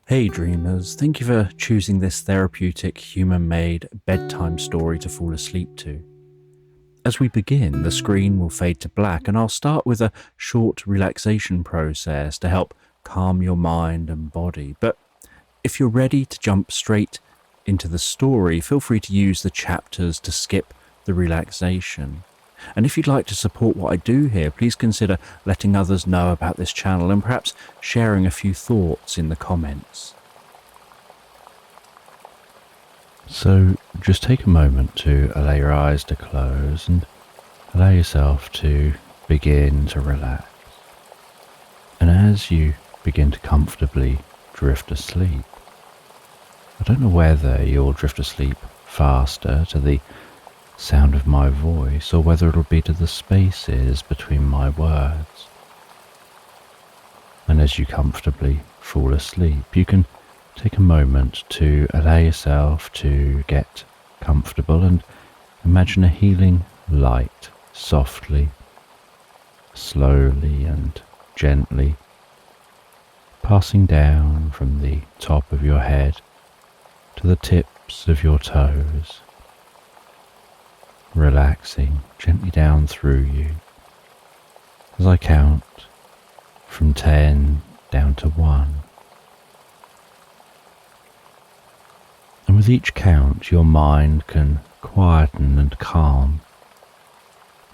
Hey dreamers, thank you for choosing this therapeutic human-made bedtime story to fall asleep to. As we begin, the screen will fade to black and I'll start with a short relaxation process to help calm your mind and body. But if you're ready to jump straight into the story, feel free to use the chapters to skip the relaxation. And if you'd like to support what I do here, please consider letting others know about this channel and perhaps sharing a few thoughts in the comments. So just take a moment to allow your eyes to close and allow yourself to begin to relax. And as you begin to comfortably drift asleep, I don't know whether you'll drift asleep faster to the sound of my voice or whether it'll be to the spaces between my words. And as you comfortably fall asleep, you can take a moment to allow yourself to get comfortable and imagine a healing light softly, slowly and gently passing down from the top of your head to the tips of your toes, relaxing gently down through you as I count from 10 down to 1. And with each count, your mind can quieten and calm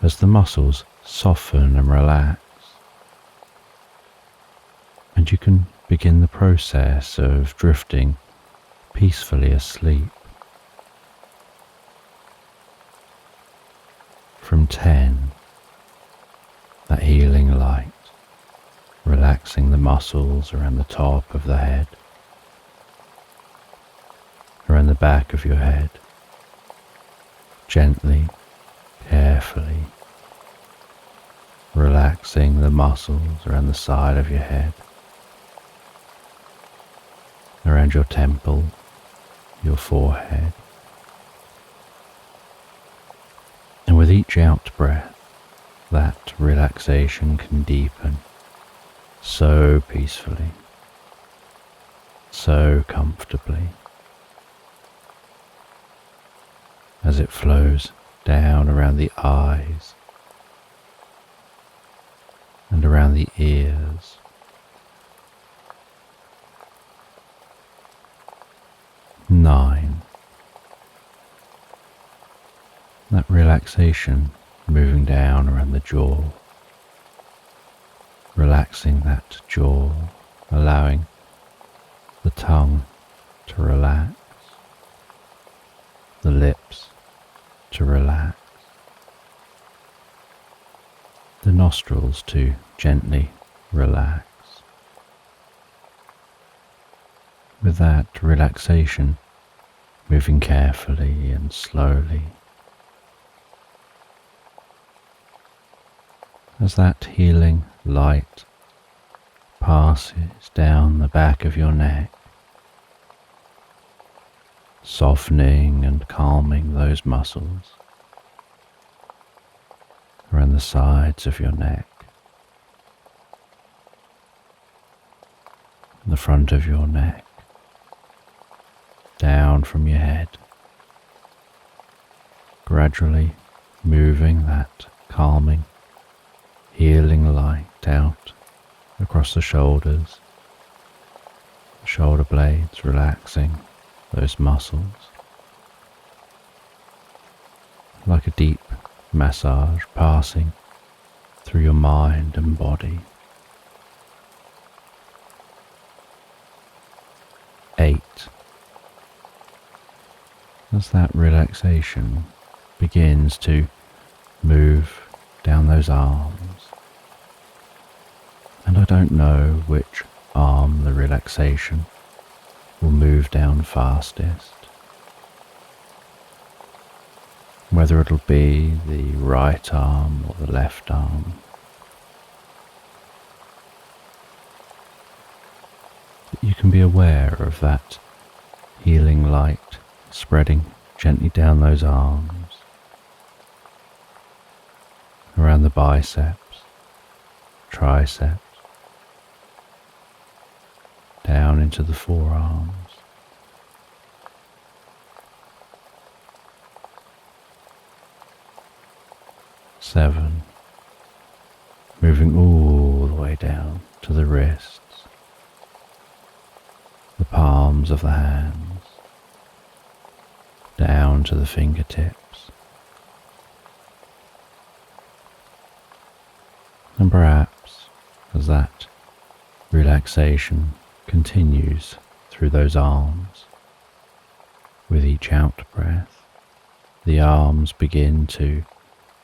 as the muscles soften and relax. And you can begin the process of drifting peacefully asleep. From 10, that healing light, relaxing the muscles around the top of the head, around the back of your head, gently, carefully, relaxing the muscles around the side of your head, around your temple, your forehead. And with each out breath, that relaxation can deepen so peacefully, so comfortably, as it flows down around the eyes and around the ears. 9. That relaxation moving down around the jaw, relaxing that jaw, allowing the tongue to relax, the lips to relax, the nostrils to gently relax. With that relaxation moving carefully and slowly, as that healing light passes down the back of your neck, softening and calming those muscles around the sides of your neck, the front of your neck, down from your head, gradually moving that calming, healing light out across the shoulders, the shoulder blades, relaxing those muscles like a deep massage passing through your mind and body. 8. As that relaxation begins to move down those arms, and I don't know which arm the relaxation will move down fastest, whether it'll be the right arm or the left arm. But you can be aware of that healing light spreading gently down those arms, around the biceps, triceps, down into the forearms, seven, moving all the way down to the wrists, the palms of the hands, down to the fingertips, and perhaps as that relaxation continues through those arms, with each out breath, the arms begin to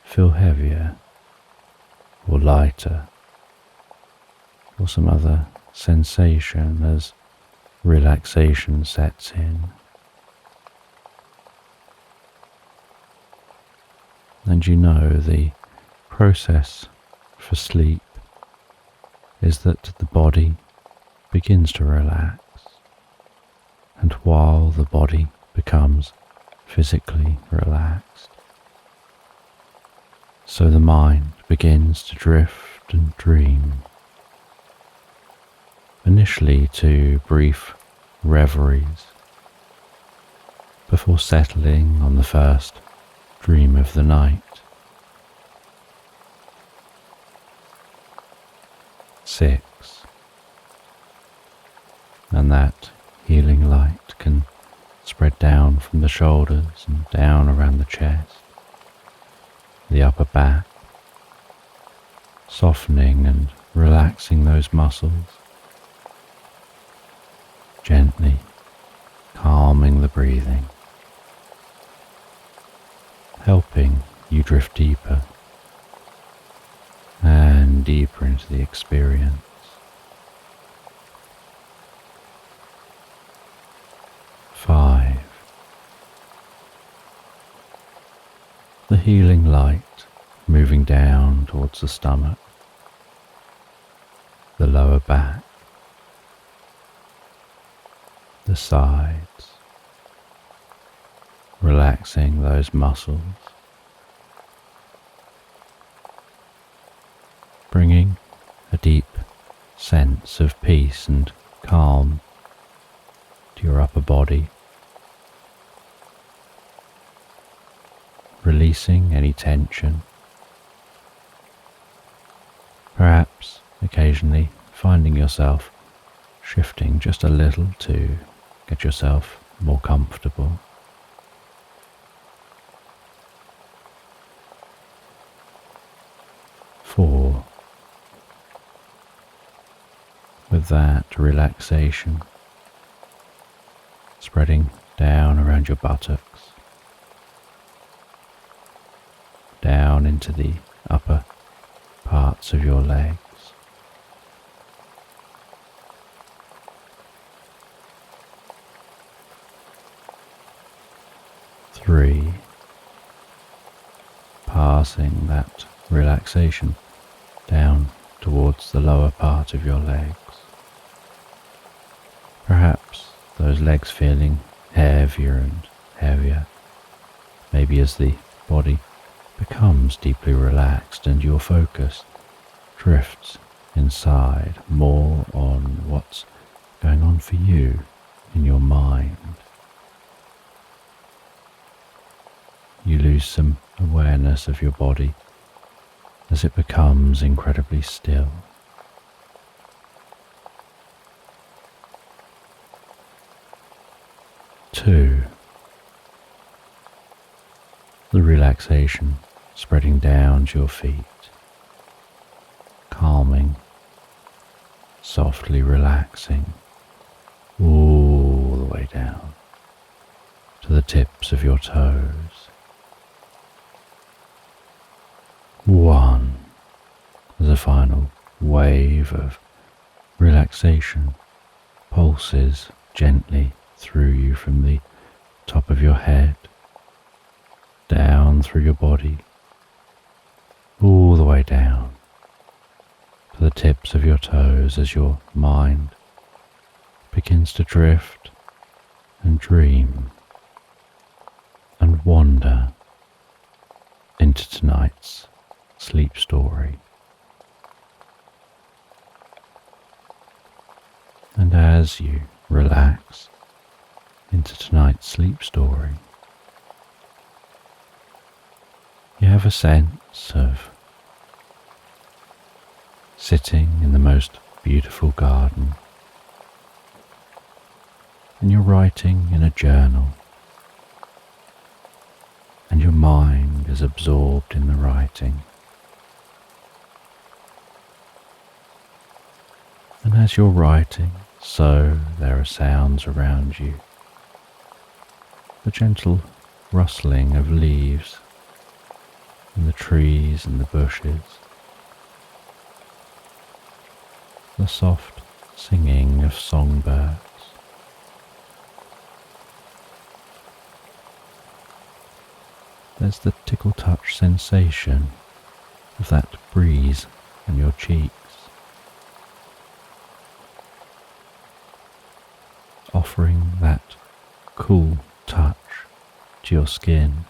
feel heavier or lighter, or some other sensation as relaxation sets in. And you know the process for sleep is that the body begins to relax, and while the body becomes physically relaxed, so the mind begins to drift and dream, initially to brief reveries, before settling on the first dream of the night. 6. And that healing light can spread down from the shoulders and down around the chest, the upper back, softening and relaxing those muscles, gently calming the breathing, helping you drift deeper and deeper into the experience. 5. The healing light moving down towards the stomach, the lower back, the sides, relaxing those muscles, bringing a deep sense of peace and calm to your upper body, releasing any tension, perhaps occasionally finding yourself shifting just a little to get yourself more comfortable. 4. With that relaxation spreading down around your buttocks, down into the upper parts of your legs, 3. Passing that relaxation down towards the lower part of your legs, perhaps those legs feeling heavier and heavier, maybe as the body becomes deeply relaxed and your focus drifts inside more on what's going on for you in your mind. You lose some awareness of your body as it becomes incredibly still. 2. The relaxation spreading down to your feet, calming, softly relaxing all the way down to the tips of your toes. 1. As a final wave of relaxation pulses gently through you from the top of your head, down through your body, all the way down to the tips of your toes as your mind begins to drift and dream and wander into tonight's sleep story. And as you relax into tonight's sleep story, you have a sense of sitting in the most beautiful garden, and you're writing in a journal, and your mind is absorbed in the writing. And as you're writing, so there are sounds around you. The gentle rustling of leaves in the trees and the bushes. The soft singing of songbirds. There's the tickle-touch sensation of that breeze on your cheeks, offering that cool touch to your skin.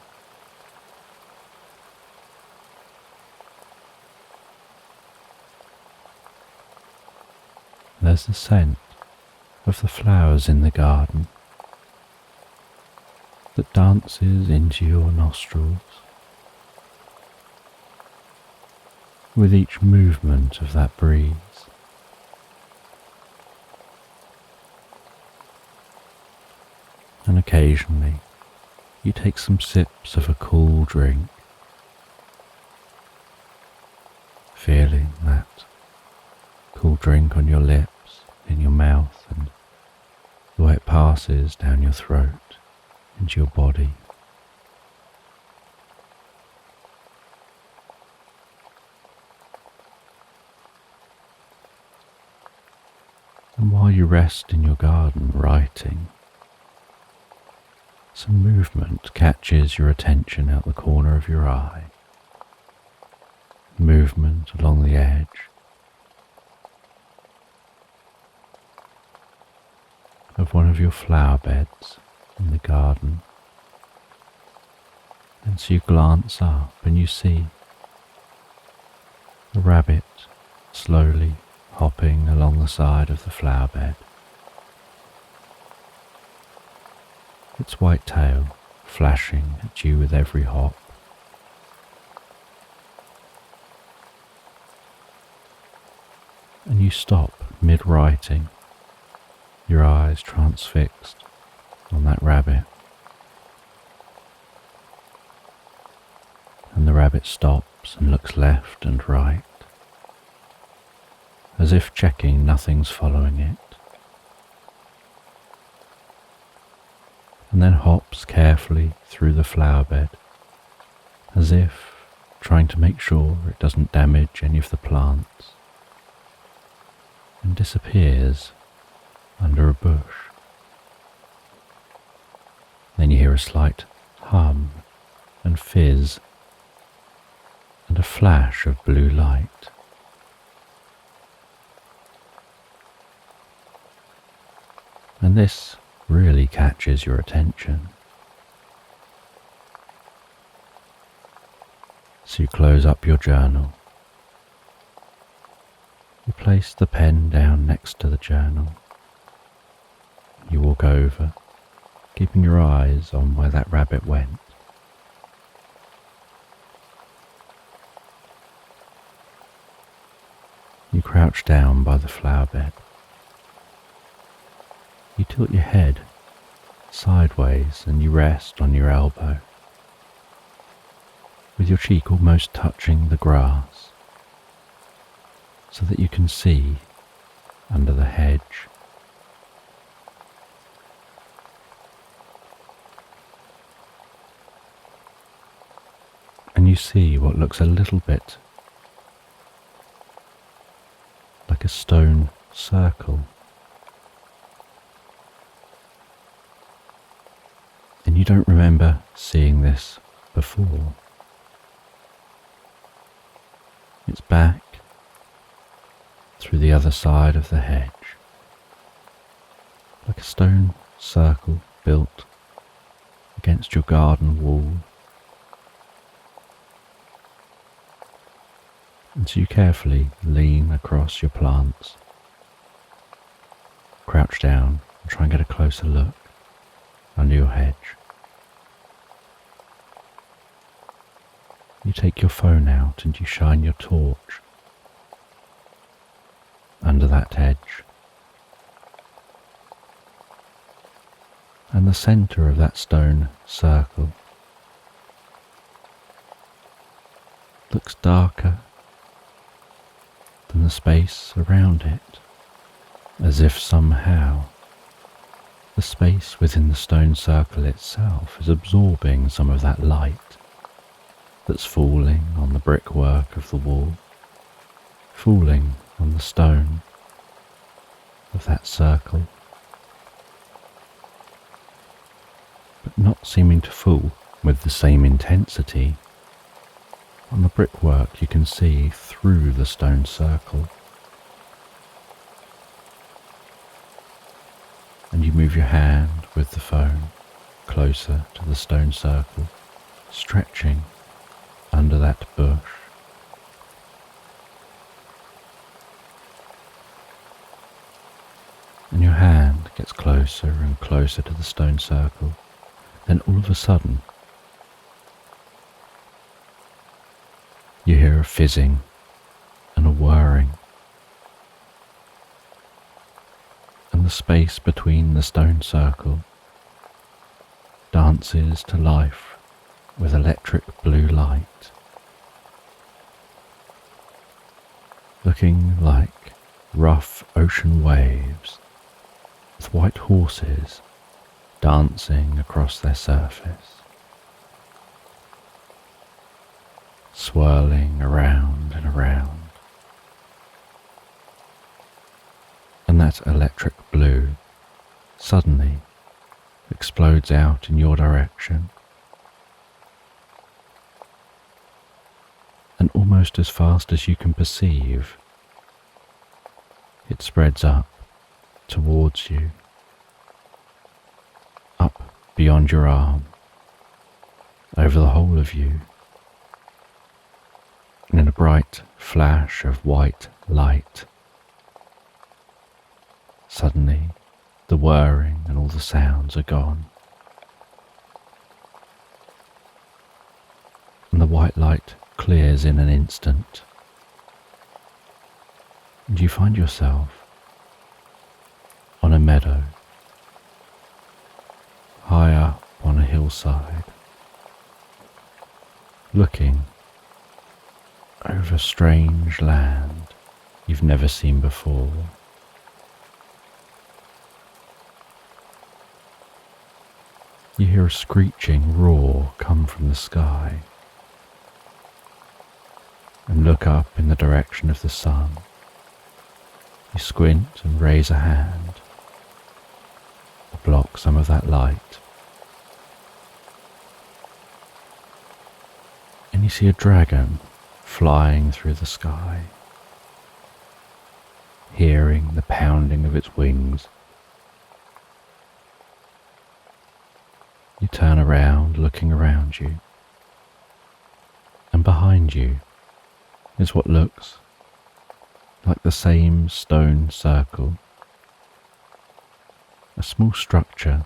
There's the scent of the flowers in the garden that dances into your nostrils with each movement of that breeze. And occasionally you take some sips of a cool drink, feeling that cool drink on your lips, in your mouth, and the way it passes down your throat into your body. And while you rest in your garden writing, some movement catches your attention out the corner of your eye. Movement along the edge. Of one of your flower beds in the garden. And so you glance up and you see a rabbit slowly hopping along the side of the flower bed. Its white tail flashing at you with every hop. And you stop mid-writing, your eyes transfixed on that rabbit. And the rabbit stops and looks left and right, as if checking nothing's following it. And then hops carefully through the flower bed, as if trying to make sure it doesn't damage any of the plants, and disappears under a bush. Then you hear a slight hum and fizz, and a flash of blue light. And this really catches your attention. So you close up your journal. You place the pen down next to the journal. You walk over, keeping your eyes on where that rabbit went. You crouch down by the flower bed. You tilt your head sideways and you rest on your elbow, with your cheek almost touching the grass, so that you can see under the hedge. And you see what looks a little bit like a stone circle. And you don't remember seeing this before. It's back through the other side of the hedge, like a stone circle built against your garden wall. And so you carefully lean across your plants, Crouch down and try and get a closer look under your hedge. You take your phone out and you shine your torch under that hedge. And the centre of that stone circle looks darker than the space around it, as if somehow the space within the stone circle itself is absorbing some of that light that's falling on the brickwork of the wall, falling on the stone of that circle, but not seeming to fall with the same intensity. On the brickwork you can see through the stone circle, and you move your hand with the phone closer to the stone circle, stretching under that bush. And your hand gets closer and closer to the stone circle. Then all of a sudden, you hear a fizzing and a whirring, and the space between the stone circle dances to life with electric blue light, looking like rough ocean waves with white horses dancing across their surface, swirling around and around. And that electric blue suddenly explodes out in your direction, and almost as fast as you can perceive, it spreads up towards you, up beyond your arm, over the whole of you, and in a bright flash of white light, suddenly the whirring and all the sounds are gone, and the white light clears in an instant, and you find yourself on a meadow, high up on a hillside, looking over strange land you've never seen before. You hear a screeching roar come from the sky, and look up in the direction of the sun. You squint and raise a hand to block some of that light, and you see a dragon flying through the sky, hearing the pounding of its wings. You turn around, looking around you, and behind you is what looks like the same stone circle, a small structure,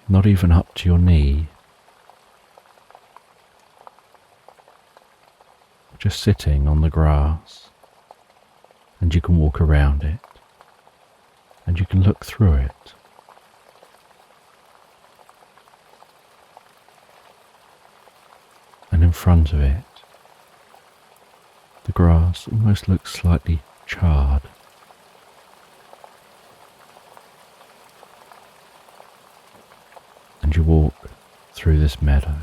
not even up to your knee, just sitting on the grass, and you can walk around it, and you can look through it. And in front of it, the grass almost looks slightly charred. And you walk through this meadow.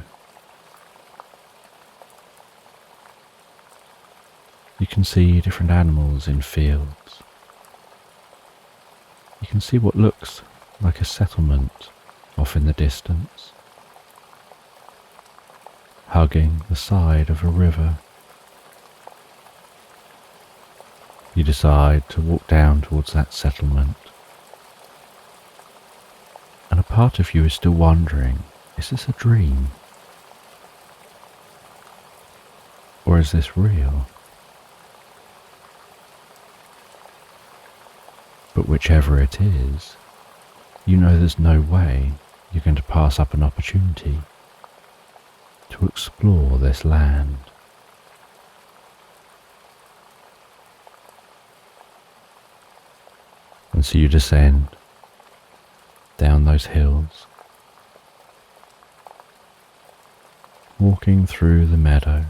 You can see different animals in fields. You can see what looks like a settlement off in the distance, hugging the side of a river. You decide to walk down towards that settlement, and a part of you is still wondering, is this a dream? Or is this real? But whichever it is, you know there's no way you're going to pass up an opportunity to explore this land. And so you descend down those hills, walking through the meadow.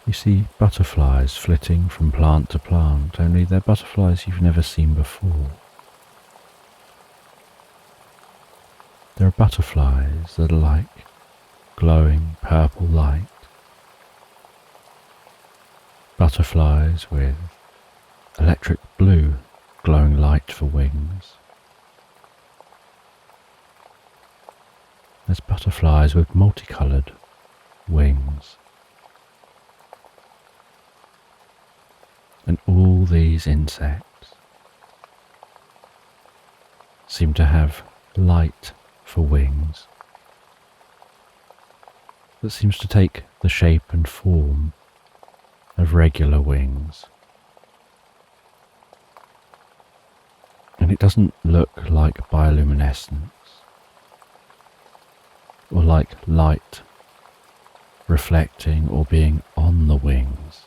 You see butterflies flitting from plant to plant, only they're butterflies you've never seen before. There are butterflies that are like glowing purple light. Butterflies with electric blue glowing light for wings. There's butterflies with multicoloured wings. And all these insects seem to have light for wings that seems to take the shape and form of regular wings. And it doesn't look like bioluminescence or like light reflecting or being on the wings.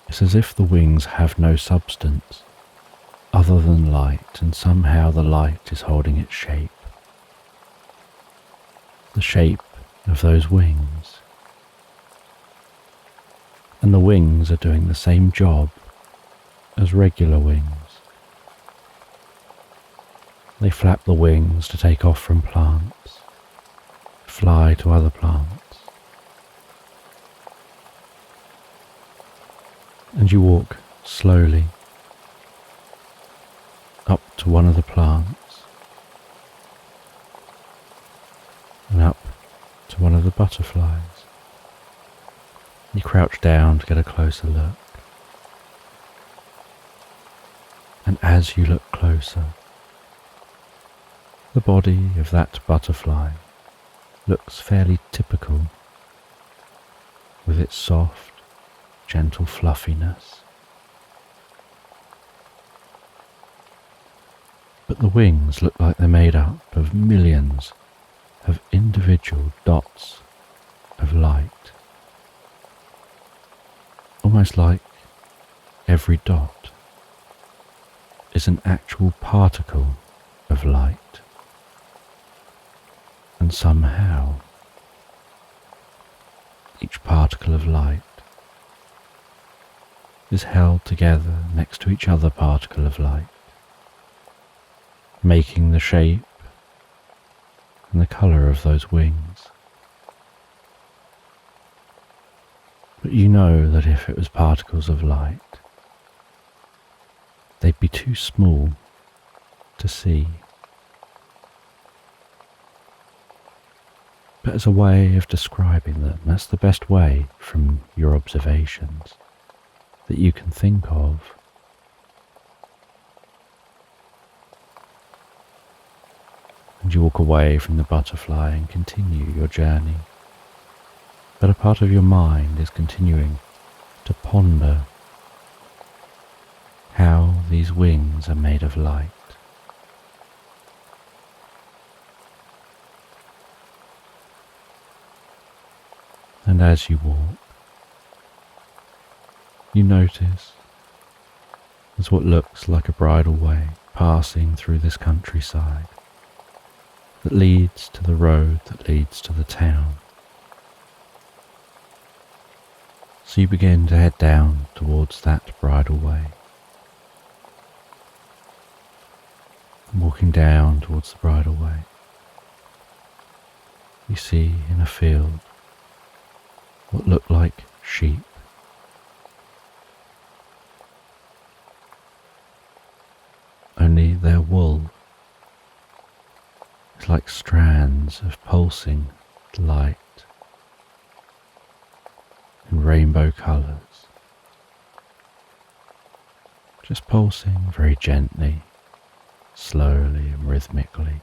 It's as if the wings have no substance other than light, and somehow the light is holding its shape. The shape of those wings. And the wings are doing the same job as regular wings. They flap the wings to take off from plants, fly to other plants. And you walk slowly up to one of the plants and up to one of the butterflies. You crouch down to get a closer look. And as you look closer, the body of that butterfly looks fairly typical, with its soft, gentle fluffiness. But the wings look like they're made up of millions of individual dots of light. Almost like every dot is an actual particle of light. And somehow, each particle of light is held together next to each other particle of light, making the shape and the colour of those wings. But you know that if it was particles of light, they'd be too small to see. But as a way of describing them, that's the best way from your observations that you can think of. And you walk away from the butterfly and continue your journey. But a part of your mind is continuing to ponder how these wings are made of light. And as you walk, you notice there's what looks like a bridle way passing through this countryside that leads to the road that leads to the town. So you begin to head down towards that bridle way. Walking down towards the bridle way, you see in a field what look like sheep. Only their wool is like strands of pulsing light in rainbow colours, just pulsing very gently, slowly and rhythmically.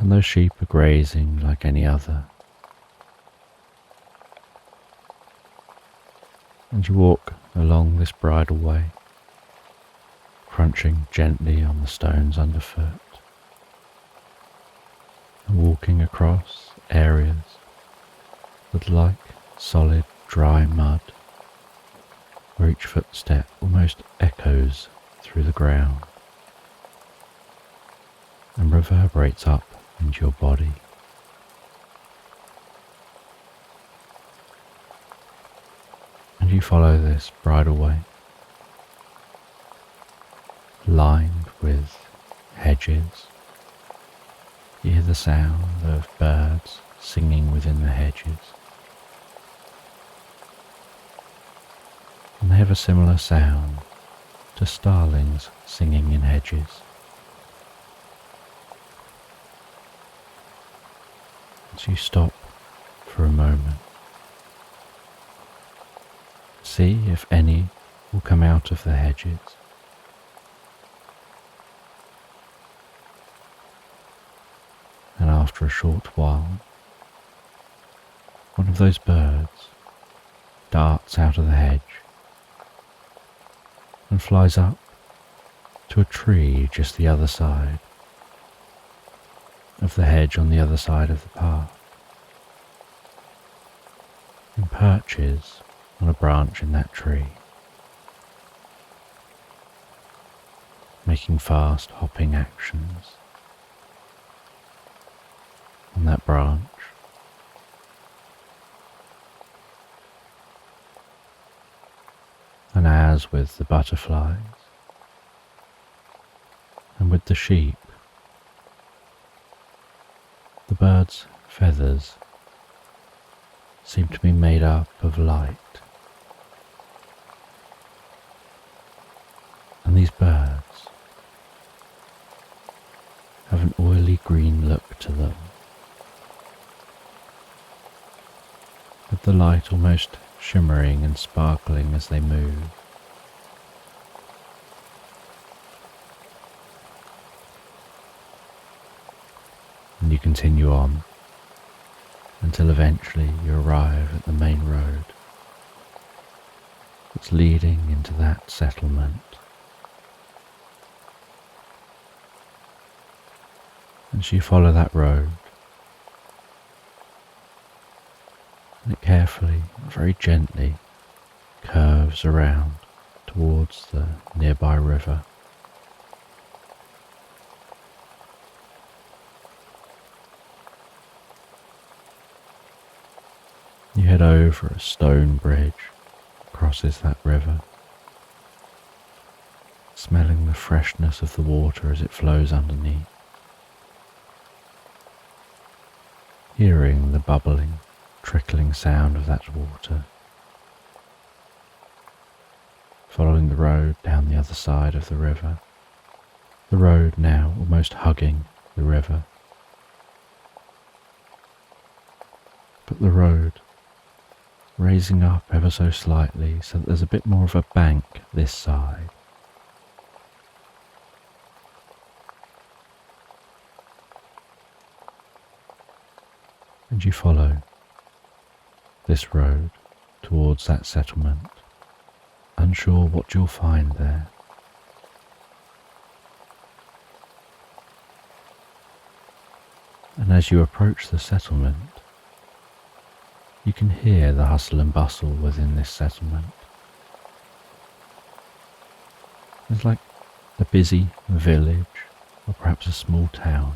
and those sheep are grazing like any other. And you walk along this bridle way, crunching gently on the stones underfoot, and walking across areas that are like solid, dry mud, where each footstep almost echoes through the ground and reverberates up into your body. And you follow this bridleway, lined with hedges. You hear the sound of birds singing within the hedges, and they have a similar sound to starlings singing in hedges. So you stop for a moment, see if any will come out of the hedges. And after a short while, one of those birds darts out of the hedge and flies up to a tree just the other side of the hedge on the other side of the path, and perches on a branch in that tree, making fast hopping actions on that branch. And as with the butterflies and with the sheep, the bird's feathers seem to be made up of light. And these birds have an oily green look to them, with the light almost shimmering and sparkling as they move. And you continue on until eventually you arrive at the main road that's leading into that settlement. And so you follow that road, and it carefully, very gently, curves around towards the nearby river. You head over a stone bridge that crosses that river, smelling the freshness of the water as it flows underneath, hearing the bubbling, trickling sound of that water, following the road down the other side of the river, the road now almost hugging the river, but the road raising up ever so slightly so that there's a bit more of a bank this side. And you follow this road towards that settlement, unsure what you'll find there. And as you approach the settlement, you can hear the hustle and bustle within this settlement. It's like a busy village or perhaps a small town.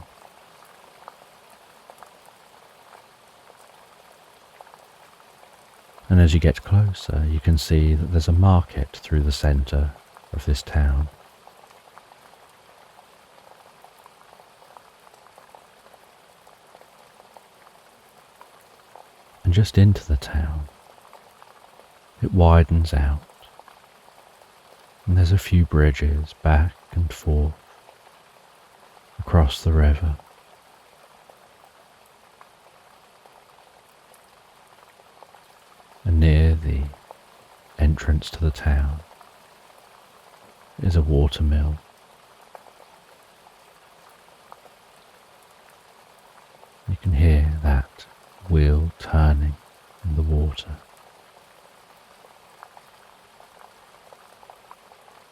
And as you get closer, you can see that there's a market through the centre of this town. And just into the town, it widens out, and there's a few bridges back and forth across the river. And near the entrance to the town is a watermill. You can hear that wheel turning in the water.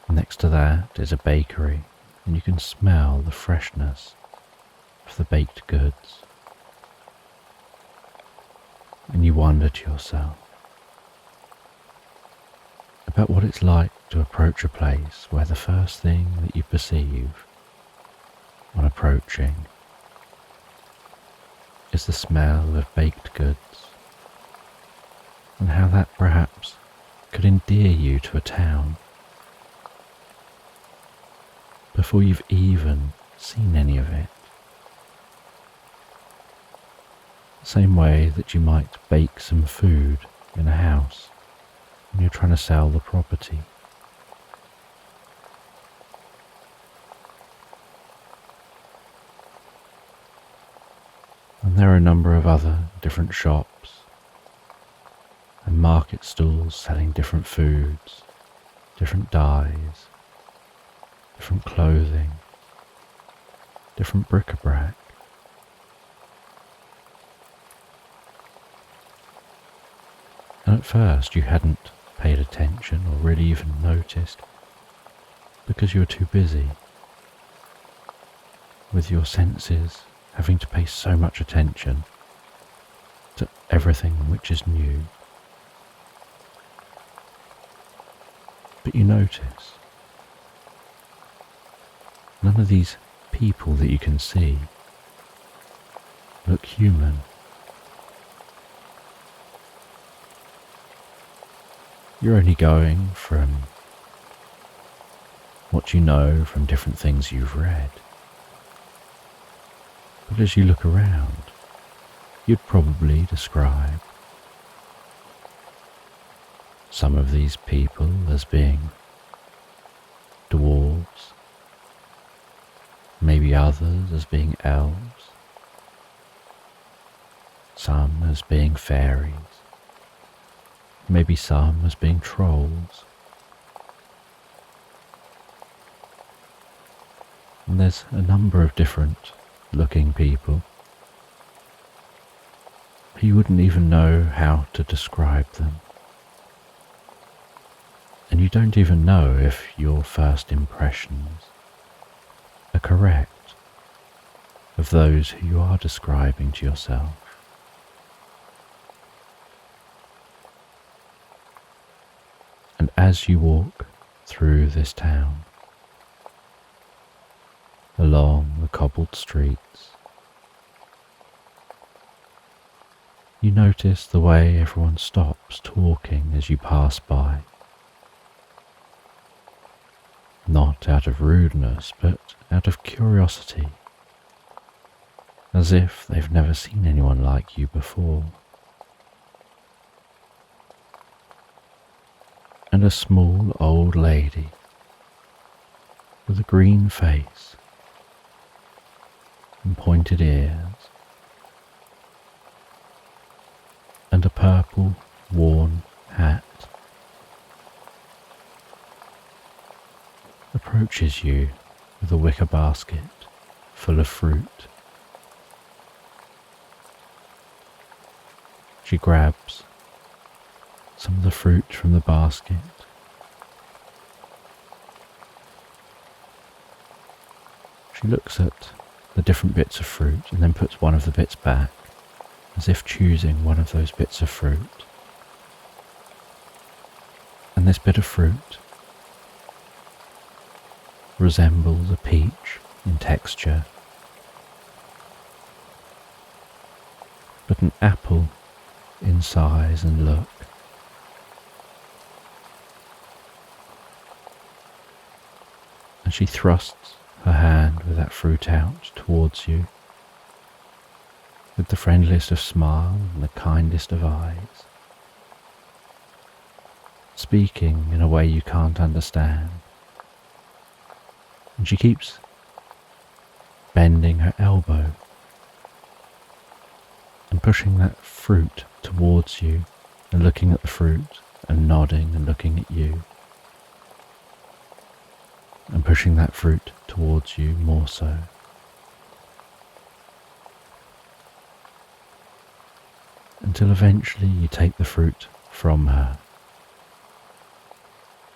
Next to that is a bakery, and you can smell the freshness of the baked goods. And you wonder to yourself about what it's like to approach a place where the first thing that you perceive on approaching is the smell of baked goods, and how that perhaps could endear you to a town before you've even seen any of it. The same way that you might bake some food in a house when you're trying to sell the property. And there are a number of other different shops and market stalls selling different foods, different dyes, different clothing, different bric-a-brac. And at first you hadn't paid attention or really even noticed because you were too busy with your senses having to pay so much attention to everything which is new. But you notice none of these people that you can see look human. You're only going from what you know from different things you've read. But as you look around, you'd probably describe some of these people as being dwarves, maybe others as being elves, some as being fairies, maybe some as being trolls. And there's a number of different looking people. You wouldn't even know how to describe them. And you don't even know if your first impressions are correct of those who you are describing to yourself. And as you walk through this town, along the cobbled streets, you notice the way everyone stops talking as you pass by. Not out of rudeness, but out of curiosity, as if they've never seen anyone like you before. And a small old lady with a green face and pointed ears and a purple worn hat approaches you with a wicker basket full of fruit. She grabs some of the fruit from the basket She looks at the different bits of fruit and then puts one of the bits back, as if choosing one of those bits of fruit. And this bit of fruit resembles a peach in texture, but an apple in size and look. And she thrusts her hand with that fruit out towards you, with the friendliest of smiles and the kindest of eyes, speaking in a way you can't understand. And she keeps bending her elbow and pushing that fruit towards you and looking at the fruit and nodding and looking at you and pushing that fruit towards you more so. until eventually you take the fruit from her.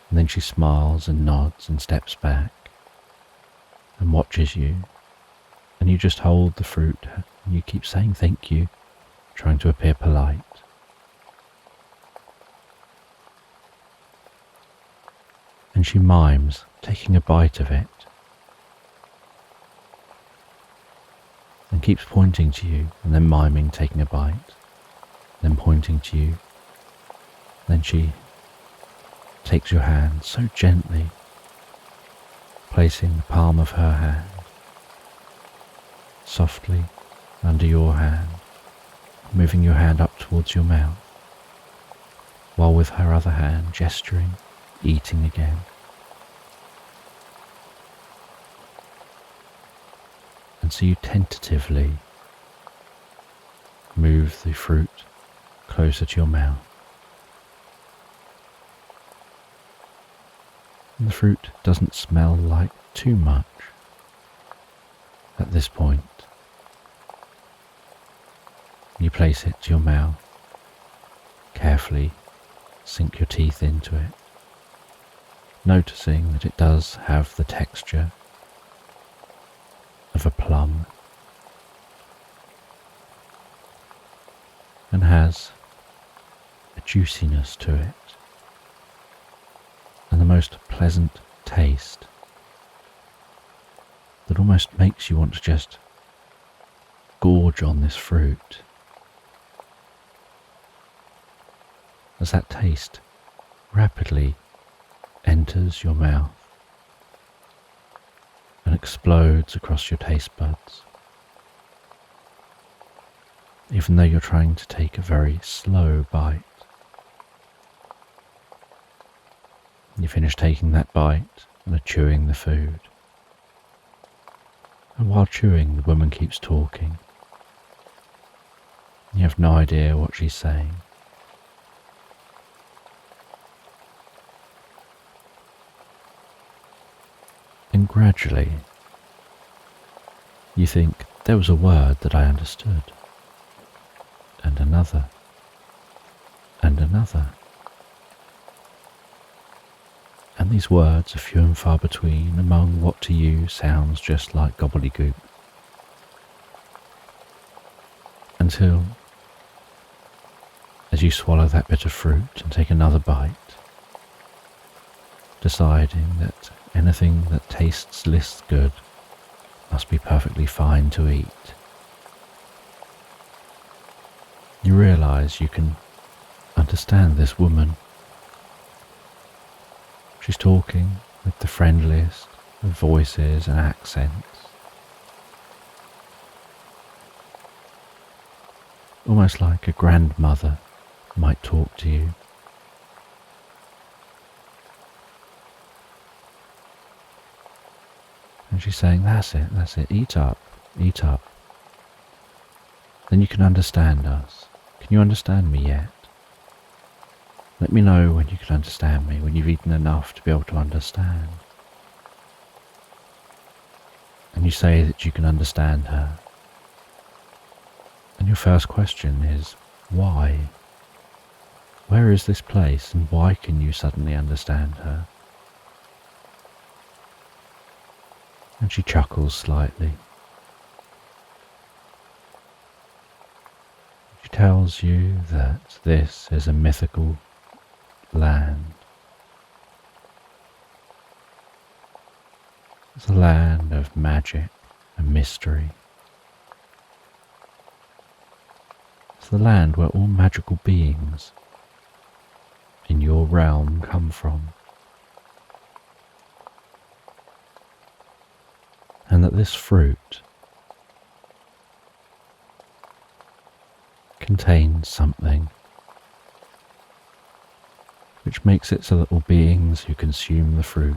And then she smiles and nods and steps back and watches you, and you just hold the fruit and you keep saying thank you, trying to appear polite. And she mimes taking a bite of it and keeps pointing to you, and then miming taking a bite, then pointing to you. Then she takes your hand so gently, placing the palm of her hand softly under your hand, moving your hand up towards your mouth, while with her other hand gesturing, eating again. And so you tentatively move the fruit closer to your mouth. And the fruit doesn't smell like too much at this point. You place it to your mouth, carefully sink your teeth into it, noticing that it does have the texture of a plum and has a juiciness to it and the most pleasant taste that almost makes you want to just gorge on this fruit. As that taste rapidly enters your mouth and explodes across your taste buds, even though you're trying to take a very slow bite. You finish taking that bite and are chewing the food. And while chewing, the woman keeps talking. You have no idea what she's saying. And gradually, you think, there was a word that I understood, and another, and another. And these words are few and far between among what to you sounds just like gobbledygook. Until, as you swallow that bit of fruit and take another bite, deciding that anything that tastes this good must be perfectly fine to eat, you realize you can understand this woman. She's talking with the friendliest of voices and accents, almost like a grandmother might talk to you. And she's saying, that's it, eat up. Then you can understand us. Can you understand me yet? Let me know when you can understand me, when you've eaten enough to be able to understand. And you say that you can understand her. And your first question is, why? Where is this place, and why can you suddenly understand her? And she chuckles slightly. She tells you that this is a mythical land. It's a land of magic and mystery. It's the land where all magical beings in your realm come from. And that this fruit contains something which makes it so that all beings who consume the fruit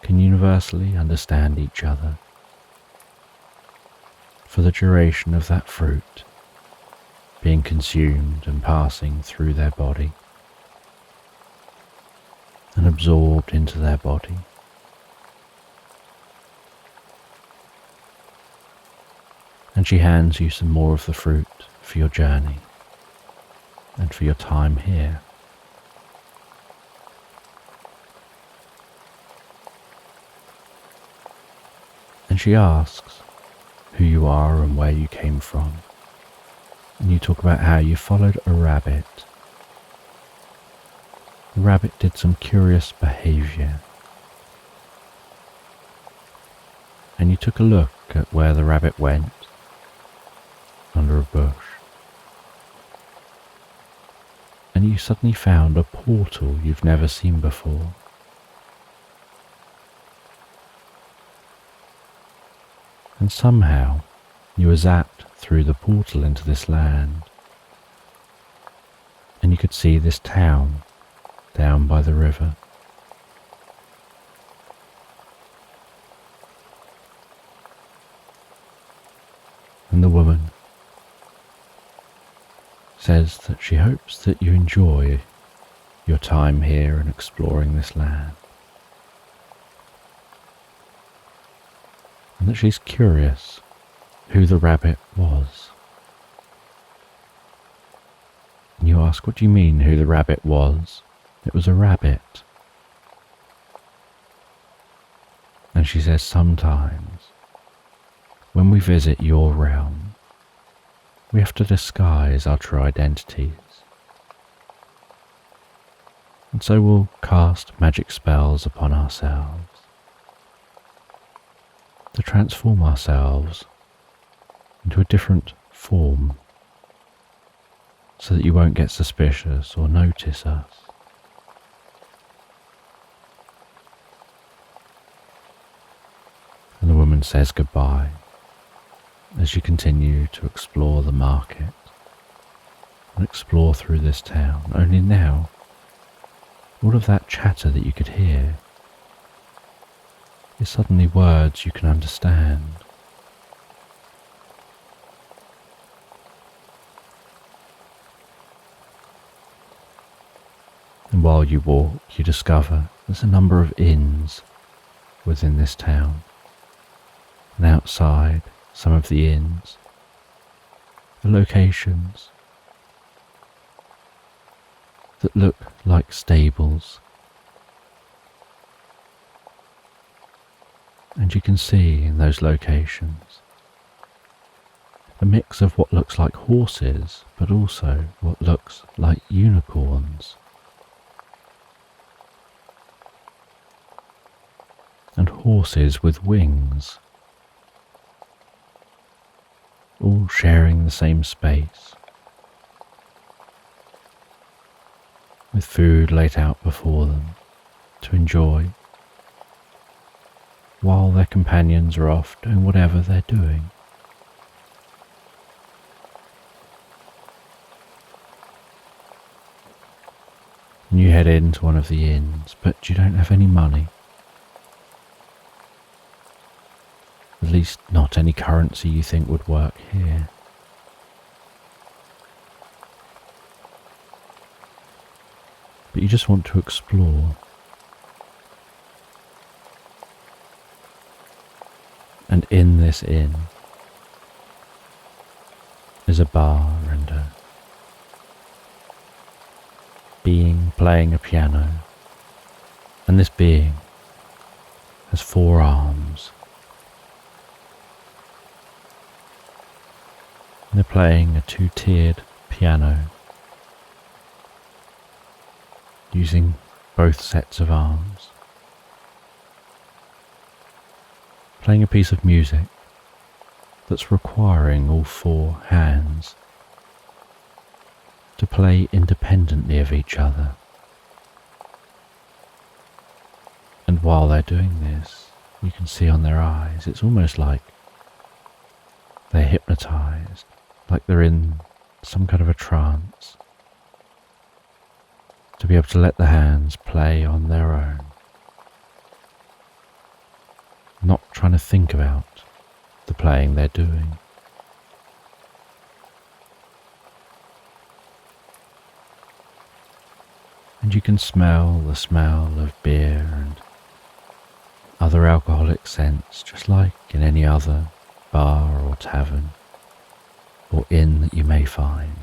can universally understand each other for the duration of that fruit being consumed and passing through their body and absorbed into their body. And she hands you some more of the fruit for for your journey and for your time here. And she asks who you are and where you came from. And you talk about how you followed a rabbit. The rabbit did some curious behaviour. And you took a look at where the rabbit went, under a bush. And you suddenly found a portal you've never seen before. And somehow you were zapped through the portal into this land. And you could see this town down by the river. And the woman says that she hopes that you enjoy your time here and exploring this land. And that she's curious who the rabbit was. And you ask, what do you mean who the rabbit was? It was a rabbit. And she says, sometimes when we visit your realm, we have to disguise our true identities. And so we'll cast magic spells upon ourselves to transform ourselves into a different form so that you won't get suspicious or notice us. And the woman says goodbye as you continue to explore the market and explore through this town. Only now, all of that chatter that you could hear is suddenly words you can understand. And while you walk, you discover there's a number of inns within this town. And outside some of the inns, the locations that look like stables. And you can see in those locations a mix of what looks like horses, but also what looks like unicorns. And horses with wings, all sharing the same space, with food laid out before them to enjoy, while their companions are off doing whatever they're doing. And you head into one of the inns, but you don't have any money. At least not any currency you think would work here. But you just want to explore. And in this inn is a bar and a being playing a piano. And this being has 4 arms. They're playing a 2-tiered piano using both sets of arms, playing a piece of music that's requiring all 4 hands to play independently of each other. And while they're doing this, you can see on their eyes, it's almost like they're hypnotized, like they're in some kind of a trance, to be able to let the hands play on their own, not trying to think about the playing they're doing. And you can smell the smell of beer and other alcoholic scents, just like in any other bar or tavern. or inn that you may find.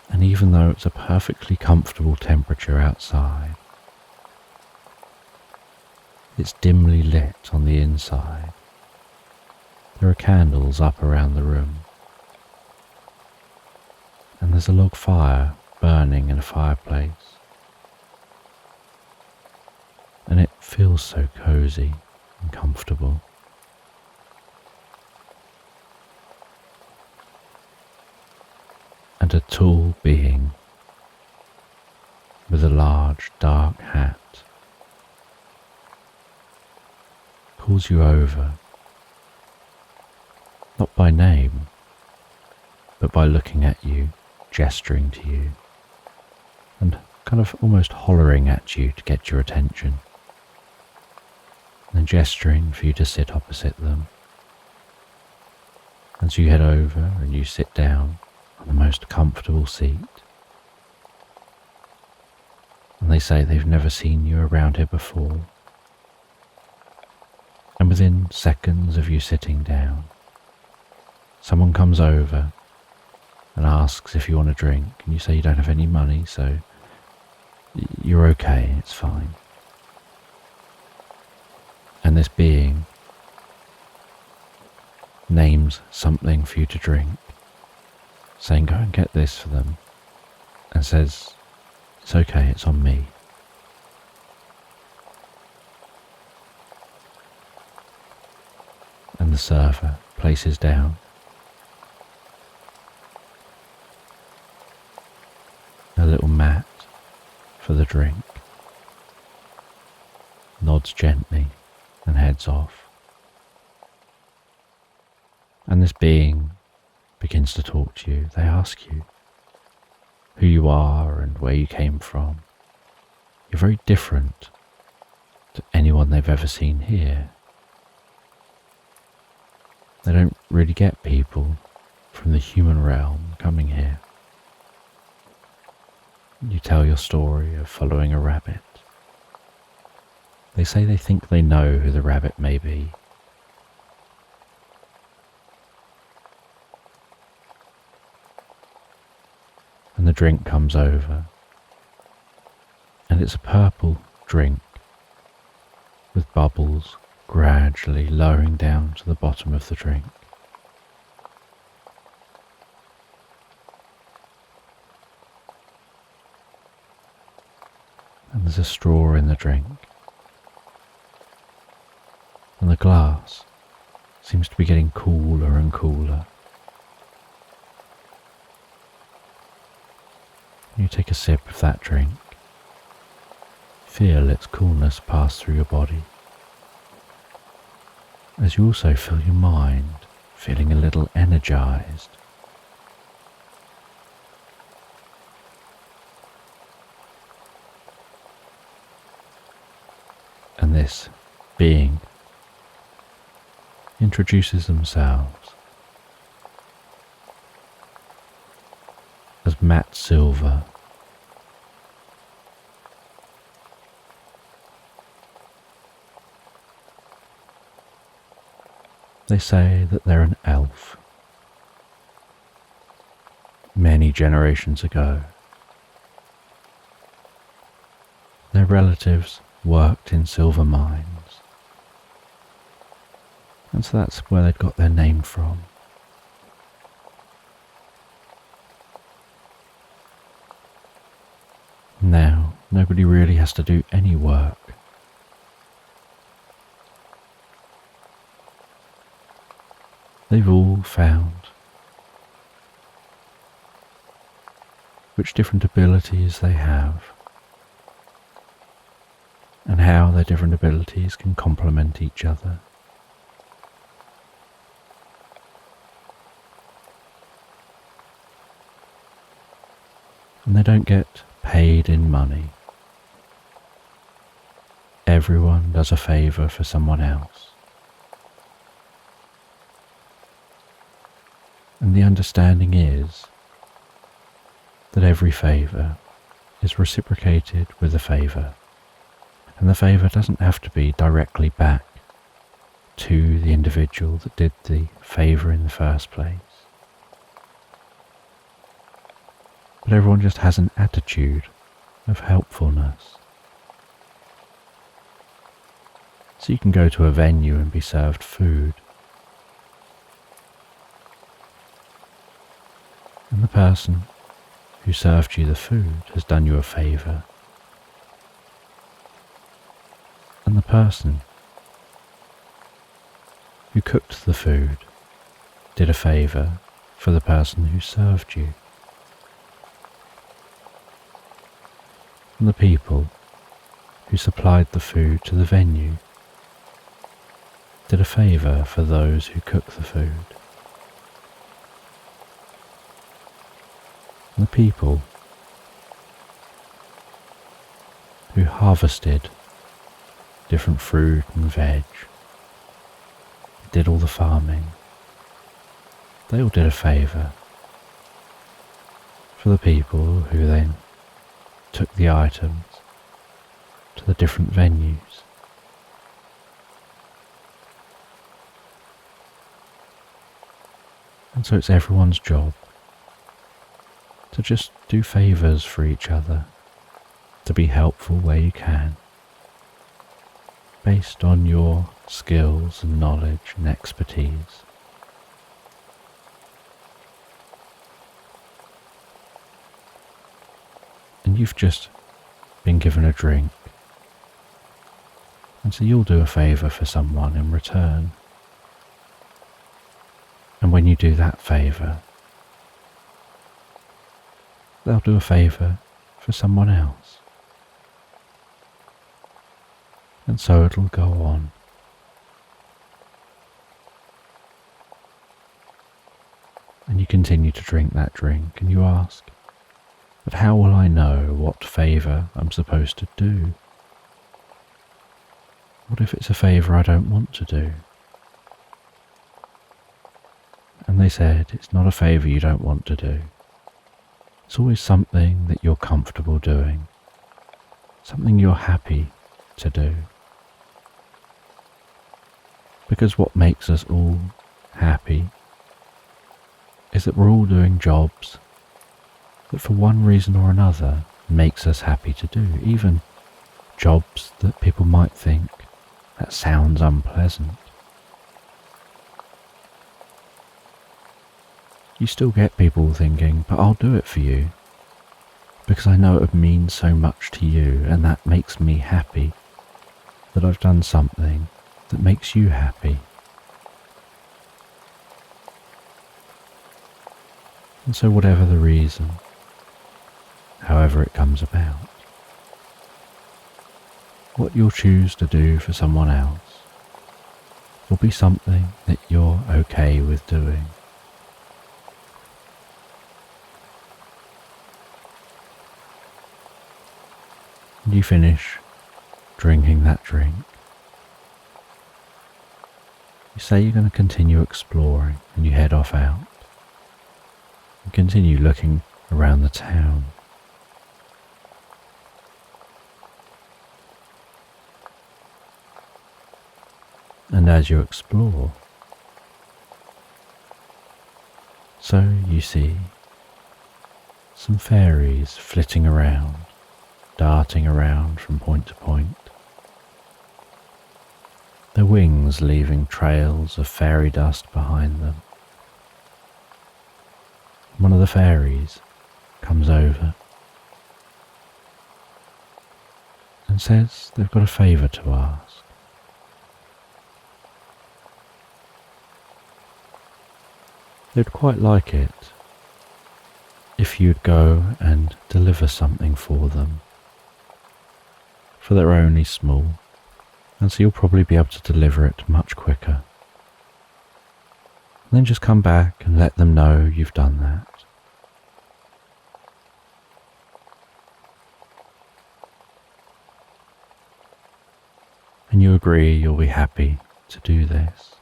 And even though it's a perfectly comfortable temperature outside, it's dimly lit on the inside. There are candles up around the room, and there's a log fire burning in a fireplace, and it feels so cozy and comfortable. And a tall being with a large dark hat calls you over, not by name, but by looking at you, gesturing to you, and kind of almost hollering at you to get your attention, and gesturing for you to sit opposite them. As you head over and you sit down on the most comfortable seat, and they say they've never seen you around here before, and within seconds of you sitting down, someone comes over and asks if you want a drink, and you say you don't have any money, so you're okay, it's fine. And this being names something for you to drink, saying go and get this for them, and says it's okay, it's on me. And the server places down a little mat for the drink, nods gently and heads off. And this being begins to talk to you. They ask you who you are and where you came from. You're very different to anyone they've ever seen here. They don't really get people from the human realm coming here. You tell your story of following a rabbit. They say they think they know who the rabbit may be. And the drink comes over, and it's a purple drink with bubbles gradually lowering down to the bottom of the drink. And there's a straw in the drink, and the glass seems to be getting cooler and cooler. You take a sip of that drink, feel its coolness pass through your body, as you also feel your mind feeling a little energized. And this being introduces themselves as Matt Silver. They say that they're an elf. Many generations ago, their relatives worked in silver mines, and so that's where they'd got their name from. Now, nobody really has to do any work. They've all found which different abilities they have and how their different abilities can complement each other. And they don't get paid in money. Everyone does a favour for someone else. And the understanding is that every favour is reciprocated with a favour, and the favour doesn't have to be directly back to the individual that did the favour in the first place. But everyone just has an attitude of helpfulness. So you can go to a venue and be served food, and the person who served you the food has done you a favour, and the person who cooked the food did a favour for the person who served you. And the people who supplied the food to the venue did a favour for those who cooked the food. And the people who harvested different fruit and veg, did all the farming, they all did a favour for the people who then took the items to the different venues. And so it's everyone's job to just do favours for each other, to be helpful where you can, based on your skills and knowledge and expertise. And you've just been given a drink, and so you'll do a favour for someone in return. And when you do that favour, they'll do a favour for someone else. And so it'll go on. And you continue to drink that drink, and you ask, but how will I know what favour I'm supposed to do? What if it's a favour I don't want to do? And they said, it's not a favour you don't want to do. It's always something that you're comfortable doing, something you're happy to do. Because what makes us all happy is that we're all doing jobs that for one reason or another makes us happy to do, even jobs that people might think, that sounds unpleasant. You still get people thinking, but I'll do it for you, because I know it means so much to you, and that makes me happy, that I've done something that makes you happy. And so whatever the reason, however it comes about, what you'll choose to do for someone else will be something that you're okay with doing. And you finish drinking that drink. You say you're going to continue exploring, and you head off out. You continue looking around the town. And as you explore, so you see some fairies flitting around, darting around from point to point, their wings leaving trails of fairy dust behind them. One of the fairies comes over and says they've got a favour to ask. They'd quite like it if you'd go and deliver something for them, for they're only small, and so you'll probably be able to deliver it much quicker. And then just come back and let them know you've done that. And you agree you'll be happy to do this.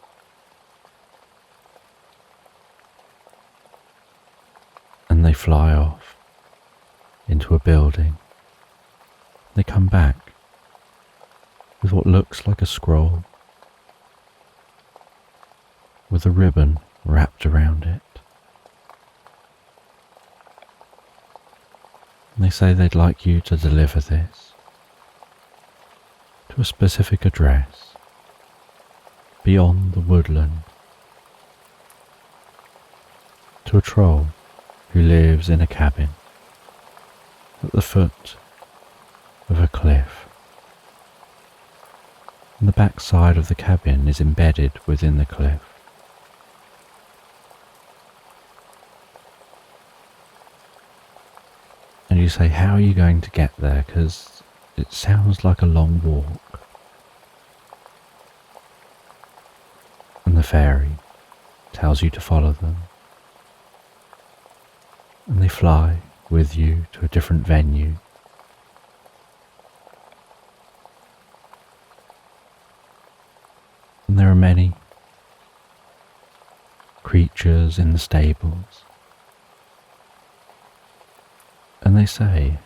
And they fly off into a building. They come back with what looks like a scroll, with a ribbon wrapped around it. And they say they'd like you to deliver this to a specific address beyond the woodland, to a troll who lives in a cabin at the foot of a cliff. And the back side of the cabin is embedded within the cliff. And you say, how are you going to get there? Because it sounds like a long walk. And the fairy tells you to follow them. And they fly with you to a different venue. And there are many creatures in the stables. And they say,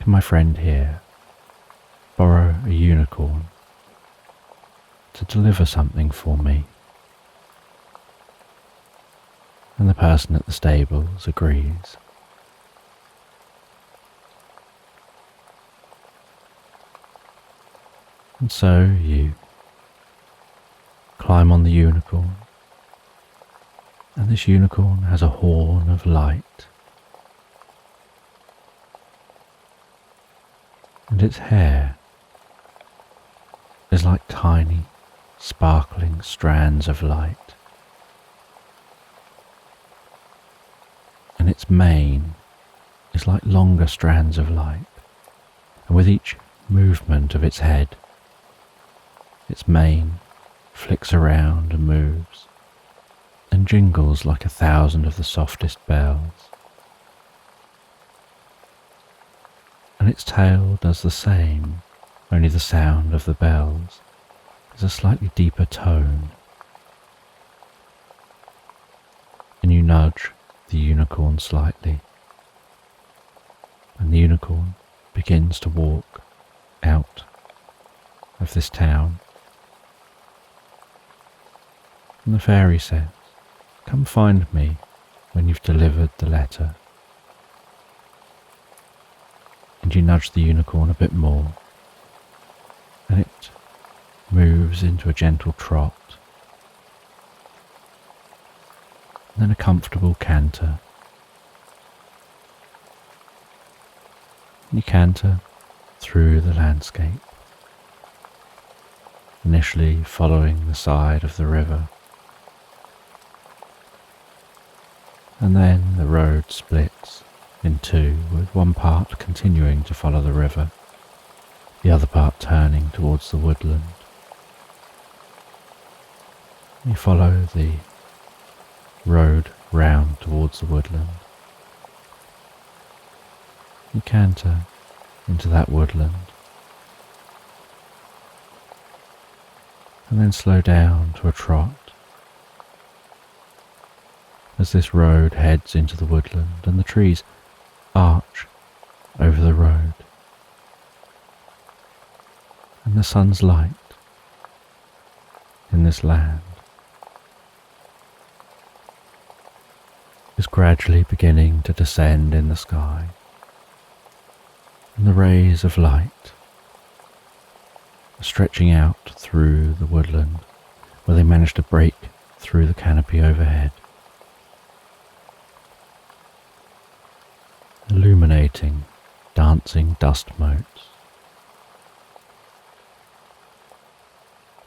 can my friend here borrow a unicorn to deliver something for me? And the person at the stables agrees. And so you climb on the unicorn, and this unicorn has a horn of light, and its hair is like tiny, sparkling strands of light, and its mane is like longer strands of light, and with each movement of its head, its mane flicks around and moves, and jingles like 1,000 of the softest bells. And its tail does the same, only the sound of the bells is a slightly deeper tone. And you nudge the unicorn slightly, and the unicorn begins to walk out of this town. And the fairy says, come find me when you've delivered the letter. And you nudge the unicorn a bit more, and it moves into a gentle trot, and then a comfortable canter. And you canter through the landscape, initially following the side of the river. And then the road splits in two, with one part continuing to follow the river, the other part turning towards the woodland. You follow the road round towards the woodland. You canter into that woodland, and then slow down to a trot as this road heads into the woodland, and the trees arch over the road, and the sun's light in this land is gradually beginning to descend in the sky, and the rays of light are stretching out through the woodland, where they manage to break through the canopy overhead, illuminating dancing dust motes.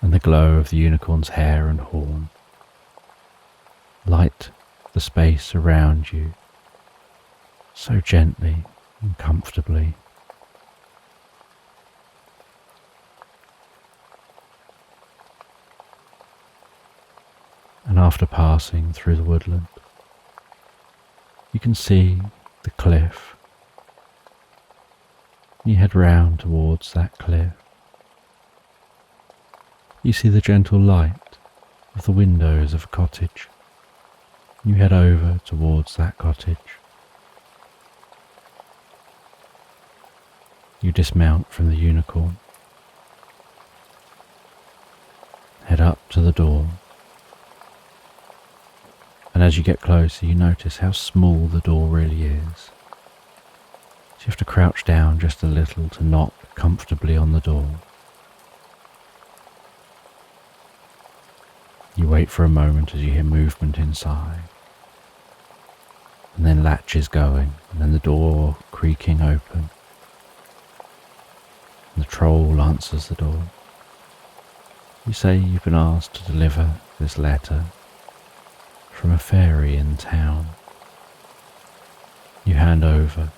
And the glow of the unicorn's hair and horn light the space around you so gently and comfortably. And after passing through the woodland, you can see the cliff. You head round towards that cliff. You see the gentle light of the windows of a cottage. You head over towards that cottage. You dismount from the unicorn, head up to the door, And as you get closer, you notice how small the door really is. So you have to crouch down just a little to knock comfortably on the door. You wait for a moment as you hear movement inside, and then latches going, and then the door creaking open. And the troll answers the door. You say you've been asked to deliver this letter from a fairy in town. You hand over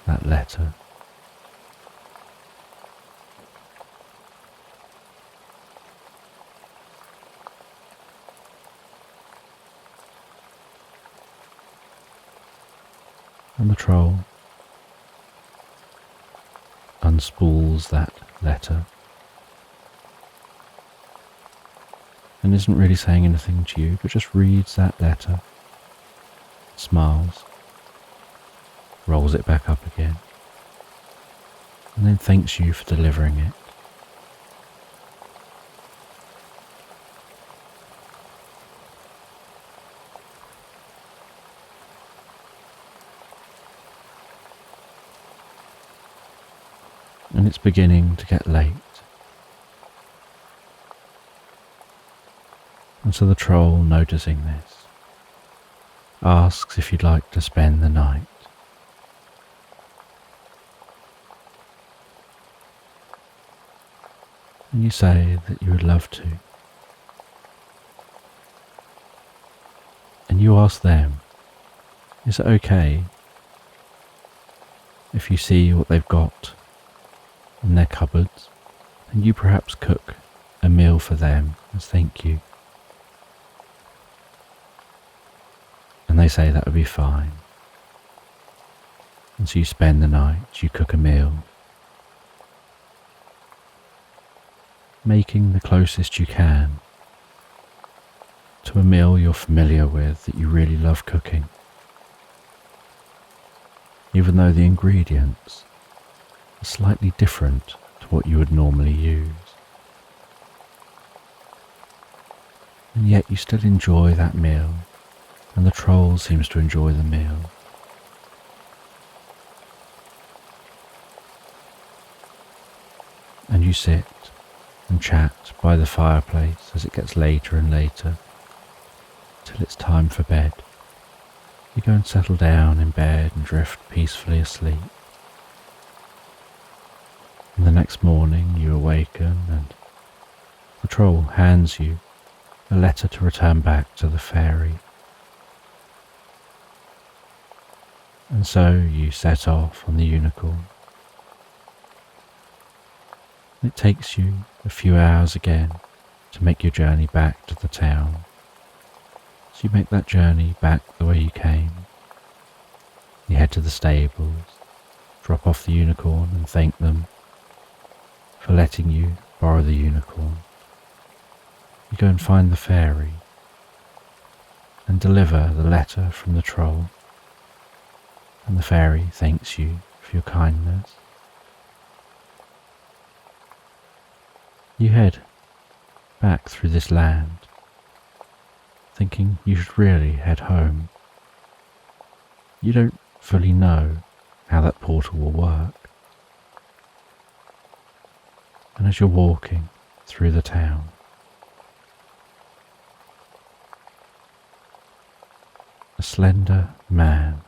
that letter. And the troll unspools that letter and isn't really saying anything to you, but just reads that letter, smiles, rolls it back up again, and then thanks you for delivering it. And it's beginning to get late. And so the troll, noticing this, asks if you'd like to spend the night. And you say that you would love to. And you ask them, is it okay if you see what they've got in their cupboards, and you perhaps cook a meal for them as thank you? And they say that would be fine. And so you spend the night, you cook a meal, making the closest you can to a meal you're familiar with, that you really love cooking, even though the ingredients are slightly different to what you would normally use. And yet you still enjoy that meal, and the troll seems to enjoy the meal. And you sit and chat by the fireplace as it gets later and later, till it's time for bed. You go and settle down in bed and drift peacefully asleep. And the next morning you awaken, and the troll hands you a letter to return back to the fairy. And so you set off on the unicorn. It takes you a few hours again to make your journey back to the town. So you make that journey back the way you came. You head to the stables, drop off the unicorn and thank them for letting you borrow the unicorn. You go and find the fairy and deliver the letter from the troll. And the fairy thanks you for your kindness. You head back through this land, thinking you should really head home. You don't fully know how that portal will work. And as you're walking through the town, a slender man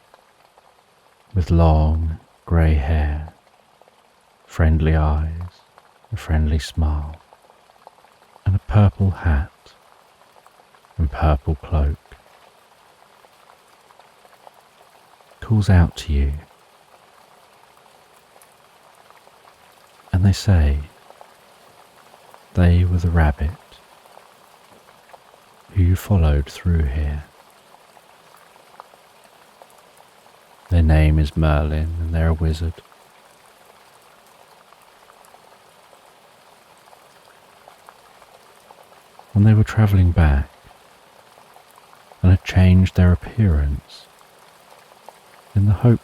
with long grey hair, friendly eyes, a friendly smile, and a purple hat and purple cloak, calls out to you. And they say they were the rabbit who you followed through here. Their name is Merlin, and they're a wizard. And they were travelling back and had changed their appearance in the hope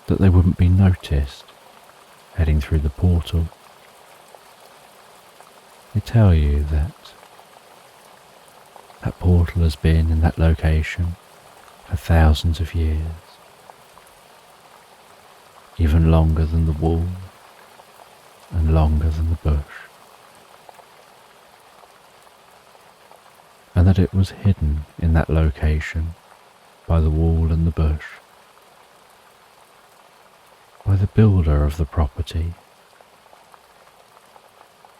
that they wouldn't be noticed heading through the portal. They tell you that That portal has been in that location for thousands of years, even longer than the wall and longer than the bush, and that it was hidden in that location by the wall and the bush, by the builder of the property,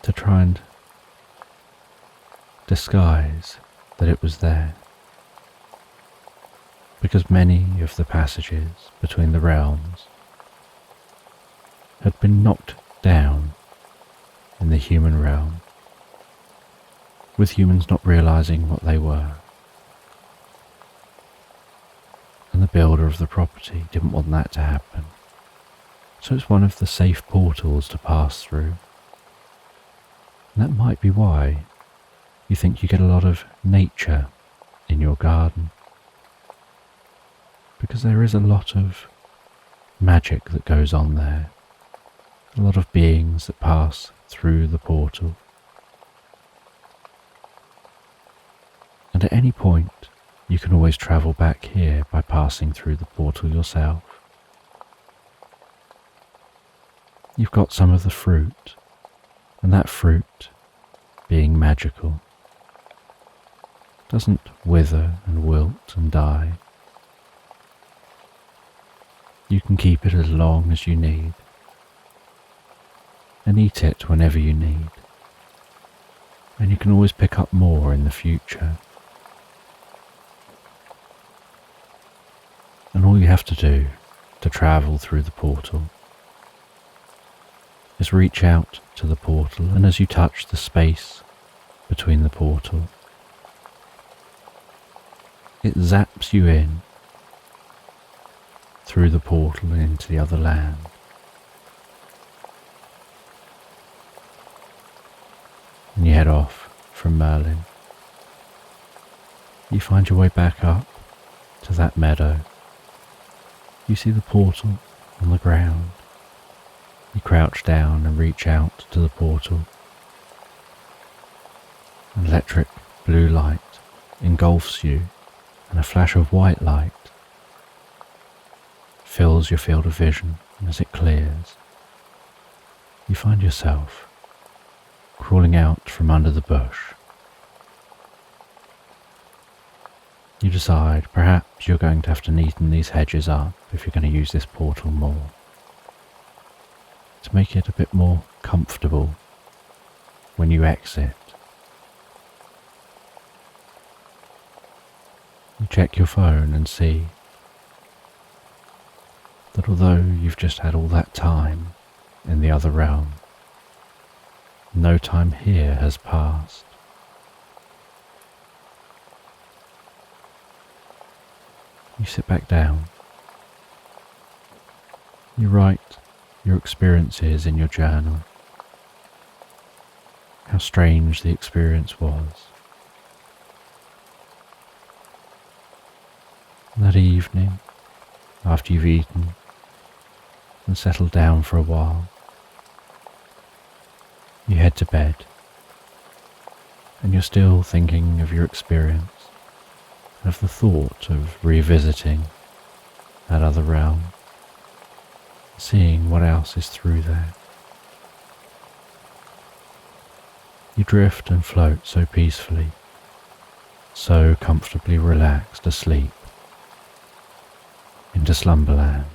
to try and disguise that it was there, because many of the passages between the realms had been knocked down in the human realm, with humans not realizing what they were. And the builder of the property didn't want that to happen. So it's one of the safe portals to pass through. And that might be why you think you get a lot of nature in your garden, because there is a lot of magic that goes on there, a lot of beings that pass through the portal. And at any point, you can always travel back here by passing through the portal yourself. You've got some of the fruit, and that fruit, being magical, doesn't wither and wilt and die. You can keep it as long as you need, and eat it whenever you need, and you can always pick up more in the future. And all you have to do to travel through the portal is reach out to the portal, and as you touch the space between the portal, it zaps you in through the portal and into the other land. And you head off from Merlin. You find your way back up to that meadow. You see the portal on the ground. You crouch down and reach out to the portal. An electric blue light engulfs you, and a flash of white light fills your field of vision, and as it clears, you find yourself crawling out from under the bush. You decide perhaps you're going to have to neaten these hedges up if you're going to use this portal more, to make it a bit more comfortable when you exit. You check your phone and see that although you've just had all that time in the other realm, no time here has passed. You sit back down. You write your experiences in your journal. How strange the experience was. That evening, after you've eaten and settled down for a while, you head to bed, and you're still thinking of your experience, and of the thought of revisiting that other realm, seeing what else is through there. You drift and float so peacefully, so comfortably relaxed asleep, into Slumberland.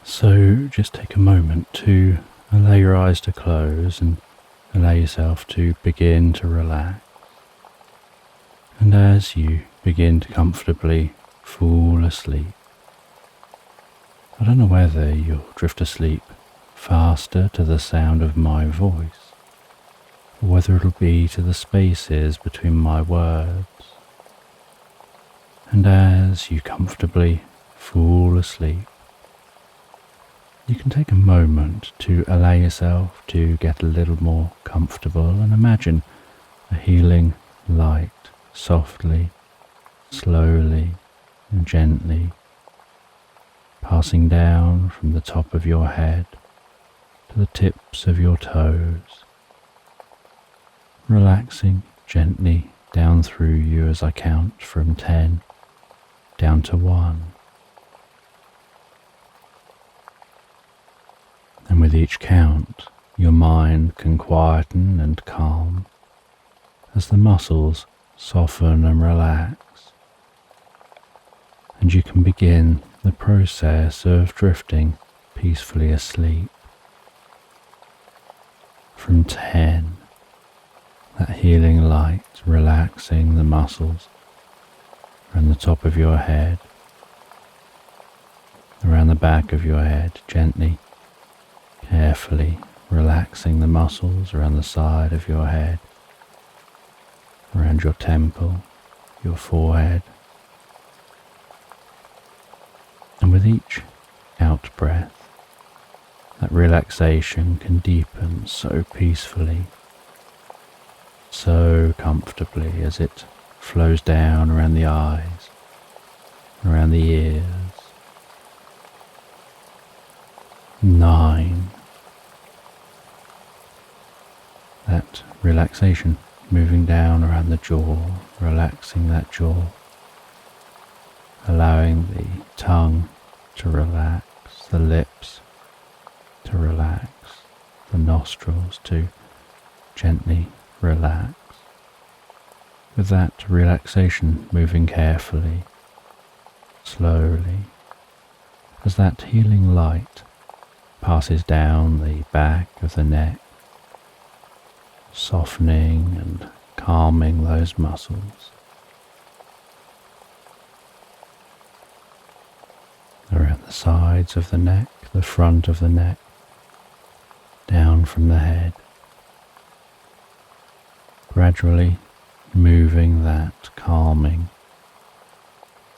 So just take a moment to allow your eyes to close and allow yourself to begin to relax. And as you begin to comfortably fall asleep, I don't know whether you'll drift asleep faster to the sound of my voice, or whether it'll be to the spaces between my words. And as you comfortably fall asleep, you can take a moment to allow yourself to get a little more comfortable and imagine a healing light softly, slowly and gently passing down from the top of your head to the tips of your toes, relaxing gently down through you as I count from 10 down to 1. And with each count, your mind can quieten and calm as the muscles soften and relax, and you can begin the process of drifting peacefully asleep. From 10, that healing light relaxing the muscles around the top of your head, around the back of your head, gently, carefully relaxing the muscles around the side of your head, around your temple, your forehead. And with each out breath, that relaxation can deepen so peacefully, so comfortably as it flows down around the eyes, around the ears. 9. That relaxation moving down around the jaw, relaxing that jaw, allowing the tongue to relax, the lips to relax, the nostrils to gently relax. With that relaxation moving carefully, slowly, as that healing light passes down the back of the neck, softening and calming those muscles. Around the sides of the neck, the front of the neck, down from the head, gradually moving that calming,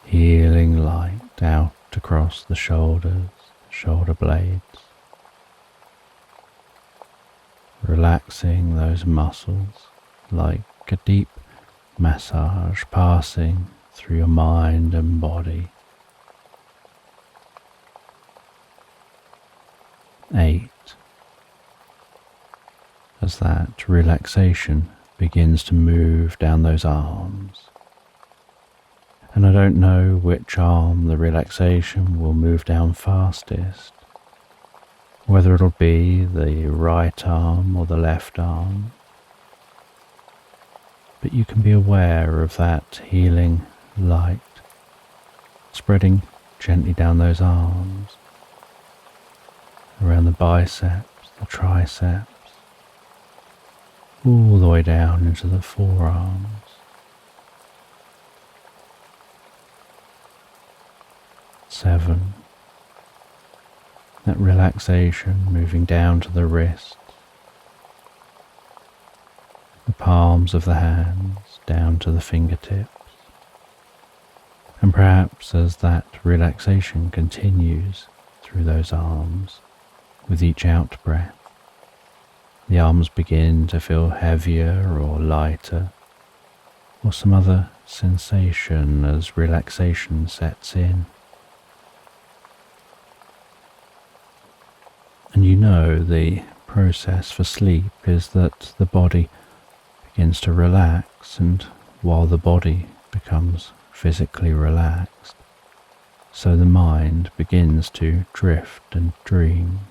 healing light out across the shoulders, shoulder blades, relaxing those muscles like a deep massage passing through your mind and body. 8. As that relaxation begins to move down those arms, and I don't know which arm the relaxation will move down fastest, whether it'll be the right arm or the left arm, but you can be aware of that healing light spreading gently down those arms, around the biceps, the triceps, all the way down into the forearms. 7. That relaxation moving down to the wrists, the palms of the hands down to the fingertips. And perhaps as that relaxation continues through those arms, with each out breath, the arms begin to feel heavier or lighter, or some other sensation as relaxation sets in. And you know the process for sleep is that the body begins to relax, and while the body becomes physically relaxed, so the mind begins to drift and dream.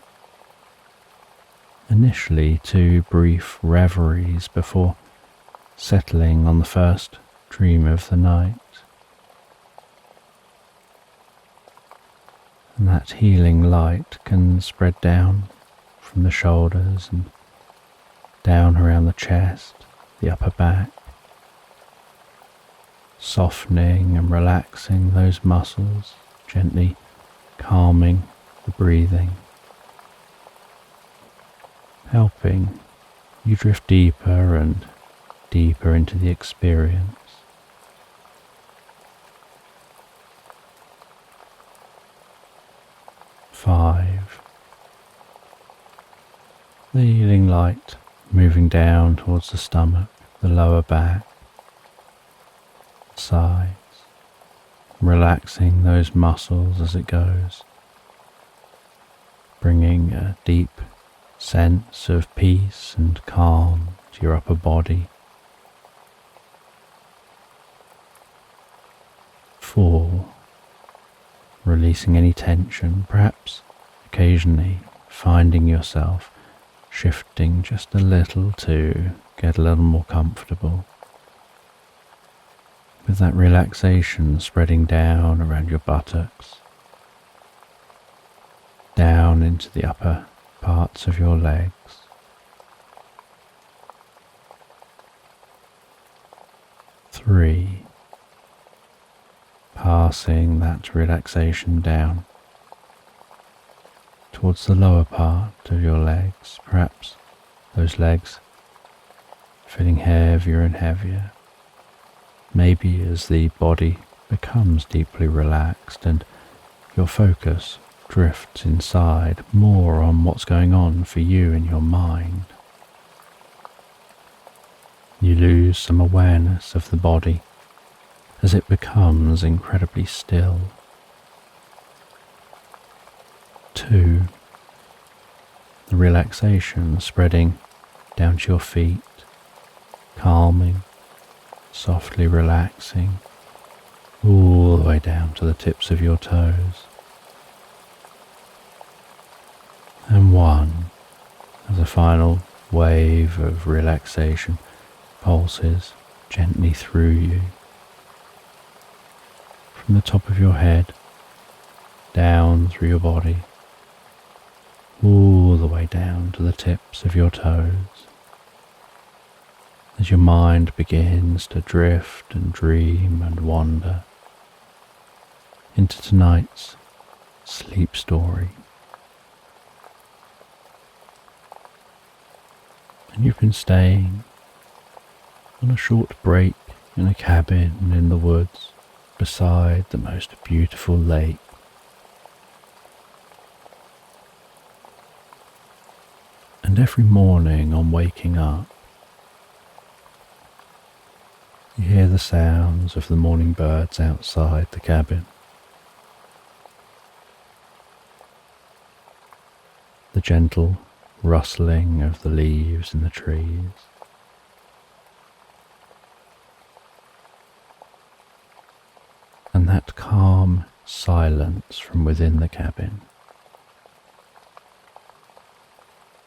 Initially to brief reveries before settling on the first dream of the night. And that healing light can spread down from the shoulders and down around the chest, the upper back, softening and relaxing those muscles, gently calming the breathing, helping you drift deeper and deeper into the experience. Five. The healing light moving down towards the stomach, the lower back, sides, relaxing those muscles as it goes, bringing a deep sense of peace and calm to your upper body. 4. Releasing any tension, perhaps occasionally finding yourself shifting just a little to get a little more comfortable, with that relaxation spreading down around your buttocks, down into the upper parts of your legs. 3. Passing that relaxation down towards the lower part of your legs, perhaps those legs feeling heavier and heavier, maybe as the body becomes deeply relaxed and your focus drifts inside more on what's going on for you in your mind. You lose some awareness of the body as it becomes incredibly still. 2. The relaxation spreading down to your feet, calming, softly relaxing, all the way down to the tips of your toes. And 1, as a final wave of relaxation pulses gently through you, from the top of your head, down through your body, all the way down to the tips of your toes, as your mind begins to drift and dream and wander into tonight's sleep story. And you've been staying on a short break in a cabin in the woods beside the most beautiful lake. And every morning on waking up, you hear the sounds of the morning birds outside the cabin. The gentle rustling of the leaves in the trees. And that calm silence from within the cabin.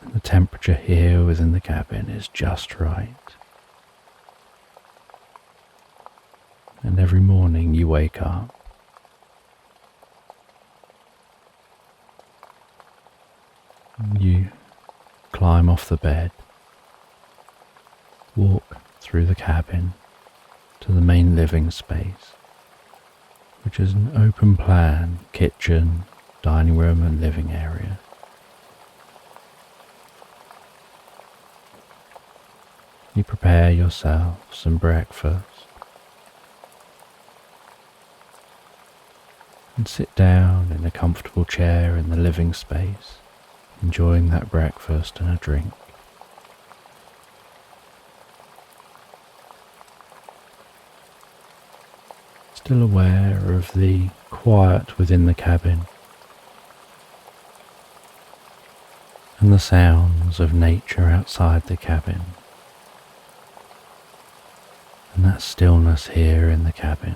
And the temperature here within the cabin is just right. And every morning you wake up, you climb off the bed, walk through the cabin to the main living space, which is an open plan kitchen, dining room and living area. You prepare yourself some breakfast and sit down in a comfortable chair in the living space, enjoying that breakfast and a drink. Still aware of the quiet within the cabin and the sounds of nature outside the cabin, and that stillness here in the cabin.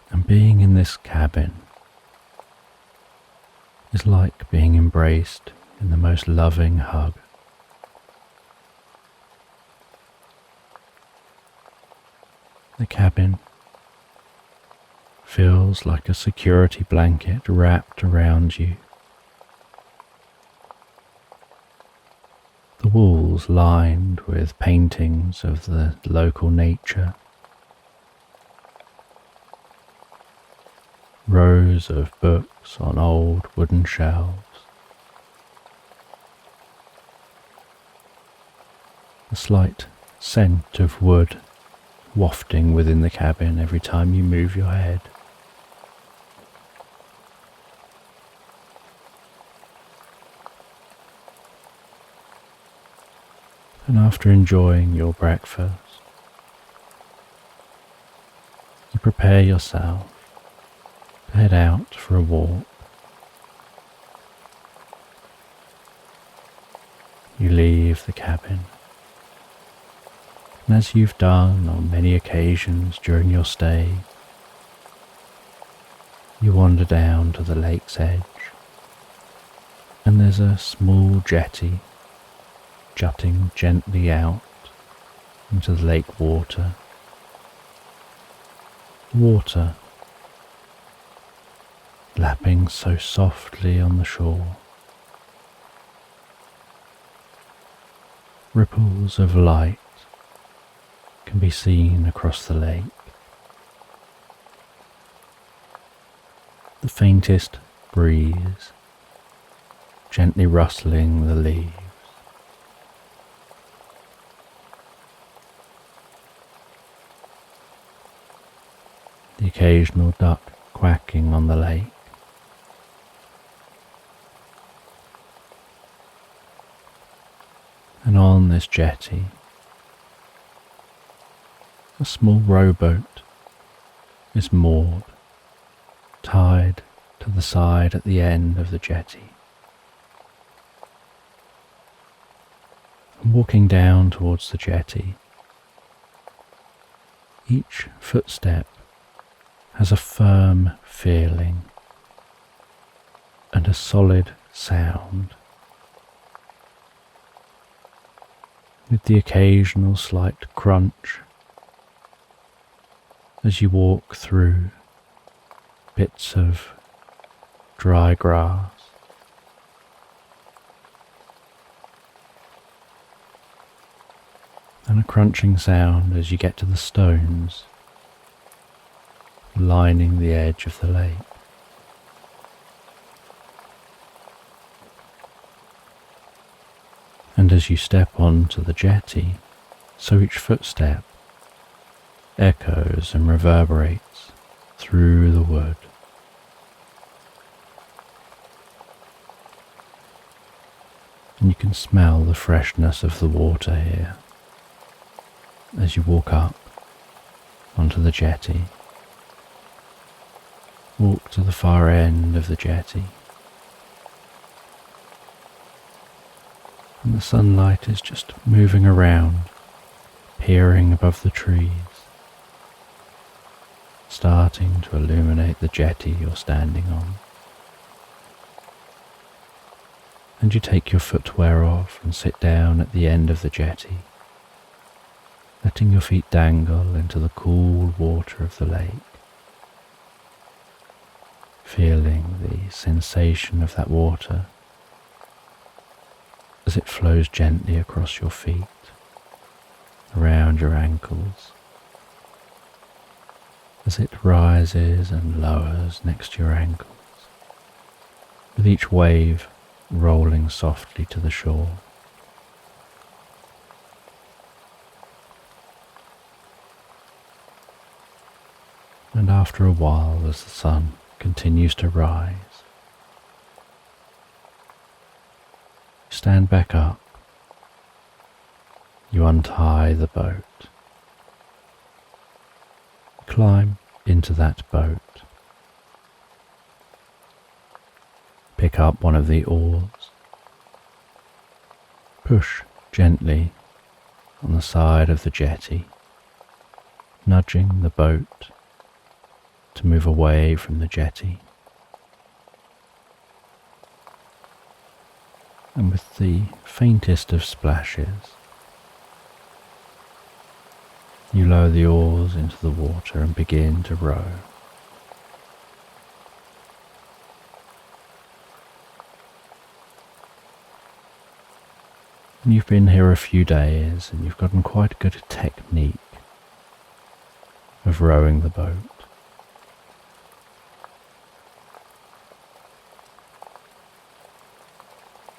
And being in this cabin is like being embraced in the most loving hug. The cabin feels like a security blanket wrapped around you. The walls lined with paintings of the local nature. Rows of books on old wooden shelves. A slight scent of wood wafting within the cabin every time you move your head. And after enjoying your breakfast, you prepare yourself head out for a walk. You leave the cabin, and as you've done on many occasions during your stay, you wander down to the lake's edge, and there's a small jetty jutting gently out into the lake water. Water lapping so softly on the shore. Ripples of light can be seen across the lake. The faintest breeze gently rustling the leaves. The occasional duck quacking on the lake. And on this jetty, a small rowboat is moored, tied to the side at the end of the jetty. And walking down towards the jetty, each footstep has a firm feeling and a solid sound, with the occasional slight crunch as you walk through bits of dry grass. And a crunching sound as you get to the stones lining the edge of the lake. And as you step onto the jetty, so each footstep echoes and reverberates through the wood. And you can smell the freshness of the water here as you walk up onto the jetty. Walk to the far end of the jetty. And the sunlight is just moving around, peering above the trees, starting to illuminate the jetty you're standing on. And you take your footwear off and sit down at the end of the jetty, letting your feet dangle into the cool water of the lake, feeling the sensation of that water as it flows gently across your feet, around your ankles, as it rises and lowers next to your ankles, with each wave rolling softly to the shore. And after a while, as the sun continues to rise, you stand back up, you untie the boat, climb into that boat, pick up one of the oars, push gently on the side of the jetty, nudging the boat to move away from the jetty. And with the faintest of splashes, you lower the oars into the water and begin to row. And you've been here a few days and you've gotten quite a good technique of rowing the boat.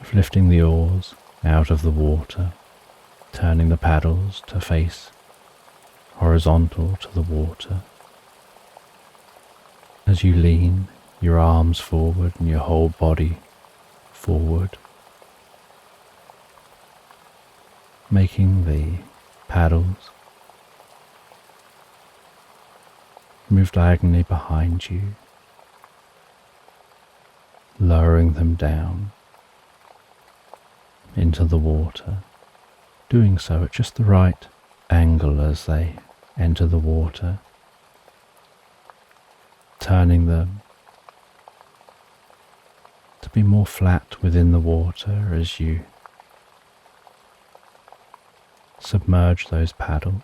Of lifting the oars out of the water, turning the paddles to face horizontal to the water. As you lean your arms forward and your whole body forward, making the paddles move diagonally behind you lowering them down into the water, doing so at just the right angle as they enter the water, turning them to be more flat within the water as you submerge those paddles,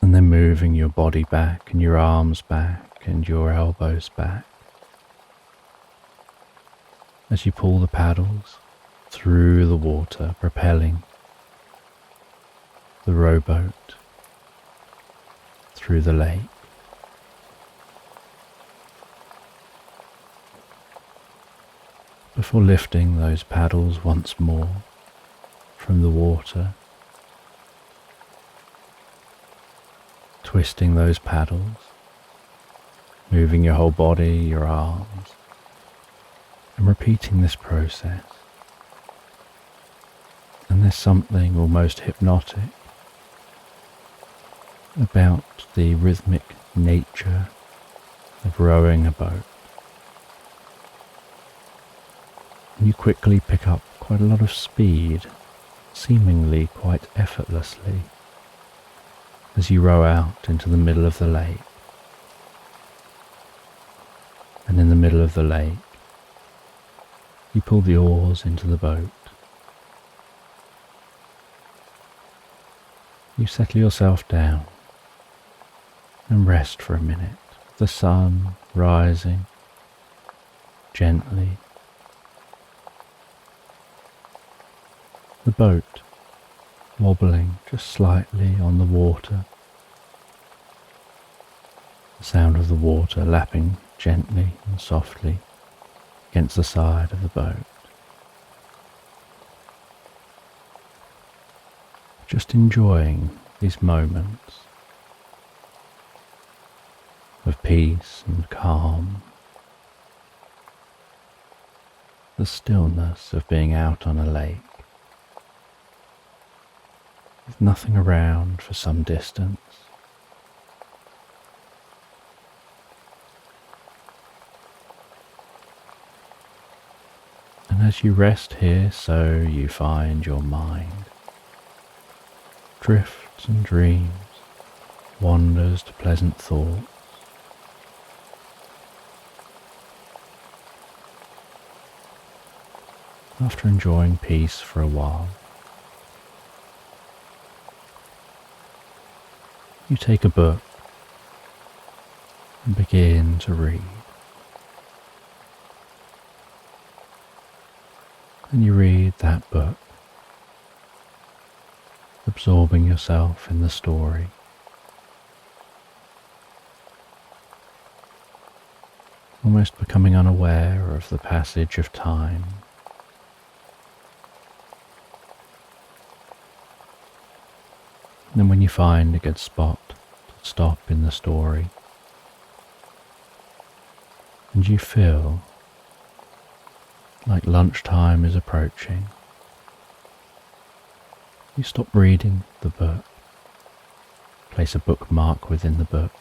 and then moving your body back and your arms back and your elbows back as you pull the paddles through the water, propelling the rowboat through the lake. Before lifting those paddles once more from the water, twisting those paddles, moving your whole body, your arms, and repeating this process. And there's something almost hypnotic about the rhythmic nature of rowing a boat. And you quickly pick up quite a lot of speed, seemingly quite effortlessly, as you row out into the middle of the lake. And in the middle of the lake, you pull the oars into the boat. You settle yourself down and rest for a minute, the sun rising gently. The boat wobbling just slightly on the water. The sound of the water lapping gently and softly against the side of the boat. Just enjoying these moments of peace and calm. The stillness of being out on a lake, with nothing around for some distance. And as you rest here, so you find your mind drifts and dreams, wanders to pleasant thoughts. After enjoying peace for a while, you take a book and begin to read. And you read that book, absorbing yourself in the story. Almost becoming unaware of the passage of time. And then when you find a good spot to stop in the story, and you feel like lunchtime is approaching, you stop reading the book, place a bookmark within the book,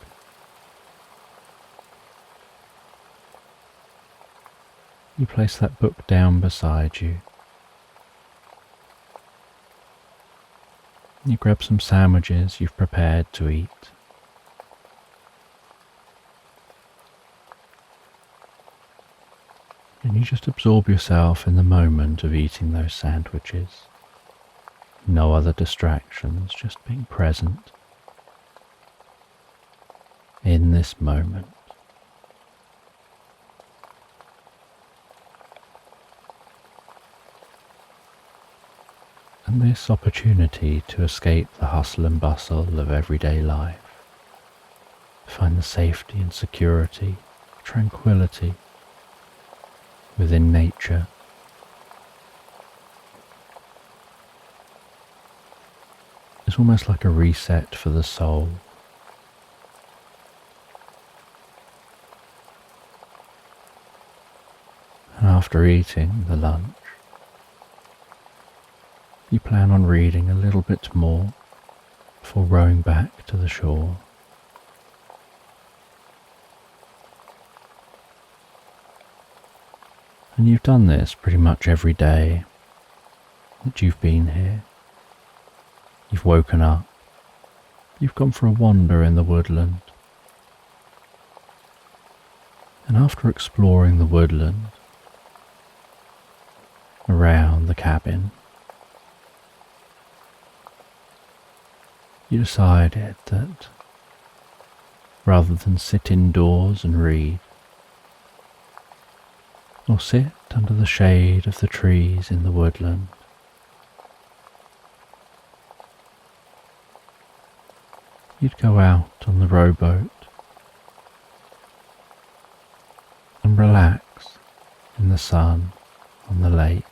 you place that book down beside you. You grab some sandwiches you've prepared to eat. And you just absorb yourself in the moment of eating those sandwiches. No other distractions, just being present in this moment. And this opportunity to escape the hustle and bustle of everyday life, to find the safety and security, tranquility within nature, is almost like a reset for the soul. And after eating the lunch, you plan on reading a little bit more before rowing back to the shore. And you've done this pretty much every day that you've been here. You've woken up. You've gone for a wander in the woodland. And after exploring the woodland, around the cabin, you decided that rather than sit indoors and read, or sit under the shade of the trees in the woodland, you'd go out on the rowboat and relax in the sun on the lake.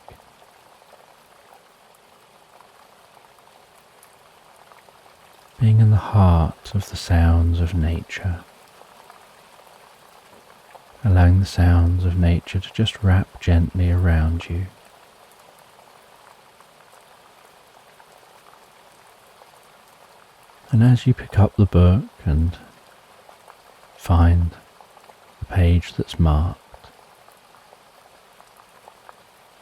Being in the heart of the sounds of nature, allowing the sounds of nature to just wrap gently around you. And as you pick up the book and find the page that's marked,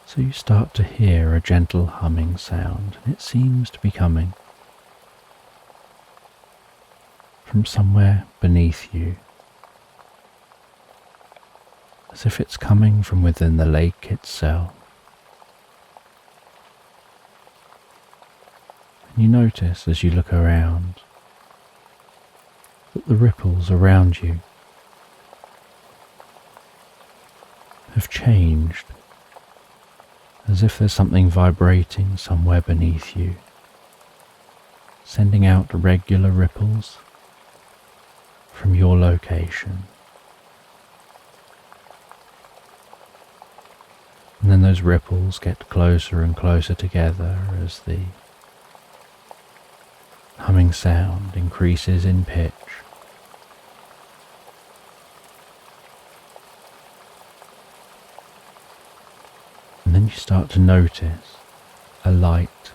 so you start to hear a gentle humming sound, and it seems to be coming from somewhere beneath you, as if it's coming from within the lake itself. And you notice as you look around that the ripples around you have changed, as if there's something vibrating somewhere beneath you, sending out regular ripples from your location. And then those ripples get closer and closer together as the humming sound increases in pitch. And then you start to notice a light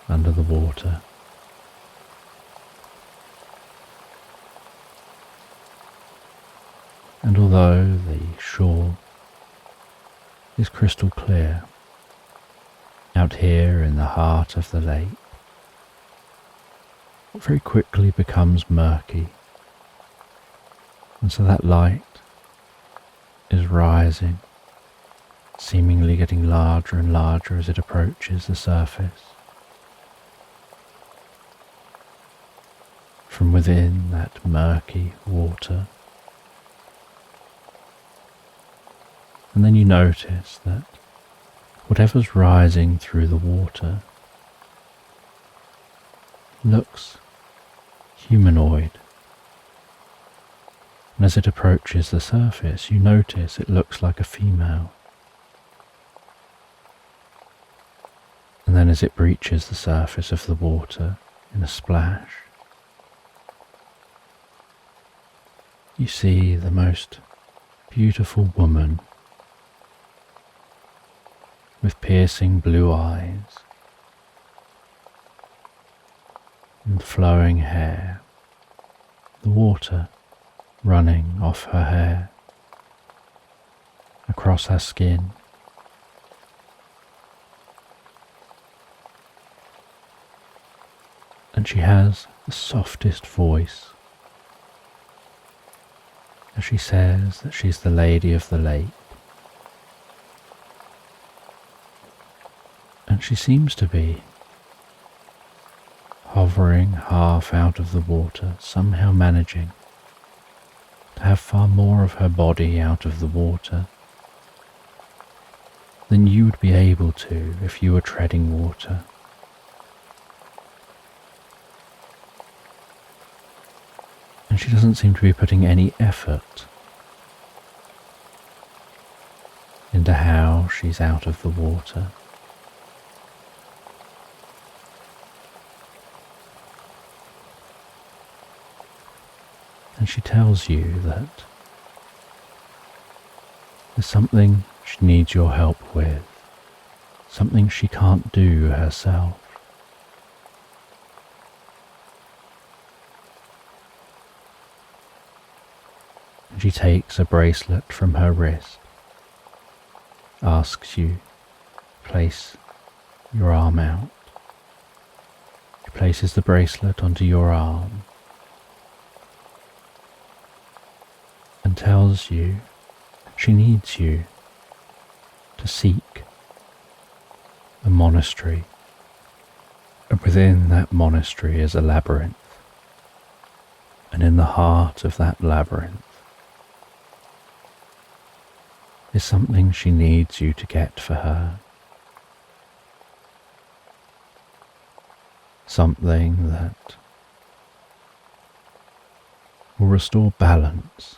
under the water. And although the shore is crystal clear, out here in the heart of the lake, it very quickly becomes murky. And so that light is rising, seemingly getting larger and larger as it approaches the surface. From within that murky water. And then you notice that whatever's rising through the water looks humanoid. And as it approaches the surface, you notice it looks like a female. And then as it breaches the surface of the water in a splash, you see the most beautiful woman with piercing blue eyes and flowing hair, the water running off her hair, across her skin. And she has the softest voice as she says that she's the lady of the lake. And she seems to be hovering half out of the water, somehow managing to have far more of her body out of the water than you would be able to if you were treading water. And she doesn't seem to be putting any effort into how she's out of the water. And she tells you that there's something she needs your help with, something she can't do herself. And she takes a bracelet from her wrist asks you to place your arm out. She places the bracelet onto your arm and tells you she needs you to seek a monastery, and within that monastery is a labyrinth, and in the heart of that labyrinth is something she needs you to get for her. Something that will restore balance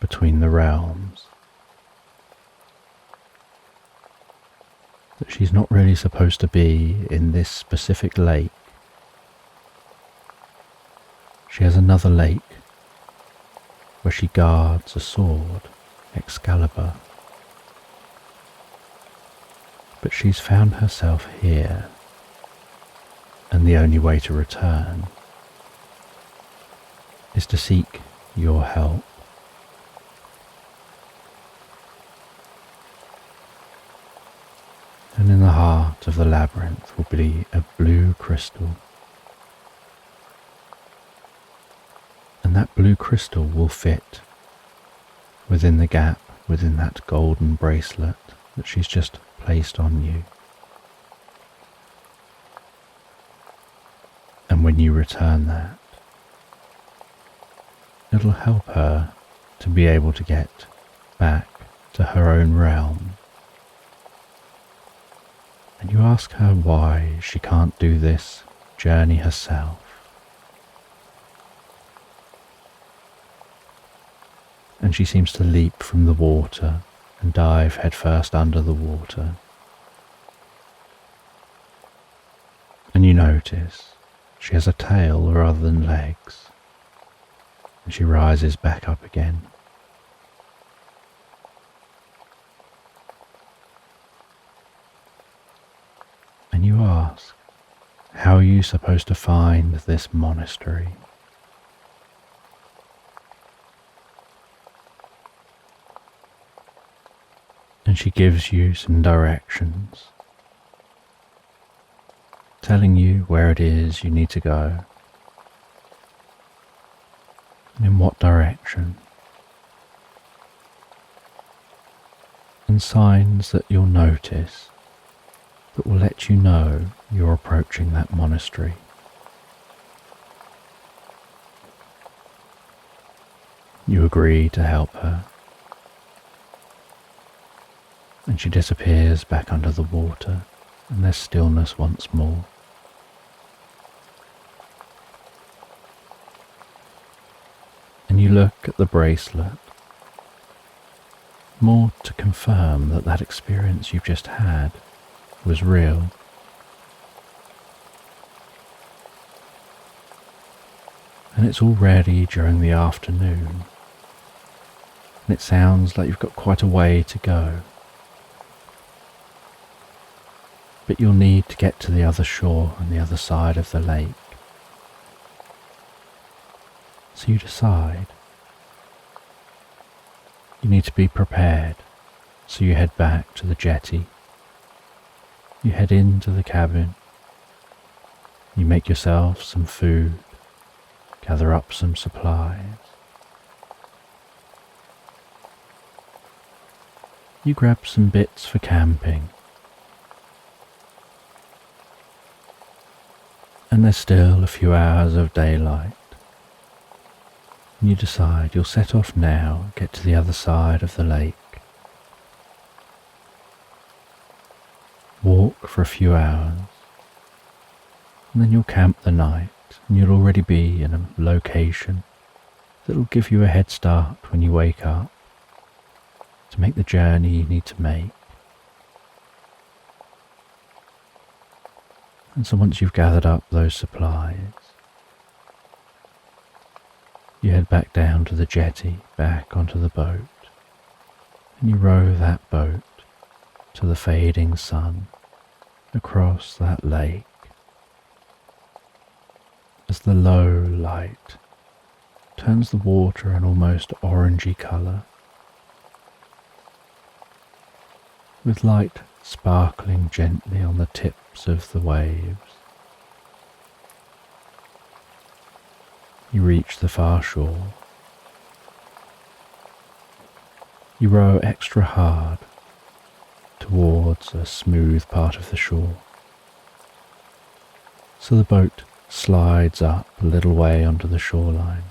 between the realms. That she's not really supposed to be in this specific lake. She has another lake where she guards a sword, Excalibur. But she's found herself here, and the only way to return is to seek your help. And in the heart of the labyrinth will be a blue crystal. And that blue crystal will fit within the gap, within that golden bracelet that she's just placed on you. And when you return that, it'll help her to be able to get back to her own realm. And you ask her why she can't do this journey herself. And she seems to leap from the water and dive headfirst under the water. And you notice she has a tail rather than legs, and she rises back up again. And you ask, how are you supposed to find this monastery? And she gives you some directions, telling you where it is you need to go, and in what direction, and signs that you'll notice that will let you know you're approaching that monastery. You agree to help her, and she disappears back under the water, and there's stillness once more. And you look at the bracelet, more to confirm that that experience you've just had was real. And it's already during the afternoon, and it sounds like you've got quite a way to go. But you'll need to get to the other shore on the other side of the lake. So you decide you need to be prepared, so you head back to the jetty. You head into the cabin, you make yourself some food, gather up some supplies. You grab some bits for camping, and there's still a few hours of daylight. And you decide you'll set off now, get to the other side of the lake. Walk for a few hours, and then you'll camp the night, and you'll already be in a location that'll give you a head start when you wake up to make the journey you need to make. And so once you've gathered up those supplies, you head back down to the jetty, back onto the boat, and you row that boat to the fading sun across that lake. As the low light turns the water an almost orangey colour, with light sparkling gently on the tips of the waves. You reach the far shore. You row extra hard towards a smooth part of the shore, so the boat slides up a little way onto the shoreline.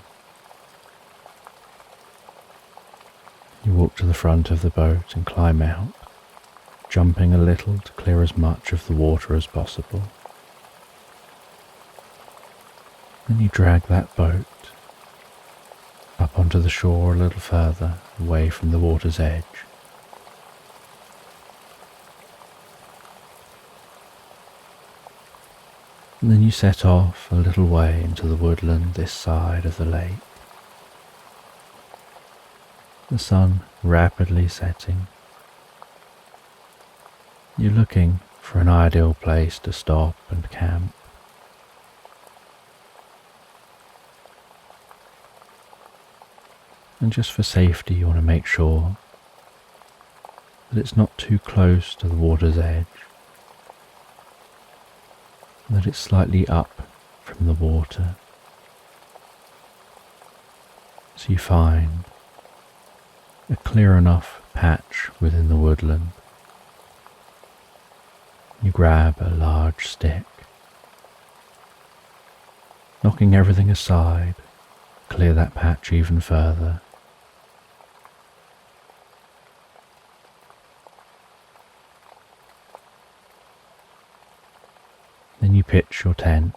You walk to the front of the boat and climb out, jumping a little to clear as much of the water as possible. Then you drag that boat up onto the shore a little further, away from the water's edge. And then you set off a little way into the woodland this side of the lake. The sun rapidly setting. You're looking for an ideal place to stop and camp. And just for safety, you want to make sure that it's not too close to the water's edge, and that it's slightly up from the water. So you find a clear enough patch within the woodland. You grab a large stick, knocking everything aside, clear that patch even further. Then you pitch your tent.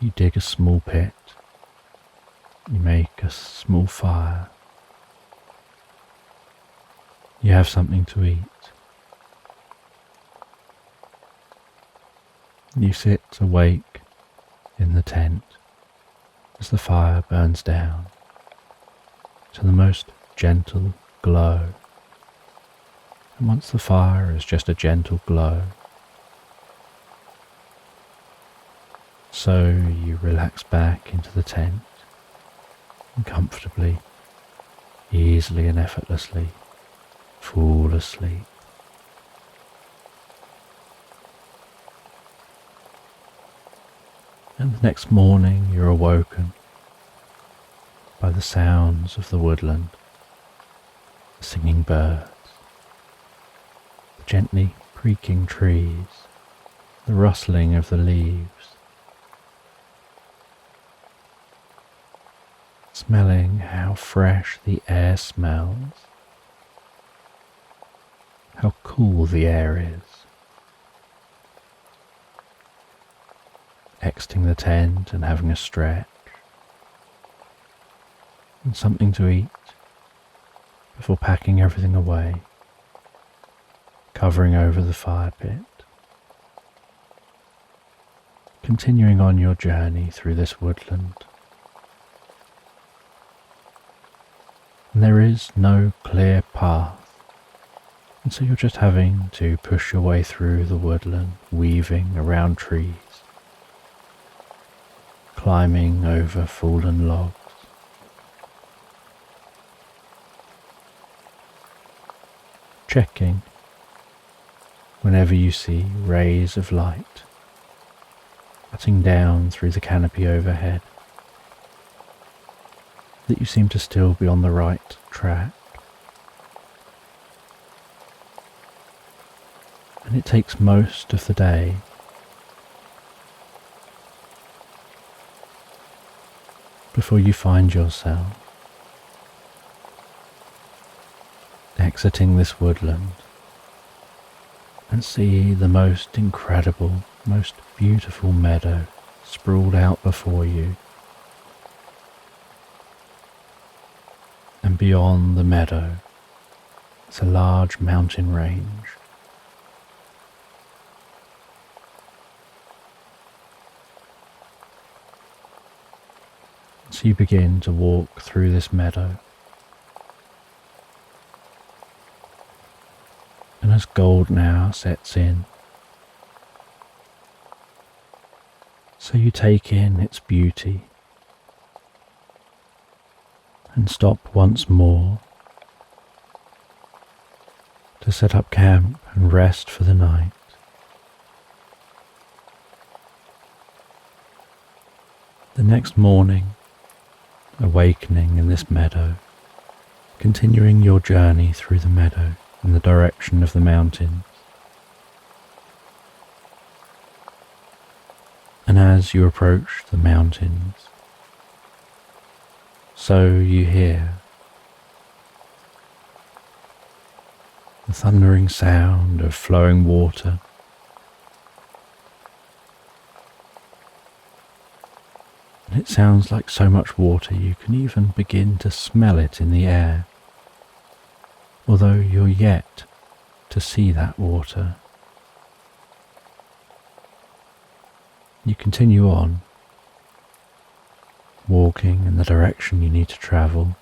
You dig a small pit. You make a small fire. You have something to eat. You sit awake in the tent as the fire burns down to the most gentle glow. And once the fire is just a gentle glow, so you relax back into the tent and comfortably, easily and effortlessly fall asleep. And the next morning you're awoken by the sounds of the woodland, the singing birds, the gently creaking trees, the rustling of the leaves, smelling how fresh the air smells, how cool the air is. Exiting the tent and having a stretch, and something to eat before packing everything away, covering over the fire pit, continuing on your journey through this woodland. And there is no clear path, and so you're just having to push your way through the woodland, weaving around trees, climbing over fallen logs, checking whenever you see rays of light cutting down through the canopy overhead, that you seem to still be on the right track. And it takes most of the day before you find yourself exiting this woodland and see the most incredible, most beautiful meadow sprawled out before you. And beyond the meadow is a large mountain range. So you begin to walk through this meadow. And as golden hour sets in, so you take in its beauty and stop once more to set up camp and rest for the night. The next morning, awakening in this meadow, continuing your journey through the meadow in the direction of the mountains. And as you approach the mountains, so you hear the thundering sound of flowing water. And it sounds like so much water you can even begin to smell it in the air, although you're yet to see that water. You continue on, walking in the direction you need to travel,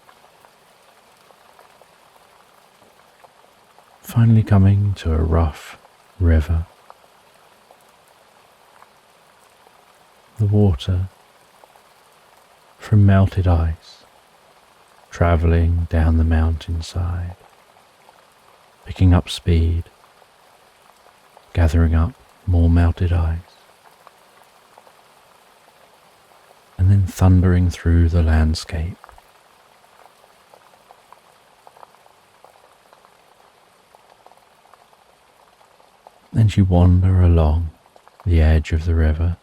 finally coming to a rough river. The water from melted ice, travelling down the mountainside, picking up speed, gathering up more melted ice, and then thundering through the landscape. And you wander along the edge of the river,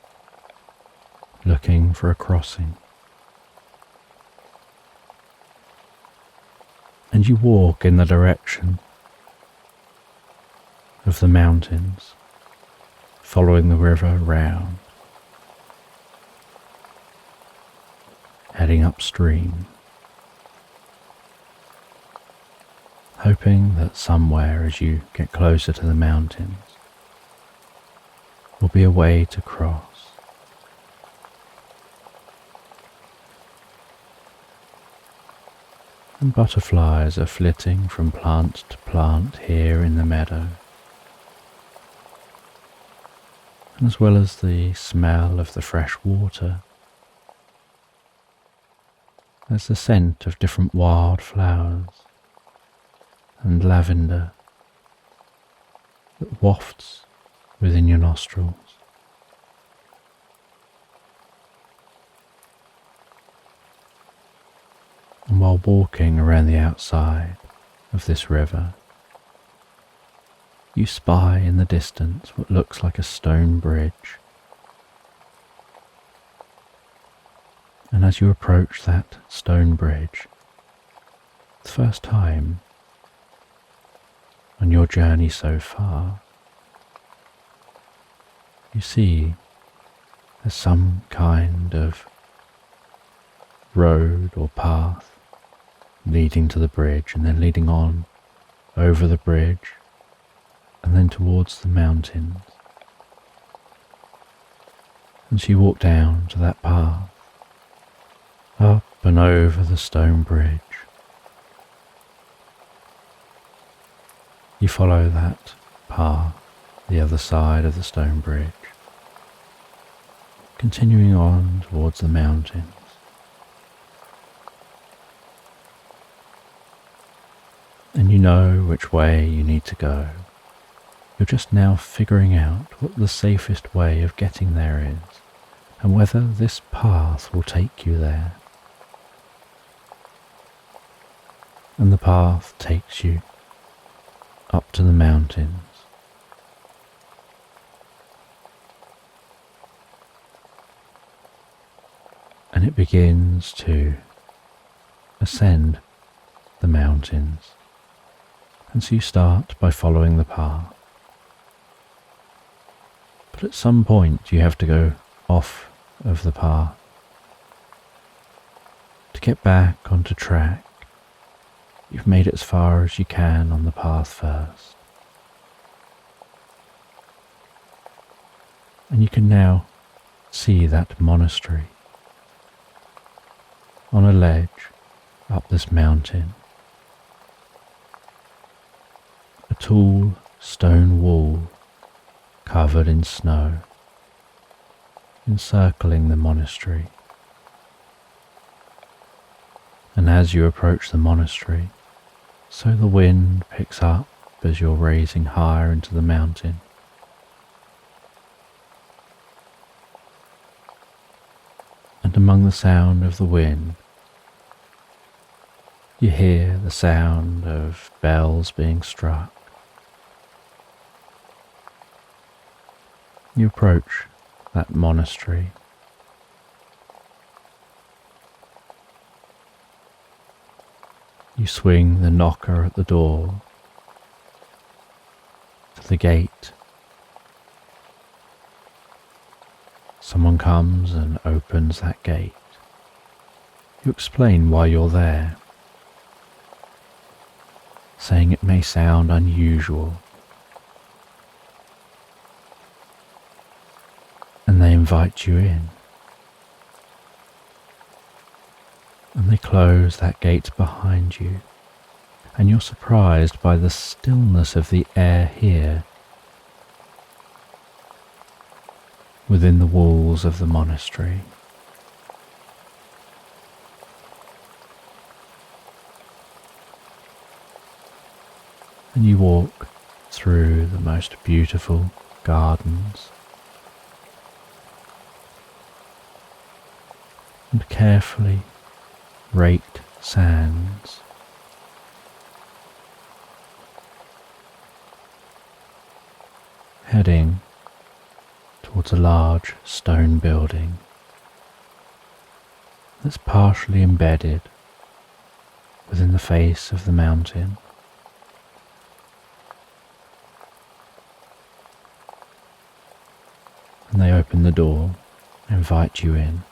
looking for a crossing. And you walk in the direction of the mountains, following the river round, heading upstream, hoping that somewhere as you get closer to the mountains will be a way to cross. And butterflies are flitting from plant to plant here in the meadow, as well as the smell of the fresh water. There's the scent of different wild flowers and lavender that wafts within your nostrils. And while walking around the outside of this river, you spy in the distance what looks like a stone bridge. And as you approach that stone bridge, the first time on your journey so far, you see there's some kind of road or path leading to the bridge and then leading on over the bridge and then towards the mountains. And so you walk down to that path, up and over the stone bridge. You follow that path, the other side of the stone bridge, continuing on towards the mountains. And you know which way you need to go. You're just now figuring out what the safest way of getting there is, and whether this path will take you there. And the path takes you up to the mountains. And it begins to ascend the mountains. And so you start by following the path. But at some point you have to go off of the path to get back onto track. You've made it as far as you can on the path first. And you can now see that monastery on a ledge up this mountain. A tall stone wall covered in snow, encircling the monastery. And as you approach the monastery, so the wind picks up as you're raising higher into the mountain. And among the sound of the wind, you hear the sound of bells being struck. You approach that monastery. You swing the knocker at the door to the gate. Someone comes and opens that gate. You explain why you're there, saying it may sound unusual, and they invite you in. And they close that gate behind you, and you're surprised by the stillness of the air here within the walls of the monastery. And you walk through the most beautiful gardens and carefully raked sands, heading towards a large stone building that's partially embedded within the face of the mountain. And they open the door, invite you in.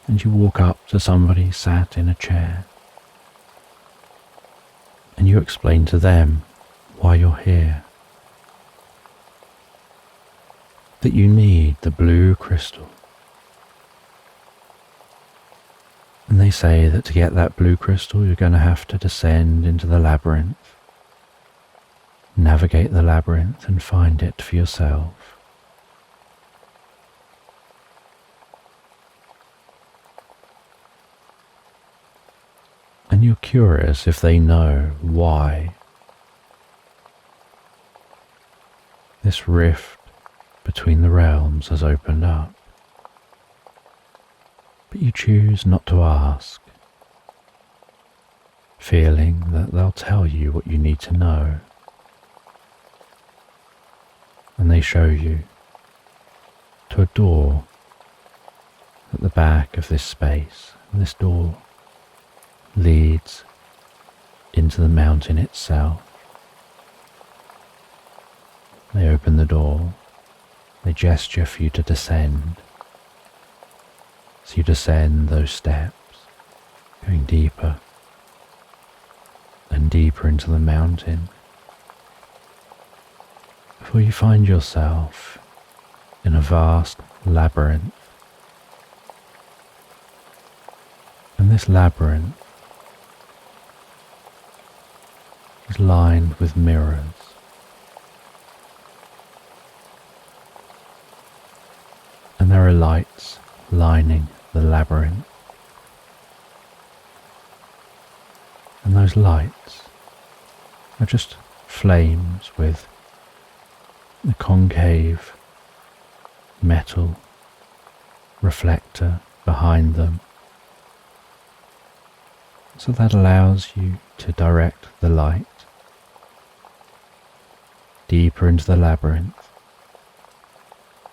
And you walk up to somebody sat in a chair, and you explain to them why you're here. That you need the blue crystal. And they say that to get that blue crystal, you're going to have to descend into the labyrinth, navigate the labyrinth and find it for yourself. And you're curious if they know why this rift between the realms has opened up. But you choose not to ask, feeling that they'll tell you what you need to know. And they show you to a door at the back of this space, and this door leads into the mountain itself. They open the door, they gesture for you to descend. So you descend those steps, going deeper and deeper into the mountain, before you find yourself in a vast labyrinth. And this labyrinth is lined with mirrors. And there are lights lining the labyrinth. And those lights are just flames with a concave metal reflector behind them. So that allows you to direct the light deeper into the labyrinth,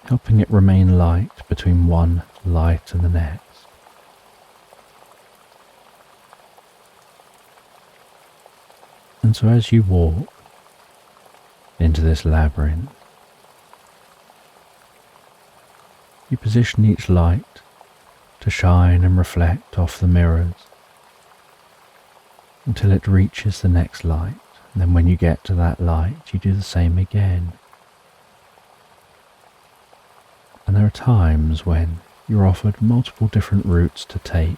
helping it remain light between one light and the next. And so as you walk into this labyrinth, you position each light to shine and reflect off the mirrors until it reaches the next light. And then when you get to that light, you do the same again. And there are times when you're offered multiple different routes to take.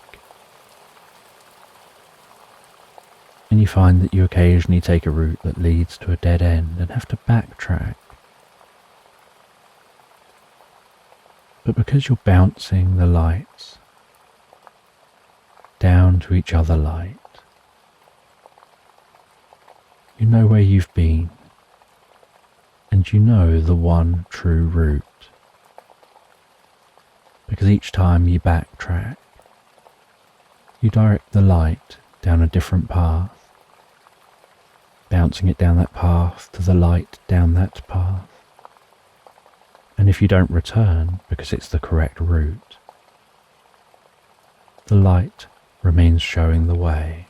And you find that you occasionally take a route that leads to a dead end and have to backtrack. But because you're bouncing the lights down to each other light, You know where you've been, and you know the one true route. Because each time you backtrack, you direct the light down a different path, bouncing it down that path to the light down that path. And if you don't return because it's the correct route, the light remains showing the way.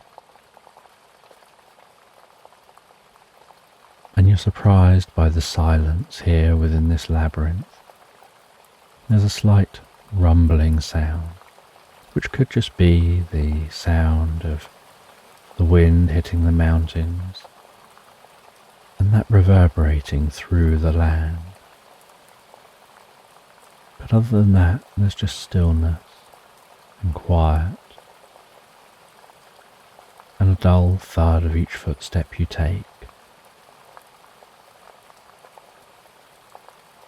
And you're surprised by the silence here within this labyrinth. There's a slight rumbling sound, which could just be the sound of the wind hitting the mountains and that reverberating through the land. But other than that, there's just stillness and quiet and a dull thud of each footstep you take.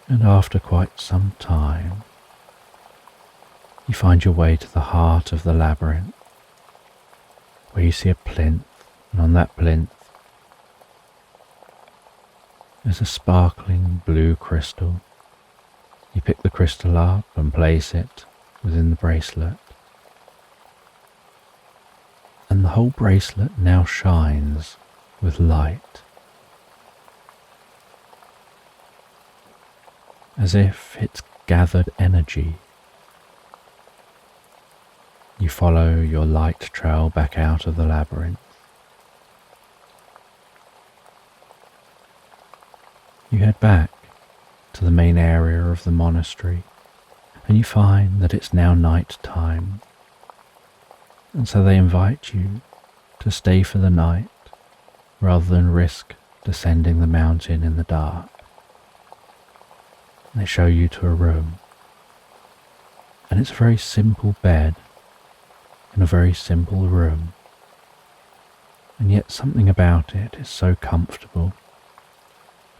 And after quite some time, you find your way to the heart of the labyrinth, where you see a plinth, and on that plinth there's a sparkling blue crystal. You pick the crystal up and place it within the bracelet, and the whole bracelet now shines with light, as if it's gathered energy. You follow your light trail back out of the labyrinth. You head back to the main area of the monastery, and you find that it's now night time, and so they invite you to stay for the night rather than risk descending the mountain in the dark. They show you to a room, and it's a very simple bed in a very simple room, and yet something about it is so comfortable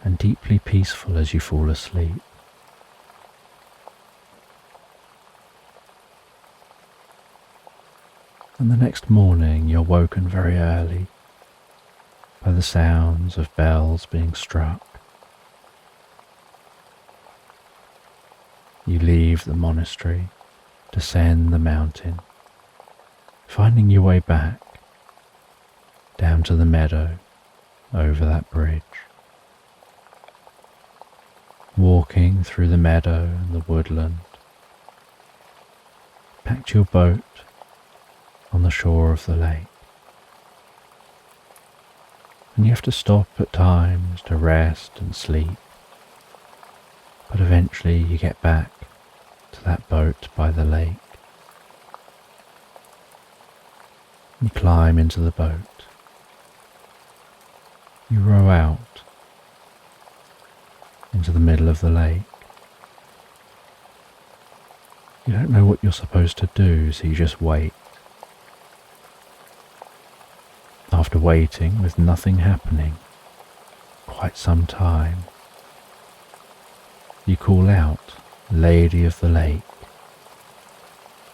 and deeply peaceful as you fall asleep. And the next morning you're woken very early by the sounds of bells being struck. You leave the monastery, descend the mountain, finding your way back down to the meadow over that bridge. Walking through the meadow and the woodland, packed your boat on the shore of the lake. And you have to stop at times to rest and sleep, but eventually you get back to that boat by the lake. You climb into the boat. You row out into the middle of the lake. You don't know what you're supposed to do, so you just wait. After waiting with nothing happening quite some time, you call out, "Lady of the Lake,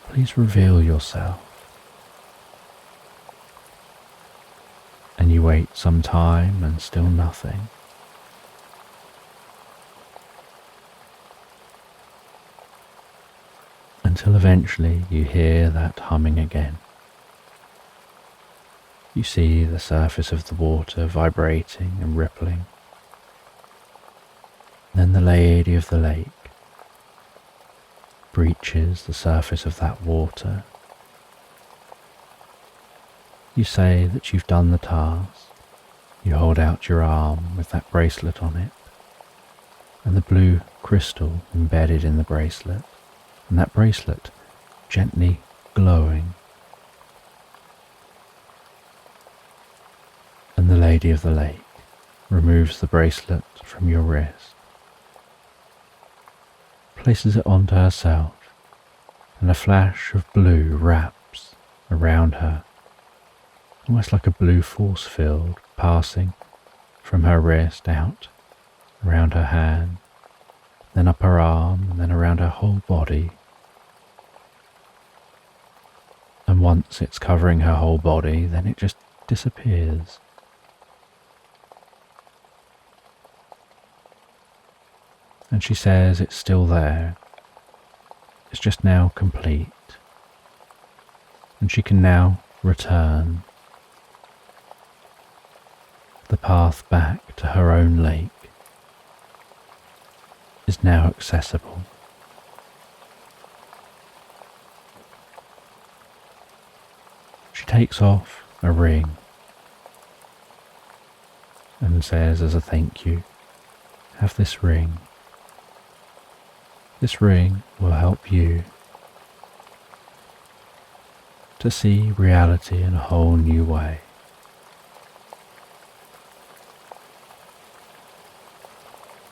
please reveal yourself." And you wait some time and still nothing. Until eventually you hear that humming again. You see the surface of the water vibrating and rippling. Then the Lady of the Lake breaches the surface of that water. You say that you've done the task. You hold out your arm with that bracelet on it, and the blue crystal embedded in the bracelet, and that bracelet gently glowing. And the Lady of the Lake removes the bracelet from your wrist, places it onto herself, and a flash of blue wraps around her, almost like a blue force field passing from her wrist out, around her hand, then up her arm, and then around her whole body. And once it's covering her whole body, then it just disappears. and she says it's still there. It's just now complete, and she can now return. The path back to her own lake is now accessible. She takes off a ring and says as a thank you, have this ring. This ring will help you to see reality in a whole new way.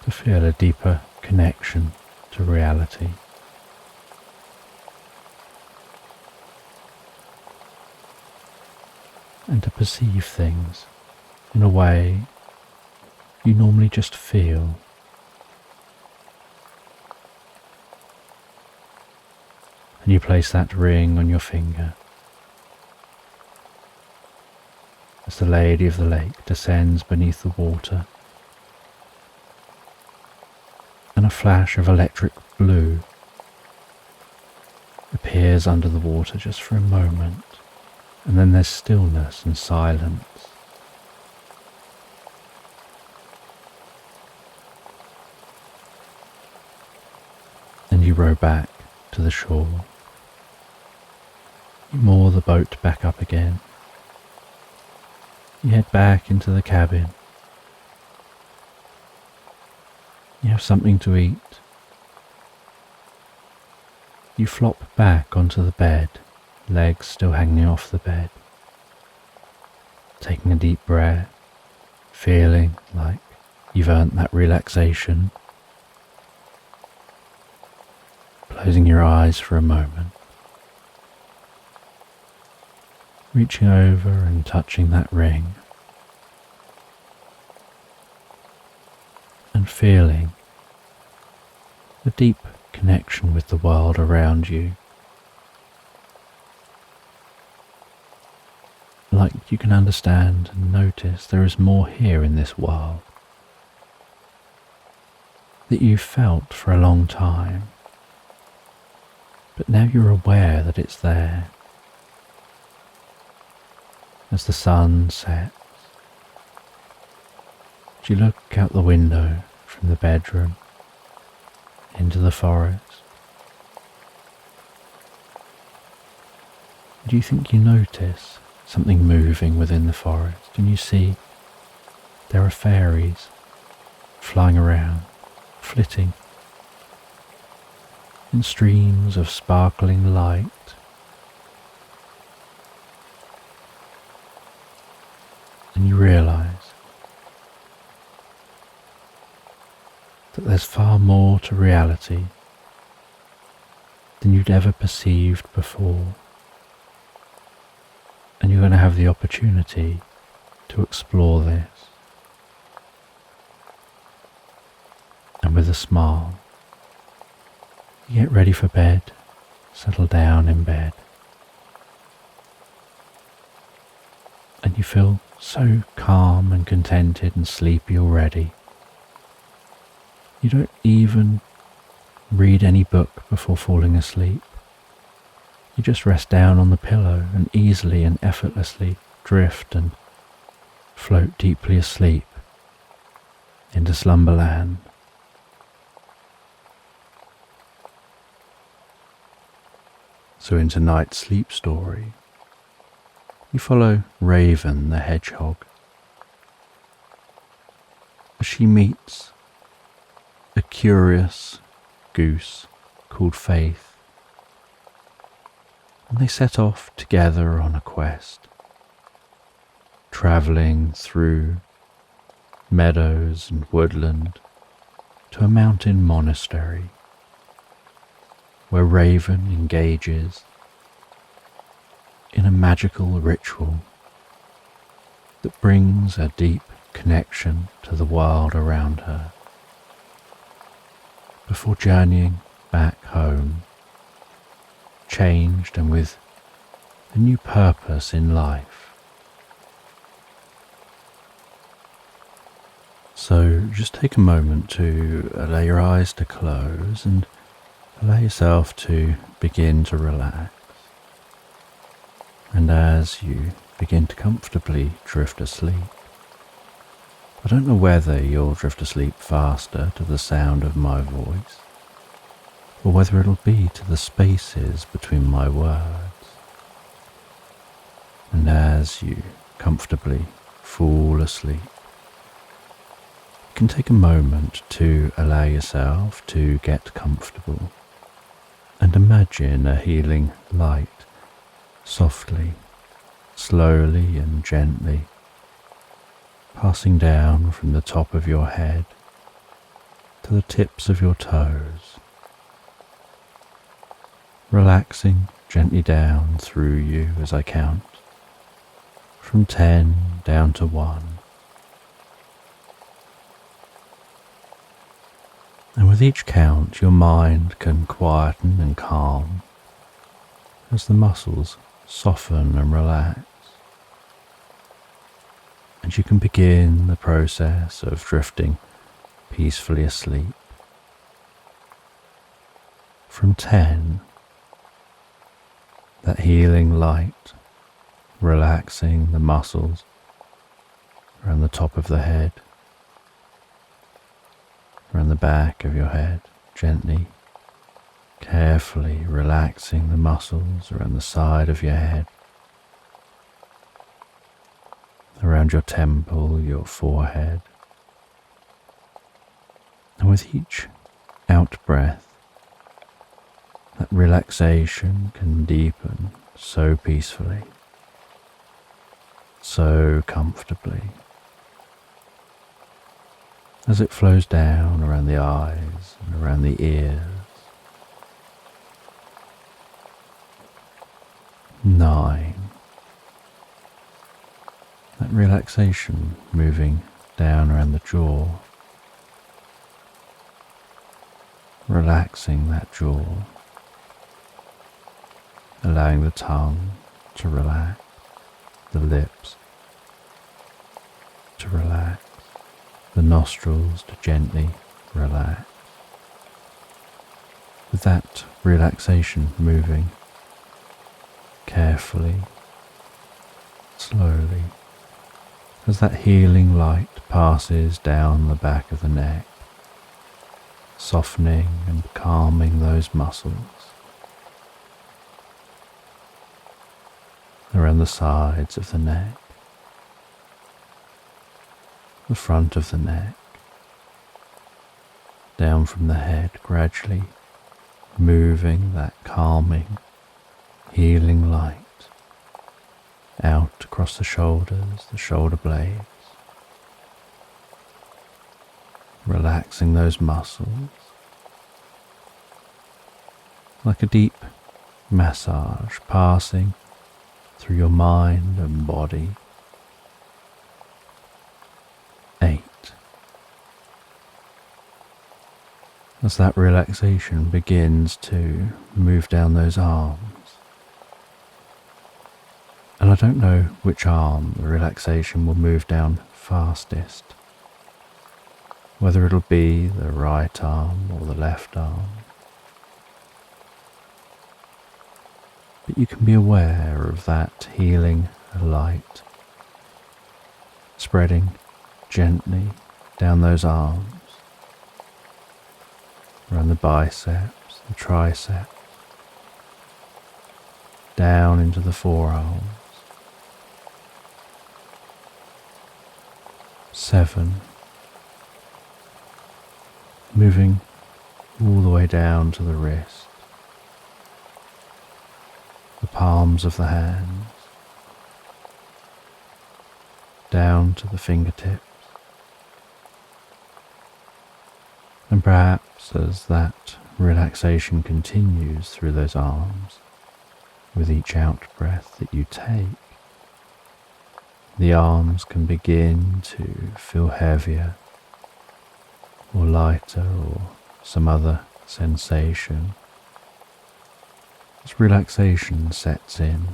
To feel a deeper connection to reality. And to perceive things in a way you normally just feel. And you place that ring on your finger as the Lady of the Lake descends beneath the water, and a flash of electric blue appears under the water just for a moment, and then there's stillness and silence. And you row back to the shore. You moor the boat back up again. You head back into the cabin. You have something to eat. You flop back onto the bed, legs still hanging off the bed. Taking a deep breath, feeling like you've earned that relaxation. Closing your eyes for a moment. Reaching over and touching that ring. And feeling a deep connection with the world around you. Like you can understand and notice there is more here in this world that you've felt for a long time, but now you're aware that it's there. As the sun sets, you look out the window from the bedroom into the forest. Do you think you notice something moving within the forest, and you see there are fairies flying around, flitting in streams of sparkling light? And you realize that there's far more to reality than you'd ever perceived before, and you're going to have the opportunity to explore this. And with a smile, you get ready for bed, settle down in bed, and you feel so calm and contented and sleepy already. You don't even read any book before falling asleep. You just rest down on the pillow and easily and effortlessly drift and float deeply asleep into Slumberland. So in tonight's sleep story, you follow Raven the hedgehog as she meets a curious goose called Faith, and they set off together on a quest, travelling through meadows and woodland to a mountain monastery where Raven engages in a magical ritual that brings a deep connection to the world around her before journeying back home, changed and with a new purpose in life. So just take a moment to allow your eyes to close and allow yourself to begin to relax. And as you begin to comfortably drift asleep, I don't know whether you'll drift asleep faster to the sound of my voice, or whether it'll be to the spaces between my words. And as you comfortably fall asleep, you can take a moment to allow yourself to get comfortable and imagine a healing light softly, slowly and gently passing down from the top of your head to the tips of your toes, relaxing gently down through you as I count from 10 down to 1. And with each count, your mind can quieten and calm as the muscles soften and relax. And you can begin the process of drifting peacefully asleep. From 10, that healing light relaxing the muscles around the top of the head, around the back of your head, gently, carefully relaxing the muscles around the side of your head, around your temple, your forehead. And with each out breath, that relaxation can deepen so peacefully, so comfortably, as it flows down around the eyes and around the ears. 9. That relaxation moving down around the jaw, relaxing that jaw, allowing the tongue to relax, the lips to relax, the nostrils to gently relax. With that relaxation moving carefully, slowly, as that healing light passes down the back of the neck, softening and calming those muscles, around the sides of the neck, the front of the neck, down from the head, gradually moving that calming, healing light out across the shoulders, the shoulder blades, relaxing those muscles like a deep massage passing through your mind and body. 8. As that relaxation begins to move down those arms, and I don't know which arm the relaxation will move down fastest, whether it'll be the right arm or the left arm. But you can be aware of that healing light spreading gently down those arms, around the biceps, the triceps, down into the forearms. 7. Moving all the way down to the wrist, the palms of the hands, down to the fingertips. And perhaps as that relaxation continues through those arms, with each out breath that you take, the arms can begin to feel heavier or lighter or some other sensation as relaxation sets in.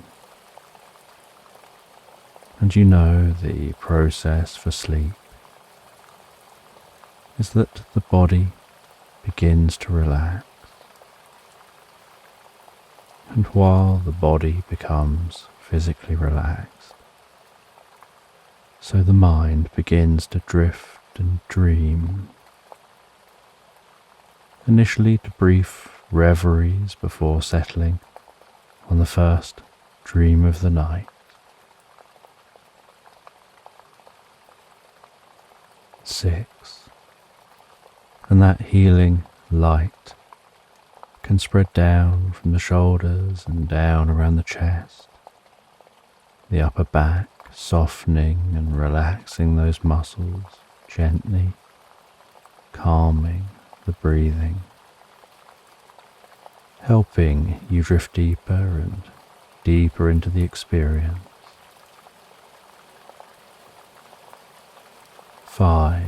And you know the process for sleep is that the body begins to relax. And while the body becomes physically relaxed, so the mind begins to drift and dream. Initially to brief reveries before settling on the first dream of the night. 6. And that healing light can spread down from the shoulders and down around the chest, the upper back, softening and relaxing those muscles gently, calming the breathing, helping you drift deeper and deeper into the experience. 5.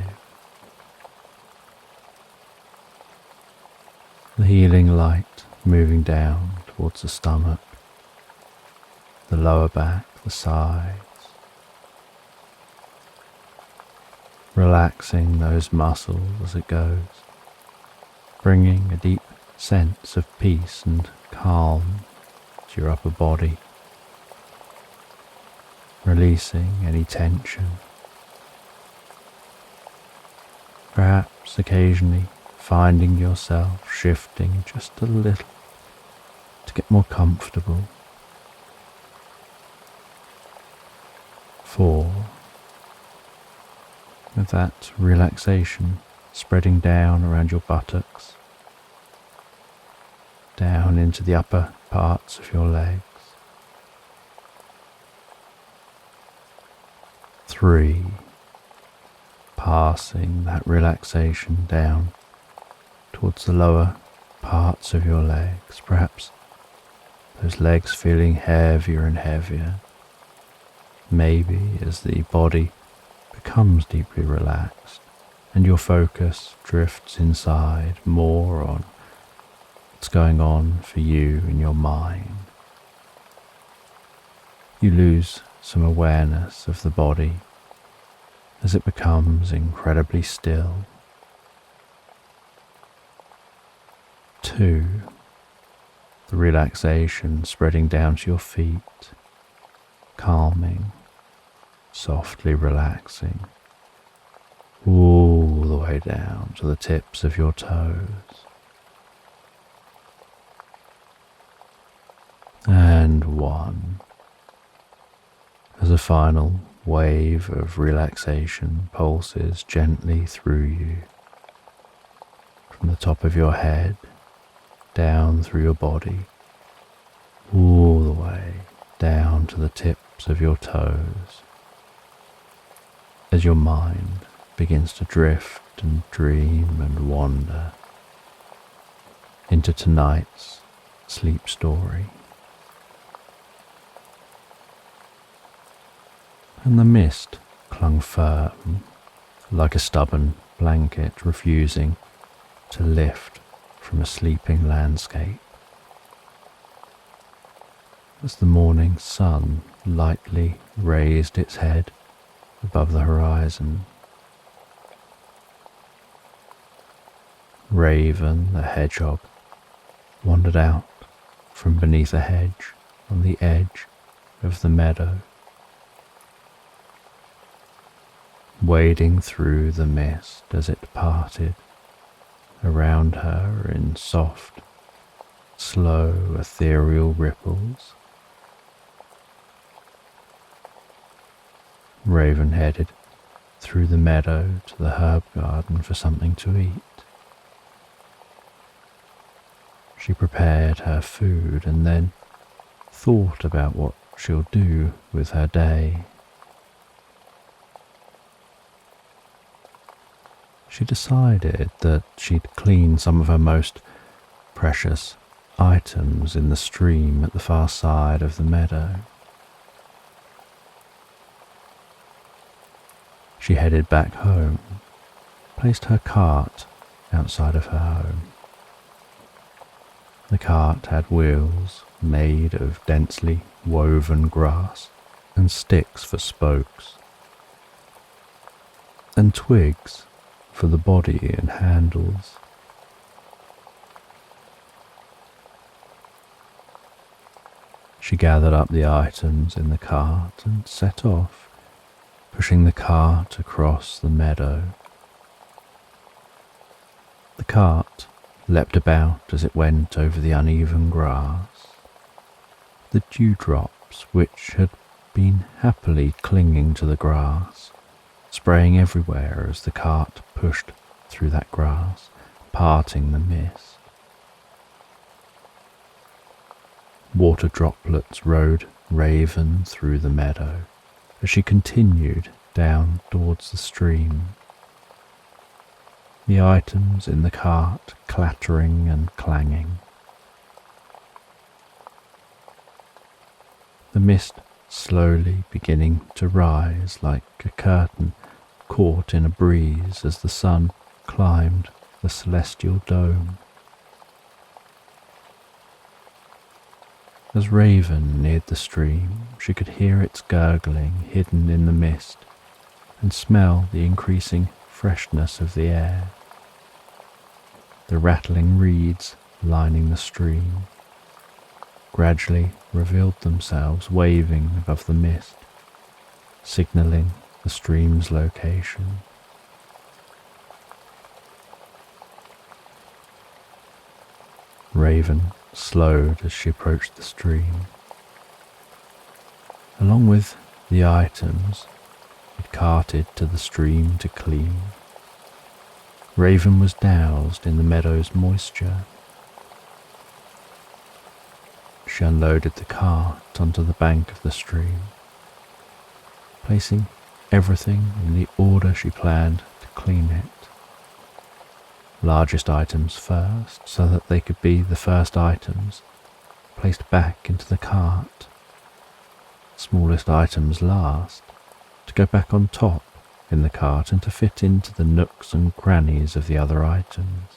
The healing light moving down towards the stomach, the lower back, the sides, relaxing those muscles as it goes, bringing a deep sense of peace and calm to your upper body, releasing any tension. Perhaps occasionally finding yourself shifting just a little to get more comfortable. 4. With that relaxation spreading down around your buttocks, down into the upper parts of your legs. 3. Passing that relaxation down towards the lower parts of your legs, perhaps those legs feeling heavier and heavier. Maybe as the body becomes deeply relaxed and your focus drifts inside more on what's going on for you in your mind. You lose some awareness of the body as it becomes incredibly still. 2. The relaxation spreading down to your feet, calming, softly relaxing, all the way down to the tips of your toes. And 1. As a final wave of relaxation pulses gently through you, from the top of your head, down through your body, all the way down to the tips of your toes, as your mind begins to drift and dream and wander into tonight's sleep story. And the mist clung firm, like a stubborn blanket refusing to lift from a sleeping landscape. As the morning sun lightly raised its head above the horizon, Raven the hedgehog wandered out from beneath a hedge on the edge of the meadow, wading through the mist as it parted around her in soft, slow, ethereal ripples. Raven headed through the meadow to the herb garden for something to eat. She prepared her food and then thought about what she'll do with her day. She decided that she'd clean some of her most precious items in the stream at the far side of the meadow. She headed back home, placed her cart outside of her home. The cart had wheels made of densely woven grass and sticks for spokes, and twigs for the body and handles. She gathered up the items in the cart and set off, pushing the cart across the meadow. The cart leapt about as it went over the uneven grass. The dewdrops, which had been happily clinging to the grass, spraying everywhere as the cart pushed through that grass, parting the mist. Water droplets rode Raven through the meadow as she continued down towards the stream. The items in the cart clattering and clanging. The mist slowly beginning to rise like a curtain caught in a breeze as the sun climbed the celestial dome. As Raven neared the stream, she could hear its gurgling hidden in the mist and smell the increasing freshness of the air. The rattling reeds lining the stream gradually revealed themselves waving above the mist, signalling the stream's location. Raven slowed as she approached the stream. Along with the items it carted to the stream to clean, Raven was doused in the meadow's moisture. She unloaded the cart onto the bank of the stream, placing everything in the order she planned to clean it. Largest items first, so that they could be the first items placed back into the cart. Smallest items last, to go back on top in the cart and to fit into the nooks and crannies of the other items.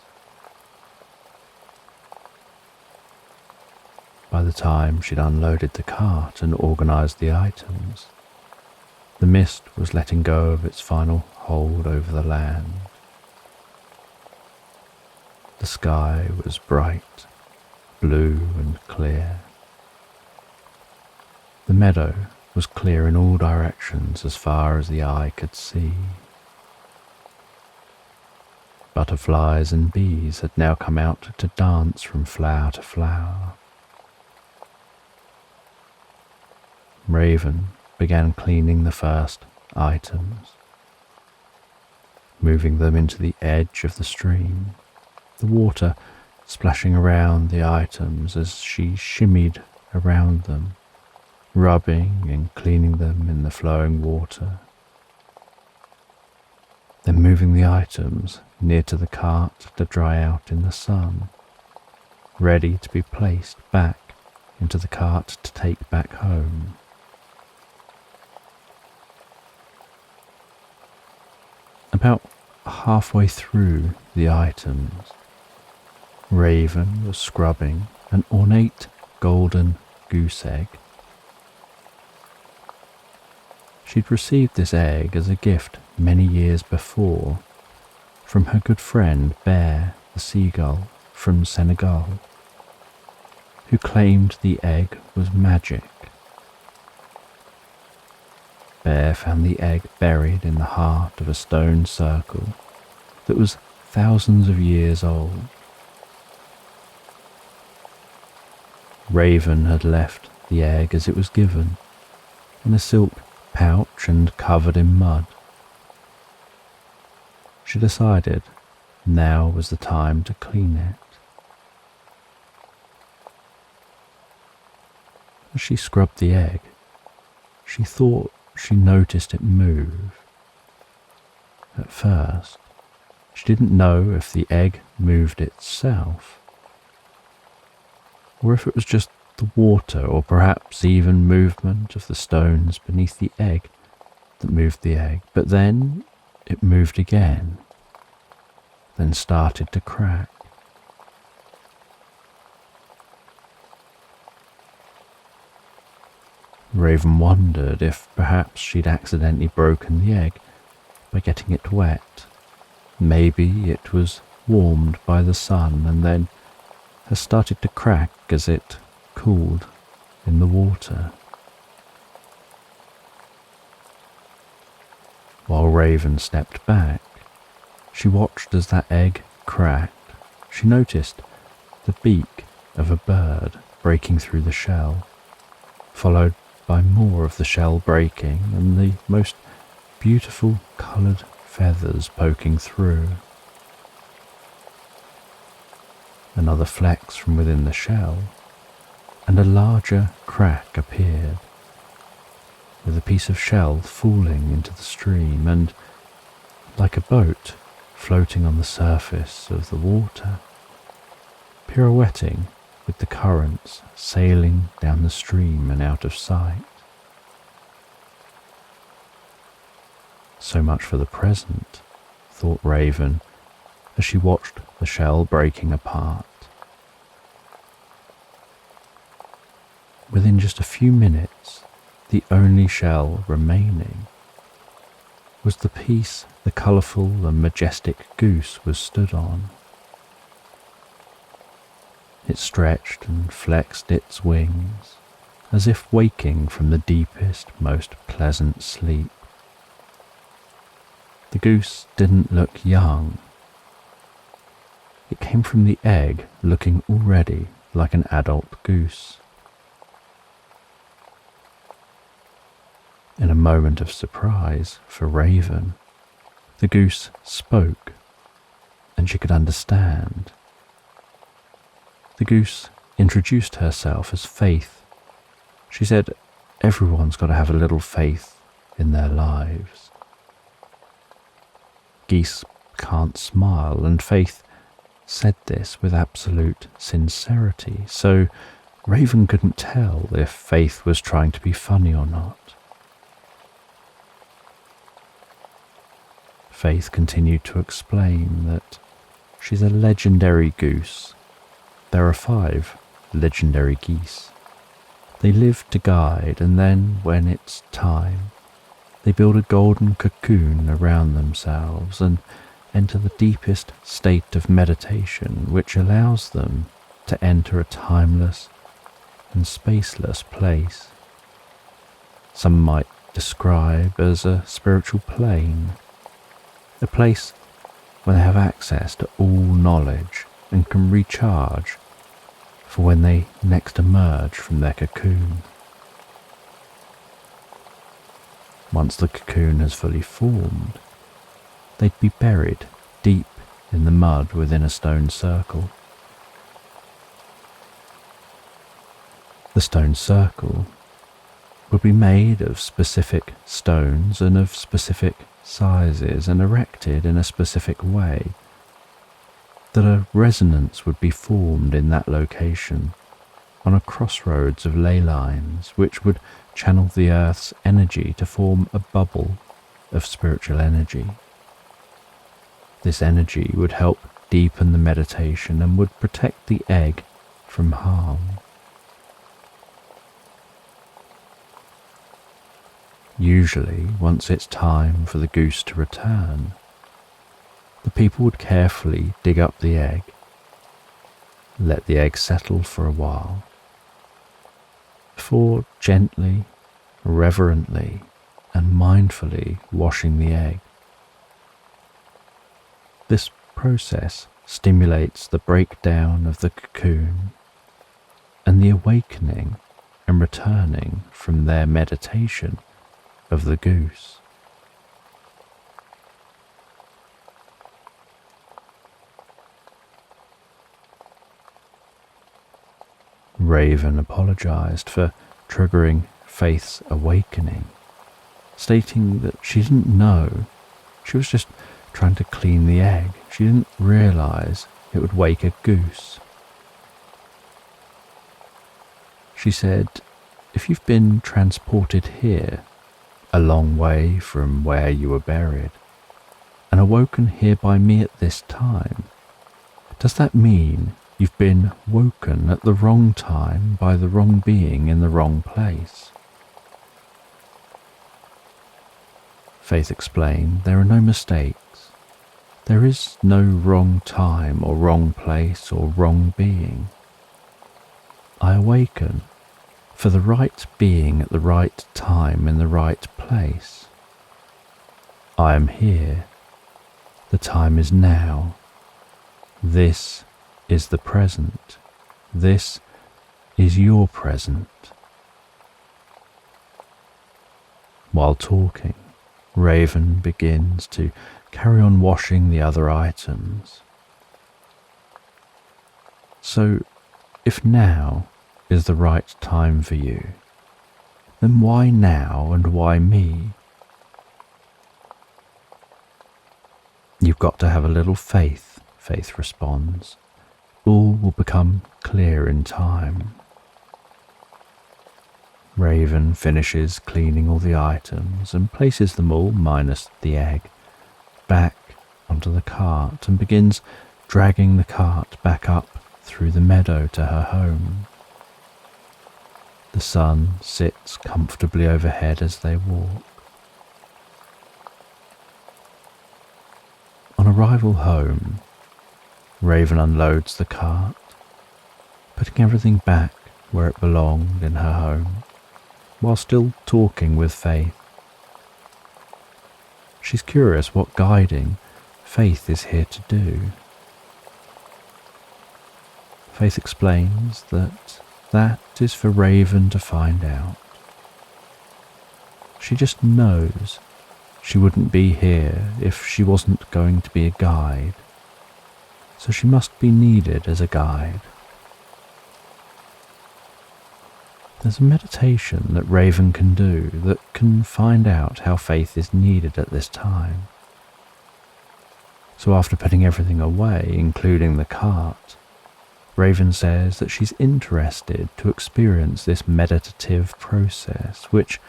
By the time she'd unloaded the cart and organised the items, the mist was letting go of its final hold over the land. The sky was bright, blue and clear. The meadow was clear in all directions as far as the eye could see. Butterflies and bees had now come out to dance from flower to flower. Raven began cleaning the first items, moving them into the edge of the stream, the water splashing around the items as she shimmied around them, rubbing and cleaning them in the flowing water. Then moving the items near to the cart to dry out in the sun, ready to be placed back into the cart to take back home. About halfway through the items, Raven was scrubbing an ornate golden goose egg. She'd received this egg as a gift many years before from her good friend Bear the seagull from Senegal, who claimed the egg was magic. Bear found the egg buried in the heart of a stone circle that was thousands of years old. Raven had left the egg as it was given, in a silk pouch and covered in mud. She decided now was the time to clean it. As she scrubbed the egg, she thought she noticed it move. At first, she didn't know if the egg moved itself, or if it was just the water, or perhaps even movement of the stones beneath the egg that moved the egg. But then it moved again, then started to crack. Raven wondered if perhaps she'd accidentally broken the egg by getting it wet. Maybe it was warmed by the sun and then has started to crack as it cooled in the water. While Raven stepped back, she watched as that egg cracked. She noticed the beak of a bird breaking through the shell, followed by more of the shell breaking and the most beautiful coloured feathers poking through. Another flex from within the shell, and a larger crack appeared, with a piece of shell falling into the stream and, like a boat floating on the surface of the water, pirouetting with the currents sailing down the stream and out of sight. So much for the present, thought Raven as she watched the shell breaking apart. Within just a few minutes, the only shell remaining was the piece the colourful and majestic goose was stood on. It stretched and flexed its wings, as if waking from the deepest, most pleasant sleep. The goose didn't look young. It came from the egg looking already like an adult goose. In a moment of surprise for Raven, the goose spoke, and she could understand. The goose introduced herself as Faith. She said, everyone's got to have a little faith in their lives. Geese can't smile, and Faith said this with absolute sincerity, so Raven couldn't tell if Faith was trying to be funny or not. Faith continued to explain that she's a legendary goose. There are 5 legendary geese. They live to guide, and then, when it's time, they build a golden cocoon around themselves and enter the deepest state of meditation, which allows them to enter a timeless and spaceless place. Some might describe as a spiritual plane, a place where they have access to all knowledge and can recharge for when they next emerge from their cocoon. Once the cocoon has fully formed, they'd be buried deep in the mud within a stone circle. The stone circle would be made of specific stones and of specific sizes and erected in a specific way, that a resonance would be formed in that location on a crossroads of ley lines which would channel the earth's energy to form a bubble of spiritual energy. This energy would help deepen the meditation and would protect the egg from harm. Usually, once it's time for the goose to return, the people would carefully dig up the egg, let the egg settle for a while, before gently, reverently, and mindfully washing the egg. This process stimulates the breakdown of the cocoon and the awakening and returning from their meditation of the goose. Raven apologized for triggering Faith's awakening, stating that she didn't know. She was just trying to clean the egg. She didn't realize it would wake a goose. She said, if you've been transported here, a long way from where you were buried, and awoken here by me at this time, does that mean you've been woken at the wrong time by the wrong being in the wrong place? Faith explained there are no mistakes. There is no wrong time or wrong place or wrong being. I awaken for the right being at the right time in the right place. I am here. The time is now. This is the present. This is your present. While talking, Raven begins to carry on washing the other items. So, if now is the right time for you, then why now and why me? You've got to have a little faith, Faith responds. All will become clear in time. Raven finishes cleaning all the items and places them all, minus the egg, back onto the cart and begins dragging the cart back up through the meadow to her home. The sun sits comfortably overhead as they walk. On arrival home, Raven unloads the cart, putting everything back where it belonged in her home, while still talking with Faith. She's curious what guiding Faith is here to do. Faith explains that is for Raven to find out. She just knows she wouldn't be here if she wasn't going to be a guide, so she must be needed as a guide. There's a meditation that Raven can do that can find out how Faith is needed at this time. So after putting everything away, including the cart, Raven says that she's interested to experience this meditative process, which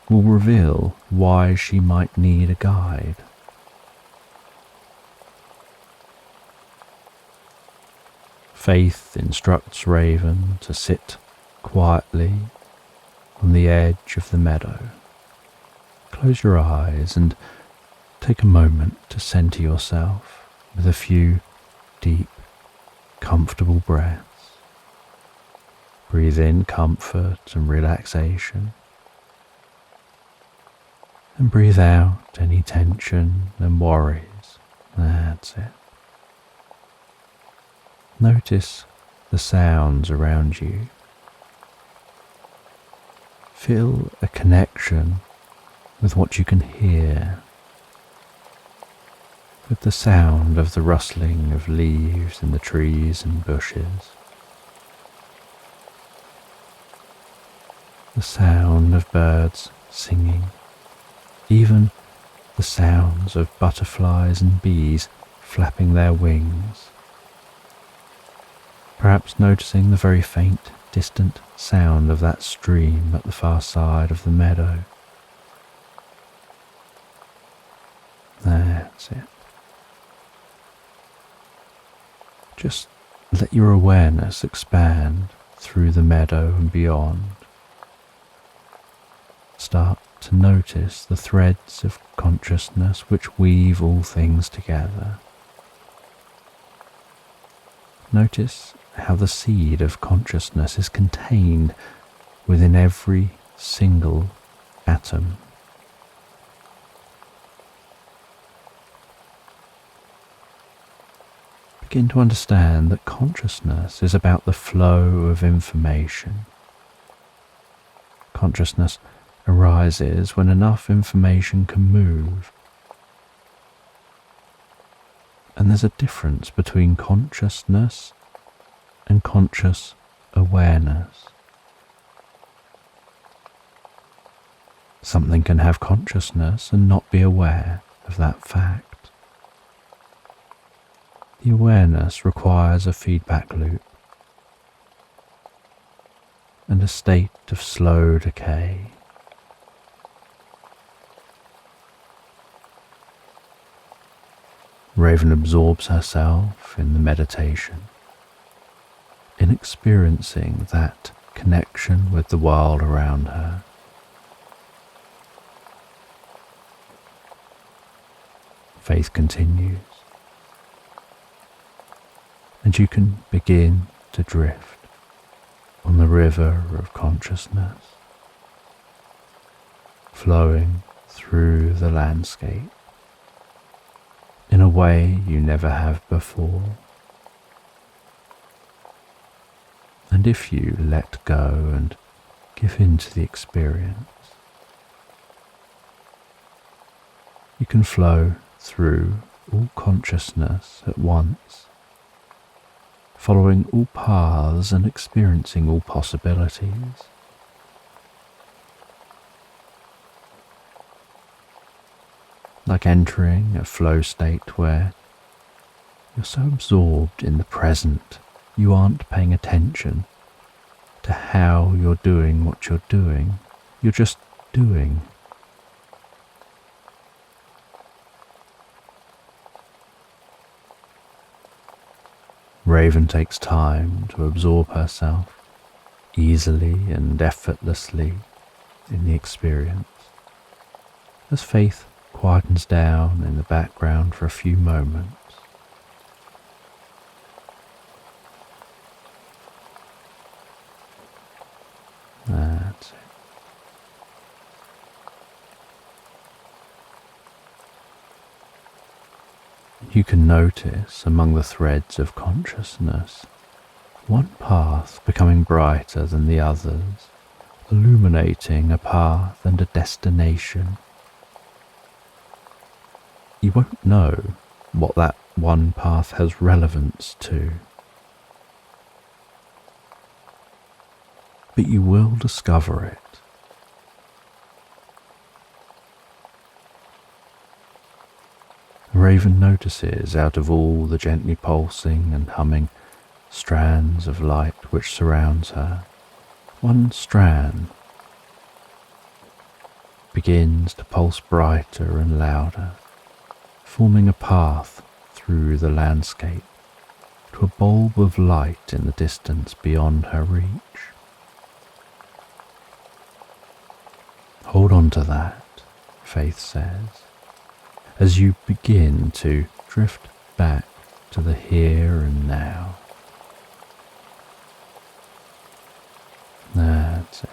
will reveal why she might need a guide. Faith instructs Raven to sit quietly on the edge of the meadow. Close your eyes and take a moment to center yourself with a few deep, comfortable breaths. Breathe in comfort and relaxation, and breathe out any tension and worries. That's it. Notice the sounds around you. Feel a connection with what you can hear, with the sound of the rustling of leaves in the trees and bushes, the sound of birds singing, even the sounds of butterflies and bees flapping their wings. Perhaps noticing the very faint, distant sound of that stream at the far side of the meadow. That's it. Just let your awareness expand through the meadow and beyond. Start to notice the threads of consciousness which weave all things together. Notice how the seed of consciousness is contained within every single atom. Begin to understand that consciousness is about the flow of information. Consciousness arises when enough information can move. And there's a difference between consciousness and conscious awareness. Something can have consciousness and not be aware of that fact. The awareness requires a feedback loop and a state of slow decay. Raven absorbs herself in the meditation, in experiencing that connection with the world around her. Faith continues, and you can begin to drift on the river of consciousness, flowing through the landscape in a way you never have before. And if you let go and give in to the experience, you can flow through all consciousness at once, following all paths and experiencing all possibilities. Like entering a flow state where you're so absorbed in the present, you aren't paying attention to how you're doing what you're doing. You're just doing. Raven takes time to absorb herself easily and effortlessly in the experience, as Faith quietens down in the background for a few moments. That's it. You can notice among the threads of consciousness one path becoming brighter than the others, illuminating a path and a destination. You won't know what that one path has relevance to, but you will discover it. Raven notices out of all the gently pulsing and humming strands of light which surrounds her, one strand begins to pulse brighter and louder, forming a path through the landscape to a bulb of light in the distance beyond her reach. Hold on to that, Faith says, as you begin to drift back to the here and now. That's it.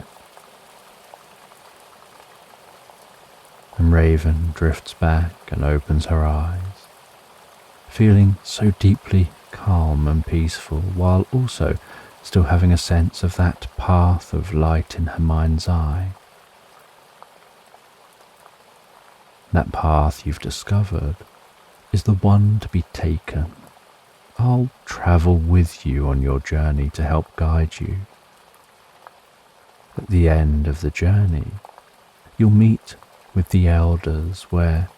And Raven drifts back and opens her eyes, feeling so deeply calm and peaceful, while also still having a sense of that path of light in her mind's eye. That path you've discovered is the one to be taken. I'll travel with you on your journey to help guide you. At the end of the journey, you'll meet with the elders where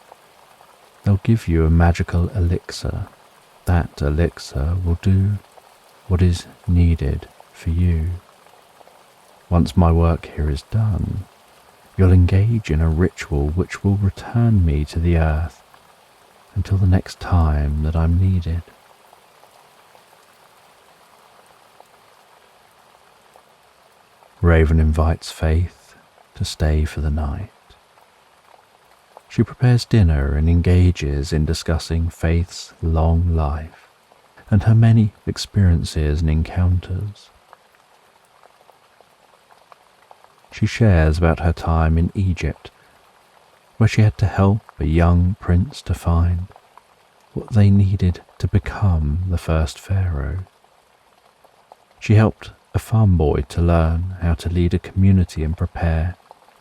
they'll give you a magical elixir. That elixir will do what is needed for you. Once my work here is done, you'll engage in a ritual which will return me to the earth until the next time that I'm needed. Raven invites Faith to stay for the night. She prepares dinner and engages in discussing Faith's long life and her many experiences and encounters. She shares about her time in Egypt, where she had to help a young prince to find what they needed to become the first pharaoh. She helped a farm boy to learn how to lead a community and prepare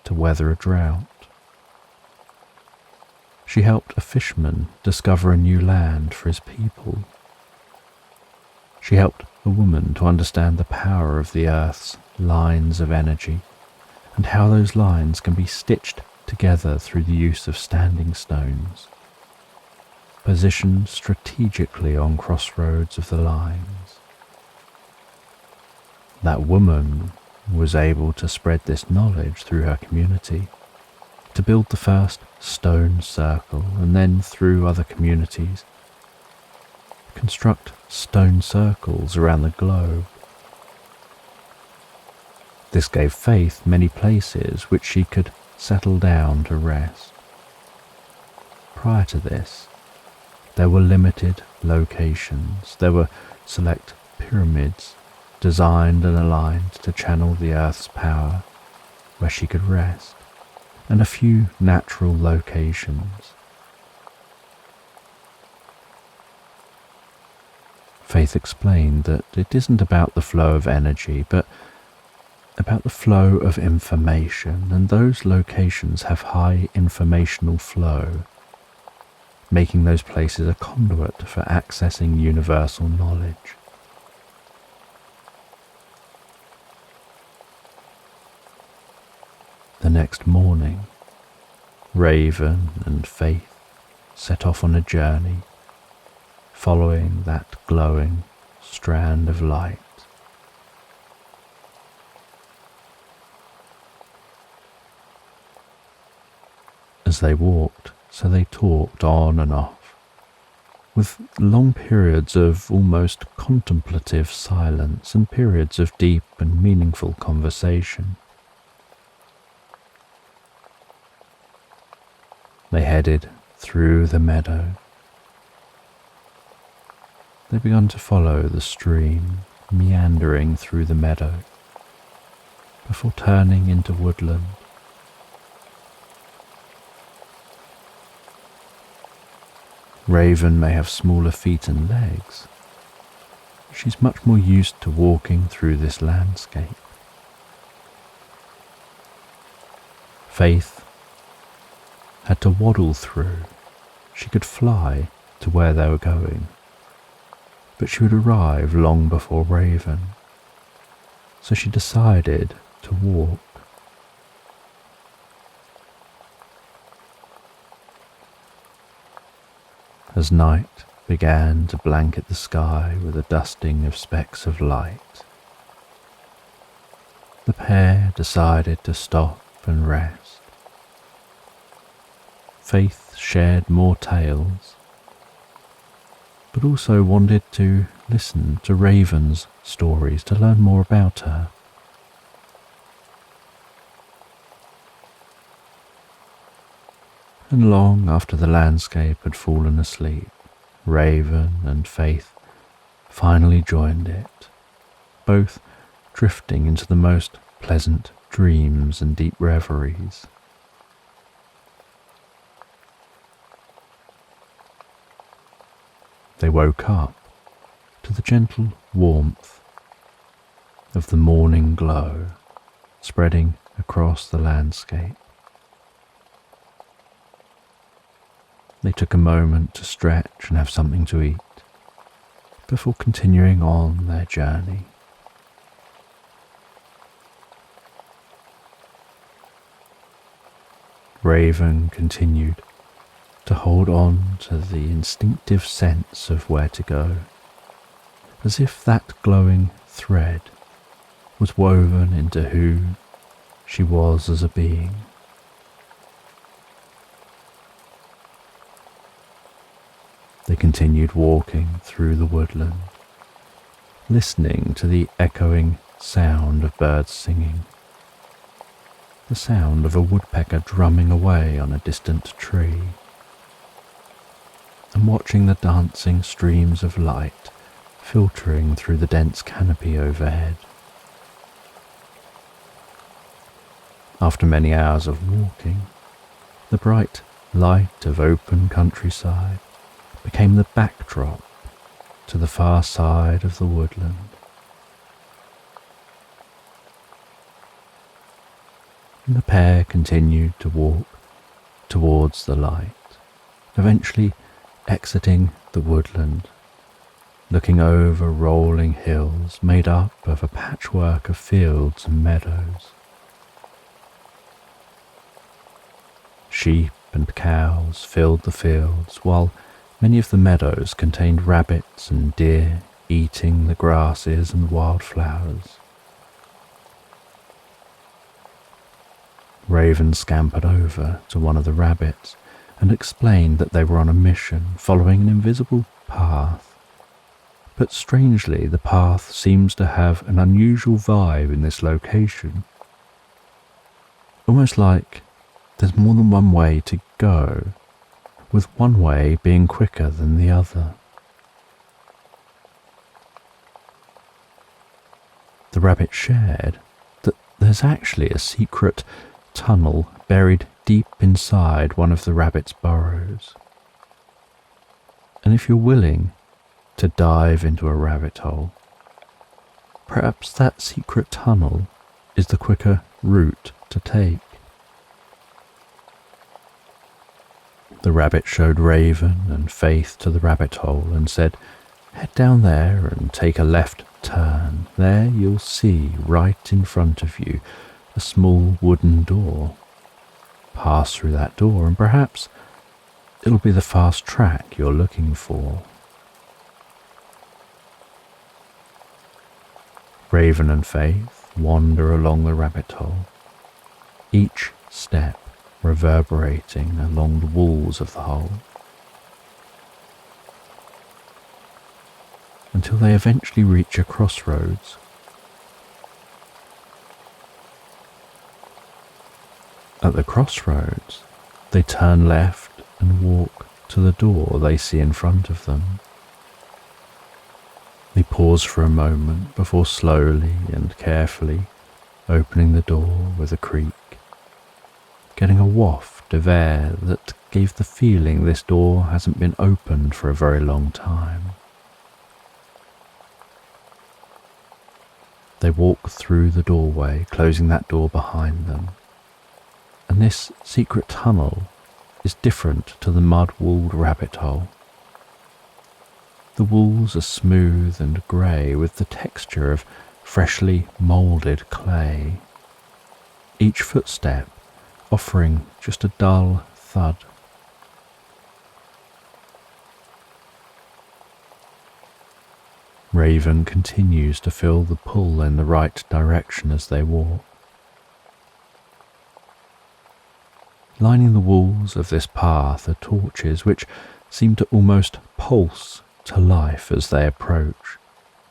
to weather a drought. She helped a fisherman discover a new land for his people. She helped a woman to understand the power of the earth's lines of energy and how those lines can be stitched together through the use of standing stones, positioned strategically on crossroads of the lines. That woman was able to spread this knowledge through her community, to build the first stone circle, and then through other communities, construct stone circles around the globe. This gave Faith many places which she could settle down to rest. Prior to this, There were limited locations. There were select pyramids designed and aligned to channel the Earth's power where she could rest, and a few natural locations. Faith explained that it isn't about the flow of energy, but about the flow of information, and those locations have high informational flow, making those places a conduit for accessing universal knowledge. The next morning, Raven and Faith set off on a journey, following that glowing strand of light. As they walked, so they talked on and off, with long periods of almost contemplative silence and periods of deep and meaningful conversation. They headed through the meadow. They began to follow the stream, meandering through the meadow, before turning into woodland. Raven may have smaller feet and legs. She's much more used to walking through this landscape. Faith had to waddle through. She could fly to where they were going, but she would arrive long before Raven, so she decided to walk. As night began to blanket the sky with a dusting of specks of light, the pair decided to stop and rest. Faith shared more tales, but also wanted to listen to Raven's stories to learn more about her. And long after the landscape had fallen asleep, Raven and Faith finally joined it, both drifting into the most pleasant dreams and deep reveries. They woke up to the gentle warmth of the morning glow spreading across the landscape. They took a moment to stretch and have something to eat before continuing on their journey. Raven continued to hold on to the instinctive sense of where to go, as if that glowing thread was woven into who she was as a being. They continued walking through the woodland, listening to the echoing sound of birds singing, the sound of a woodpecker drumming away on a distant tree, and watching the dancing streams of light filtering through the dense canopy overhead. After many hours of walking, the bright light of open countryside became the backdrop to the far side of the woodland. And the pair continued to walk towards the light, eventually exiting the woodland, looking over rolling hills made up of a patchwork of fields and meadows. Sheep and cows filled the fields, while many of the meadows contained rabbits and deer eating the grasses and wildflowers. Raven scampered over to one of the rabbits and explained that they were on a mission following an invisible path. But strangely, the path seems to have an unusual vibe in this location. Almost like there's more than one way to go, with one way being quicker than the other. The rabbit shared that there's actually a secret tunnel buried deep inside one of the rabbit's burrows. And if you're willing to dive into a rabbit hole, perhaps that secret tunnel is the quicker route to take. The rabbit showed Raven and Faith to the rabbit hole and said, "Head down there and take a left turn. There you'll see right in front of you a small wooden door. Pass through that door and perhaps it'll be the fast track you're looking for." Raven and Faith wander along the rabbit hole, each step reverberating along the walls of the hole, until they eventually reach a crossroads. At the crossroads, they turn left and walk to the door they see in front of them. They pause for a moment before slowly and carefully opening the door with a creak, getting a waft of air that gave the feeling this door hasn't been opened for a very long time. They walk through the doorway, closing that door behind them, and this secret tunnel is different to the mud-walled rabbit hole. The walls are smooth and grey with the texture of freshly moulded clay, each footstep offering just a dull thud. Raven continues to feel the pull in the right direction as they walk. Lining the walls of this path are torches which seem to almost pulse to life as they approach,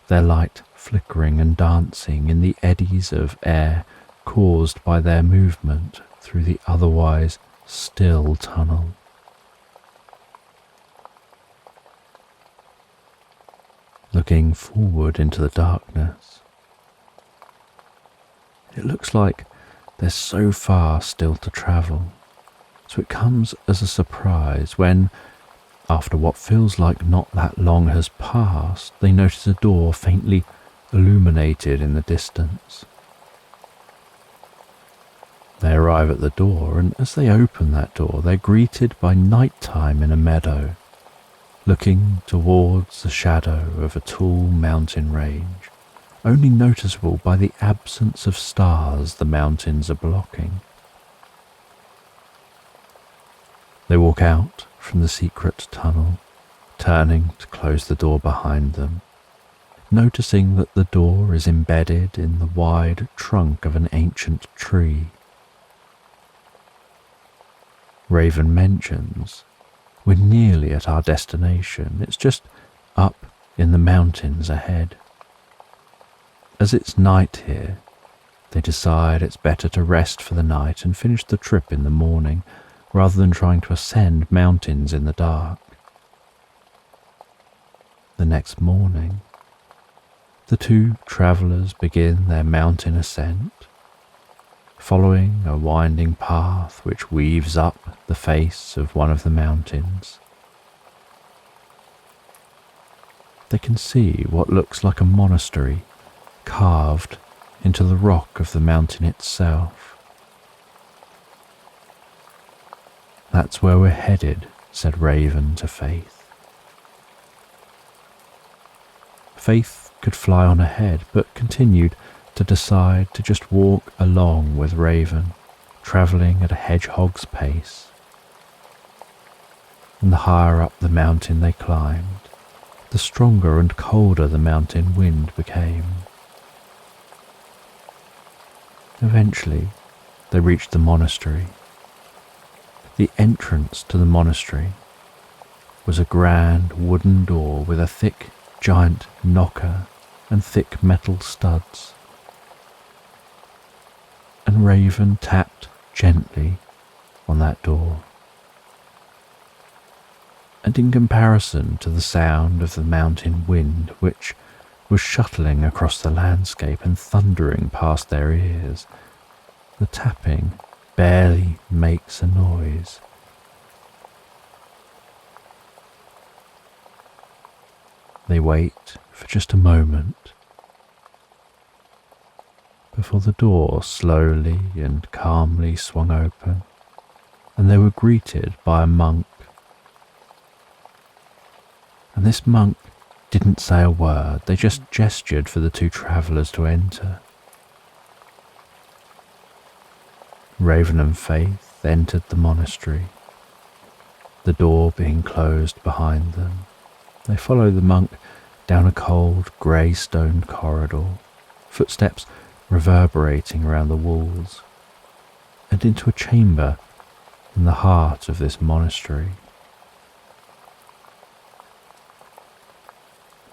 their light flickering and dancing in the eddies of air caused by their movement through the otherwise still tunnel. Looking forward into the darkness, it looks like there's so far still to travel, so it comes as a surprise when, after what feels like not that long has passed, they notice a door faintly illuminated in the distance. They arrive at the door, and as they open that door, they're greeted by nighttime in a meadow, looking towards the shadow of a tall mountain range, only noticeable by the absence of stars the mountains are blocking. They walk out from the secret tunnel, turning to close the door behind them, noticing that the door is embedded in the wide trunk of an ancient tree. Raven mentions, "We're nearly at our destination. It's just up in the mountains ahead." As it's night here, they decide it's better to rest for the night and finish the trip in the morning, rather than trying to ascend mountains in the dark. The next morning, the two travellers begin their mountain ascent, following a winding path which weaves up the face of one of the mountains. They can see what looks like a monastery carved into the rock of the mountain itself. "That's where we're headed," said Raven to Faith. Faith could fly on ahead, but continued to decide to just walk along with Raven, travelling at a hedgehog's pace. And the higher up the mountain they climbed, the stronger and colder the mountain wind became. Eventually, they reached the monastery. The entrance to the monastery was a grand wooden door with a thick, giant knocker and thick metal studs. And Raven tapped gently on that door. and in comparison to the sound of the mountain wind which was shuttling across the landscape and thundering past their ears, the tapping barely makes a noise. They wait for just a moment before the door slowly and calmly swung open, and they were greeted by a monk. And this monk didn't say a word, they just gestured for the two travellers to enter. Raven and Faith entered the monastery, the door being closed behind them. They followed the monk down a cold grey stone corridor, footsteps reverberating around the walls, and into a chamber in the heart of this monastery.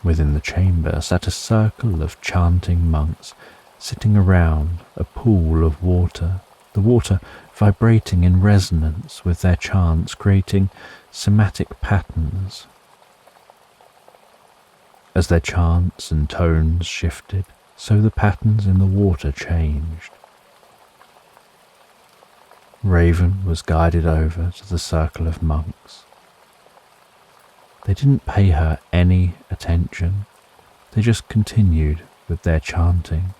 Within the chamber sat a circle of chanting monks sitting around a pool of water, the water vibrating in resonance with their chants, creating somatic patterns. As their chants and tones shifted, so the patterns in the water changed. Raven was guided over to the circle of monks. They didn't pay her any attention, they just continued with their chanting.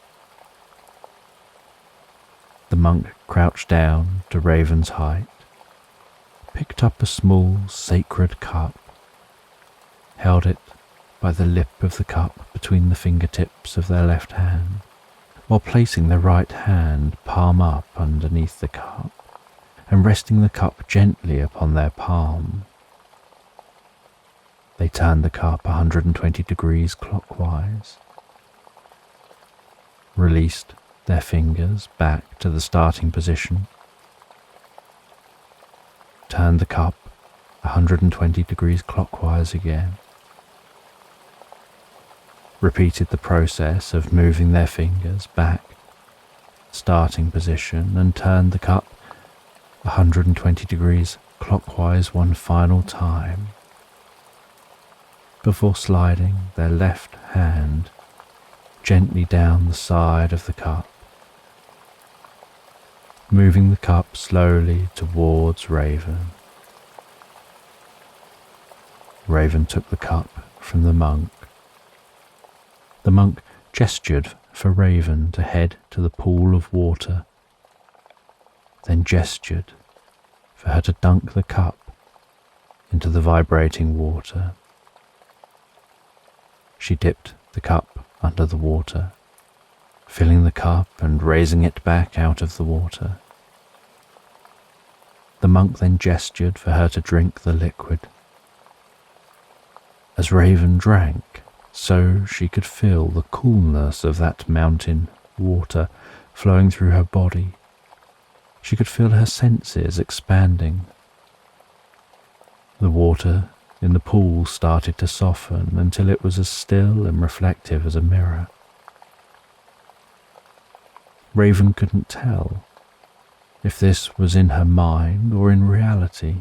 The monk crouched down to Raven's height, picked up a small sacred cup, held it by the lip of the cup between the fingertips of their left hand, while placing their right hand palm up underneath the cup and resting the cup gently upon their palm. They turned the cup 120 degrees clockwise, released their fingers back to the starting position, turned the cup 120 degrees clockwise again, repeated the process of moving their fingers back, starting position, and turned the cup 120 degrees clockwise one final time, before sliding their left hand gently down the side of the cup, moving the cup slowly towards Raven. Raven took the cup from the monk. The monk gestured for Raven to head to the pool of water, then gestured for her to dunk the cup into the vibrating water. She dipped the cup under the water, filling the cup and raising it back out of the water. The monk then gestured for her to drink the liquid. As Raven drank, so she could feel the coolness of that mountain water flowing through her body. She could feel her senses expanding. The water in the pool started to soften until it was as still and reflective as a mirror. Raven couldn't tell if this was in her mind or in reality.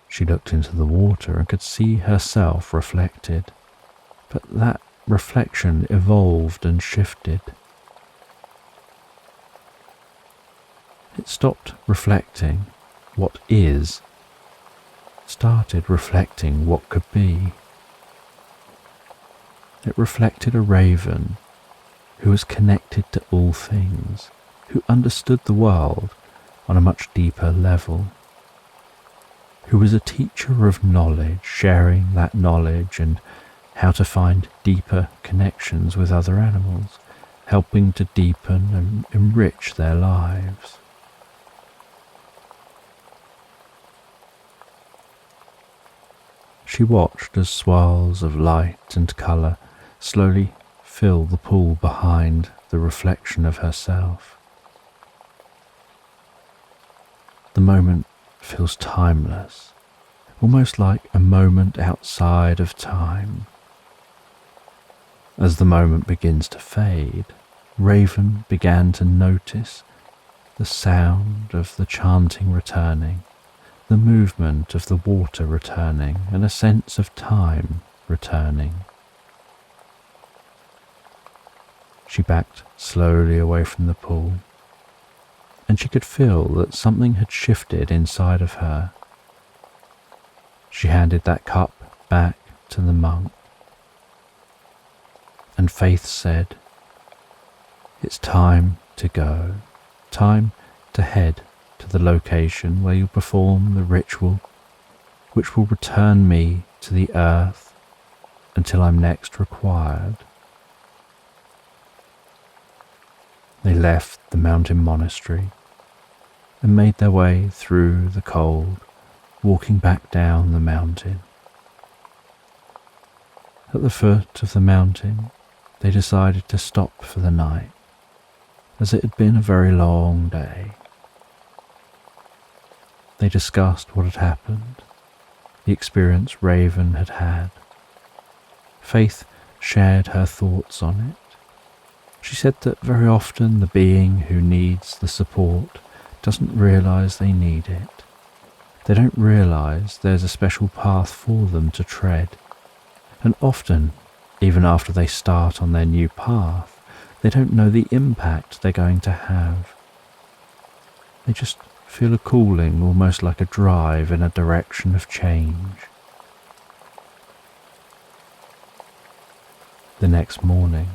She looked into the water and could see herself reflected, but that reflection evolved and shifted. It stopped reflecting what is, started reflecting what could be. It reflected a Raven who was connected to all things, who understood the world on a much deeper level, who was a teacher of knowledge, sharing that knowledge and how to find deeper connections with other animals, helping to deepen and enrich their lives. She watched as swirls of light and colour slowly fill the pool behind the reflection of herself. The moment feels timeless, almost like a moment outside of time. As the moment begins to fade, Raven began to notice the sound of the chanting returning, the movement of the water returning and a sense of time returning. She backed slowly away from the pool, and she could feel that something had shifted inside of her. She handed that cup back to the monk, and Faith said, "It's time to go, time to head to the location where you'll perform the ritual which will return me to the earth until I'm next required." They left the mountain monastery and made their way through the cold, walking back down the mountain. At the foot of the mountain, they decided to stop for the night, as it had been a very long day. They discussed what had happened, the experience Raven had had. Faith shared her thoughts on it. She said that very often the being who needs the support doesn't realize they need it. They don't realize there's a special path for them to tread. And often, even after they start on their new path, they don't know the impact they're going to have. They just feel a calling, almost like a drive in a direction of change. The next morning,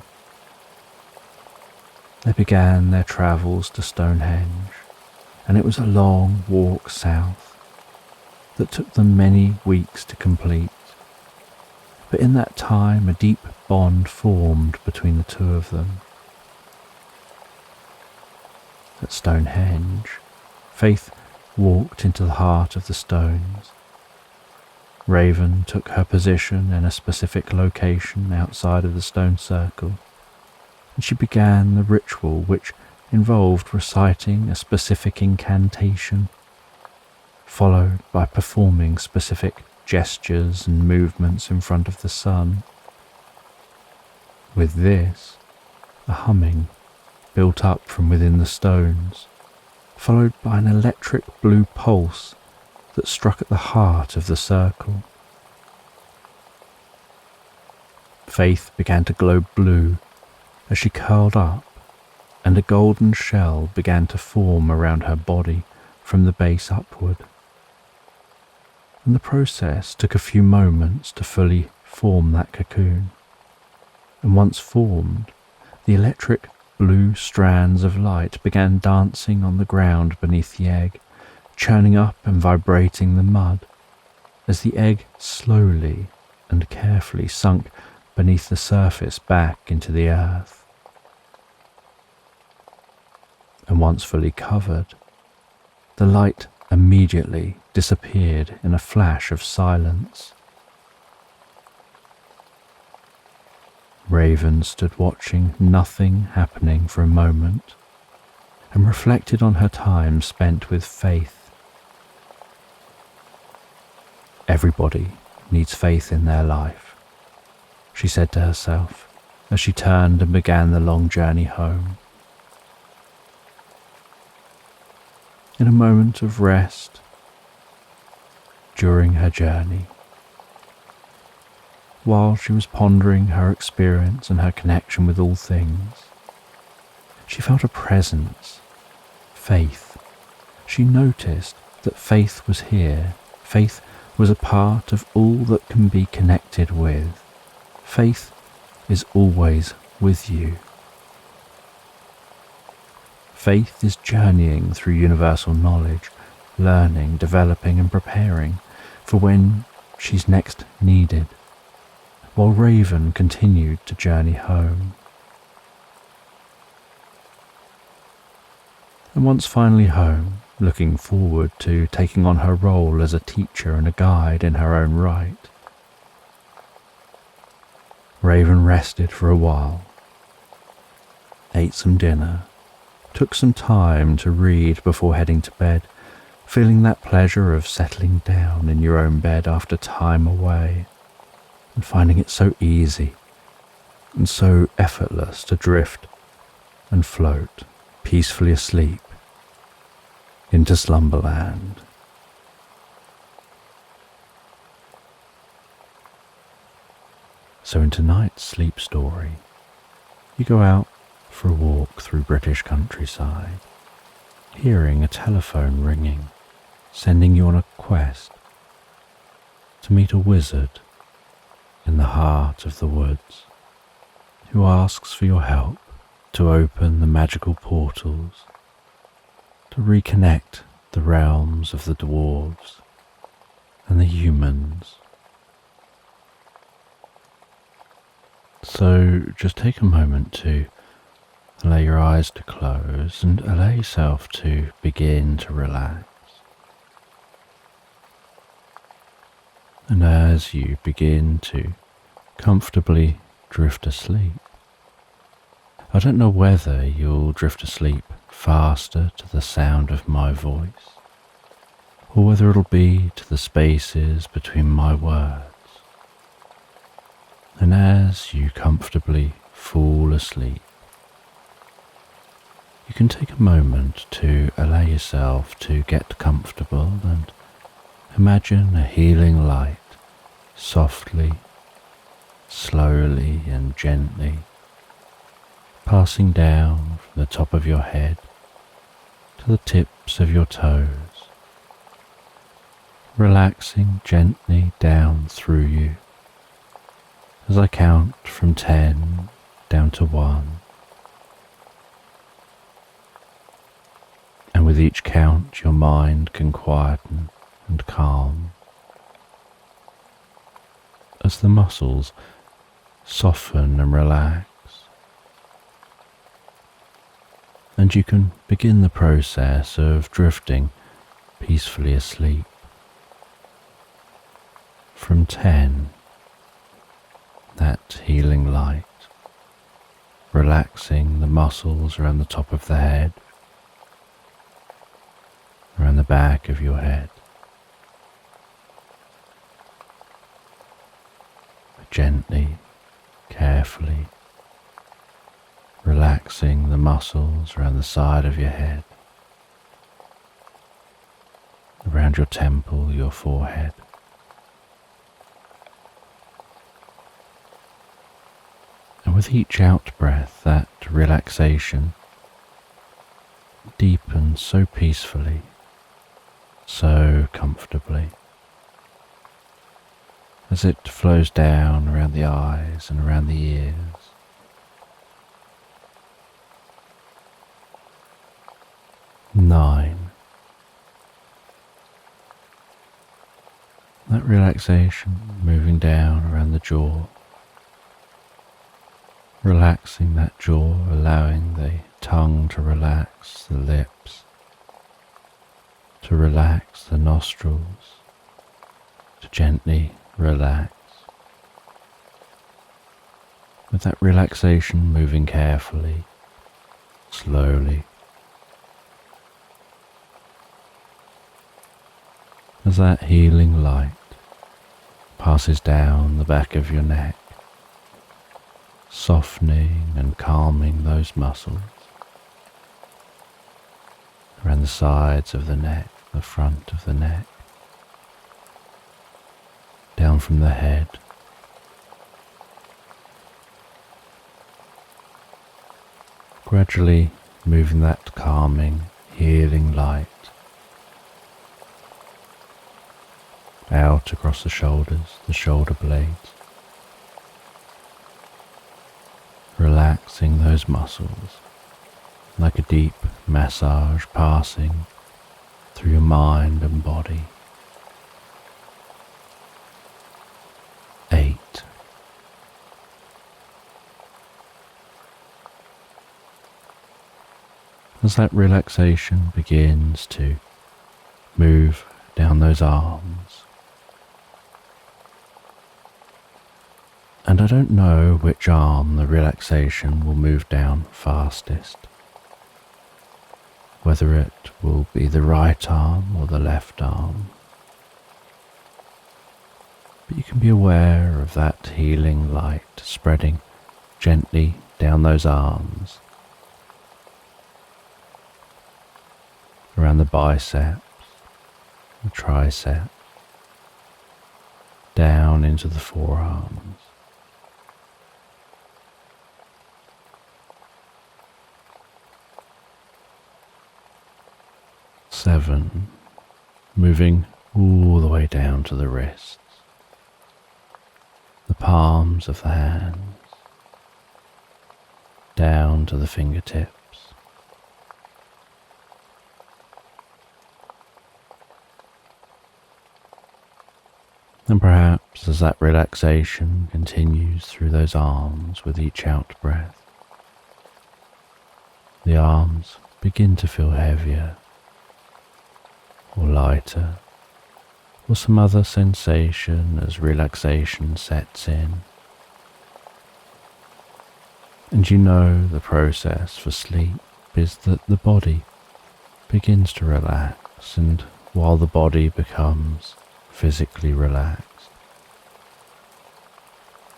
they began their travels to Stonehenge, and it was a long walk south that took them many weeks to complete. But in that time, a deep bond formed between the two of them. At Stonehenge, Faith walked into the heart of the stones. Raven took her position in a specific location outside of the stone circle, and she began the ritual which involved reciting a specific incantation, followed by performing specific gestures and movements in front of the sun. With this, a humming built up from within the stones, followed by an electric blue pulse that struck at the heart of the circle. Faith began to glow blue as she curled up, and a golden shell began to form around her body from the base upward. And the process took a few moments to fully form that cocoon. And once formed, the electric blue strands of light began dancing on the ground beneath the egg, churning up and vibrating the mud as the egg slowly and carefully sunk beneath the surface back into the earth. And once fully covered, the light immediately disappeared in a flash of silence. Raven stood watching nothing happening for a moment and reflected on her time spent with Faith. Everybody needs faith in their life, she said to herself as she turned and began the long journey home. In a moment of rest during her journey, while she was pondering her experience and her connection with all things, she felt a presence, Faith. She noticed that Faith was here. Faith was a part of all that can be connected with. Faith is always with you. Faith is journeying through universal knowledge, learning, developing and preparing for when she's next needed, while Raven continued to journey home. And once finally home, looking forward to taking on her role as a teacher and a guide in her own right, Raven rested for a while, ate some dinner, took some time to read before heading to bed, feeling that pleasure of settling down in your own bed after time away, and finding it so easy and so effortless to drift and float peacefully asleep into Slumberland. So in tonight's sleep story, you go out for a walk through British countryside, hearing a telephone ringing, sending you on a quest to meet a wizard in the heart of the woods, who asks for your help to open the magical portals, to reconnect the realms of the dwarves and the humans. So just take a moment to allow your eyes to close and allow yourself to begin to relax. And as you begin to comfortably drift asleep, I don't know whether you'll drift asleep faster to the sound of my voice, or whether it'll be to the spaces between my words. And as you comfortably fall asleep, you can take a moment to allow yourself to get comfortable and imagine a healing light softly, slowly and gently passing down from the top of your head to the tips of your toes, relaxing gently down through you as I count from 10 down to 1. And with each count, your mind can quieten and calm as the muscles soften and relax. And you can begin the process of drifting peacefully asleep. From 10, that healing light, relaxing the muscles around the top of the head, around the back of your head. Gently, carefully, relaxing the muscles around the side of your head, around your temple, your forehead. And with each out breath, that relaxation deepens so peacefully, so comfortably, as it flows down around the eyes and around the ears. Nine. That relaxation moving down around the jaw, relaxing that jaw, allowing the tongue to relax, the lips to relax, the nostrils to gently relax. With that relaxation moving carefully, slowly, as that healing light passes down the back of your neck, softening and calming those muscles around the sides of the neck, the front of the neck, down from the head, gradually moving that calming, healing light out across the shoulders, the shoulder blades, relaxing those muscles like a deep massage passing through your mind and body. 8. As that relaxation begins to move down those arms, and I don't know which arm the relaxation will move down fastest, whether it will be the right arm or the left arm. But you can be aware of that healing light spreading gently down those arms, around the biceps, the triceps, down into the forearms, 7, moving all the way down to the wrists, the palms of the hands, down to the fingertips. And perhaps as that relaxation continues through those arms with each out-breath, the arms begin to feel heavier or lighter, or some other sensation as relaxation sets in. And you know the process for sleep is that the body begins to relax, and while the body becomes physically relaxed,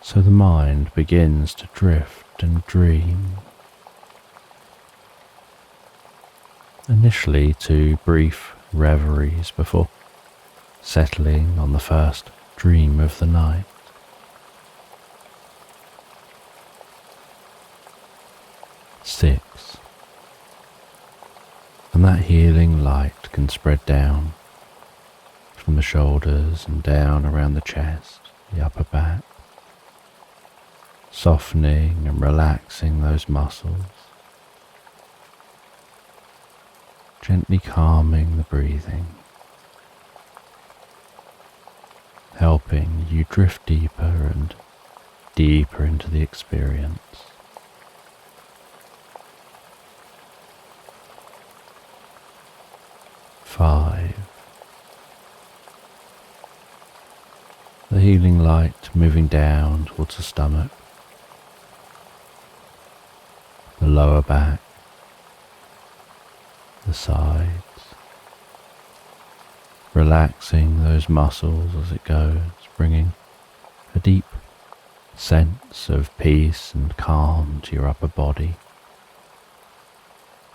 so the mind begins to drift and dream. Initially to brief reveries before settling on the first dream of the night. Six, and that healing light can spread down from the shoulders and down around the chest, the upper back, softening and relaxing those muscles, gently calming the breathing, helping you drift deeper and deeper into the experience. 5, the healing light moving down towards the stomach, the lower back, the sides, relaxing those muscles as it goes, bringing a deep sense of peace and calm to your upper body,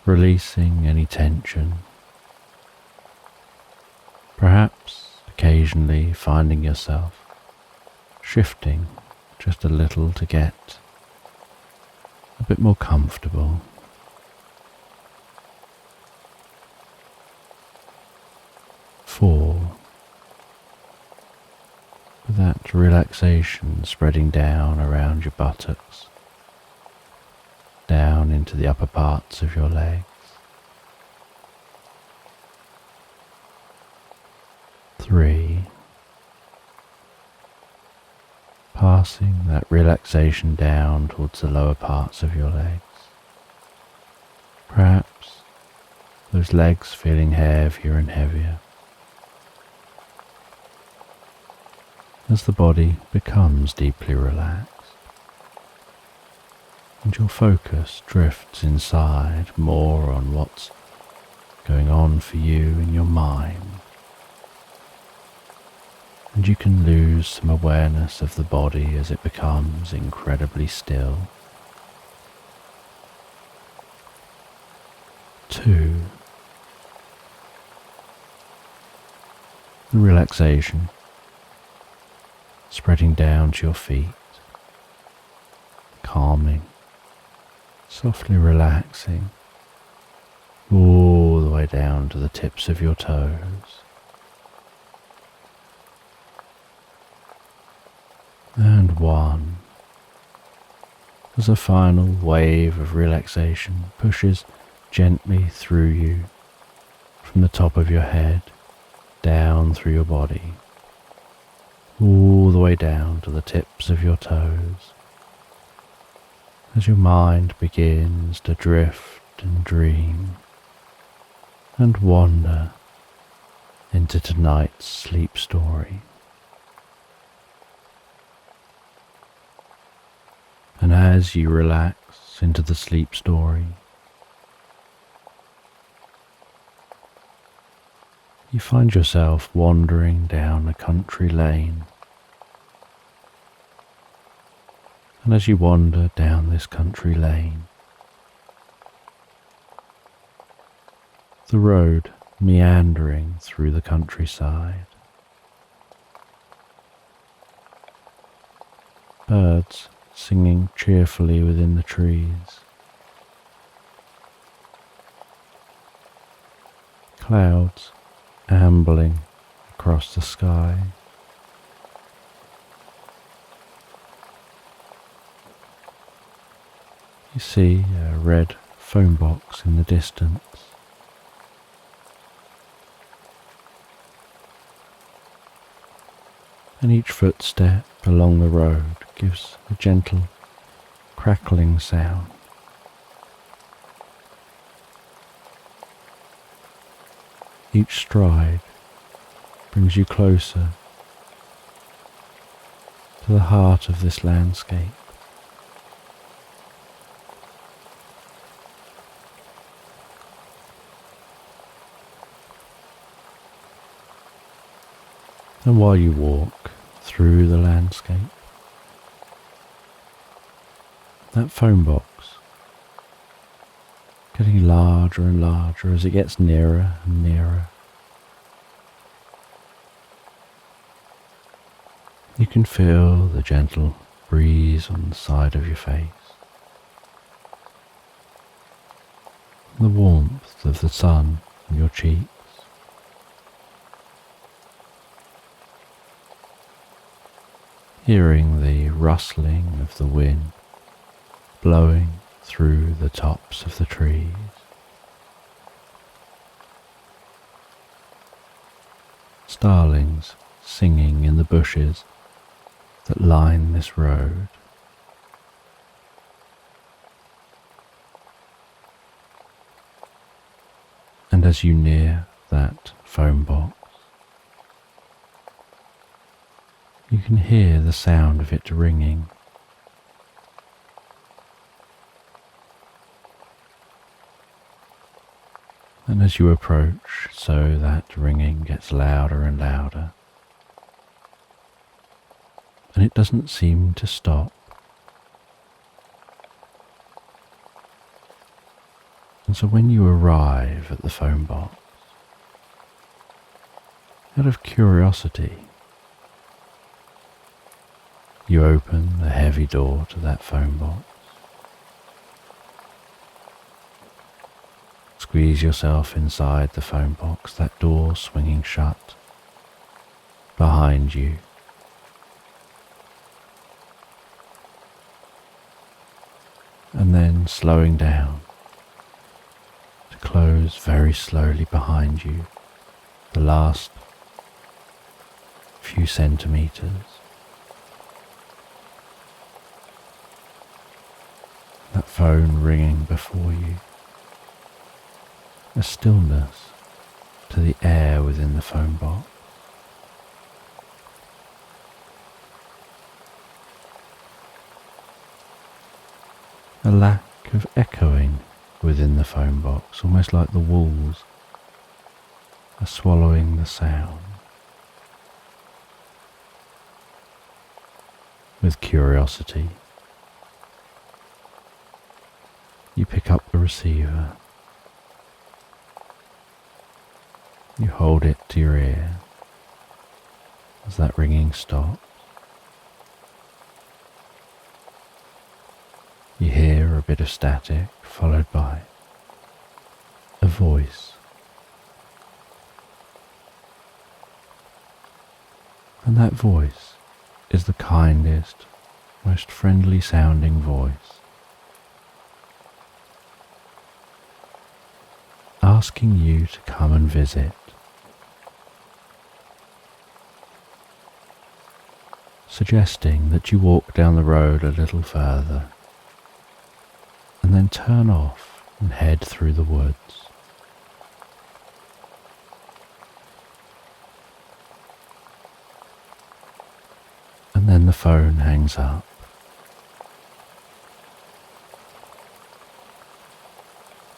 releasing any tension, perhaps occasionally finding yourself shifting just a little to get a bit more comfortable. 4, with that relaxation spreading down around your buttocks, down into the upper parts of your legs. 3, passing that relaxation down towards the lower parts of your legs. Perhaps those legs feeling heavier and heavier as the body becomes deeply relaxed and your focus drifts inside more on what's going on for you in your mind. And you can lose some awareness of the body as it becomes incredibly still. 2, the relaxation spreading down to your feet, calming, softly relaxing all the way down to the tips of your toes. And 1, as a final wave of relaxation pushes gently through you from the top of your head down through your body, all the way down to the tips of your toes, as your mind begins to drift and dream and wander into tonight's sleep story. And as you relax into the sleep story, you find yourself wandering down a country lane. And as you wander down this country lane, the road meandering through the countryside, birds singing cheerfully within the trees, clouds ambling across the sky. You see a red phone box in the distance. And each footstep along the road gives a gentle crackling sound. Each stride brings you closer to the heart of this landscape. And while you walk through the landscape, that phone box getting larger and larger as it gets nearer and nearer. You can feel the gentle breeze on the side of your face, the warmth of the sun on your cheeks. Hearing the rustling of the wind blowing through the tops of the trees. Starlings singing in the bushes that line this road. And as you near that phone box, you can hear the sound of it ringing. And as you approach, so that ringing gets louder and louder. And it doesn't seem to stop. And so when you arrive at the phone box, out of curiosity, you open the heavy door to that phone box. Squeeze yourself inside the phone box, that door swinging shut behind you. And then slowing down to close very slowly behind you the last few centimeters. That phone ringing before you. A stillness to the air within the phone box. A lack of echoing within the phone box, almost like the walls are swallowing the sound. With curiosity, you pick up the receiver. You hold it to your ear as that ringing stops. You hear a bit of static followed by a voice. And that voice is the kindest, most friendly sounding voice, asking you to come and visit. Suggesting that you walk down the road a little further and then turn off and head through the woods. And then the phone hangs up.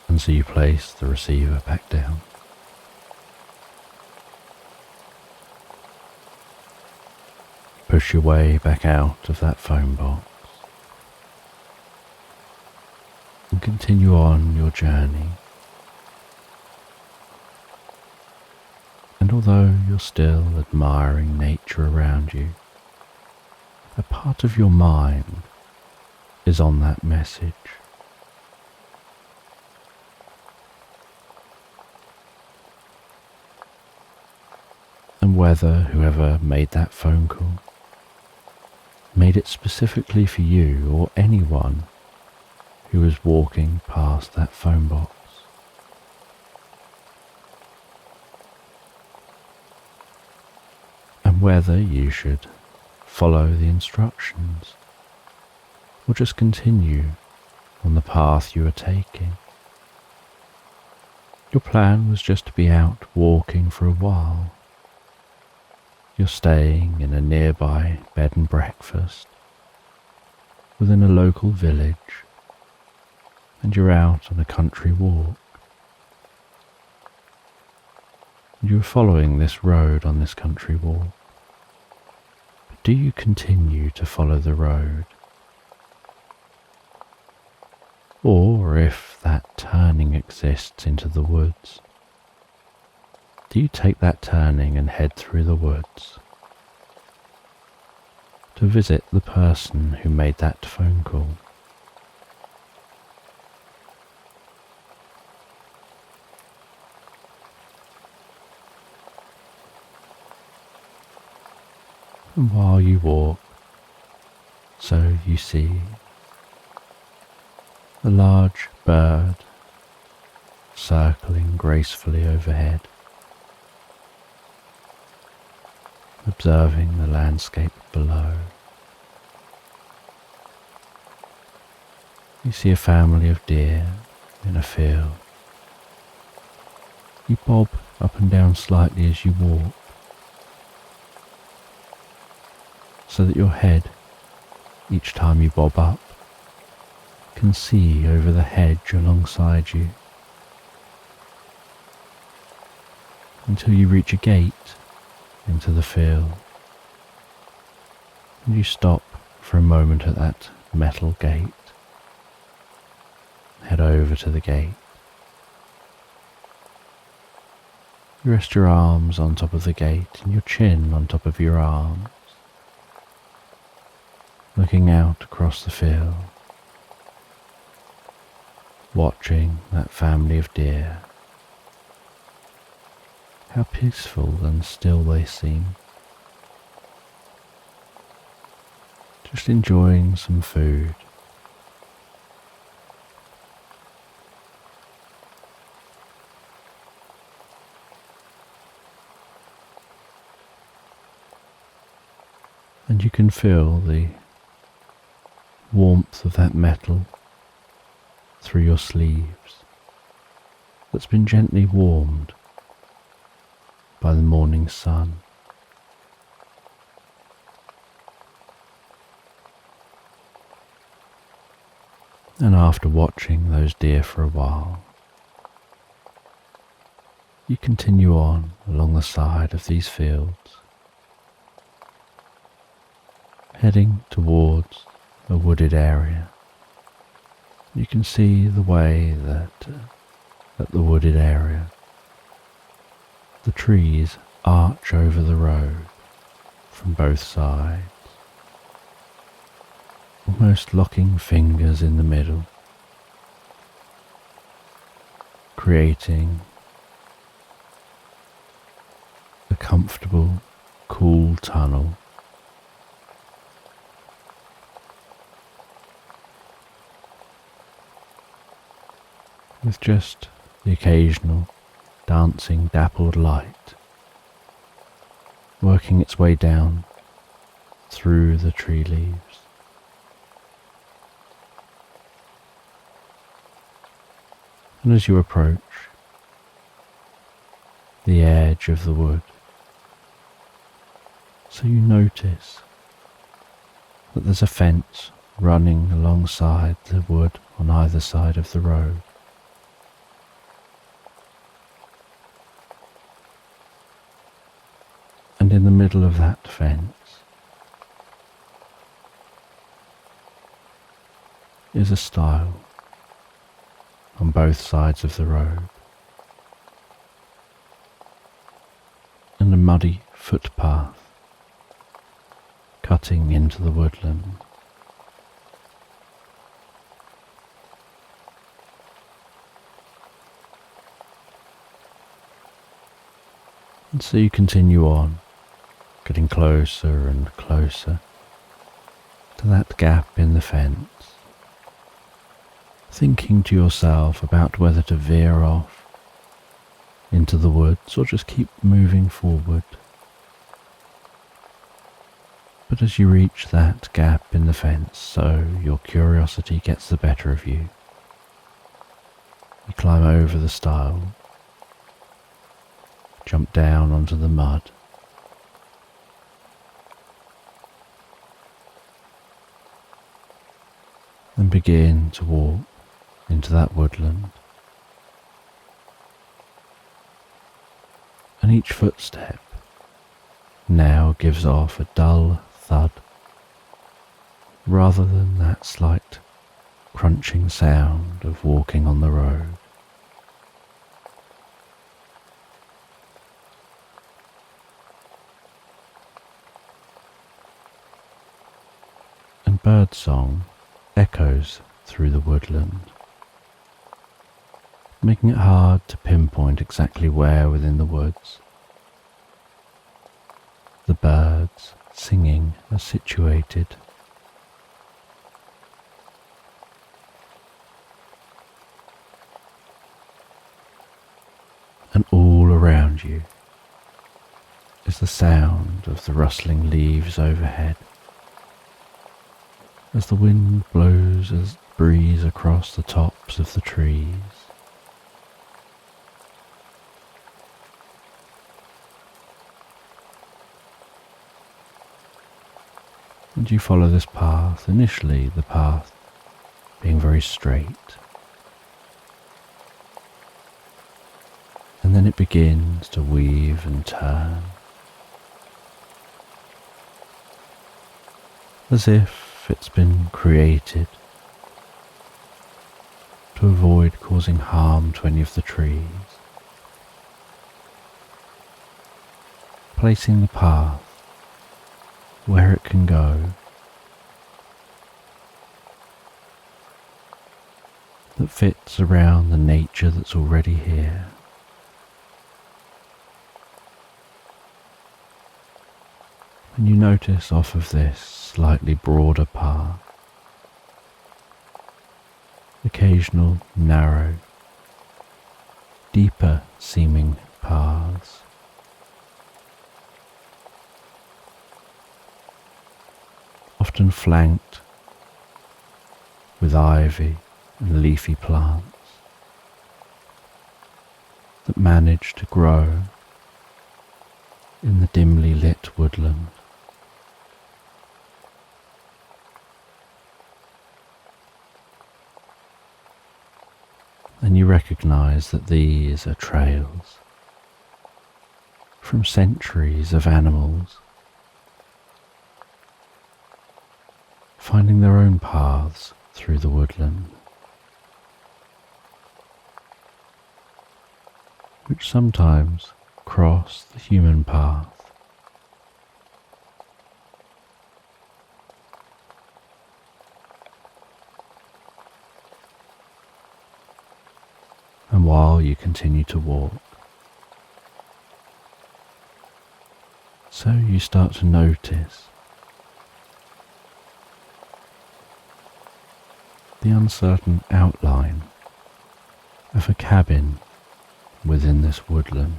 And so you place the receiver back down. Push your way back out of that phone box and continue on your journey. And although you're still admiring nature around you, a part of your mind is on that message. whether whoever made that phone call made it specifically for you or anyone who was walking past that phone box. And whether you should follow the instructions or just continue on the path you are taking. Your plan was just to be out walking for a while. You're staying in a nearby bed and breakfast within a local village, and you're out on a country walk. You are following this road on this country walk. But do you continue to follow the road? Or if that turning exists into the woods, do you take that turning and head through the woods to visit the person who made that phone call? And while you walk, so you see a large bird circling gracefully overhead, observing the landscape below. You see a family of deer in a field. You bob up and down slightly as you walk, so that your head, each time you bob up, can see over the hedge alongside you, until you reach a gate into the field, and you stop for a moment at that metal gate. Head over to the gate. You rest your arms on top of the gate and your chin on top of your arms, looking out across the field, watching that family of deer. How peaceful and still they seem. Just enjoying some food. And you can feel the warmth of that metal through your sleeves that's been gently warmed by the morning sun. And after watching those deer for a while, you continue on along the side of these fields, heading towards a wooded area. You can see the way that at the wooded area, the trees arch over the road from both sides, almost locking fingers in the middle, creating a comfortable, cool tunnel. With just the occasional dancing dappled light working its way down through the tree leaves. And as you approach the edge of the wood, so you notice that there's a fence running alongside the wood on either side of the road. And in the middle of that fence is a stile on both sides of the road, and a muddy footpath cutting into the woodland. And so you continue on getting closer and closer to that gap in the fence, thinking to yourself about whether to veer off into the woods or just keep moving forward. But as you reach that gap in the fence, so your curiosity gets the better of you, you climb over the stile, jump down onto the mud, and begin to walk into that woodland. And each footstep now gives off a dull thud rather than that slight crunching sound of walking on the road. And birdsong echoes through the woodland, making it hard to pinpoint exactly where within the woods the birds singing are situated. And all around you is the sound of the rustling leaves overhead as the wind blows a breeze across the tops of the trees. And you follow this path, initially the path being very straight, and then it begins to weave and turn, as if it's been created to avoid causing harm to any of the trees, placing the path where it can go, that fits around the nature that's already here. And you notice off of this slightly broader path occasional narrow, deeper seeming paths, often flanked with ivy and leafy plants that manage to grow in the dimly lit woodland. And you recognize that these are trails from centuries of animals finding their own paths through the woodland, which sometimes cross the human path. And while you continue to walk, so you start to notice the uncertain outline of a cabin within this woodland.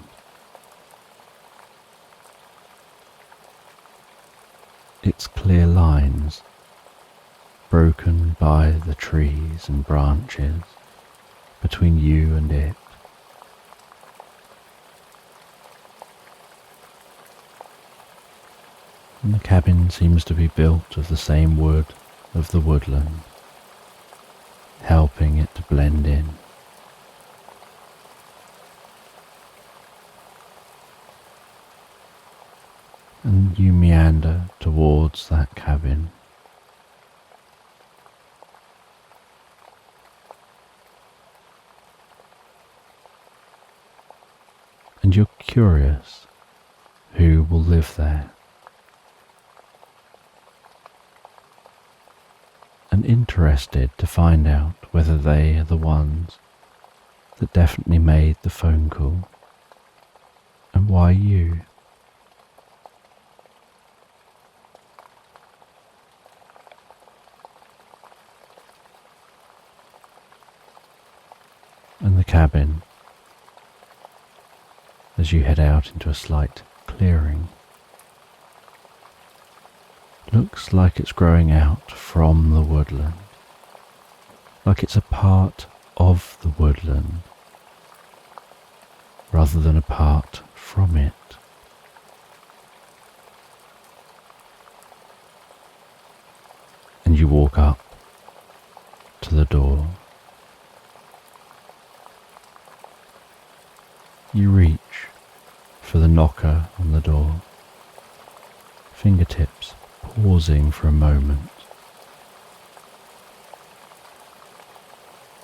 Its clear lines broken by the trees and branches between you and it. And the cabin seems to be built of the same wood of the woodland, helping it to blend in. And you meander towards that cabin. And you're curious who will live there, and interested to find out whether they are the ones that definitely made the phone call, and why you. and the cabin as you head out into a slight clearing. Looks like it's growing out from the woodland, like it's a part of the woodland rather than apart from it. And you walk up to the door. You reach for the knocker on the door, fingertips pausing for a moment,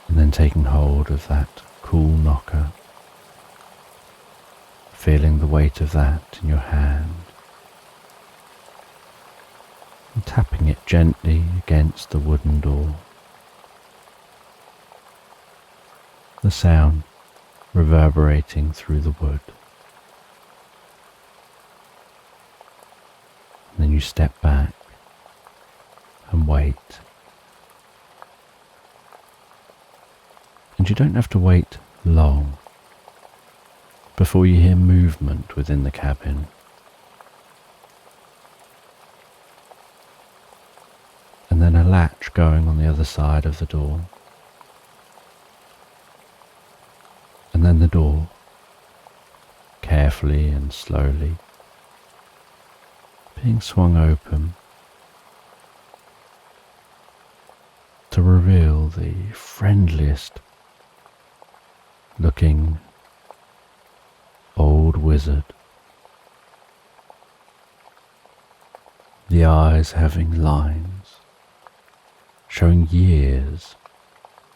and then taking hold of that cool knocker, feeling the weight of that in your hand, and tapping it gently against the wooden door. The sound reverberating through the wood. And then you step back and wait. And you don't have to wait long before you hear movement within the cabin. And then a latch going on the other side of the door. And then the door, carefully and slowly, being swung open to reveal the friendliest looking old wizard, the eyes having lines, showing years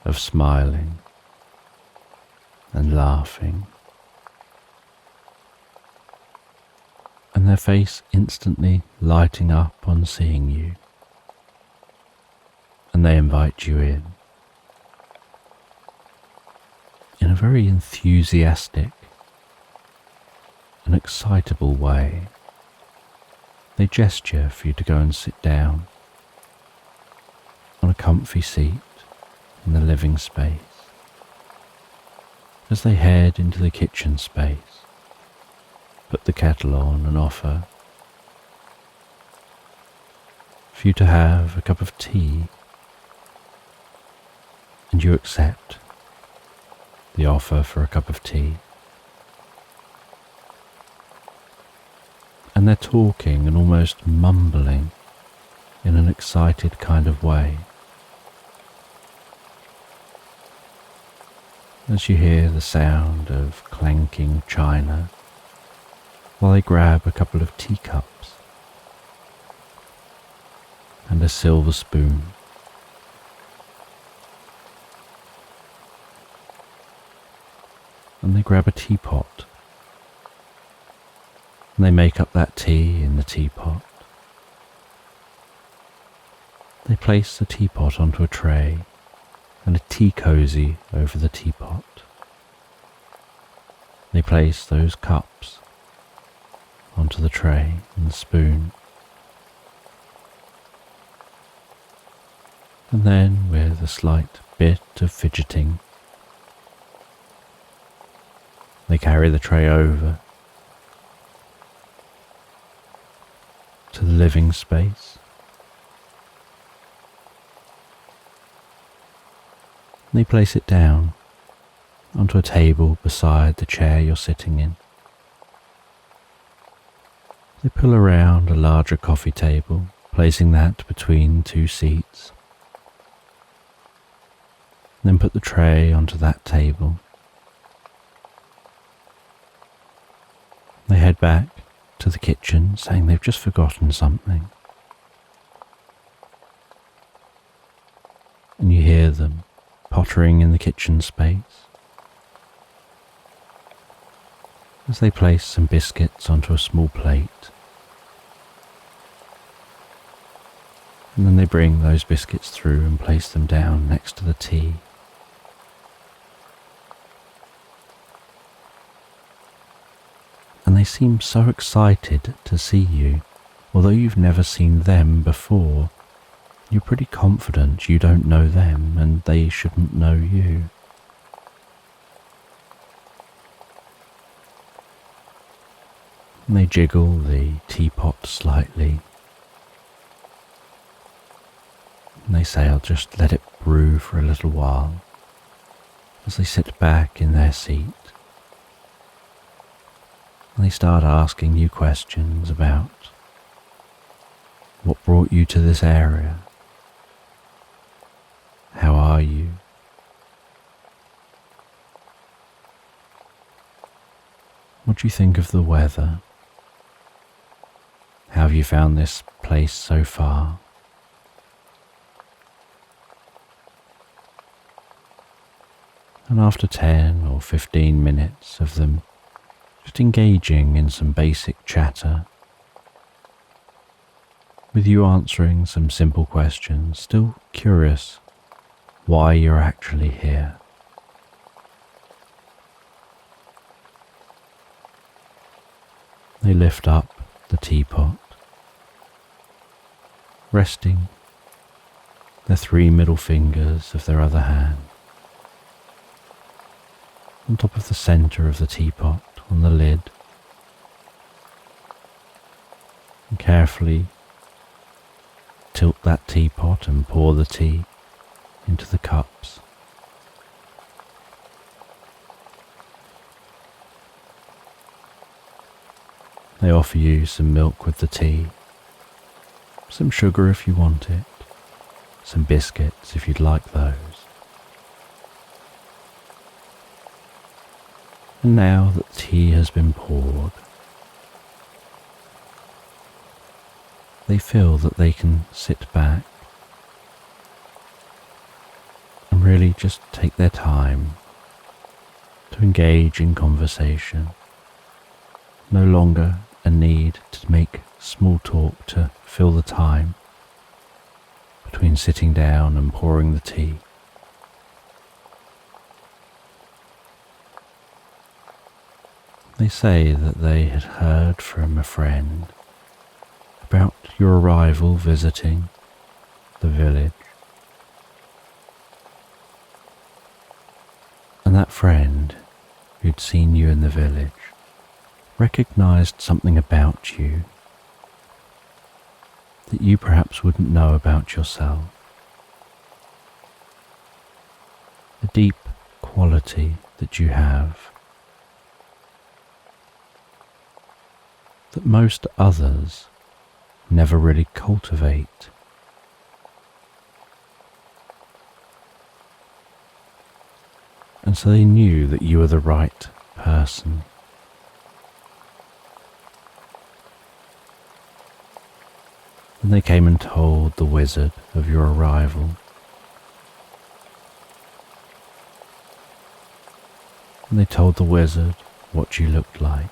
of smiling and laughing, and their face instantly lighting up on seeing you, and they invite you in a very enthusiastic and excitable way. They gesture for you to go and sit down on a comfy seat in the living space, as they head into the kitchen space, put the kettle on and offer for you to have a cup of tea, and you accept the offer for a cup of tea. And they're talking and almost mumbling in an excited kind of way, as you hear the sound of clanking china while they grab a couple of teacups and a silver spoon. And they grab a teapot, and they make up that tea in the teapot. They place the teapot onto a tray and a tea cosy over the teapot. They place those cups onto the tray and the spoon. And then, with a slight bit of fidgeting, they carry the tray over to the living space. They place it down onto a table beside the chair you're sitting in. They pull around a larger coffee table, placing that between two seats. Then put the tray onto that table. They head back to the kitchen, saying they've just forgotten something. And you hear them pottering in the kitchen space as they place some biscuits onto a small plate. And then they bring those biscuits through and place them down next to the tea. And they seem so excited to see you, although you've never seen them before. You're pretty confident you don't know them and they shouldn't know you. And they jiggle the teapot slightly. And they say, I'll just let it brew for a little while, as they sit back in their seat. And they start asking you questions about what brought you to this area. How are you? What do you think of the weather? How have you found this place so far? And after 10 or 15 minutes of them just engaging in some basic chatter, with you answering some simple questions, still curious why you're actually here, they lift up the teapot, resting the 3 middle fingers of their other hand on top of the centre of the teapot on the lid, and carefully tilt that teapot and pour the tea into the cups. They offer you some milk with the tea, some sugar if you want it, some biscuits if you'd like those. And now that the tea has been poured, they feel that they can sit back and really just take their time to engage in conversation. No longer a need to make small talk to fill the time between sitting down and pouring the tea. They say that they had heard from a friend about your arrival visiting the village, and that friend who'd seen you in the village recognized something about you that you perhaps wouldn't know about yourself. A deep quality that you have that most others never really cultivate. And so they knew that you were the right person. And they came and told the wizard of your arrival. And they told the wizard what you looked like.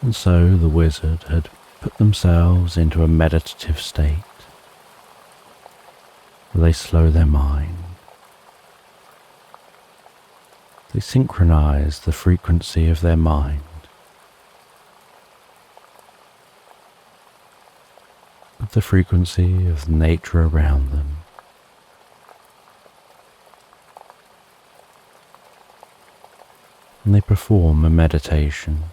And so the wizard had put themselves into a meditative state, where they slow their mind. They synchronize the frequency of their mind with the frequency of the nature around them. And they perform a meditation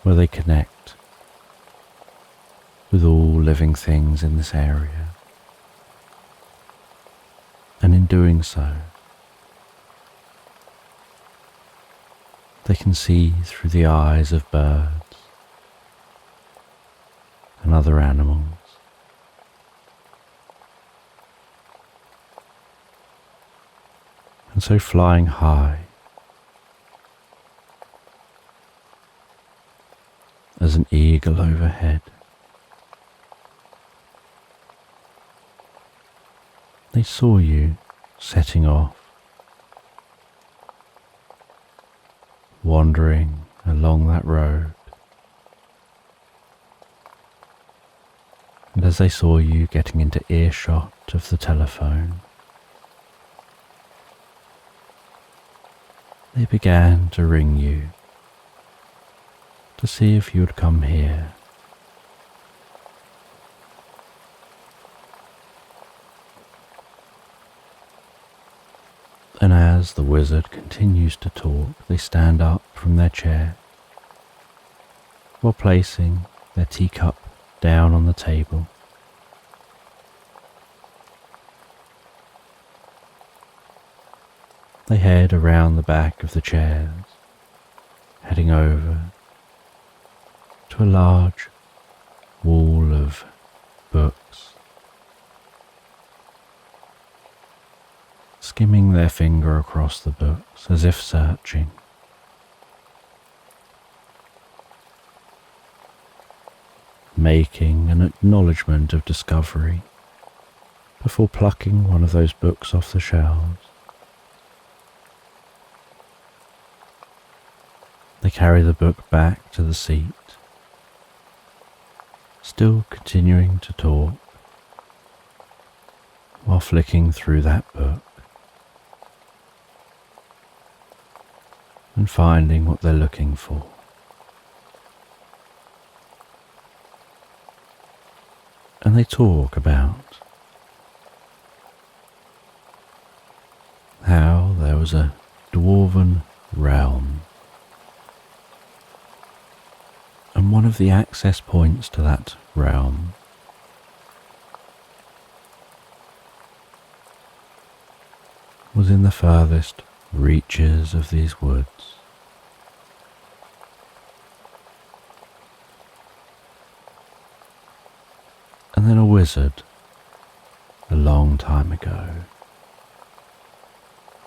where they connect with all living things in this area. And in doing so, they can see through the eyes of birds and other animals. And so flying high as an eagle overhead, they saw you setting off, wandering along that road. And as they saw you getting into earshot of the telephone, they began to ring you to see if you would come here. And as the wizard continues to talk, they stand up from their chair while placing their teacup down on the table. They head around the back of the chairs, heading over to a large wall of books, skimming their finger across the books as if searching. Making an acknowledgement of discovery before plucking one of those books off the shelves. They carry the book back to the seat, still continuing to talk while flicking through that book and finding what they're looking for. And they talk about how there was a dwarven realm, and one of the access points to that realm was in the furthest reaches of these woods. And then a wizard, a long time ago,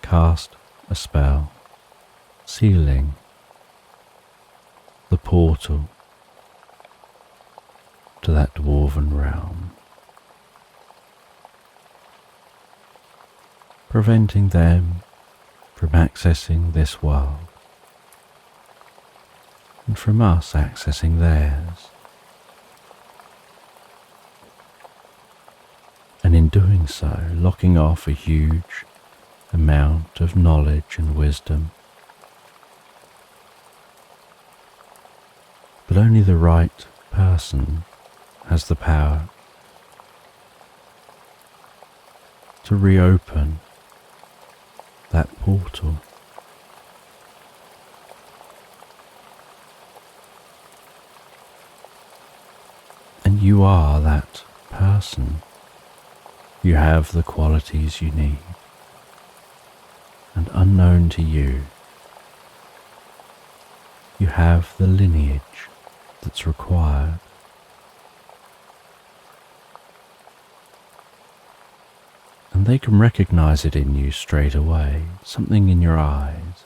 cast a spell, sealing the portal to that dwarven realm, preventing them from accessing this world and from us accessing theirs. And in doing so, locking off a huge amount of knowledge and wisdom. But only the right person has the power to reopen that portal. And you are that person. You have the qualities you need, and unknown to you, you have the lineage that's required. And they can recognize it in you straight away, something in your eyes,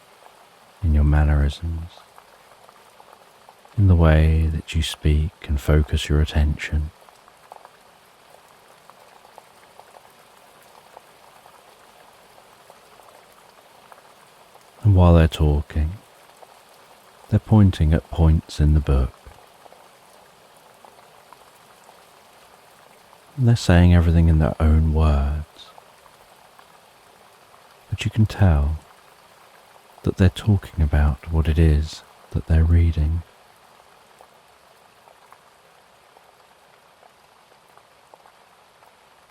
in your mannerisms, in the way that you speak and focus your attention. And while they're talking, they're pointing at points in the book. And they're saying everything in their own words. But you can tell that they're talking about what it is that they're reading.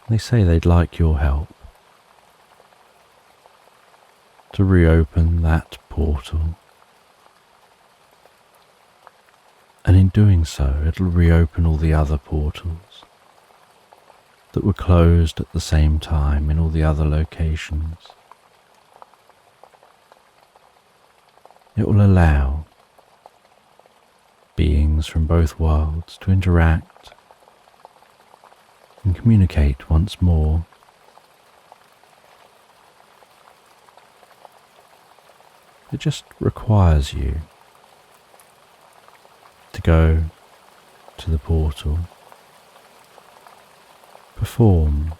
They say they'd like your help to reopen that portal. And in doing so, it'll reopen all the other portals that were closed at the same time in all the other locations. It will allow beings from both worlds to interact and communicate once more. It just requires you to go to the portal, perform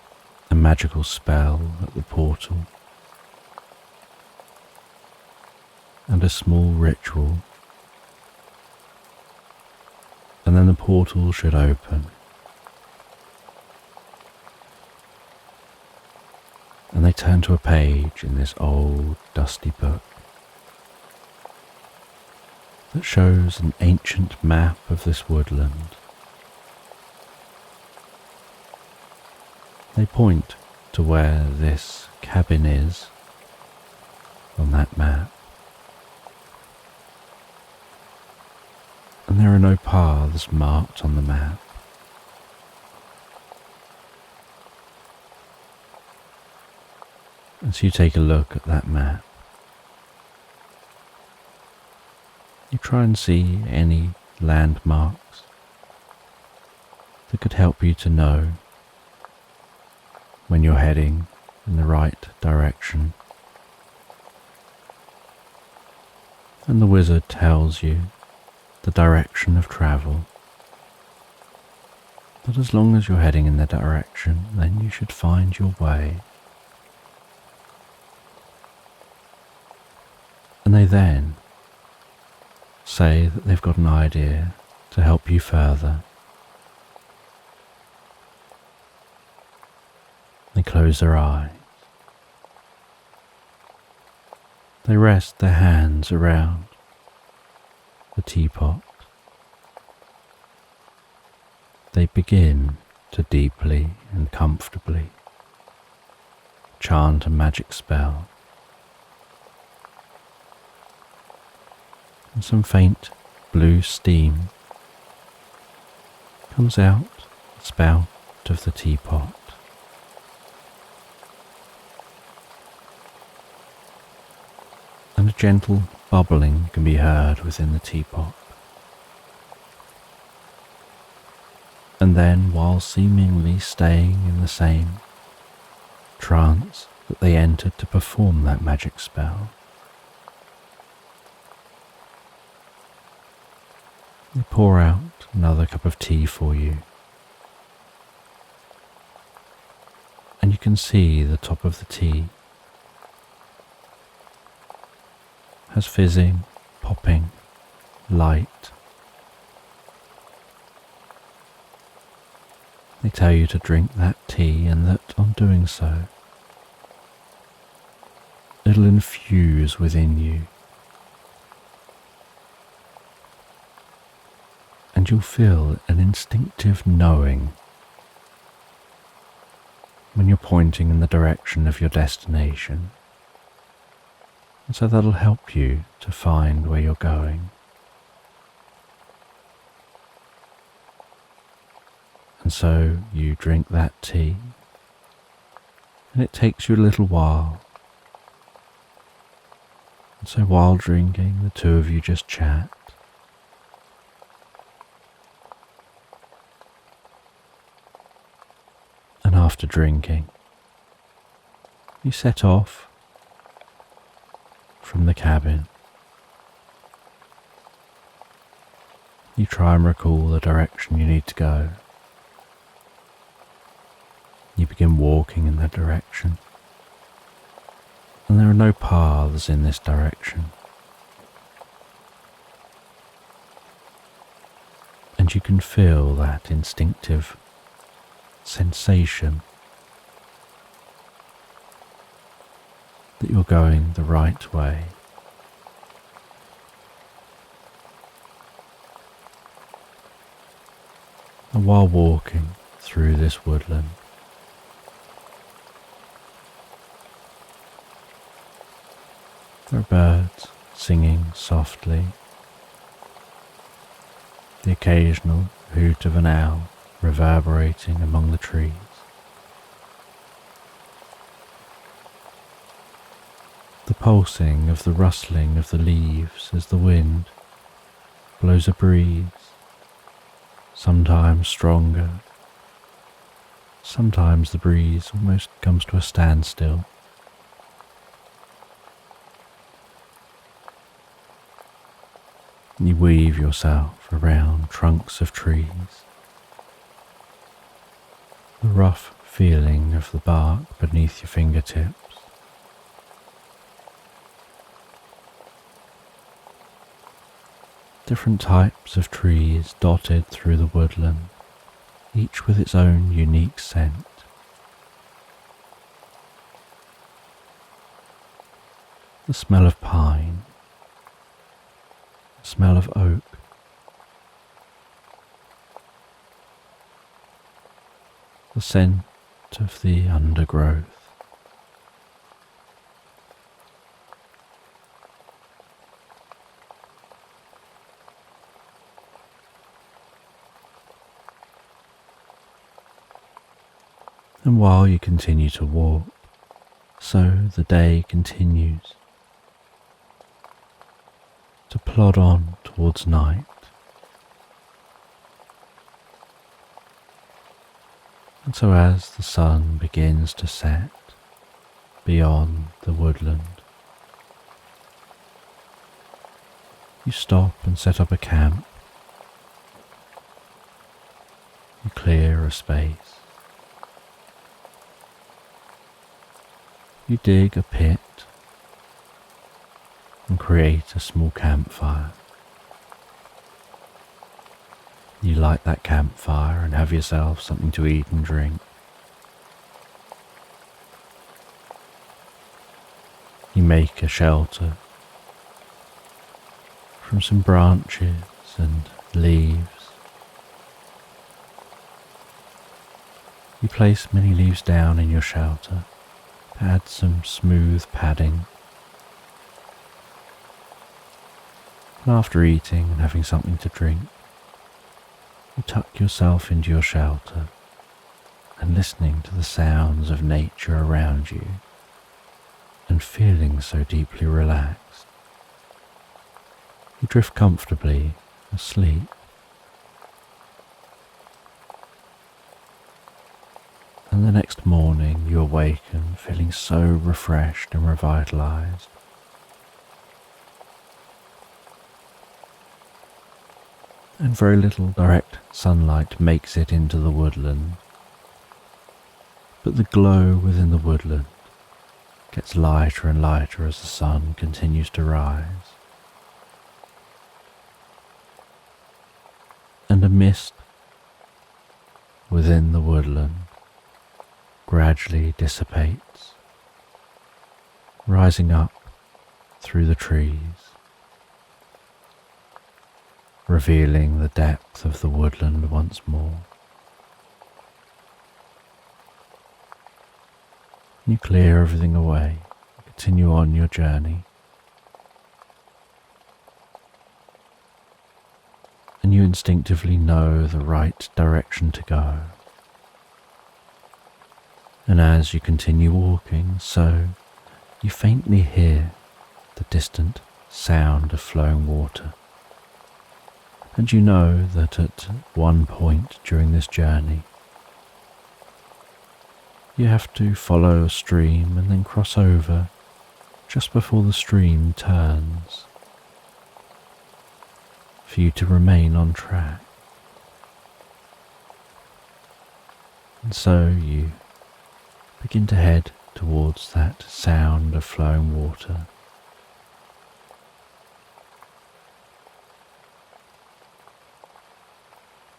a magical spell at the portal, and a small ritual, and then the portal should open. And they turn to a page in this old, dusty book that shows an ancient map of this woodland. They point to where this cabin is, on that map. And there are no paths marked on the map. As you take a look at that map, you try and see any landmarks that could help you to know when you're heading in the right direction. And the wizard tells you the direction of travel. That as long as you're heading in that direction, then you should find your way. And they then say that they've got an idea to help you further. They close their eyes. They rest their hands around the teapot. They begin to deeply and comfortably chant a magic spell. And some faint blue steam comes out the spout of the teapot. And a gentle bubbling can be heard within the teapot. And then, while seemingly staying in the same trance that they entered to perform that magic spell, they pour out another cup of tea for you. And you can see the top of the tea has fizzing, popping light. They tell you to drink that tea and that on doing so, it'll infuse within you. And you'll feel an instinctive knowing when you're pointing in the direction of your destination. And so that'll help you to find where you're going. And so you drink that tea, and it takes you a little while. And so while drinking, the two of you just chat. And after drinking, you set off from the cabin. You try and recall the direction you need to go. You begin walking in that direction, and there are no paths in this direction. And you can feel that instinctive sensation that you're going the right way. And while walking through this woodland, there are birds singing softly, the occasional hoot of an owl reverberating among the trees. The pulsing of the rustling of the leaves as the wind blows a breeze, sometimes stronger, sometimes the breeze almost comes to a standstill. You weave yourself around trunks of trees. The rough feeling of the bark beneath your fingertips. Different types of trees dotted through the woodland, each with its own unique scent. The smell of pine, the smell of oak, the scent of the undergrowth, And while you continue to walk, so the day continues to plod on towards night. And so as the sun begins to set beyond the woodland, you stop and set up a camp. You clear a space. You dig a pit and create a small campfire. You light that campfire and have yourself something to eat and drink. You make a shelter from some branches and leaves. You place many leaves down in your shelter, add some smooth padding, and after eating and having something to drink, you tuck yourself into your shelter and listening to the sounds of nature around you and feeling so deeply relaxed, you drift comfortably asleep. And the next morning you awaken feeling so refreshed and revitalized. And very little direct sunlight makes it into the woodland, but the glow within the woodland gets lighter and lighter as the sun continues to rise. And a mist within the woodland gradually dissipates, rising up through the trees, revealing the depth of the woodland once more. You clear everything away, continue on your journey, and you instinctively know the right direction to go. And as you continue walking, so you faintly hear the distant sound of flowing water. And you know that at one point during this journey, you have to follow a stream and then cross over just before the stream turns for you to remain on track. And so you begin to head towards that sound of flowing water.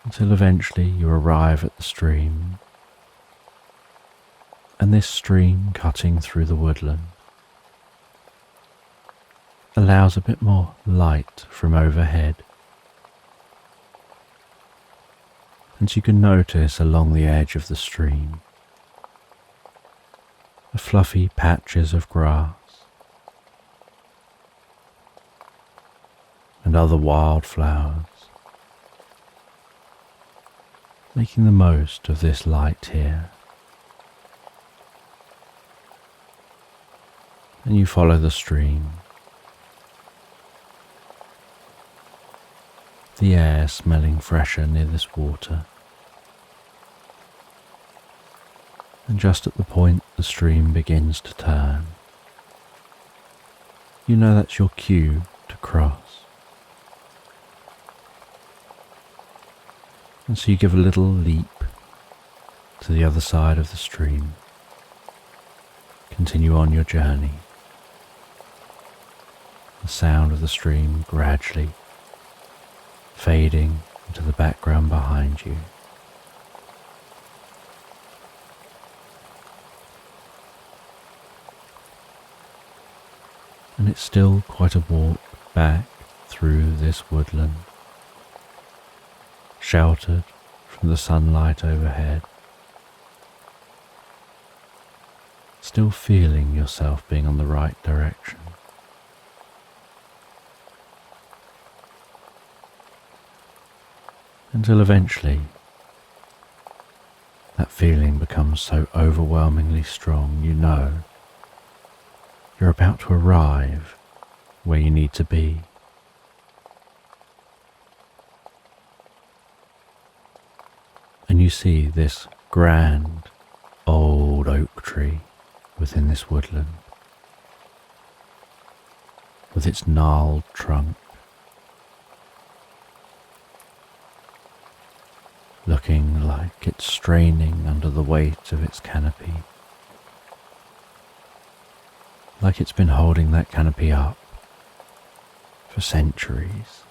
Until eventually you arrive at the stream, and this stream cutting through the woodland allows a bit more light from overhead. And you can notice along the edge of the stream the fluffy patches of grass and other wildflowers, making the most of this light here. And you follow the stream, the air smelling fresher near this water. And just at the point the stream begins to turn, you know that's your cue to cross. And so you give a little leap to the other side of the stream, continue on your journey. The sound of the stream gradually fading into the background behind you. And it's still quite a walk back through this woodland, sheltered from the sunlight overhead, still feeling yourself being on the right direction. Until eventually that feeling becomes so overwhelmingly strong, you know you're about to arrive where you need to be. And you see this grand old oak tree within this woodland, with its gnarled trunk, looking like it's straining under the weight of its canopy, like it's been holding that canopy up for centuries.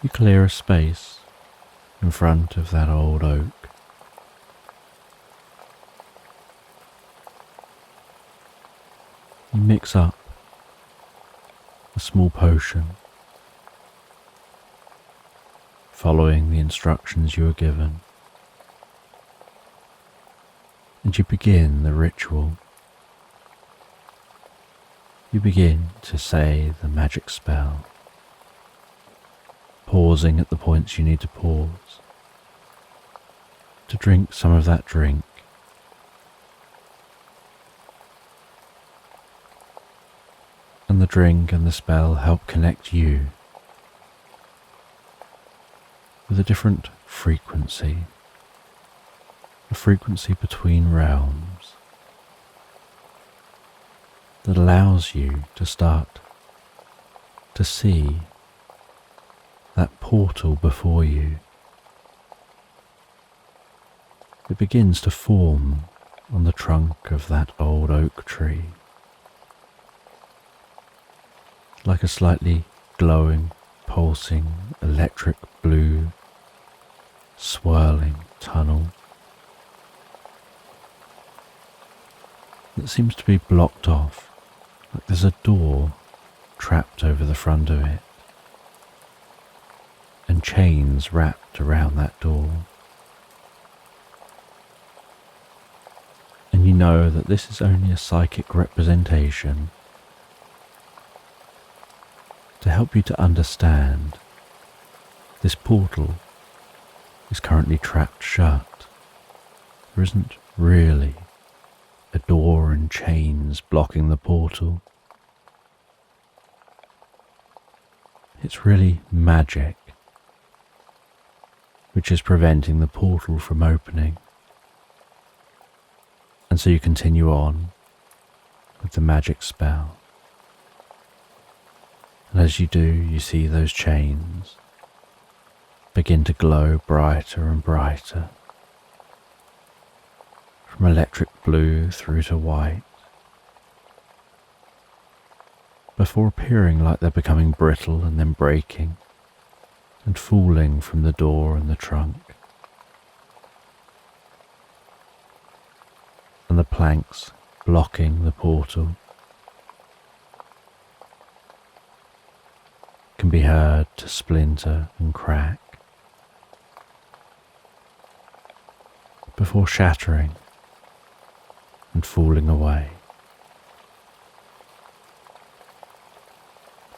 You clear a space in front of that old oak. You mix up a small potion, following the instructions you were given, and you begin the ritual. You begin to say the magic spell, pausing at the points you need to pause, to drink some of that drink, and the drink and the spell help connect you with a different frequency, a frequency between realms that allows you to start to see that portal before you. It begins to form on the trunk of that old oak tree, like a slightly glowing, pulsing, electric blue, swirling tunnel that seems to be blocked off, like there's a door trapped over the front of it, and chains wrapped around that door. And you know that this is only a psychic representation to help you to understand this portal is currently trapped shut. There isn't really a door and chains blocking the portal. It's really magic which is preventing the portal from opening. And so you continue on with the magic spell. And as you do, you see those chains begin to glow brighter and brighter, from electric blue through to white, before appearing like they're becoming brittle and then breaking and falling from the door and the trunk. And the planks blocking the portal can be heard to splinter and crack before shattering and falling away.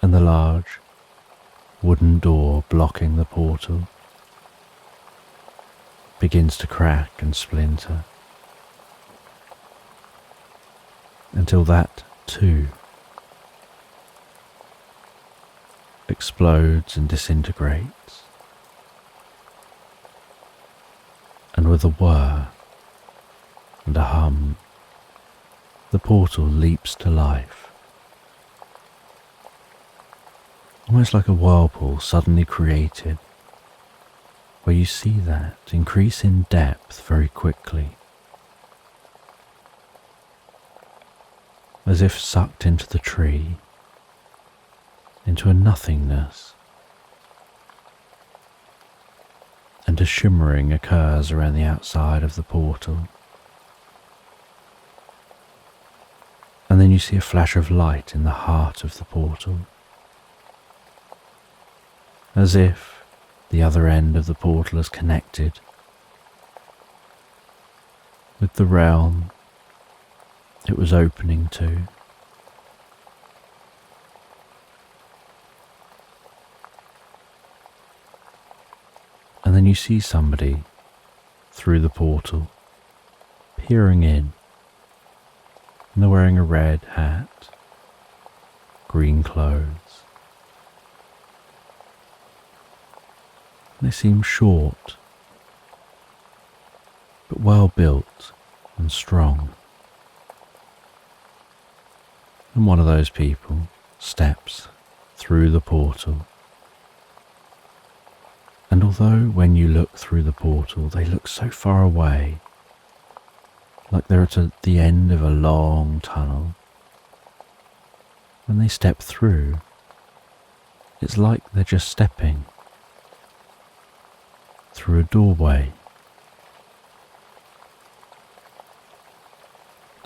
And the large wooden door blocking the portal begins to crack and splinter until that too explodes and disintegrates, and with a whir and a hum, the portal leaps to life, almost like a whirlpool suddenly created, where you see that increase in depth very quickly, as if sucked into the tree, into a nothingness, and a shimmering occurs around the outside of the portal. And then you see a flash of light in the heart of the portal, as if the other end of the portal is connected with the realm it was opening to. And then you see somebody through the portal, peering in. And they're wearing a red hat, green clothes. They seem short, but well built and strong. And one of those people steps through the portal. And although when you look through the portal, they look so far away, like they're at the end of a long tunnel, when they step through, it's like they're just stepping through a doorway.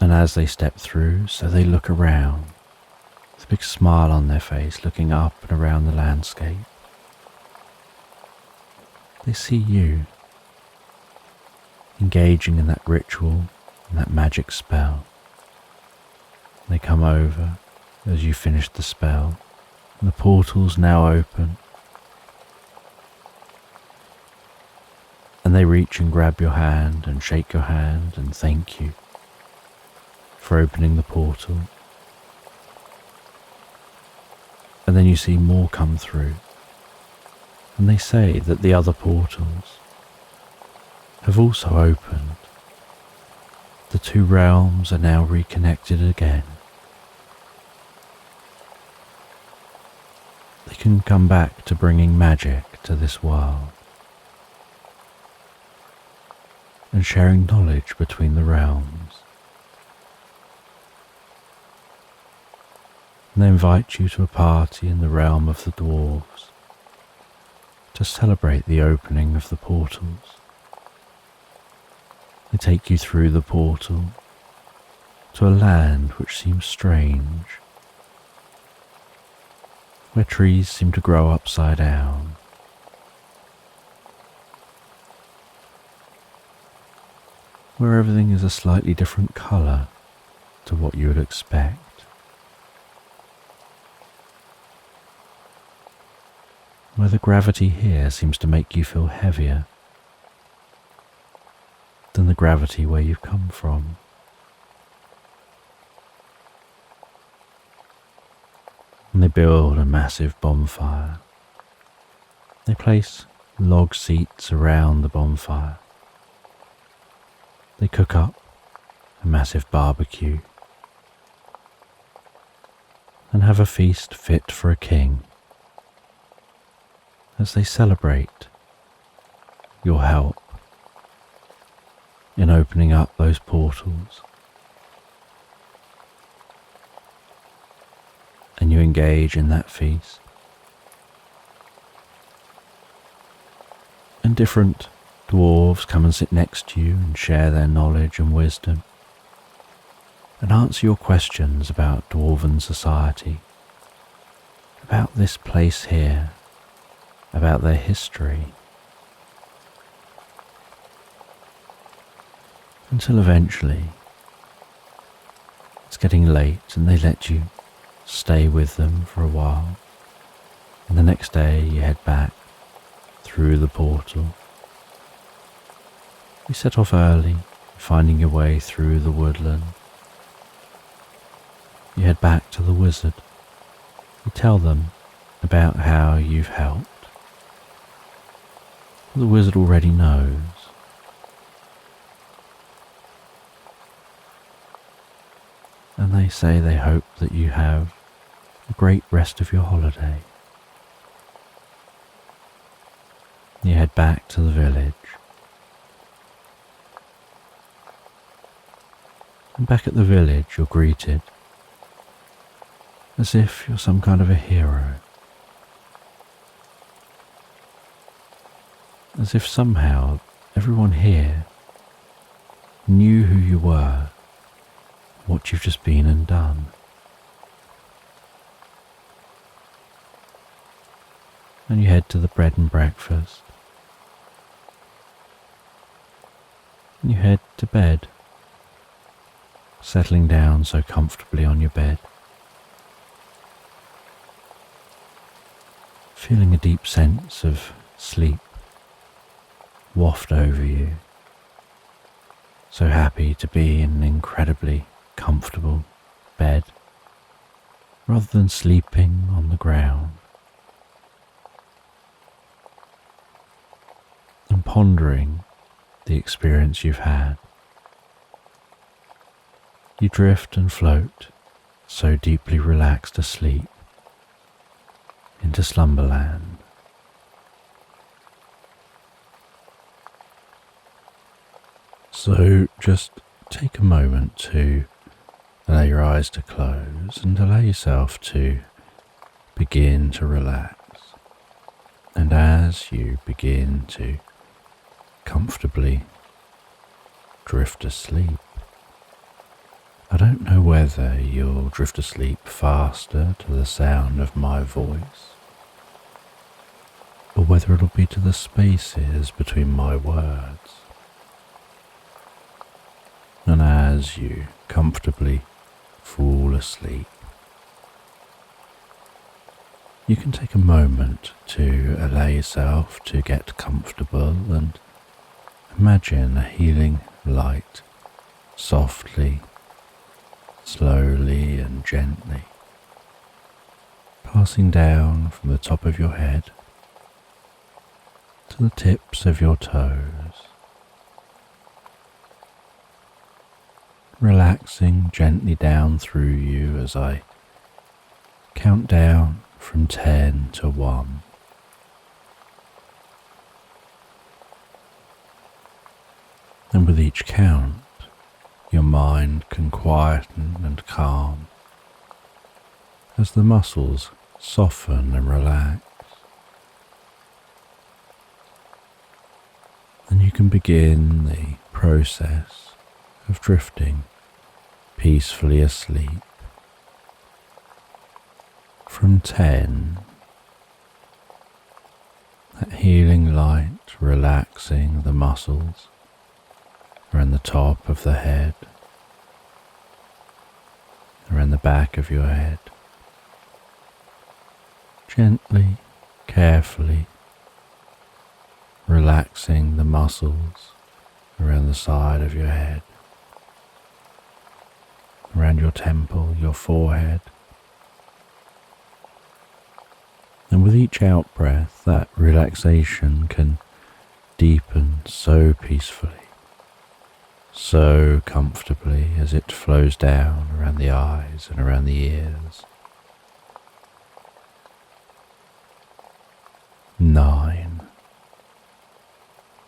And as they step through, so they look around, with a big smile on their face, looking up and around the landscape. They see you, engaging in that ritual and that magic spell. They come over as you finish the spell, and the portal's now open. And they reach and grab your hand and shake your hand and thank you for opening the portal. And then you see more come through. And they say that the other portals have also opened. The two realms are now reconnected again. They can come back to bringing magic to this world and sharing knowledge between the realms. And they invite you to a party in the realm of the dwarves to celebrate the opening of the portals. They take you through the portal to a land which seems strange, where trees seem to grow upside down, where everything is a slightly different colour to what you would expect. Where the gravity here seems to make you feel heavier than the gravity where you've come from. And they build a massive bonfire. They place log seats around the bonfire. They cook up a massive barbecue and have a feast fit for a king as they celebrate your help in opening up those portals. And you engage in that feast. And different dwarves come and sit next to you and share their knowledge and wisdom and answer your questions about dwarven society, about this place here, about their history, until eventually it's getting late and they let you stay with them for a while, and the next day you head back through the portal. You set off early, finding your way through the woodland. You head back to the wizard. You tell them about how you've helped. The wizard already knows. And they say they hope that you have a great rest of your holiday. You head back to the village. And back at the village you're greeted as if you're some kind of a hero. As if somehow everyone here knew who you were, what you've just been and done. And you head to the bread and breakfast. And you head to bed, settling down so comfortably on your bed, feeling a deep sense of sleep waft over you. So happy to be in an incredibly comfortable bed rather than sleeping on the ground. And pondering the experience you've had. You drift and float, so deeply relaxed asleep, into Slumberland. So just take a moment to allow your eyes to close and allow yourself to begin to relax. And as you begin to comfortably drift asleep, I don't know whether you'll drift asleep faster to the sound of my voice, or whether it'll be to the spaces between my words. And as you comfortably fall asleep, you can take a moment to allow yourself to get comfortable and imagine a healing light softly, slowly and gently passing down from the top of your head to the tips of your toes, relaxing gently down through you as I count down from 10 to 1. And with each count, your mind can quieten and calm as the muscles soften and relax. And you can begin the process of drifting peacefully asleep. From 10, that healing light relaxing the muscles around the top of the head, around the back of your head, gently, carefully relaxing the muscles around the side of your head, around your temple, your forehead. And with each out-breath, that relaxation can deepen so peacefully, so comfortably as it flows down around the eyes and around the ears. 9.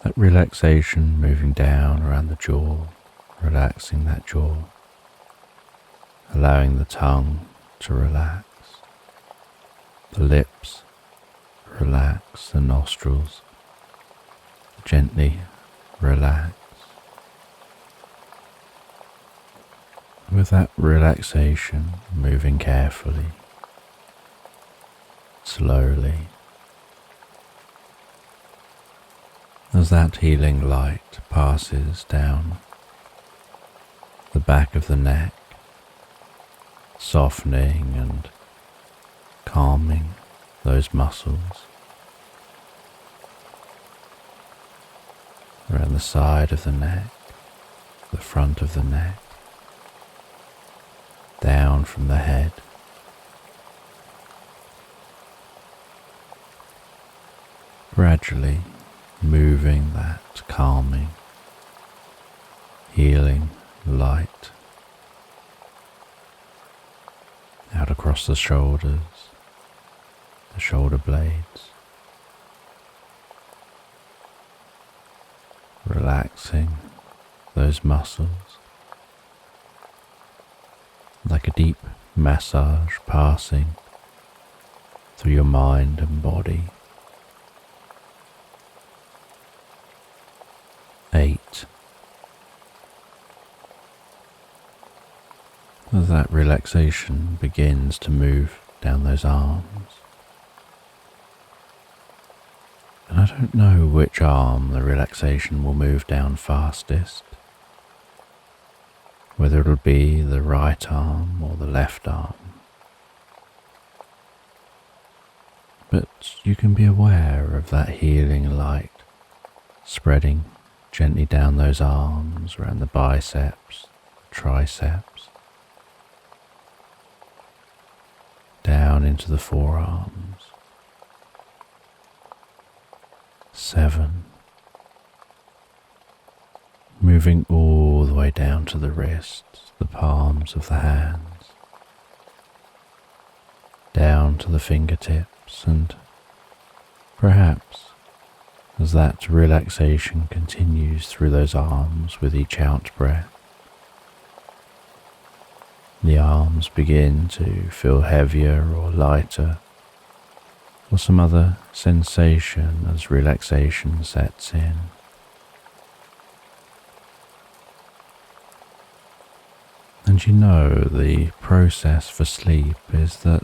That relaxation moving down around the jaw, relaxing that jaw, allowing the tongue to relax, the lips relax, the nostrils gently relax. With that relaxation, moving carefully, slowly, as that healing light passes down the back of the neck, softening and calming those muscles, around the side of the neck, the front of the neck, down from the head, gradually moving that calming, healing light out across the shoulders, the shoulder blades, relaxing those muscles like a deep massage passing through your mind and body. 8. As that relaxation begins to move down those arms, and I don't know which arm the relaxation will move down fastest, whether it'll be the right arm or the left arm, but you can be aware of that healing light spreading gently down those arms, around the biceps, triceps, down into the forearms. 7. Moving all the way down to the wrists, the palms of the hands, down to the fingertips, and perhaps as that relaxation continues through those arms with each out breath, the arms begin to feel heavier or lighter, or some other sensation as relaxation sets in. And you know the process for sleep is that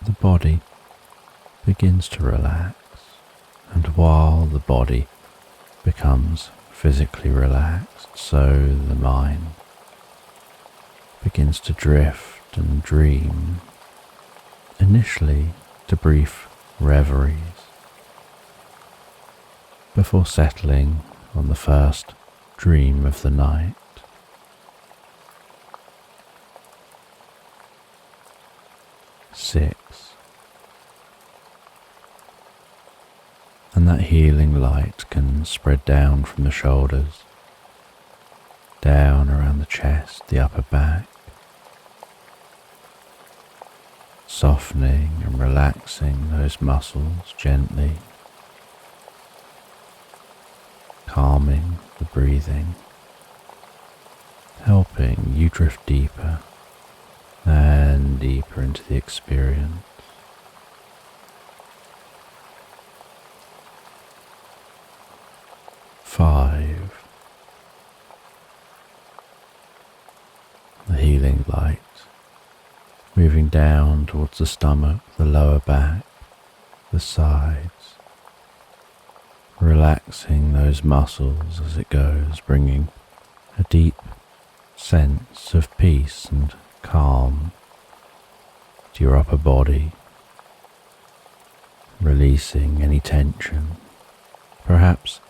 the body begins to relax, and while the body becomes physically relaxed, so the mind begins to drift and dream, initially to brief reveries, before settling on the first dream of the night. 6. And that healing light can spread down from the shoulders, down around the chest, the upper back, softening and relaxing those muscles gently, calming the breathing, helping you drift deeper and deeper into the experience. 5. The healing light moving down towards the stomach, the lower back, the sides, relaxing those muscles as it goes, bringing a deep sense of peace and calm to your upper body, releasing any tension, perhaps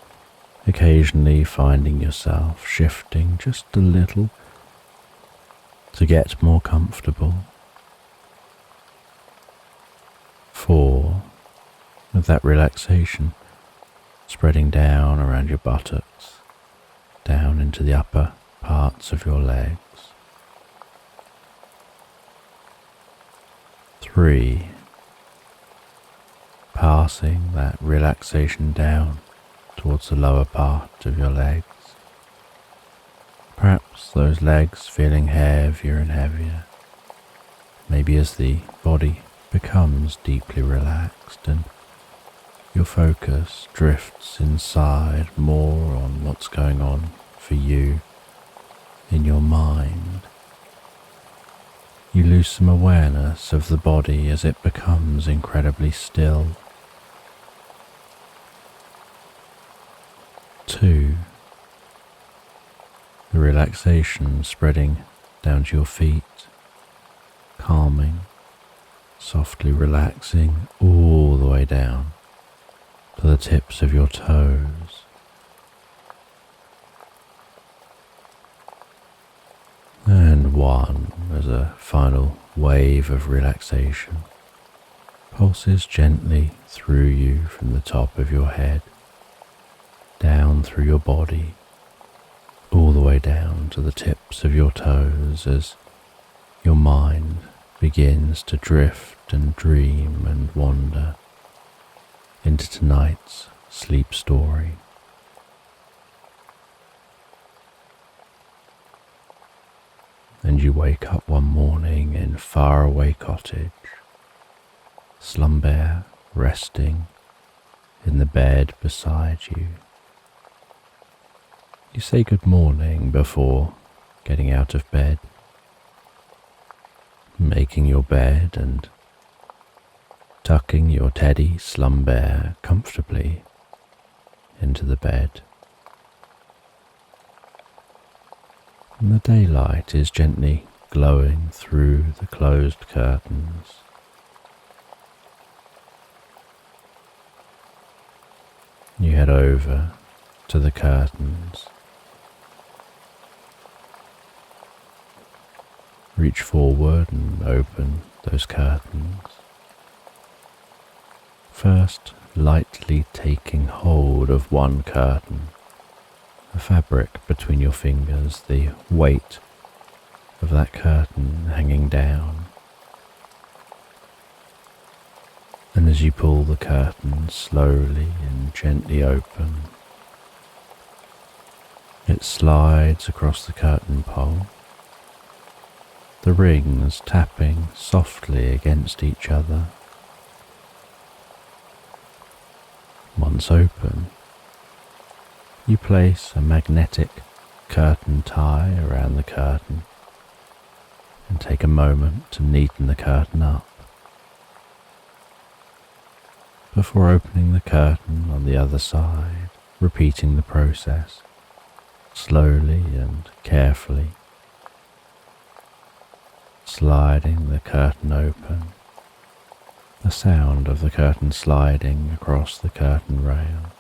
occasionally finding yourself shifting just a little to get more comfortable. 4. With that relaxation spreading down around your buttocks, down into the upper parts of your legs. 3. Passing that relaxation down towards the lower part of your legs. Perhaps those legs feeling heavier and heavier, maybe as the body becomes deeply relaxed and your focus drifts inside more on what's going on for you in your mind. You lose some awareness of the body as it becomes incredibly still. 2. The relaxation spreading down to your feet, calming, softly relaxing all the way down to the tips of your toes. And 1, as a final wave of relaxation, pulses gently through you from the top of your head, down through your body, all the way down to the tips of your toes as your mind begins to drift and dream and wander into tonight's sleep story. And you wake up one morning in faraway cottage, Slumberland resting in the bed beside you. You say good morning before getting out of bed, making your bed and tucking your teddy Slumberland comfortably into the bed. And the daylight is gently glowing through the closed curtains. You head over to the curtains. Reach forward and open those curtains. First, lightly taking hold of one curtain, the fabric between your fingers, the weight of that curtain hanging down. And as you pull the curtain slowly and gently open, it slides across the curtain pole, the rings tapping softly against each other. Once open, you place a magnetic curtain tie around the curtain and take a moment to neaten the curtain up. Before opening the curtain on the other side, repeating the process slowly and carefully, sliding the curtain open, the sound of the curtain sliding across the curtain rail,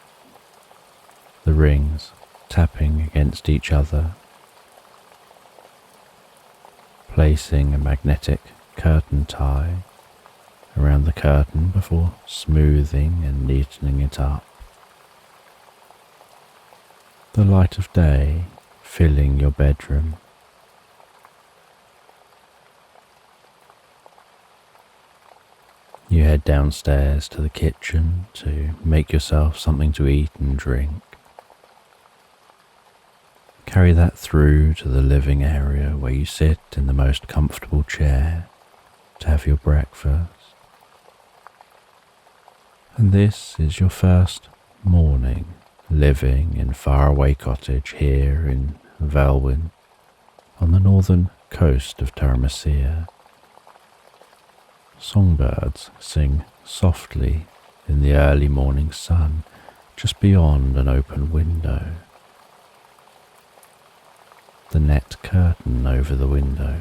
the rings tapping against each other, placing a magnetic curtain tie around the curtain before smoothing and neatening it up. The light of day filling your bedroom. You head downstairs to the kitchen to make yourself something to eat and drink. Carry that through to the living area where you sit in the most comfortable chair to have your breakfast. And this is your first morning living in faraway cottage here in Velwyn on the northern coast of Terramesir. Songbirds sing softly in the early morning sun just beyond an open window. The net curtain over the window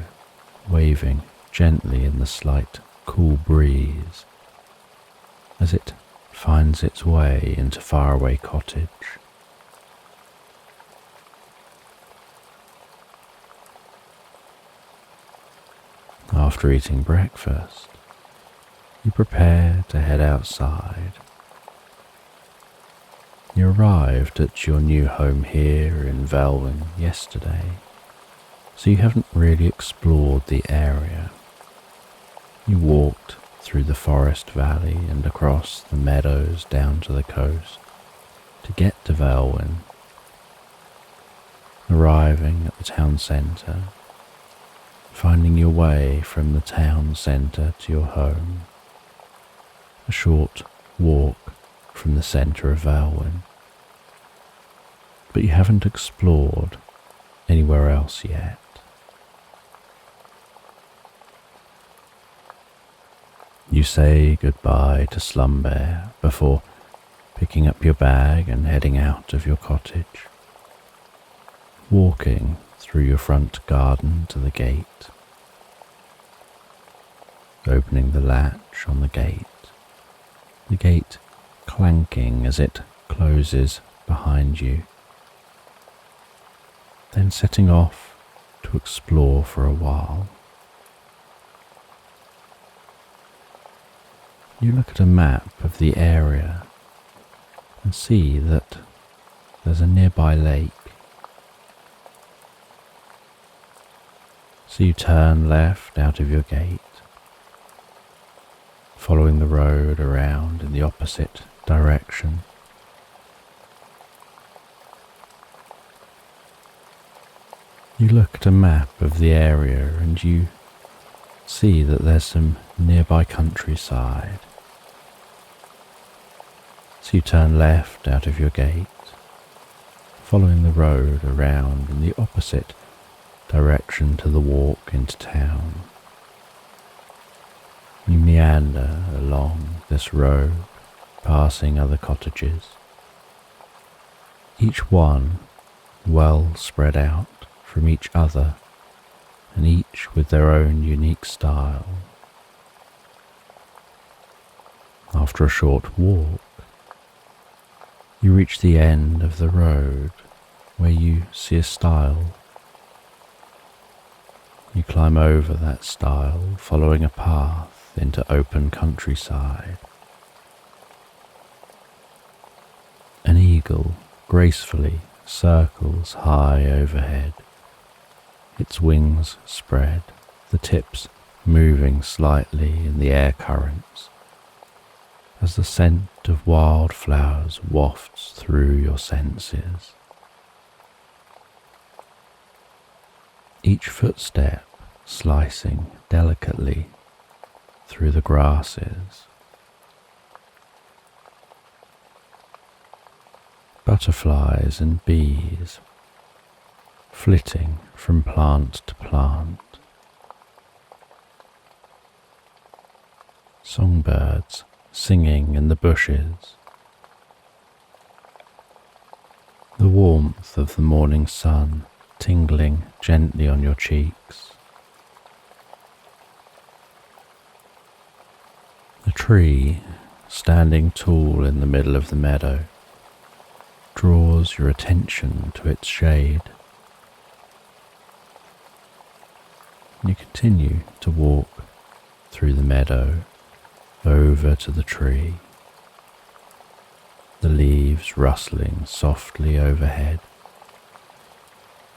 waving gently in the slight cool breeze as it finds its way into faraway cottage. After eating breakfast, you prepare to head outside. You arrived at your new home here in Velwyn yesterday, so you haven't really explored the area. You walked through the forest valley and across the meadows down to the coast to get to Velwyn. Arriving at the town centre, finding your way from the town centre to your home, a short walk from the centre of Velwyn, but you haven't explored anywhere else yet. You say goodbye to Slumberland before picking up your bag and heading out of your cottage, walking through your front garden to the gate, opening the latch on the gate clanking as it closes behind you, then setting off to explore for a while. You look at a map of the area and see that there's a nearby lake. So you turn left out of your gate, following the road around in the opposite direction. You look at a map of the area and you see that there's some nearby countryside. So you turn left out of your gate, following the road around in the opposite direction to the walk into town. You meander along this road, passing other cottages, each one well spread out from each other and each with their own unique style. After a short walk, You reach the end of the road where you see a stile. You climb over that stile, following a path into open countryside. An eagle gracefully circles high overhead, its wings spread, the tips moving slightly in the air currents as the scent of wildflowers wafts through your senses. Each footstep slicing delicately through the grasses. Butterflies and bees flitting from plant to plant. Songbirds singing in the bushes. The warmth of the morning sun tingling gently on your cheeks. The tree, standing tall in the middle of the meadow, draws your attention to its shade. You continue to walk through the meadow over to the tree, the leaves rustling softly overhead,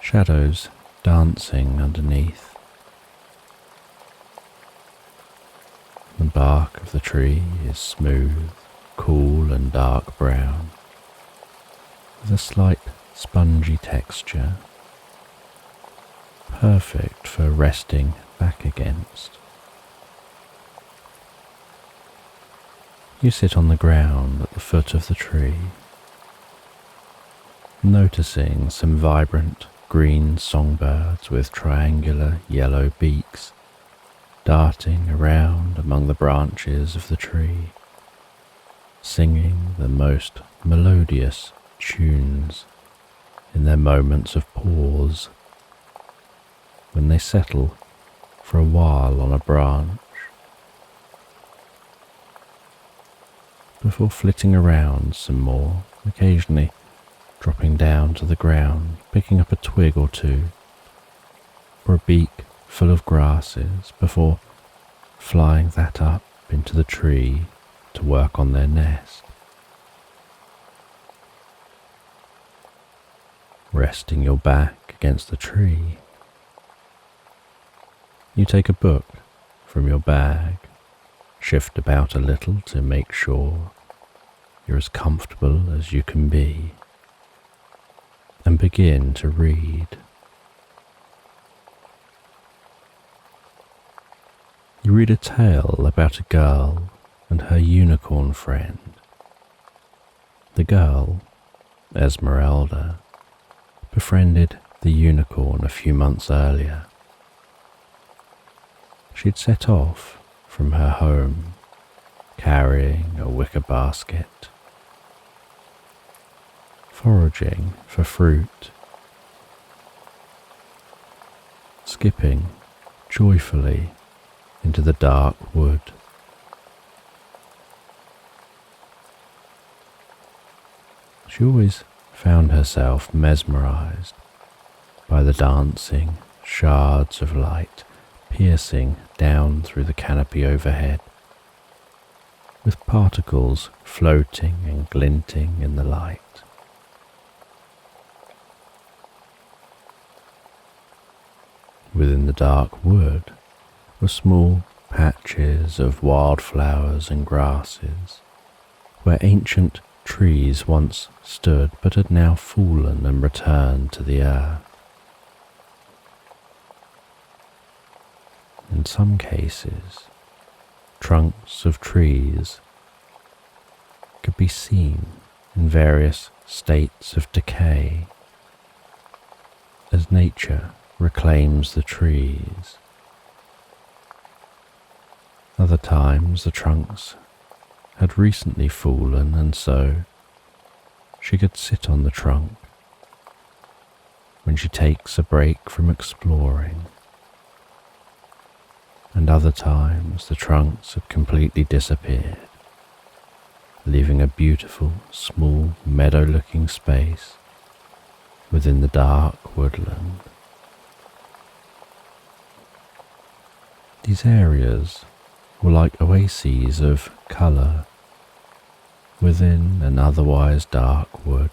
shadows dancing underneath. The bark of the tree is smooth, cool and dark brown, with a slight spongy texture, perfect for resting back against. You sit on the ground at the foot of the tree, noticing some vibrant green songbirds with triangular yellow beaks darting around among the branches of the tree, singing the most melodious tunes in their moments of pause when they settle for a while on a branch before flitting around some more, occasionally dropping down to the ground, picking up a twig or two, or a beak full of grasses before flying that up into the tree to work on their nest. Resting your back against the tree, you take a book from your bag, shift about a little to make sure you're as comfortable as you can be, and begin to read. You read a tale about a girl and her unicorn friend. The girl, Esmeralda, befriended the unicorn a few months earlier. She'd set off from her home, carrying a wicker basket, foraging for fruit, skipping joyfully into the dark wood. She always found herself mesmerized by the dancing shards of light piercing down through the canopy overhead, with particles floating and glinting in the light. Within the dark wood were small patches of wildflowers and grasses, where ancient trees once stood but had now fallen and returned to the earth. In some cases, trunks of trees could be seen in various states of decay as nature reclaims the trees. Other times the trunks had recently fallen, and so she could sit on the trunk when she takes a break from exploring. And other times the trunks had completely disappeared, leaving a beautiful, small, meadow-looking space within the dark woodland. These areas were like oases of colour within an otherwise dark wood.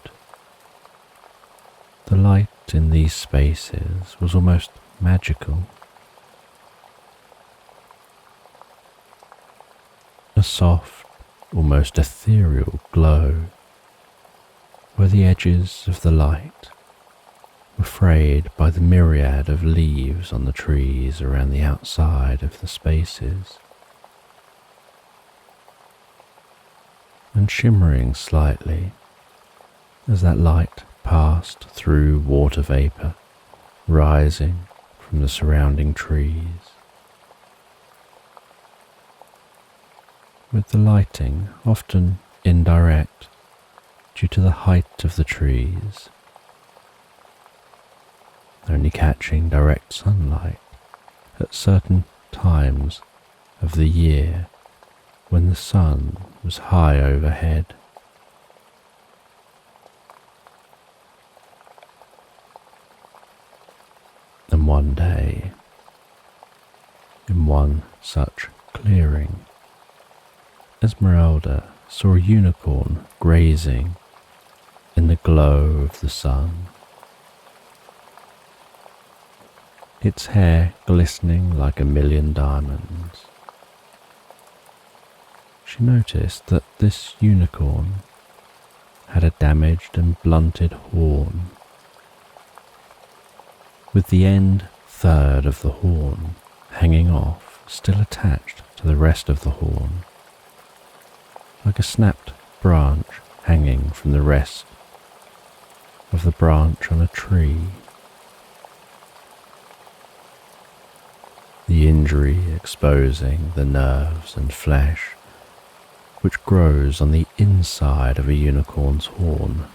The light in these spaces was almost magical. A soft, almost ethereal glow, where the edges of the light were frayed by the myriad of leaves on the trees around the outside of the spaces, and shimmering slightly as that light passed through water vapour rising from the surrounding trees. With the lighting often indirect due to the height of the trees, only catching direct sunlight at certain times of the year when the sun was high overhead. And one day, in one such clearing, Esmeralda saw a unicorn grazing in the glow of the sun, its hair glistening like a million diamonds. She noticed that this unicorn had a damaged and blunted horn, with the end third of the horn hanging off, still attached to the rest of the horn, like a snapped branch hanging from the rest of the branch on a tree. The injury exposing the nerves and flesh which grows on the inside of a unicorn's horn.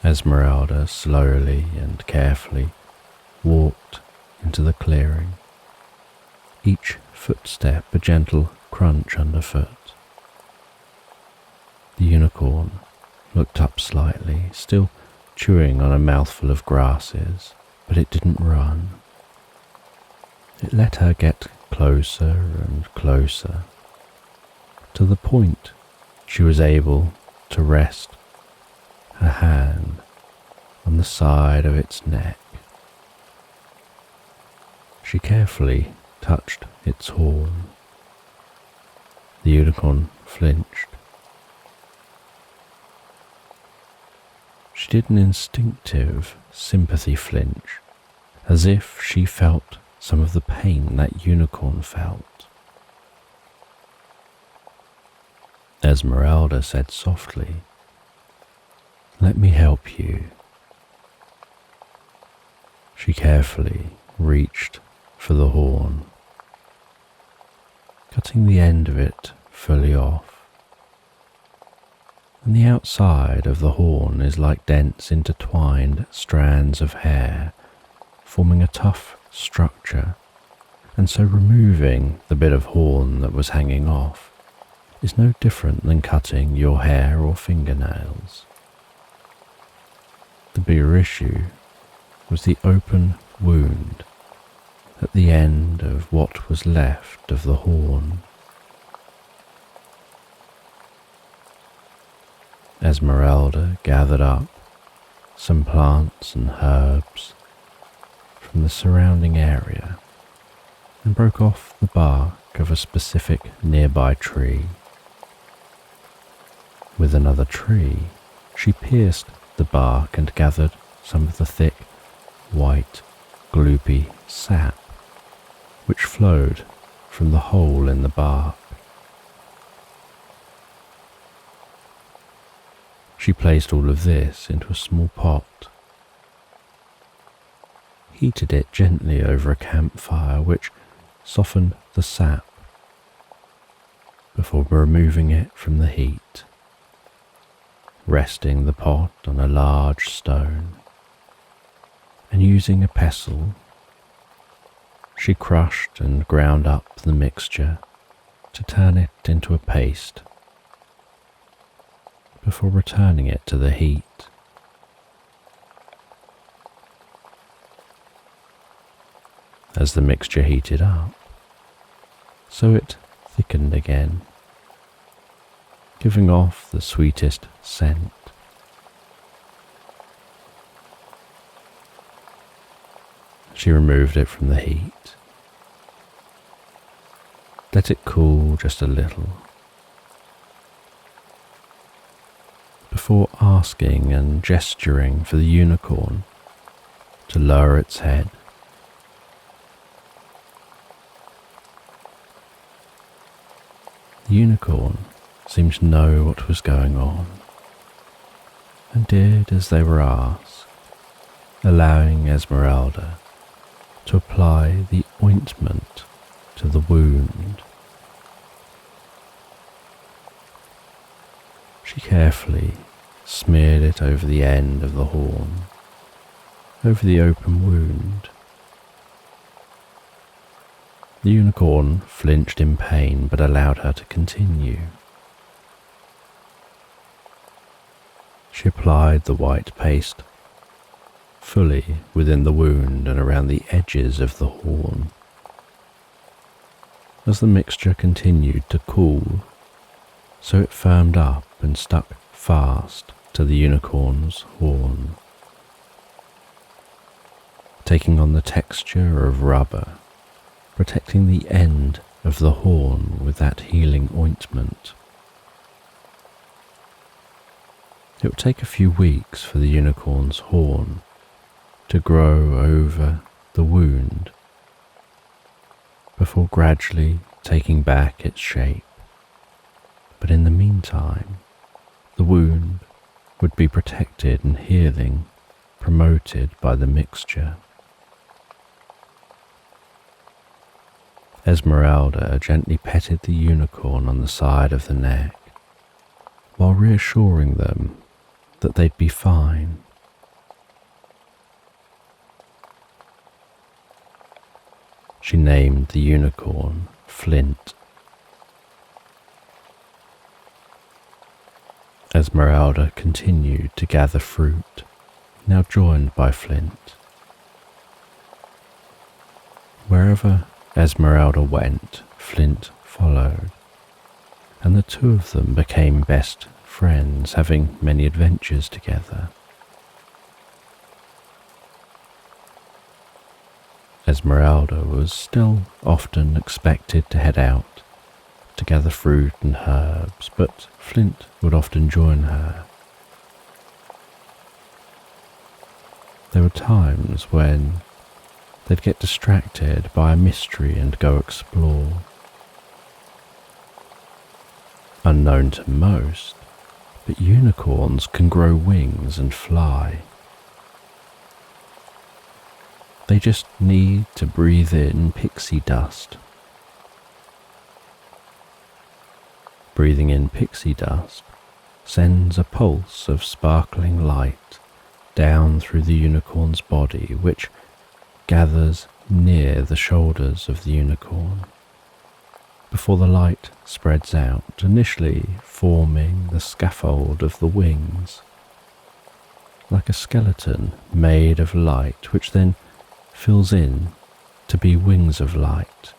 Esmeralda slowly and carefully walked into the clearing, each footstep a gentle crunch underfoot. The unicorn looked up slightly, still chewing on a mouthful of grasses, but it didn't run. It let her get closer and closer, to the point she was able to rest her hand on the side of its neck. She carefully touched its horn. The unicorn flinched. She did an instinctive sympathy flinch, as if she felt some of the pain that unicorn felt. Esmeralda said softly, "Let me help you." She carefully reached for the horn, cutting the end of it fully off. And the outside of the horn is like dense intertwined strands of hair, forming a tough structure, and so removing the bit of horn that was hanging off is no different than cutting your hair or fingernails. The bigger issue was the open wound at the end of what was left of the horn. Esmeralda gathered up some plants and herbs from the surrounding area and broke off the bark of a specific nearby tree. With another tree, she pierced the bark and gathered some of the thick, white, gloopy sap which flowed from the hole in the bark. She placed all of this into a small pot, heated it gently over a campfire which softened the sap before removing it from the heat, resting the pot on a large stone, and using a pestle, she crushed and ground up the mixture to turn it into a paste before returning it to the heat. As the mixture heated up, so it thickened again, giving off the sweetest scent. She removed it from the heat, let it cool just a little, before asking and gesturing for the unicorn to lower its head. The unicorn seemed to know what was going on and did as they were asked, allowing Esmeralda to apply the ointment to the wound. She carefully smeared it over the end of the horn, over the open wound. The unicorn flinched in pain but allowed her to continue. She applied the white paste fully within the wound and around the edges of the horn. As the mixture continued to cool, so it firmed up and stuck fast to the unicorn's horn, taking on the texture of rubber, protecting the end of the horn with that healing ointment. It would take a few weeks for the unicorn's horn to grow over the wound before gradually taking back its shape. But in the meantime, the wound would be protected and healing promoted by the mixture. Esmeralda gently petted the unicorn on the side of the neck, while reassuring them that they'd be fine. She named the unicorn Flint. Esmeralda continued to gather fruit, now joined by Flint. Wherever Esmeralda went, Flint followed, and the two of them became best friends, having many adventures together. Esmeralda was still often expected to head out to gather fruit and herbs, but Flint would often join her. There were times when they'd get distracted by a mystery and go explore. Unknown to most, but unicorns can grow wings and fly. They just need to breathe in pixie dust. Breathing in pixie dust sends a pulse of sparkling light down through the unicorn's body, which gathers near the shoulders of the unicorn, before the light spreads out, initially forming the scaffold of the wings, like a skeleton made of light, which then fills in to be wings of light,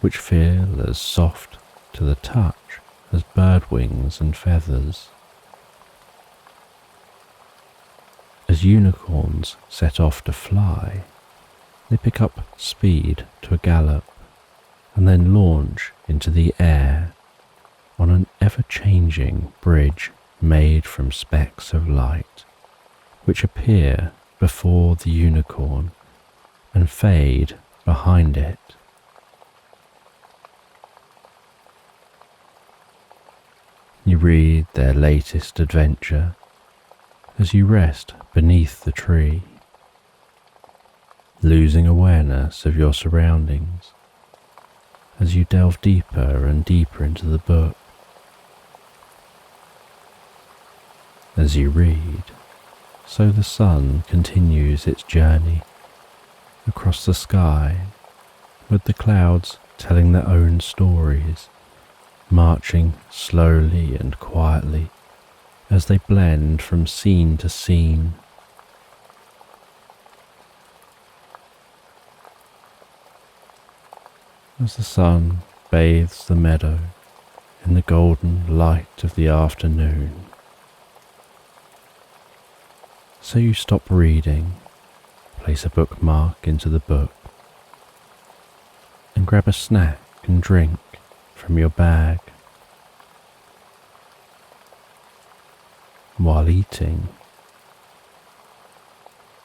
which feel as soft to the touch as bird wings and feathers. As unicorns set off to fly, they pick up speed to a gallop and then launch into the air on an ever-changing bridge made from specks of light, which appear before the unicorn and fade behind it. You read their latest adventure as you rest beneath the tree, losing awareness of your surroundings as you delve deeper and deeper into the book. As you read, so the sun continues its journey across the sky, with the clouds telling their own stories marching slowly and quietly as they blend from scene to scene. As the sun bathes the meadow in the golden light of the afternoon, so you stop reading, place a bookmark into the book, and grab a snack and drink from your bag. While eating,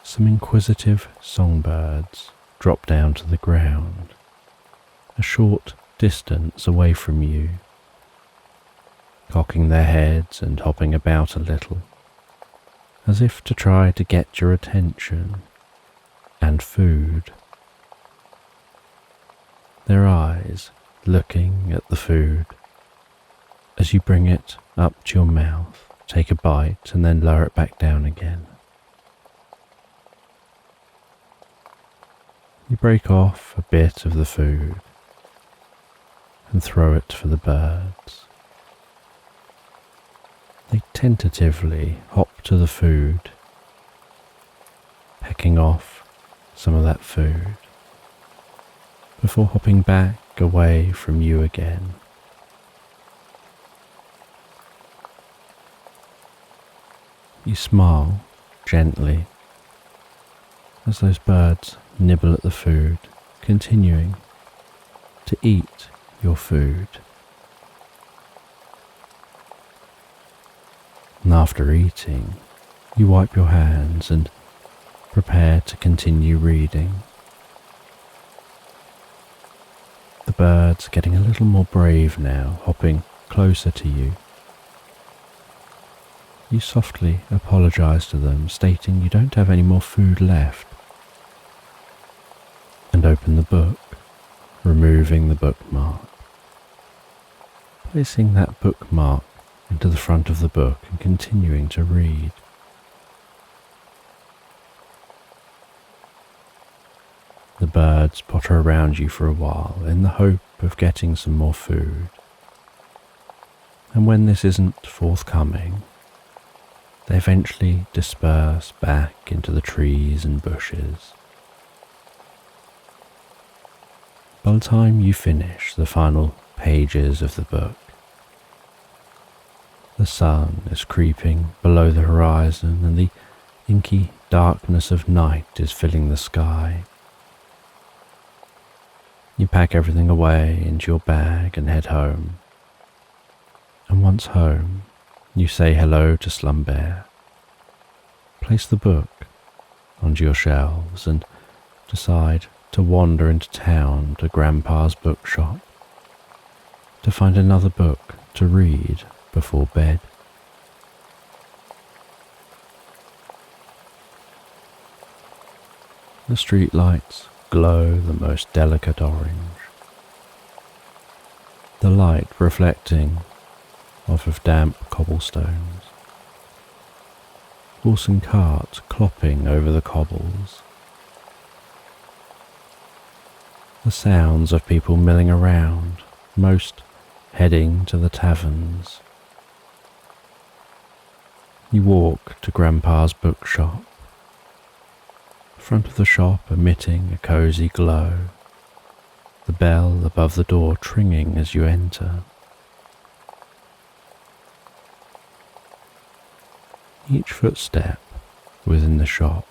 some inquisitive songbirds drop down to the ground, a short distance away from you, cocking their heads and hopping about a little, as if to try to get your attention and food. Their eyes looking at the food as you bring it up to your mouth, take a bite and then lower it back down again. You break off a bit of the food and throw it for the birds. They tentatively hop to the food, pecking off some of that food before hopping back away from you again. You smile gently as those birds nibble at the food, continuing to eat your food. And after eating, you wipe your hands and prepare to continue reading. The birds are getting a little more brave now, hopping closer to you. You softly apologize to them, stating you don't have any more food left, and open the book, removing the bookmark, placing that bookmark into the front of the book and continuing to read. The birds potter around you for a while in the hope of getting some more food, and when this isn't forthcoming, they eventually disperse back into the trees and bushes. By the time you finish the final pages of the book, the sun is creeping below the horizon and the inky darkness of night is filling the sky. You pack everything away into your bag and head home. And once home, you say hello to Slumbear, place the book onto your shelves and decide to wander into town to Grandpa's bookshop to find another book to read before bed. The street lights glow the most delicate orange, the light reflecting off of damp cobblestones, horse and cart clopping over the cobbles, the sounds of people milling around, most heading to the taverns. You walk to Grandpa's bookshop, the front of the shop emitting a cosy glow, the bell above the door tringing as you enter. Each footstep within the shop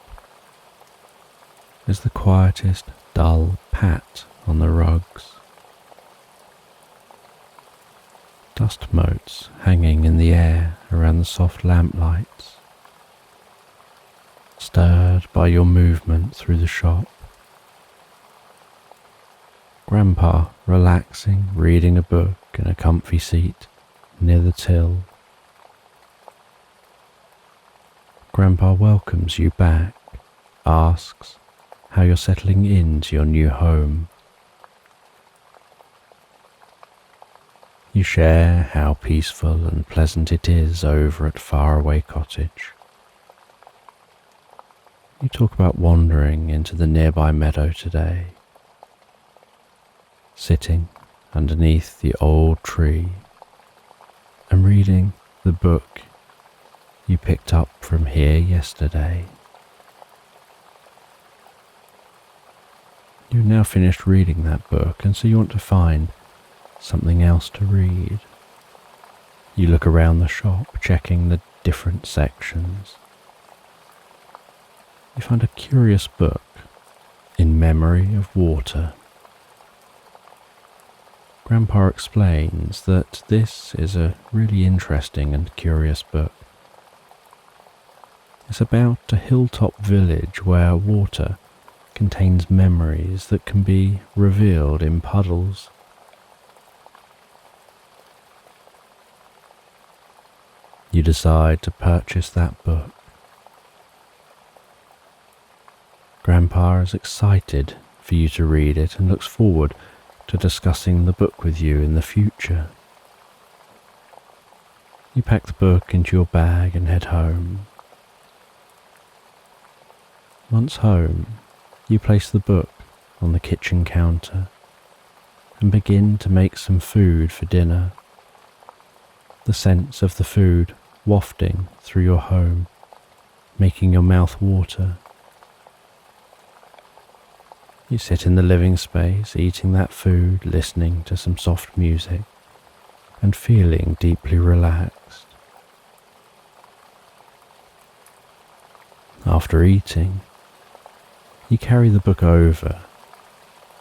is the quietest dull pat on the rugs, dust motes hanging in the air around the soft lamplights, stirred by your movement through the shop. Grandpa relaxing, reading a book in a comfy seat near the till. Grandpa welcomes you back, asks how you're settling into your new home. You share how peaceful and pleasant it is over at Faraway Cottage. You talk about wandering into the nearby meadow today, sitting underneath the old tree and reading the book you picked up from here yesterday. You've now finished reading that book, and so you want to find something else to read. You look around the shop, checking the different sections. You find a curious book, In Memory of Water. Grandpa explains that this is a really interesting and curious book. It's about a hilltop village where water contains memories that can be revealed in puddles. You decide to purchase that book. Grandpa is excited for you to read it and looks forward to discussing the book with you in the future. You pack the book into your bag and head home. Once home, you place the book on the kitchen counter and begin to make some food for dinner. The scents of the food wafting through your home, making your mouth water. You sit in the living space, eating that food, listening to some soft music, and feeling deeply relaxed. After eating, you carry the book over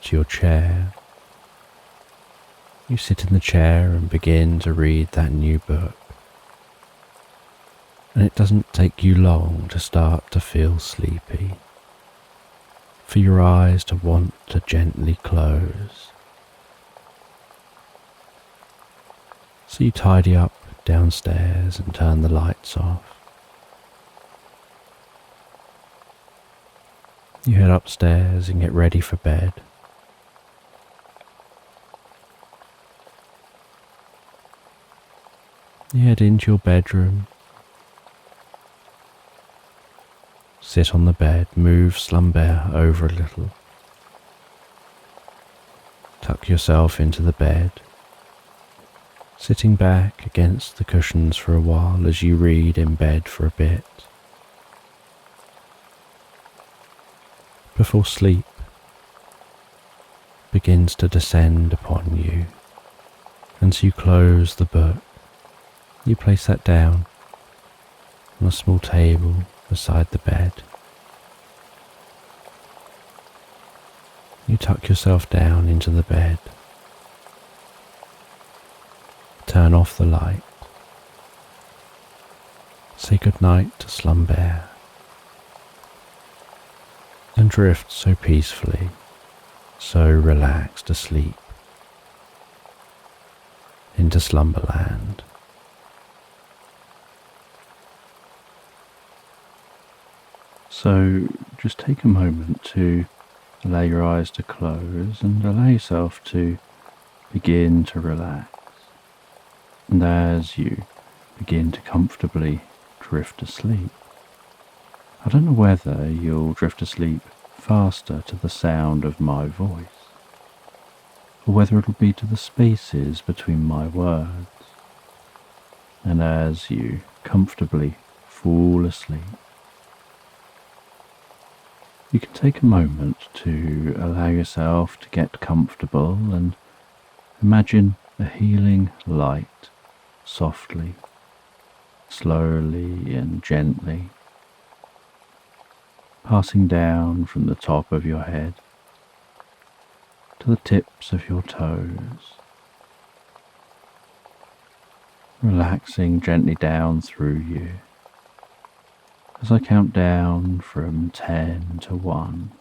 to your chair. You sit in the chair and begin to read that new book. And it doesn't take you long to start to feel sleepy, for your eyes to want to gently close. So you tidy up downstairs and turn the lights off. You head upstairs and get ready for bed. You head into your bedroom. Sit on the bed, move Slumberland over a little. Tuck yourself into the bed, sitting back against the cushions for a while as you read in bed for a bit. Before sleep begins to descend upon you, and so you close the book. You place that down on a small table beside the bed. You tuck yourself down into the bed. Turn off the light. Say goodnight to Slumberland. And drift so peacefully, so relaxed asleep into Slumberland. So just take a moment to allow your eyes to close and allow yourself to begin to relax. And as you begin to comfortably drift asleep, I don't know whether you'll drift asleep faster to the sound of my voice, or whether it'll be to the spaces between my words. And as you comfortably fall asleep, you can take a moment to allow yourself to get comfortable and imagine a healing light softly, slowly and gently passing down from the top of your head to the tips of your toes, relaxing gently down through you as I count down from 10 to 1.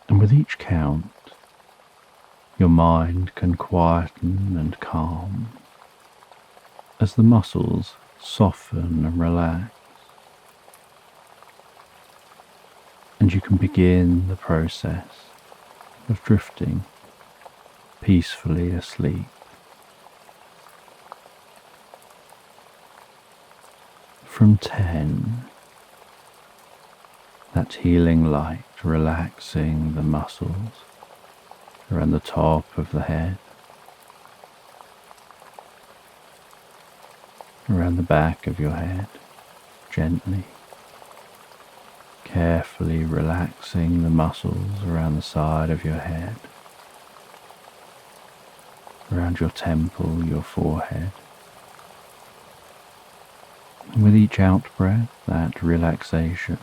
And with each count, your mind can quieten and calm as the muscles soften and relax, and you can begin the process of drifting peacefully asleep. From 10, That healing light relaxing the muscles around the top of the head, around the back of your head, gently, carefully relaxing the muscles around the side of your head, around your temple, your forehead. And with each out-breath, that relaxation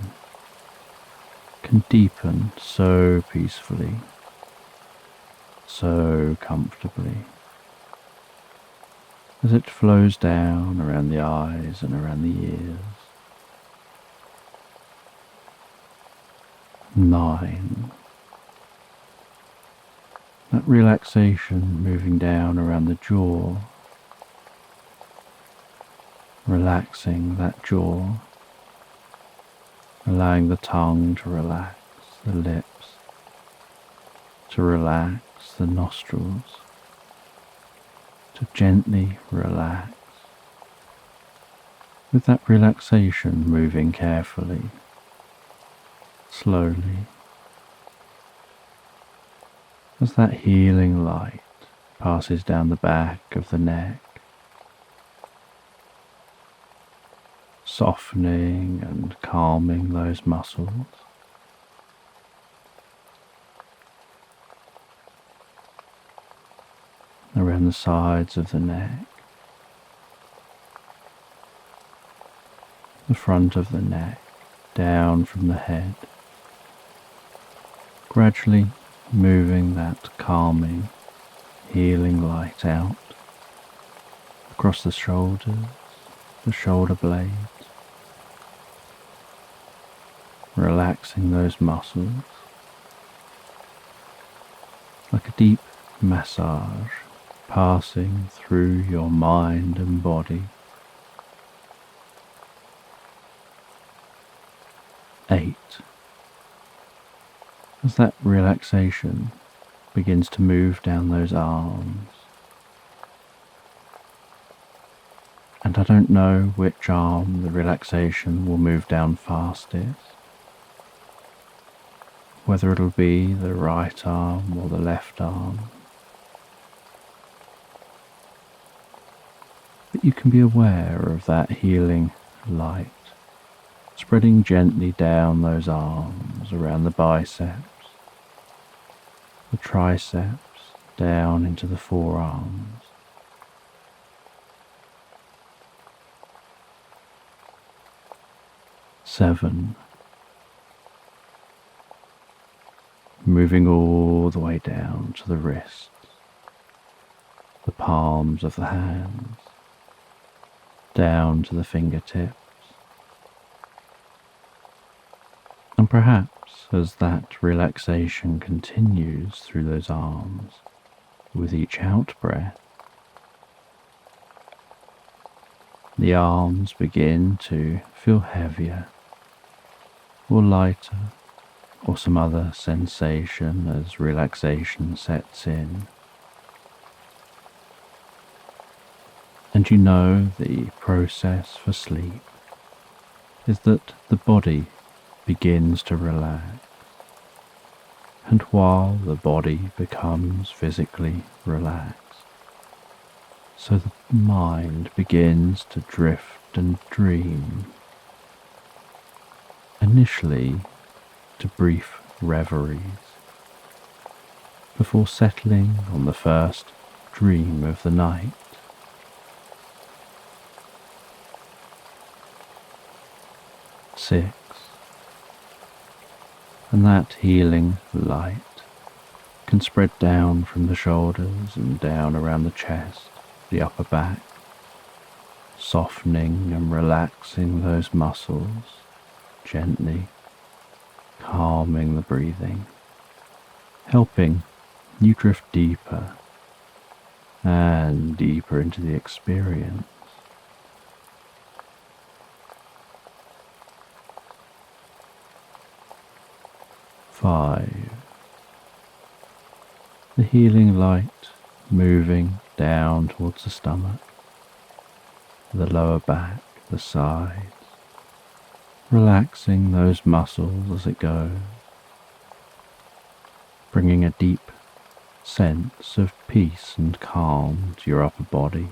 can deepen so peacefully, so comfortably, as it flows down around the eyes and around the ears. 9. That relaxation moving down around the jaw, relaxing that jaw, allowing the tongue to relax, the lips to relax, the nostrils to gently relax. With that relaxation moving carefully, slowly, as that healing light passes down the back of the neck, softening and calming those muscles. Around the sides of the neck, the front of the neck, down from the head, gradually moving that calming, healing light out across the shoulders, the shoulder blades, relaxing those muscles like a deep massage passing through your mind and body. 8. As that relaxation begins to move down those arms, and I don't know which arm the relaxation will move down fastest, whether it'll be the right arm or the left arm. But you can be aware of that healing light spreading gently down those arms, around the biceps, the triceps, down into the forearms. Seven. Moving all the way down to the wrists, the palms of the hands, down to the fingertips. And perhaps as that relaxation continues through those arms, with each out-breath, the arms begin to feel heavier or lighter, or some other sensation as relaxation sets in. And you know the process for sleep is that the body begins to relax, and while the body becomes physically relaxed, so the mind begins to drift and dream, initially to brief reveries, before settling on the first dream of the night. 6. And that healing light can spread down from the shoulders and down around the chest, the upper back, softening and relaxing those muscles, gently calming the breathing, helping you drift deeper and deeper into the experience. 5. The healing light moving down towards the stomach, the lower back, the sides, relaxing those muscles as it goes, bringing a deep sense of peace and calm to your upper body,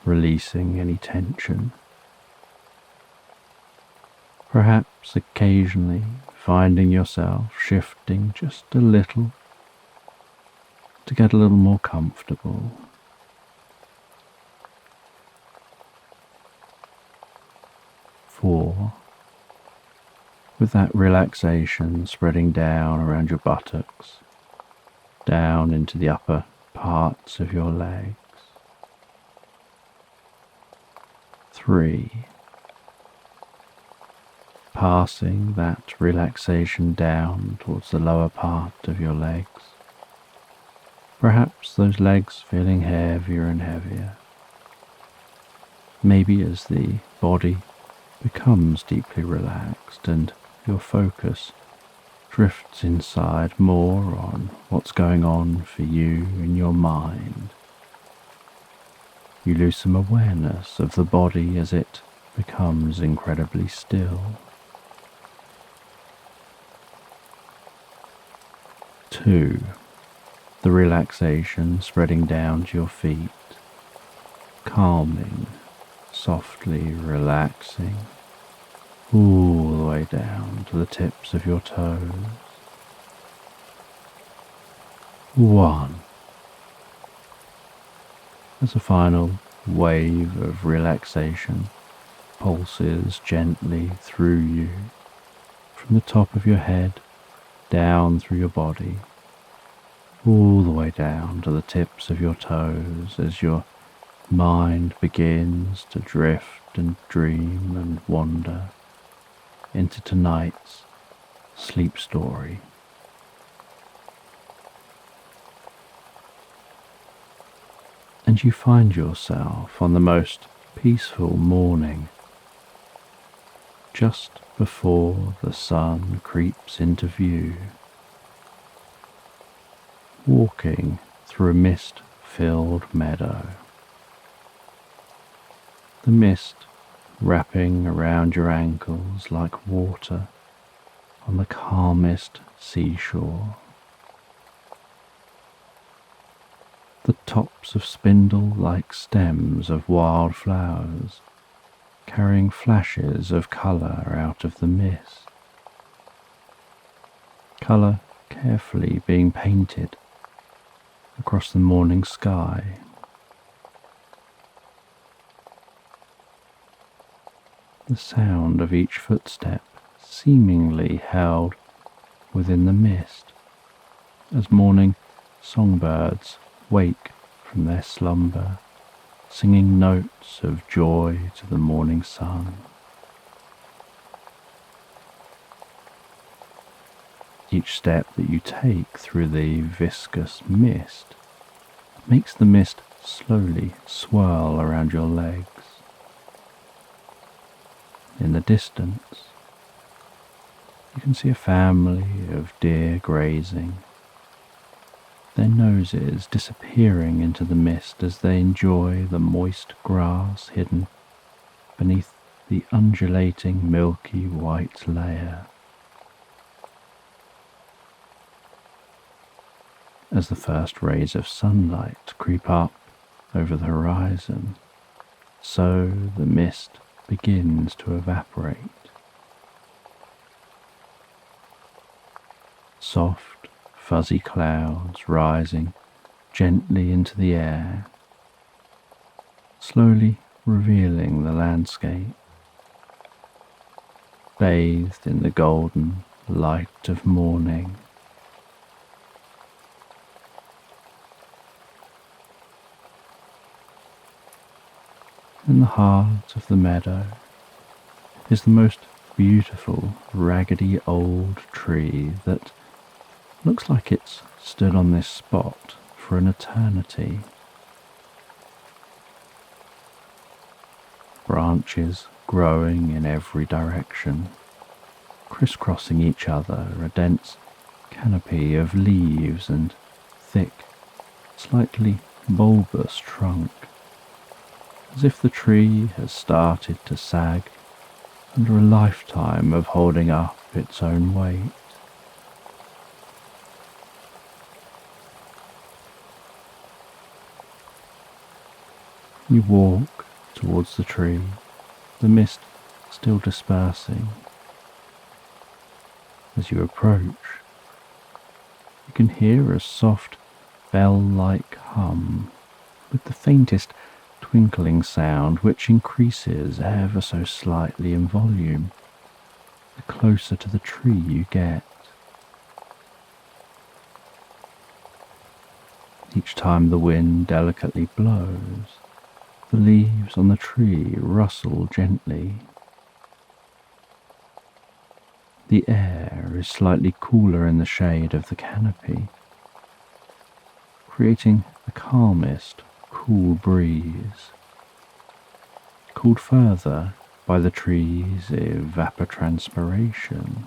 releasing any tension. Perhaps occasionally finding yourself shifting just a little to get a little more comfortable. Four, with that relaxation spreading down around your buttocks, down into the upper parts of your legs. 3, passing that relaxation down towards the lower part of your legs. Perhaps those legs feeling heavier and heavier. Maybe as the body becomes deeply relaxed and your focus drifts inside more on what's going on for you in your mind. You lose some awareness of the body as it becomes incredibly still. 2, the relaxation spreading down to your feet, calming, softly relaxing, all the way down to the tips of your toes. 1, as a final wave of relaxation pulses gently through you, from the top of your head, down through your body, all the way down to the tips of your toes as your mind begins to drift and dream and wander into tonight's sleep story. And you find yourself on the most peaceful morning, just before the sun creeps into view, walking through a mist-filled meadow. The mist wrapping around your ankles like water on the calmest seashore. The tops of spindle-like stems of wildflowers carrying flashes of colour out of the mist. Colour carefully being painted across the morning sky. The sound of each footstep seemingly held within the mist as morning songbirds wake from their slumber, singing notes of joy to the morning sun. Each step that you take through the viscous mist makes the mist slowly swirl around your legs. In the distance, you can see a family of deer grazing, their noses disappearing into the mist as they enjoy the moist grass hidden beneath the undulating milky white layer. As the first rays of sunlight creep up over the horizon, so the mist begins to evaporate. Soft, fuzzy clouds rising gently into the air, slowly revealing the landscape, bathed in the golden light of morning. In the heart of the meadow is the most beautiful, raggedy old tree that looks like it's stood on this spot for an eternity. Branches growing in every direction, crisscrossing each other, a dense canopy of leaves and thick, slightly bulbous trunk, as if the tree has started to sag under a lifetime of holding up its own weight. You walk towards the tree, the mist still dispersing. As you approach, you can hear a soft bell-like hum with the faintest twinkling sound which increases ever so slightly in volume the closer to the tree you get. Each time the wind delicately blows, the leaves on the tree rustle gently. The air is slightly cooler in the shade of the canopy, creating the calmest, cool breeze, cooled further by the tree's evapotranspiration.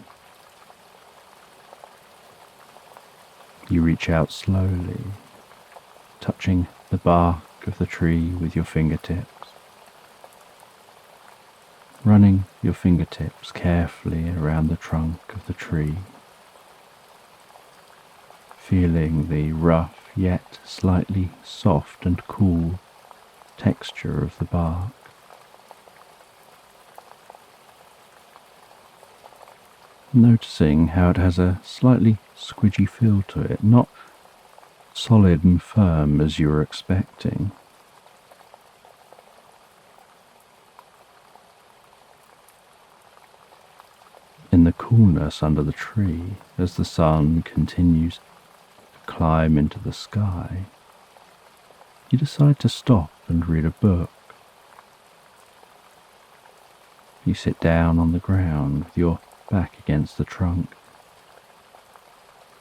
You reach out slowly, touching the bark of the tree with your fingertips, running your fingertips carefully around the trunk of the tree, feeling the rough yet slightly soft and cool texture of the bark. Noticing how it has a slightly squidgy feel to it, not solid and firm as you were expecting. In the coolness under the tree, as the sun continues to climb into the sky, you decide to stop and read a book. You sit down on the ground with your back against the trunk.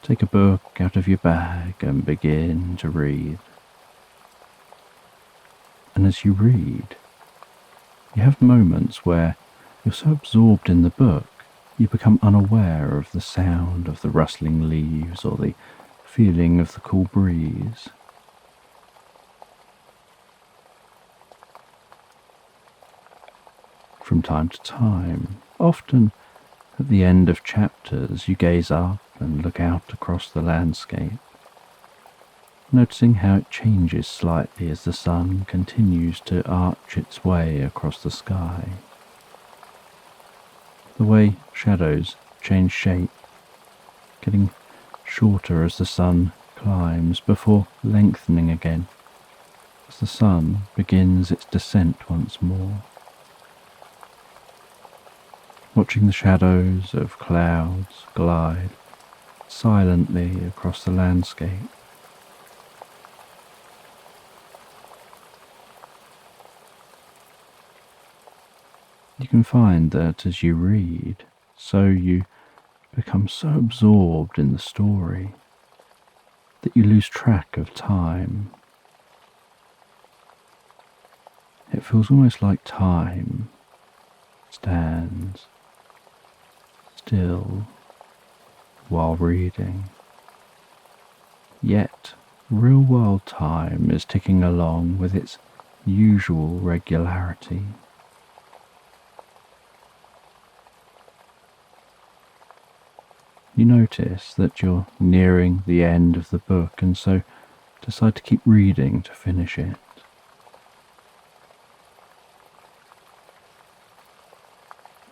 Take a book out of your bag and begin to read. And as you read, you have moments where you're so absorbed in the book you become unaware of the sound of the rustling leaves or the feeling of the cool breeze. From time to time, often at the end of chapters, you gaze up and look out across the landscape, noticing how it changes slightly as the sun continues to arch its way across the sky. The way shadows change shape, getting shorter as the sun climbs before lengthening again as the sun begins its descent once more. Watching the shadows of clouds glide silently across the landscape. You can find that as you read, so you become so absorbed in the story that you lose track of time. It feels almost like time stands still while reading. Yet real-world time is ticking along with its usual regularity. You notice that you're nearing the end of the book and so decide to keep reading to finish it.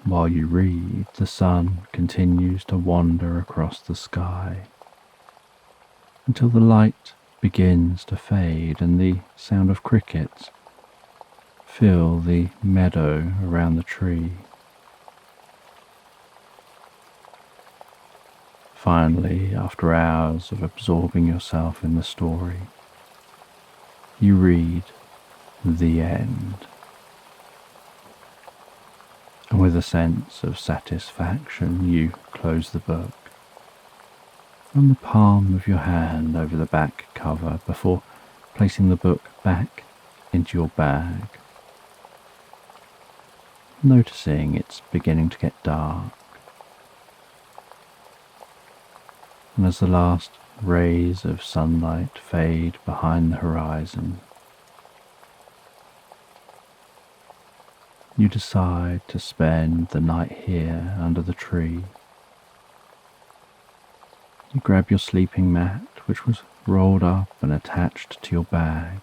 While you read, the sun continues to wander across the sky until the light begins to fade and the sound of crickets fill the meadow around the tree. Finally, after hours of absorbing yourself in the story, you read the end. And with a sense of satisfaction, you close the book, run the palm of your hand over the back cover before placing the book back into your bag, noticing it's beginning to get dark. And as the last rays of sunlight fade behind the horizon, You decide to spend the night here under the tree. You grab your sleeping mat, which was rolled up and attached to your bag,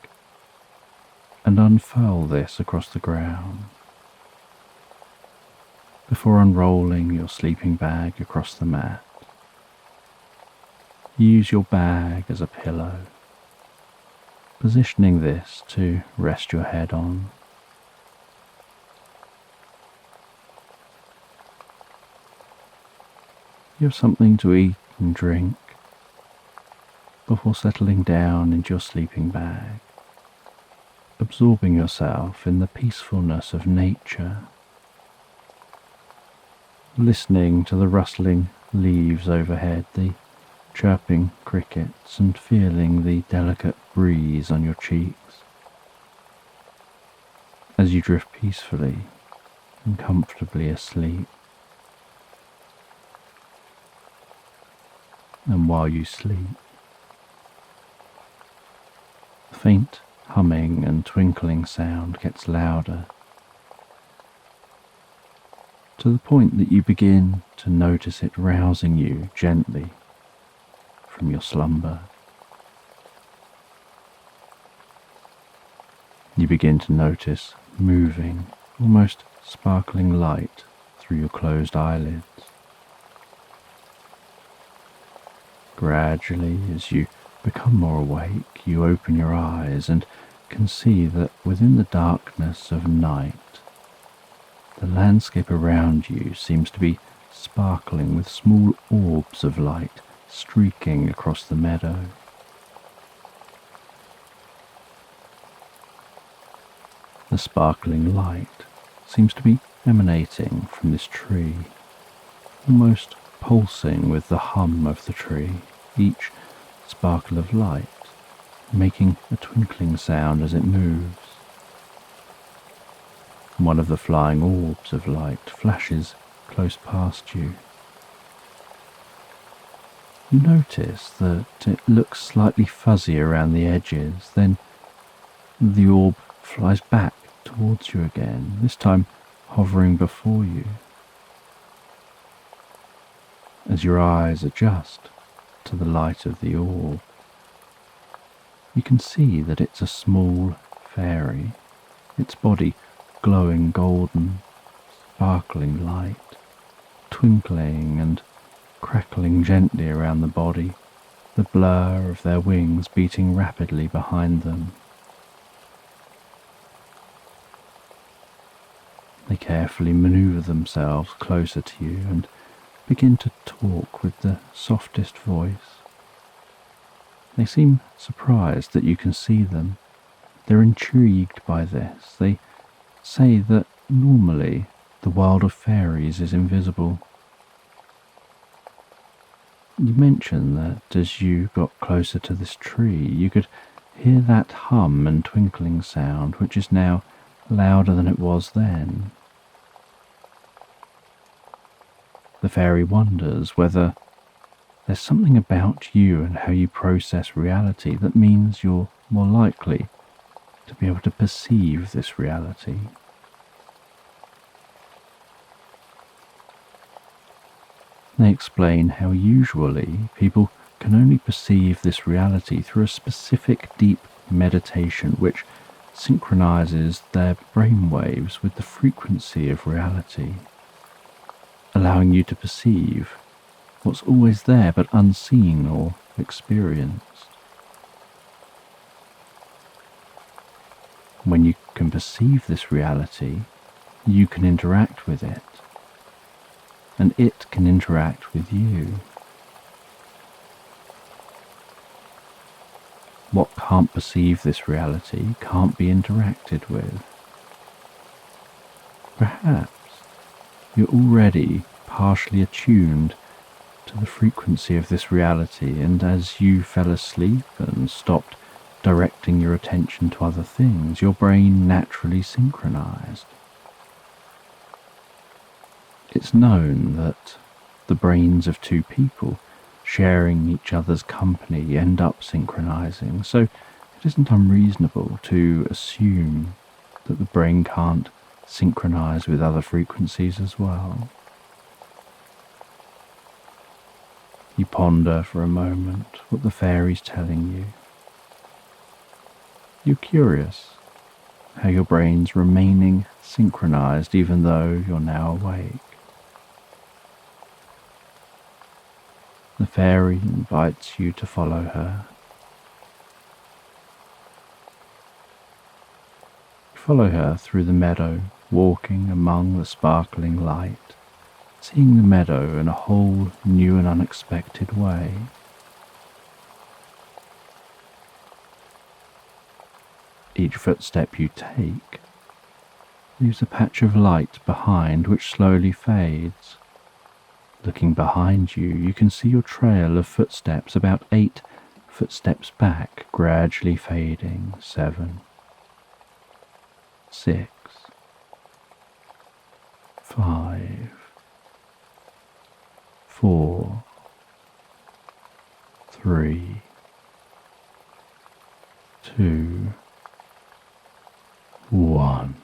and unfurl this across the ground. Before unrolling your sleeping bag across the mat, use your bag as a pillow, positioning this to rest your head on. You have something to eat and drink before settling down into your sleeping bag, absorbing yourself in the peacefulness of nature, listening to the rustling leaves overhead, the chirping crickets, and feeling the delicate breeze on your cheeks as you drift peacefully and comfortably asleep. And while you sleep, the faint humming and twinkling sound gets louder, to the point that you begin to notice it rousing you gently from your slumber. You begin to notice moving, almost sparkling light through your closed eyelids. Gradually, as you become more awake, you open your eyes and can see that within the darkness of night, the landscape around you seems to be sparkling with small orbs of light streaking across the meadow. The sparkling light seems to be emanating from this tree, almost pulsing with the hum of the tree, each sparkle of light making a twinkling sound as it moves. One of the flying orbs of light flashes close past you. You notice that it looks slightly fuzzy around the edges, then the orb flies back towards you again, this time hovering before you. As your eyes adjust to the light of the orb, you can see that it's a small fairy, its body glowing golden, sparkling light, twinkling and crackling gently around the body, the blur of their wings beating rapidly behind them. They carefully maneuver themselves closer to you and begin to talk with the softest voice. They seem surprised that you can see them. They're intrigued by this. They say that normally the world of fairies is invisible. You mentioned that as you got closer to this tree, you could hear that hum and twinkling sound, which is now louder than it was then. The fairy wonders whether there's something about you and how you process reality that means you're more likely to be able to perceive this reality. They explain how usually people can only perceive this reality through a specific deep meditation which synchronizes their brainwaves with the frequency of reality, allowing you to perceive what's always there but unseen or experienced. When you can perceive this reality, you can interact with it, and it can interact with you. What can't perceive this reality can't be interacted with. Perhaps you're already partially attuned to the frequency of this reality, and as you fell asleep and stopped directing your attention to other things, your brain naturally synchronized. It's known that the brains of two people sharing each other's company end up synchronizing, so it isn't unreasonable to assume that the brain can't synchronize with other frequencies as well. You ponder for a moment what the fairy's telling you. You're curious how your brain's remaining synchronized even though you're now awake. The fairy invites you to follow her. Follow her through the meadow, walking among the sparkling light, seeing the meadow in a whole new and unexpected way. Each footstep you take leaves a patch of light behind which slowly fades. Looking behind you, you can see your trail of footsteps about 8 footsteps back, gradually fading. 7, 6, 5, 4, 3, 2, 1.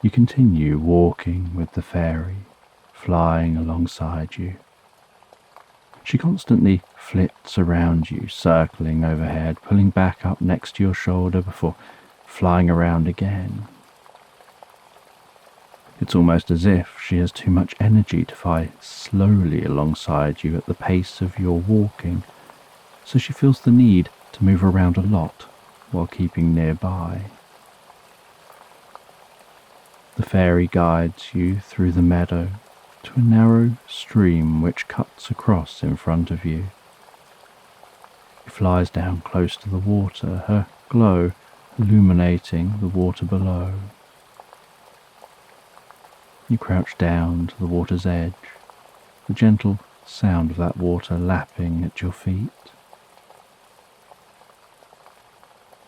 You continue walking with the fairy, flying alongside you. She constantly flits around you, circling overhead, pulling back up next to your shoulder before flying around again. It's almost as if she has too much energy to fly slowly alongside you at the pace of your walking, so she feels the need to move around a lot while keeping nearby. The fairy guides you through the meadow to a narrow stream which cuts across in front of you. She flies down close to the water, her glow illuminating the water below. You crouch down to the water's edge, the gentle sound of that water lapping at your feet.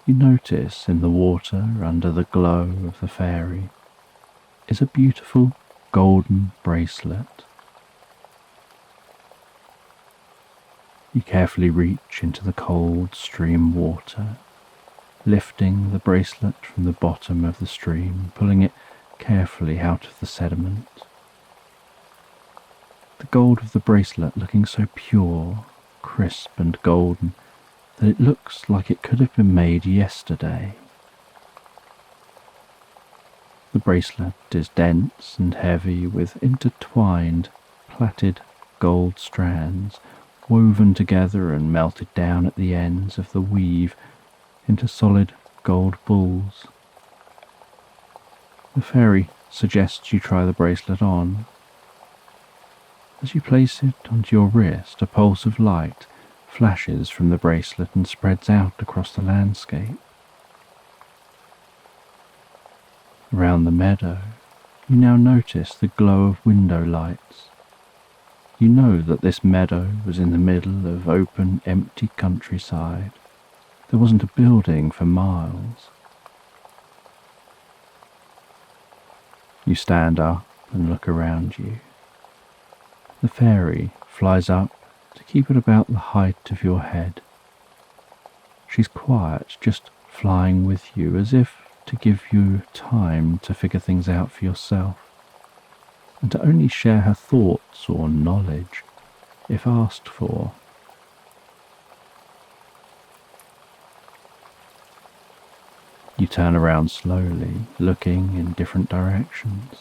You notice in the water, under the glow of the fairy, is a beautiful golden bracelet. You carefully reach into the cold stream water, lifting the bracelet from the bottom of the stream, pulling it carefully out of the sediment. The gold of the bracelet looking so pure, crisp and golden that it looks like it could have been made yesterday. The bracelet is dense and heavy with intertwined, plaited gold strands woven together and melted down at the ends of the weave into solid gold balls. The fairy suggests you try the bracelet on. As you place it onto your wrist, a pulse of light flashes from the bracelet and spreads out across the landscape. Around the meadow, you now notice the glow of window lights. You know that this meadow was in the middle of open, empty countryside. There wasn't a building for miles. You stand up and look around you. The fairy flies up to keep it about the height of your head. She's quiet, just flying with you, as if to give you time to figure things out for yourself, and to only share her thoughts or knowledge if asked for. You turn around slowly, looking in different directions.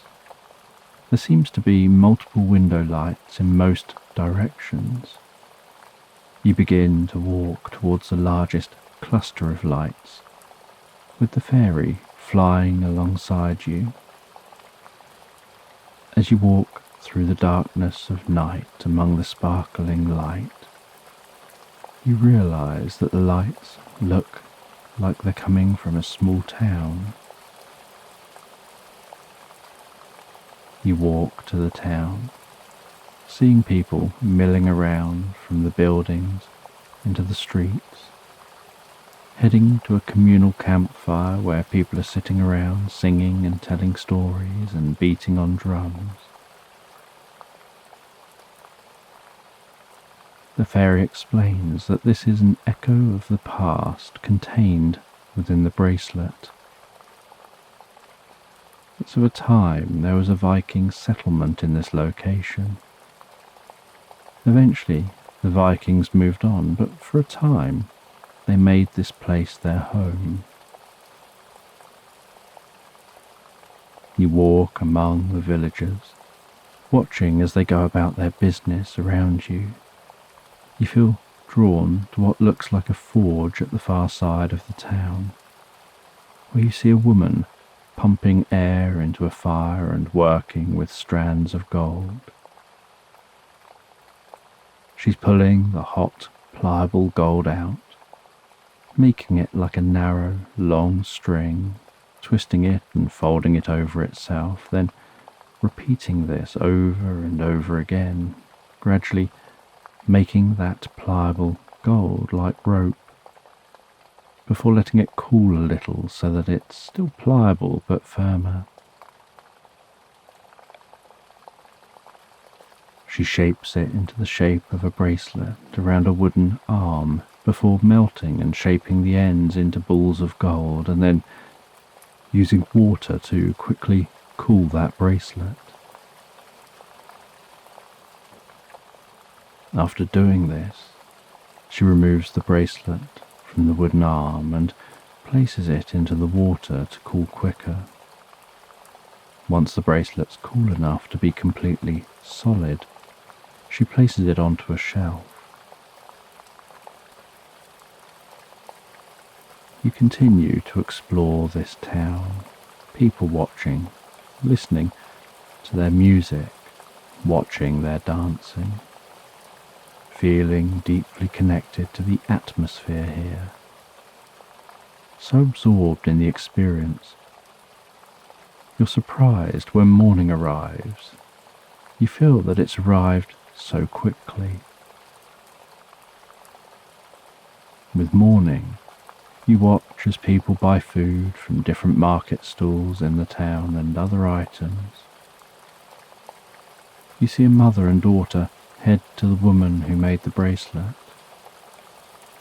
There seems to be multiple window lights in most directions. You begin to walk towards the largest cluster of lights, with the fairy flying alongside you. As you walk through the darkness of night among the sparkling light, you realize that the lights look like they're coming from a small town. You walk to the town, seeing people milling around from the buildings into the streets, heading to a communal campfire where people are sitting around singing and telling stories and beating on drums. The fairy explains that this is an echo of the past contained within the bracelet. Once of a time there was a Viking settlement in this location. Eventually the Vikings moved on, but for a time they made this place their home. You walk among the villagers, watching as they go about their business around you. You feel drawn to what looks like a forge at the far side of the town, where you see a woman pumping air into a fire and working with strands of gold. She's pulling the hot, pliable gold out, making it like a narrow, long string, twisting it and folding it over itself, then repeating this over and over again, gradually making that pliable gold like rope, before letting it cool a little so that it's still pliable but firmer. She shapes it into the shape of a bracelet around a wooden arm before melting and shaping the ends into balls of gold, and then using water to quickly cool that bracelet. After doing this, she removes the bracelet from the wooden arm and places it into the water to cool quicker. Once the bracelet's cool enough to be completely solid, she places it onto a shelf. You continue to explore this town, people watching, listening to their music, watching their dancing, feeling deeply connected to the atmosphere here, so absorbed in the experience. You're surprised when morning arrives. You feel that it's arrived so quickly. With morning, you watch as people buy food from different market stalls in the town and other items. You see a mother and daughter head to the woman who made the bracelet,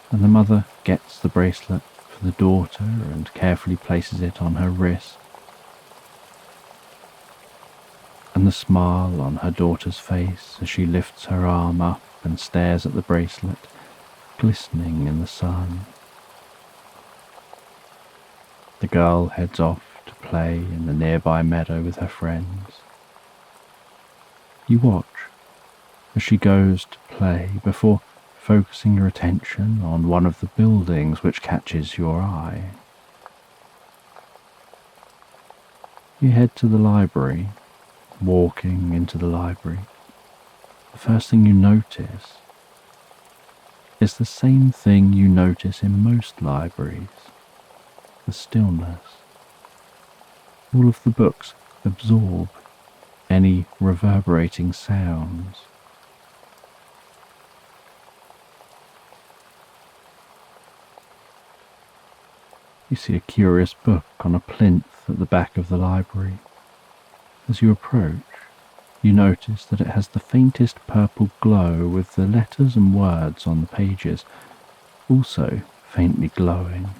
and the mother gets the bracelet for the daughter and carefully places it on her wrist. And the smile on her daughter's face as she lifts her arm up and stares at the bracelet, glistening in the sun. The girl heads off to play in the nearby meadow with her friends. You watch as she goes to play before focusing your attention on one of the buildings which catches your eye. You head to the library. Walking into the library, the first thing you notice is the same thing you notice in most libraries: the stillness. All of the books absorb any reverberating sounds. You see a curious book on a plinth at the back of the library. As you approach, you notice that it has the faintest purple glow, with the letters and words on the pages also faintly glowing.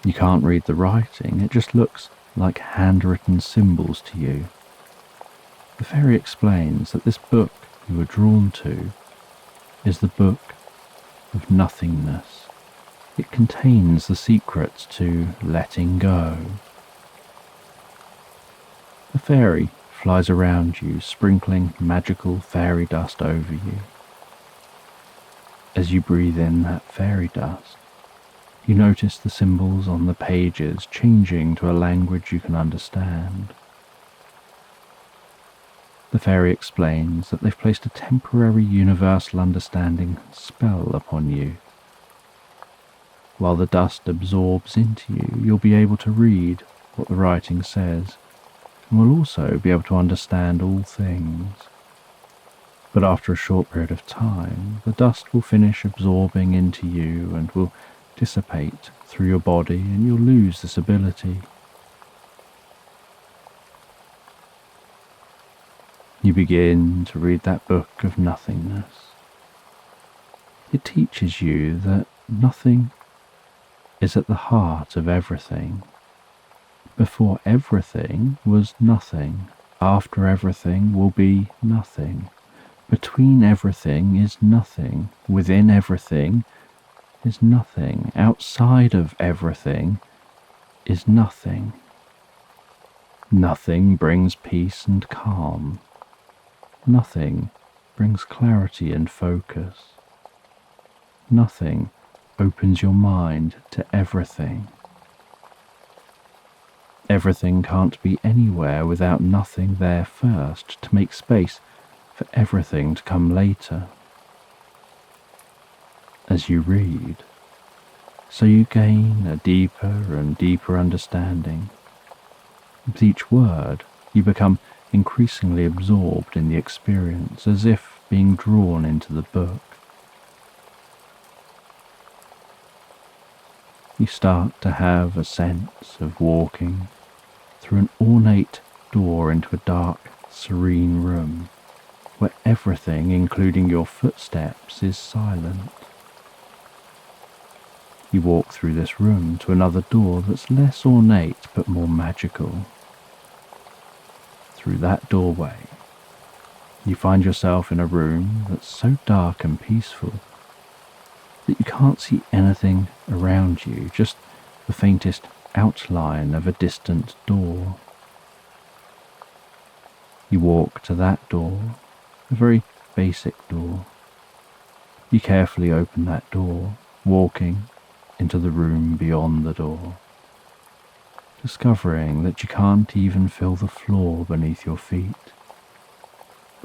You can't read the writing, it just looks like handwritten symbols to you. The fairy explains that this book you are drawn to is the book of nothingness. It contains the secrets to letting go. The fairy flies around you, sprinkling magical fairy dust over you. As you breathe in that fairy dust, you notice the symbols on the pages changing to a language you can understand. The fairy explains that they've placed a temporary universal understanding spell upon you. While the dust absorbs into you, you'll be able to read what the writing says, and will also be able to understand all things. But after a short period of time, the dust will finish absorbing into you and will dissipate through your body, and you'll lose this ability. You begin to read that book of nothingness. It teaches you that nothing is at the heart of everything. Before everything was nothing. After everything will be nothing. Between everything is nothing. Within everything is nothing. Outside of everything is nothing. Nothing brings peace and calm. Nothing brings clarity and focus. Nothing opens your mind to everything. Everything can't be anywhere without nothing there first to make space for everything to come later. As you read, so you gain a deeper and deeper understanding. With each word, you become increasingly absorbed in the experience, as if being drawn into the book. You start to have a sense of walking through an ornate door into a dark, serene room, where everything, including your footsteps, is silent. You walk through this room to another door that's less ornate but more magical. Through that doorway, you find yourself in a room that's so dark and peaceful that you can't see anything around you, just the faintest outline of a distant door. You walk to that door, a very basic door. You carefully open that door, walking into the room beyond the door, discovering that you can't even feel the floor beneath your feet.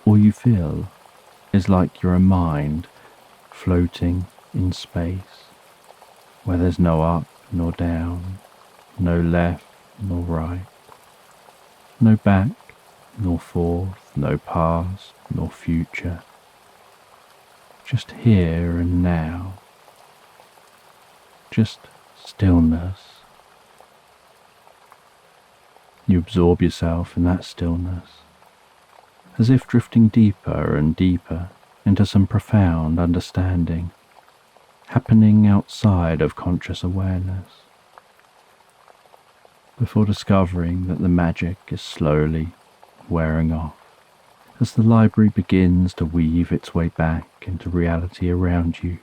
All you feel is like you're a mind floating in space, where there's no up nor down, no left nor right, no back nor forth, no past nor future, just here and now, just stillness. You absorb yourself in that stillness, as if drifting deeper and deeper into some profound understanding, happening outside of conscious awareness, before discovering that the magic is slowly wearing off, as the library begins to weave its way back into reality around you.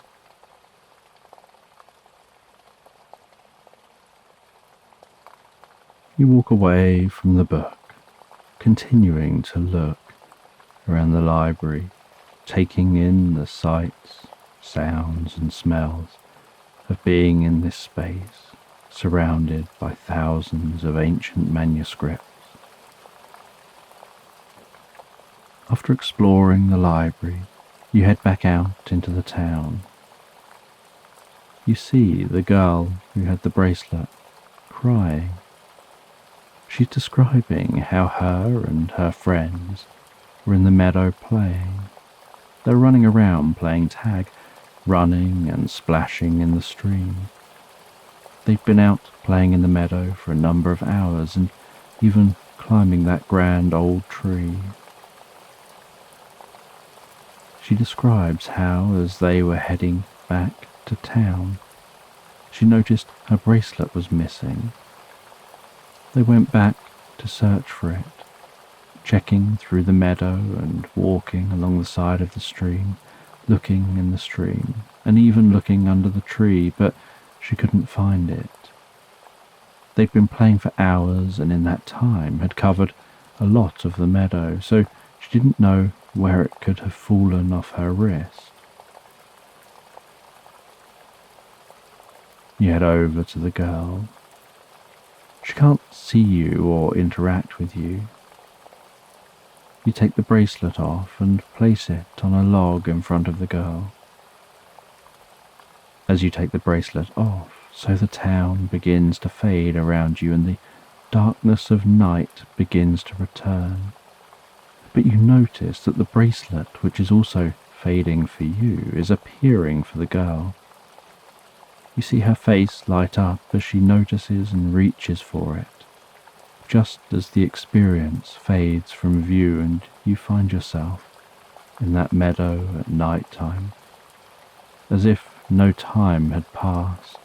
You walk away from the book, continuing to look around the library, taking in the sights, sounds and smells of being in this space, surrounded by thousands of ancient manuscripts. After exploring the library, you head back out into the town. You see the girl who had the bracelet crying. She's describing how her and her friends were in the meadow playing. They're running around playing tag, running and splashing in the stream. They've been out playing in the meadow for a number of hours and even climbing that grand old tree. She describes how, as they were heading back to town, she noticed her bracelet was missing. They went back to search for it, checking through the meadow and walking along the side of the stream, looking in the stream, and even looking under the tree, but she couldn't find it. They'd been playing for hours and in that time had covered a lot of the meadow, so she didn't know where it could have fallen off her wrist. You head over to the girl. She can't see you or interact with you. You take the bracelet off and place it on a log in front of the girl. As you take the bracelet off, so the town begins to fade around you and the darkness of night begins to return. But you notice that the bracelet, which is also fading for you, is appearing for the girl. You see her face light up as she notices and reaches for it, just as the experience fades from view and you find yourself in that meadow at night time, as if no time had passed.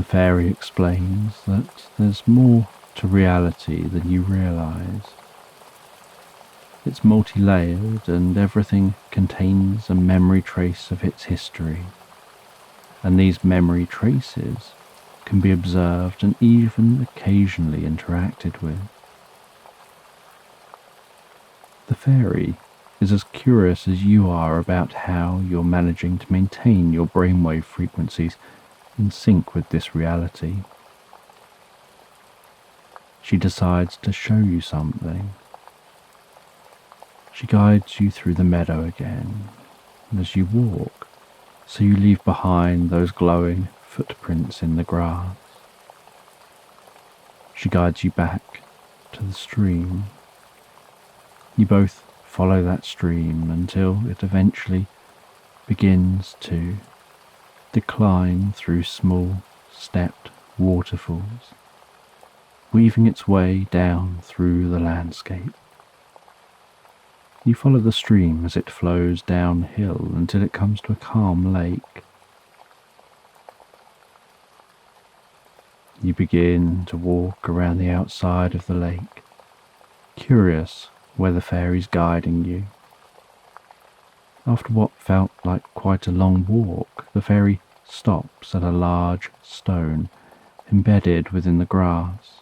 The fairy explains that there's more to reality than you realise. It's multi-layered and everything contains a memory trace of its history. And these memory traces can be observed and even occasionally interacted with. The fairy is as curious as you are about how you're managing to maintain your brainwave frequencies in sync with this reality. She decides to show you something. She guides you through the meadow again, and as you walk, so you leave behind those glowing footprints in the grass. She guides you back to the stream. You both follow that stream until it eventually begins to decline through small stepped waterfalls, weaving its way down through the landscape. You follow the stream as it flows downhill until it comes to a calm lake. You begin to walk around the outside of the lake, curious where the fairy's guiding you. After what felt like quite a long walk, the fairy stops at a large stone embedded within the grass.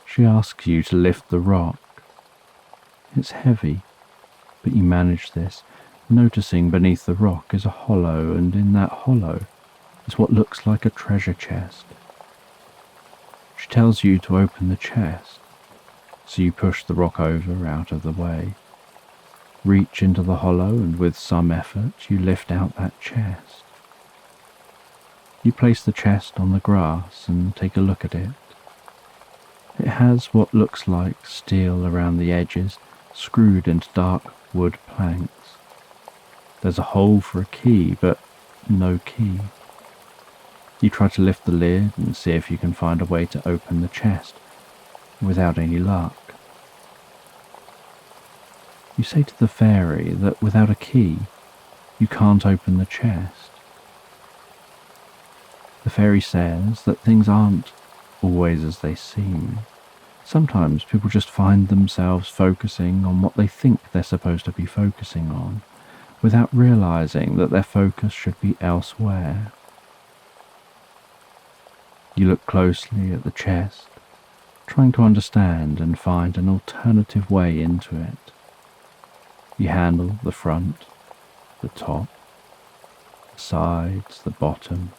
She asks you to lift the rock. It's heavy, but you manage this, noticing beneath the rock is a hollow, and in that hollow is what looks like a treasure chest. She tells you to open the chest, so you push the rock over out of the way, reach into the hollow, and with some effort you lift out that chest. You place the chest on the grass and take a look at it. It has what looks like steel around the edges, screwed into dark wood planks. There's a hole for a key, but no key. You try to lift the lid and see if you can find a way to open the chest, without any luck. You say to the fairy that without a key, you can't open the chest. The fairy says that things aren't always as they seem. Sometimes people just find themselves focusing on what they think they're supposed to be focusing on, without realizing that their focus should be elsewhere. You look closely at the chest, trying to understand and find an alternative way into it. You handle the front, the top, the sides, the bottom,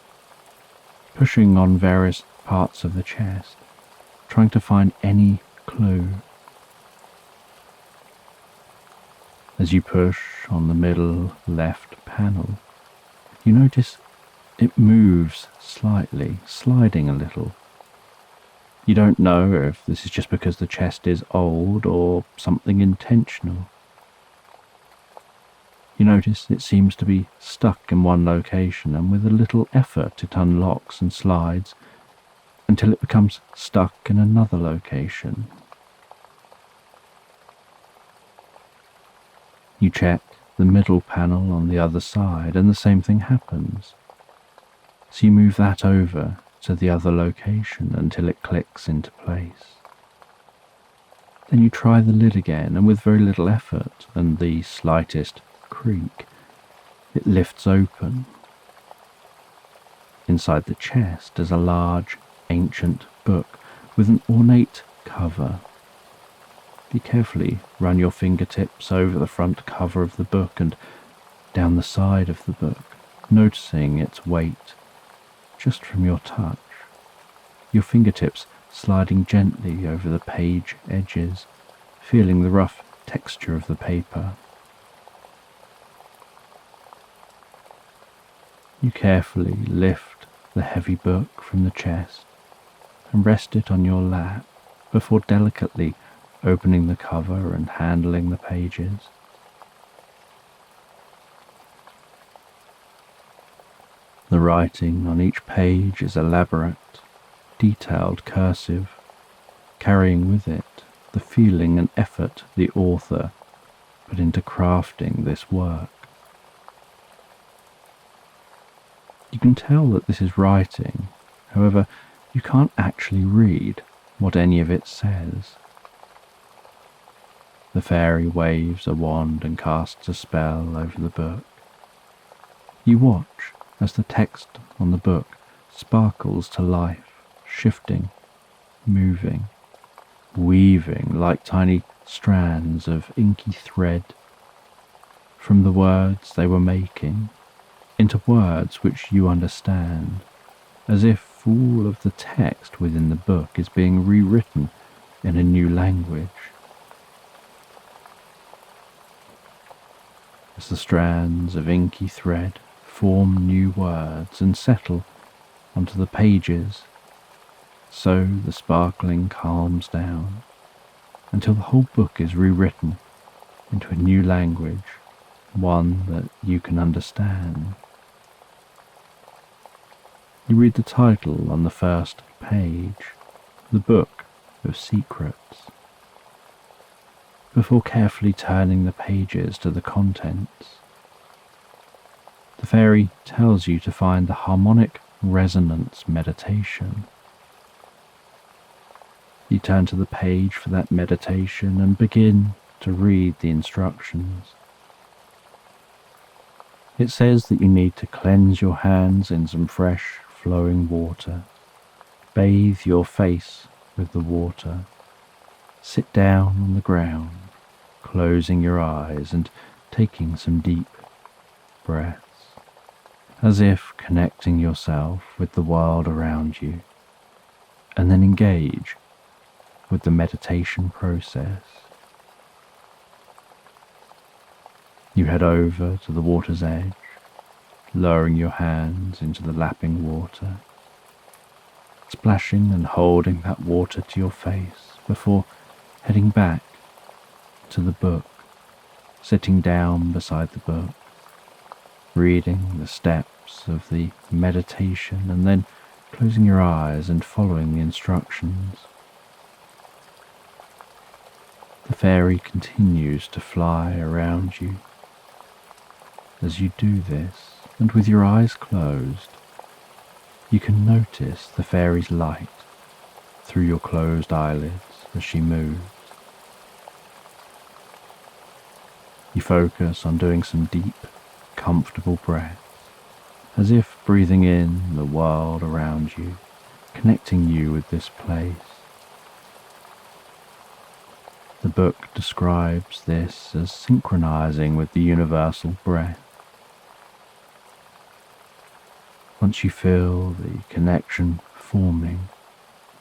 pushing on various parts of the chest, trying to find any clue. As you push on the middle left panel, you notice it moves slightly, sliding a little. You don't know if this is just because the chest is old or something intentional. You notice it seems to be stuck in one location, and with a little effort it unlocks and slides until it becomes stuck in another location. You check the middle panel on the other side, and the same thing happens. So you move that over to the other location until it clicks into place. Then you try the lid again, and with very little effort and the slightest creak, it lifts open. Inside the chest is a large, ancient book with an ornate cover. You carefully run your fingertips over the front cover of the book and down the side of the book, noticing its weight just from your touch, your fingertips sliding gently over the page edges, feeling the rough texture of the paper. You carefully lift the heavy book from the chest and rest it on your lap before delicately opening the cover and handling the pages. The writing on each page is elaborate, detailed cursive, carrying with it the feeling and effort the author put into crafting this work. You can tell that this is writing, however, you can't actually read what any of it says. The fairy waves a wand and casts a spell over the book. You watch as the text on the book sparkles to life, shifting, moving, weaving like tiny strands of inky thread from the words they were making into words which you understand, as if all of the text within the book is being rewritten in a new language. As the strands of inky thread form new words and settle onto the pages, so the sparkling calms down until the whole book is rewritten into a new language, one that you can understand. You read the title on the first page, The Book of Secrets, before carefully turning the pages to the contents. The fairy tells you to find the harmonic resonance meditation. You turn to the page for that meditation and begin to read the instructions. It says that you need to cleanse your hands in some fresh, flowing water, bathe your face with the water, sit down on the ground, closing your eyes and taking some deep breaths, as if connecting yourself with the world around you, and then engage with the meditation process. You head over to the water's edge, lowering your hands into the lapping water, splashing and holding that water to your face before heading back to the book, sitting down beside the book, reading the steps of the meditation and then closing your eyes and following the instructions. The fairy continues to fly around you. As you do this, and with your eyes closed, you can notice the fairy's light through your closed eyelids as she moves. You focus on doing some deep, comfortable breaths, as if breathing in the world around you, connecting you with this place. The book describes this as synchronizing with the universal breath. Once you feel the connection forming,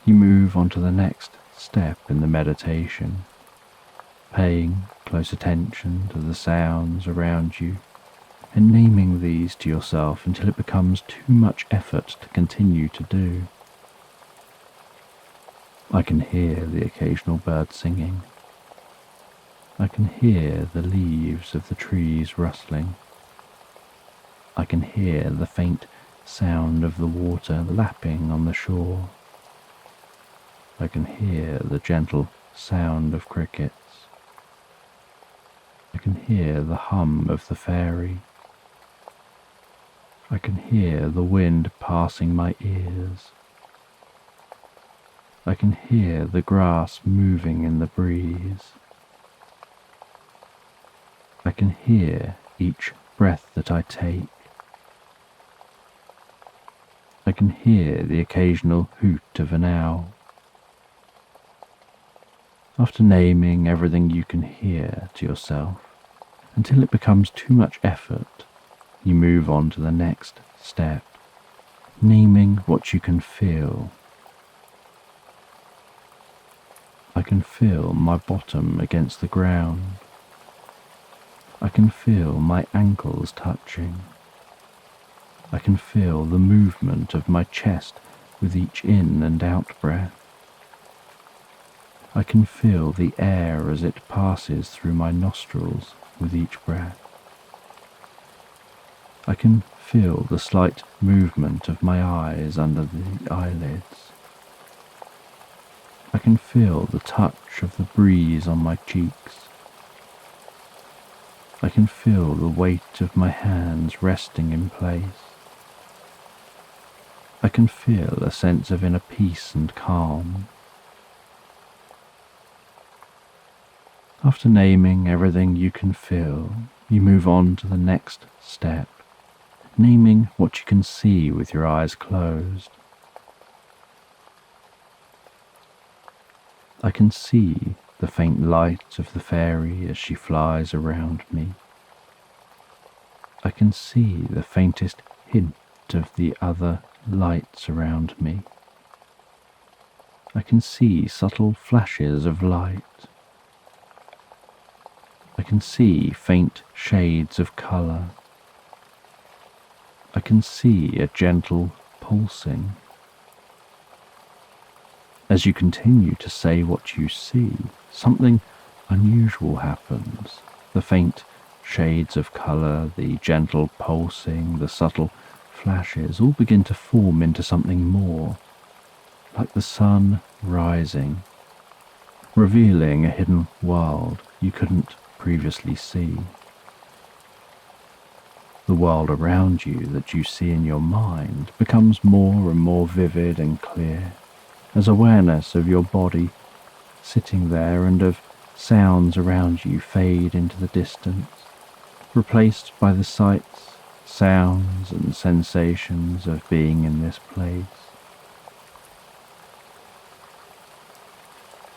you move on to the next step in the meditation, paying close attention to the sounds around you and naming these to yourself until it becomes too much effort to continue to do. I can hear the occasional bird singing. I can hear the leaves of the trees rustling. I can hear the faint sound of the water lapping on the shore. I can hear the gentle sound of crickets. I can hear the hum of the fairy. I can hear the wind passing my ears. I can hear the grass moving in the breeze. I can hear each breath that I take. I can hear the occasional hoot of an owl. After naming everything you can hear to yourself, until it becomes too much effort, you move on to the next step, naming what you can feel. I can feel my bottom against the ground. I can feel my ankles touching. I can feel the movement of my chest with each in and out breath. I can feel the air as it passes through my nostrils with each breath. I can feel the slight movement of my eyes under the eyelids. I can feel the touch of the breeze on my cheeks. I can feel the weight of my hands resting in place. I can feel a sense of inner peace and calm. After naming everything you can feel, you move on to the next step, naming what you can see with your eyes closed. I can see the faint light of the fairy as she flies around me. I can see the faintest hint of the other lights around me. I can see subtle flashes of light. I can see faint shades of colour. I can see a gentle pulsing. As you continue to say what you see, something unusual happens. The faint shades of colour, the gentle pulsing, the subtle flashes all begin to form into something more, like the sun rising, revealing a hidden world you couldn't previously see. The world around you that you see in your mind becomes more and more vivid and clear, as awareness of your body sitting there and of sounds around you fade into the distance, replaced by the sights, sounds and sensations of being in this place.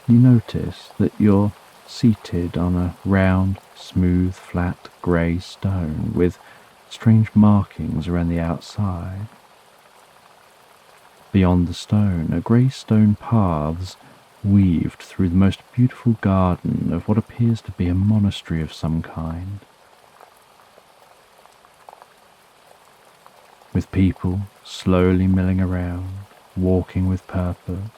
You notice that you're seated on a round, smooth, flat grey stone with strange markings around the outside. Beyond the stone are grey stone paths weaved through the most beautiful garden of what appears to be a monastery of some kind, with people slowly milling around, walking with purpose,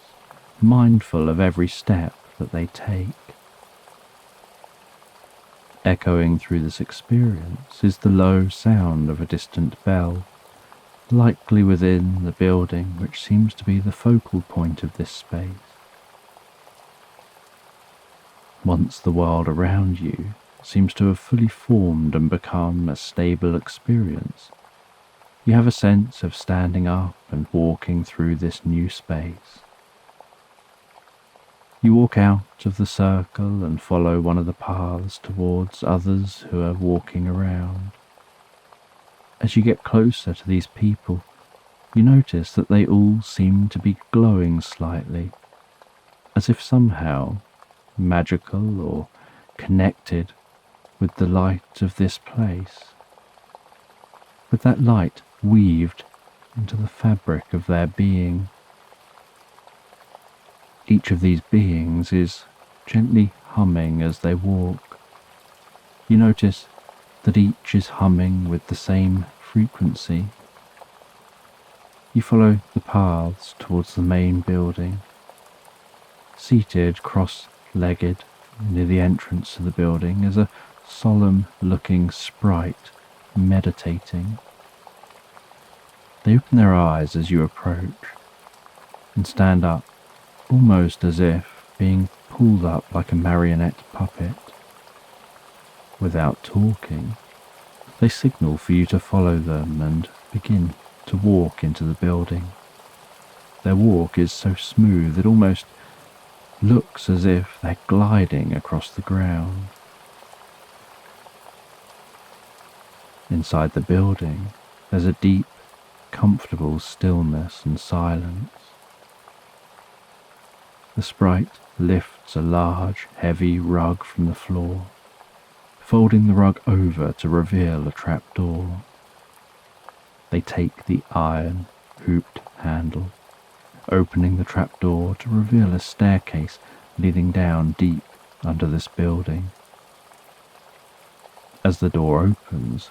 mindful of every step that they take. Echoing through this experience is the low sound of a distant bell, likely within the building which seems to be the focal point of this space. Once the world around you seems to have fully formed and become a stable experience, you have a sense of standing up and walking through this new space. You walk out of the circle and follow one of the paths towards others who are walking around. As you get closer to these people, you notice that they all seem to be glowing slightly, as if somehow magical or connected with the light of this place, with that light weaved into the fabric of their being. Each of these beings is gently humming as they walk. You notice that each is humming with the same frequency. You follow the paths towards the main building. Seated cross-legged near the entrance to the building is a solemn-looking sprite meditating. They open their eyes as you approach and stand up, almost as if being pulled up like a marionette puppet. Without talking, they signal for you to follow them and begin to walk into the building. Their walk is so smooth it almost looks as if they're gliding across the ground. Inside the building, there's a deep, comfortable stillness and silence. The sprite lifts a large, heavy rug from the floor, folding the rug over to reveal a trapdoor. They take the iron, hooped handle, opening the trapdoor to reveal a staircase leading down deep under this building. As the door opens,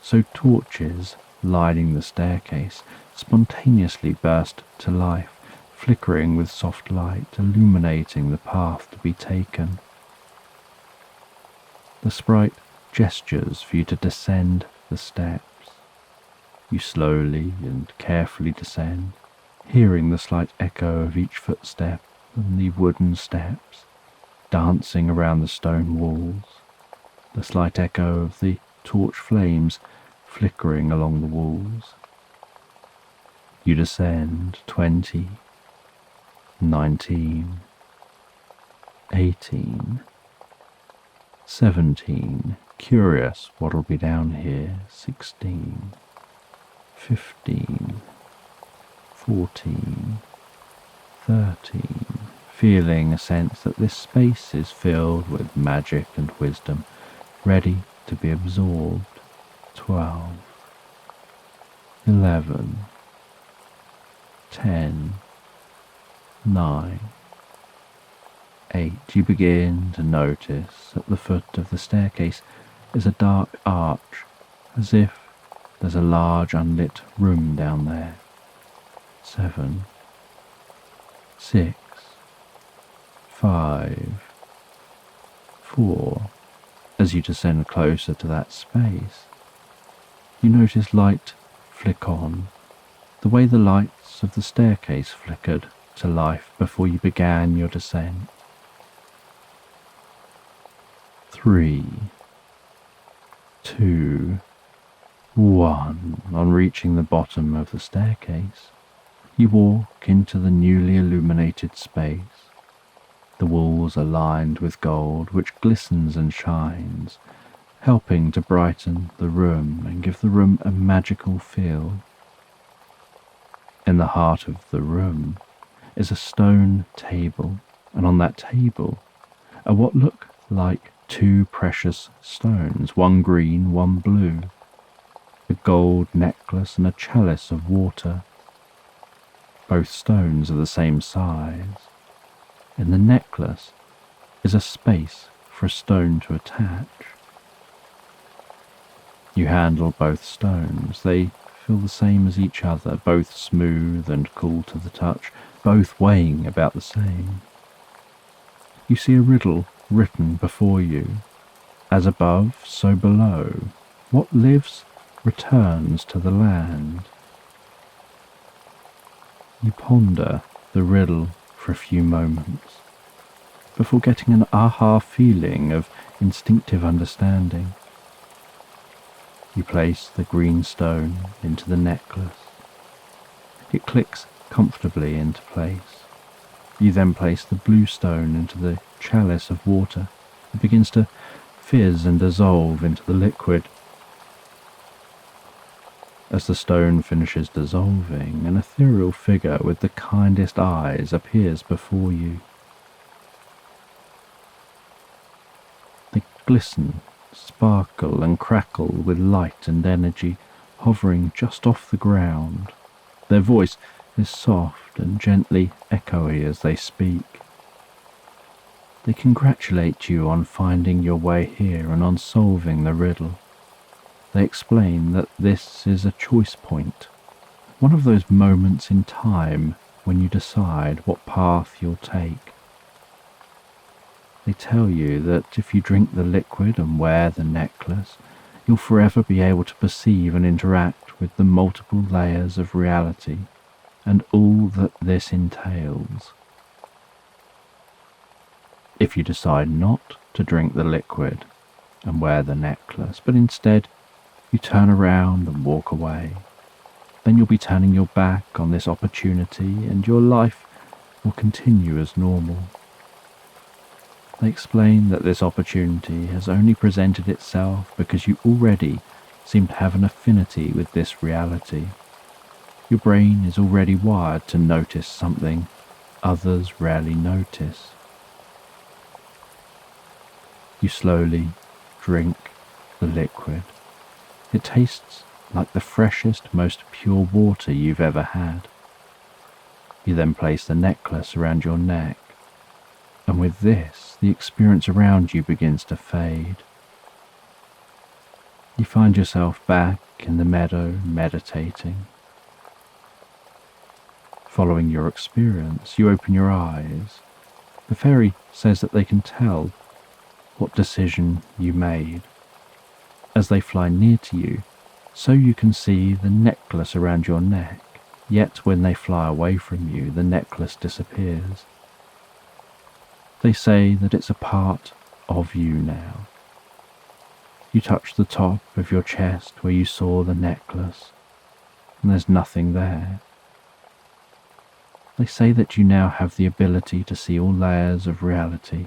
so torches lining the staircase spontaneously burst to life, flickering with soft light, illuminating the path to be taken. The sprite gestures for you to descend the steps. You slowly and carefully descend, hearing the slight echo of each footstep on the wooden steps, dancing around the stone walls, the slight echo of the torch flames flickering along the walls. You descend 20, 19, 18, 17, curious what'll be down here, 16, 15, 14, 13, feeling a sense that this space is filled with magic and wisdom, ready to be absorbed, 12, 11, 10, 9, 8. You begin to notice at the foot of the staircase is a dark arch, as if there's a large unlit room down there. 7, 6, 5, 4. As you descend closer to that space, you notice light flick on, the way the lights of the staircase flickered to life before you began your descent. 3, 2, 1. On reaching the bottom of the staircase, you walk into the newly illuminated space. The walls are lined with gold, which glistens and shines, helping to brighten the room and give the room a magical feel. In the heart of the room is a stone table, and on that table are what look like two precious stones, one green, one blue, a gold necklace and a chalice of water. Both stones are the same size. In the necklace is a space for a stone to attach. You handle both stones. They feel the same as each other, both smooth and cool to the touch, both weighing about the same. You see a riddle written before you. As above, so below. What lives returns to the land. You ponder the riddle for a few moments before getting an aha feeling of instinctive understanding. You place the green stone into the necklace. It clicks comfortably into place. You then place the blue stone into the chalice of water. It begins to fizz and dissolve into the liquid. As the stone finishes dissolving, an ethereal figure with the kindest eyes appears before you. They glisten, sparkle and crackle with light and energy, hovering just off the ground. Their voice is soft and gently echoey as they speak. They congratulate you on finding your way here and on solving the riddle. They explain that this is a choice point, one of those moments in time when you decide what path you'll take. They tell you that if you drink the liquid and wear the necklace, you'll forever be able to perceive and interact with the multiple layers of reality and all that this entails. If you decide not to drink the liquid and wear the necklace, but instead you turn around and walk away, then you'll be turning your back on this opportunity and your life will continue as normal. They explain that this opportunity has only presented itself because you already seem to have an affinity with this reality. Your brain is already wired to notice something others rarely notice. You slowly drink the liquid. It tastes like the freshest, most pure water you've ever had. You then place the necklace around your neck, and with this, the experience around you begins to fade. You find yourself back in the meadow, meditating. Following your experience, you open your eyes. The fairy says that they can tell what decision you made. As they fly near to you, so you can see the necklace around your neck, yet when they fly away from you, the necklace disappears. They say that it's a part of you now. You touch the top of your chest where you saw the necklace, and there's nothing there. They say that you now have the ability to see all layers of reality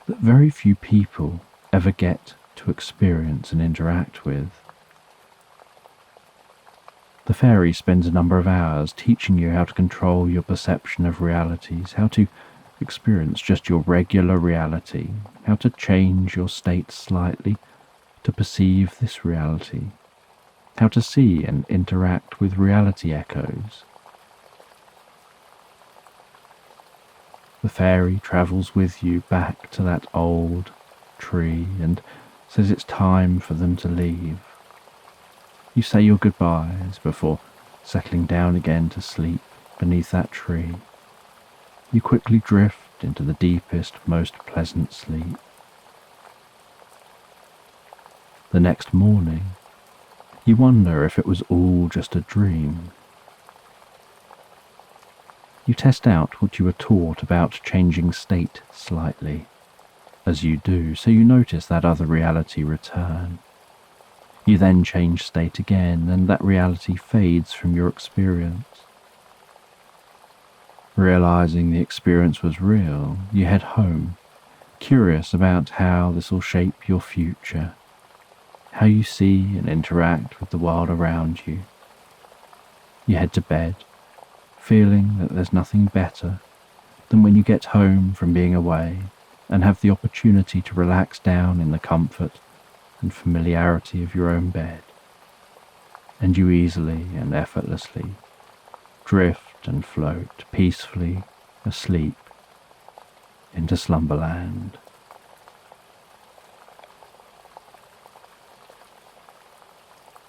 that very few people ever get to experience and interact with. The fairy spends a number of hours teaching you how to control your perception of realities, how to experience just your regular reality, how to change your state slightly to perceive this reality, how to see and interact with reality echoes. The fairy travels with you back to that old tree and says it's time for them to leave. You say your goodbyes before settling down again to sleep beneath that tree. You quickly drift into the deepest, most pleasant sleep. The next morning, you wonder if it was all just a dream. You test out what you were taught about changing state slightly. As you do, so you notice that other reality return. You then change state again, and that reality fades from your experience. Realizing the experience was real, you head home, curious about how this will shape your future, how you see and interact with the world around you. You head to bed, feeling that there's nothing better than when you get home from being away and have the opportunity to relax down in the comfort and familiarity of your own bed, and you easily and effortlessly drift and float peacefully asleep into Slumberland.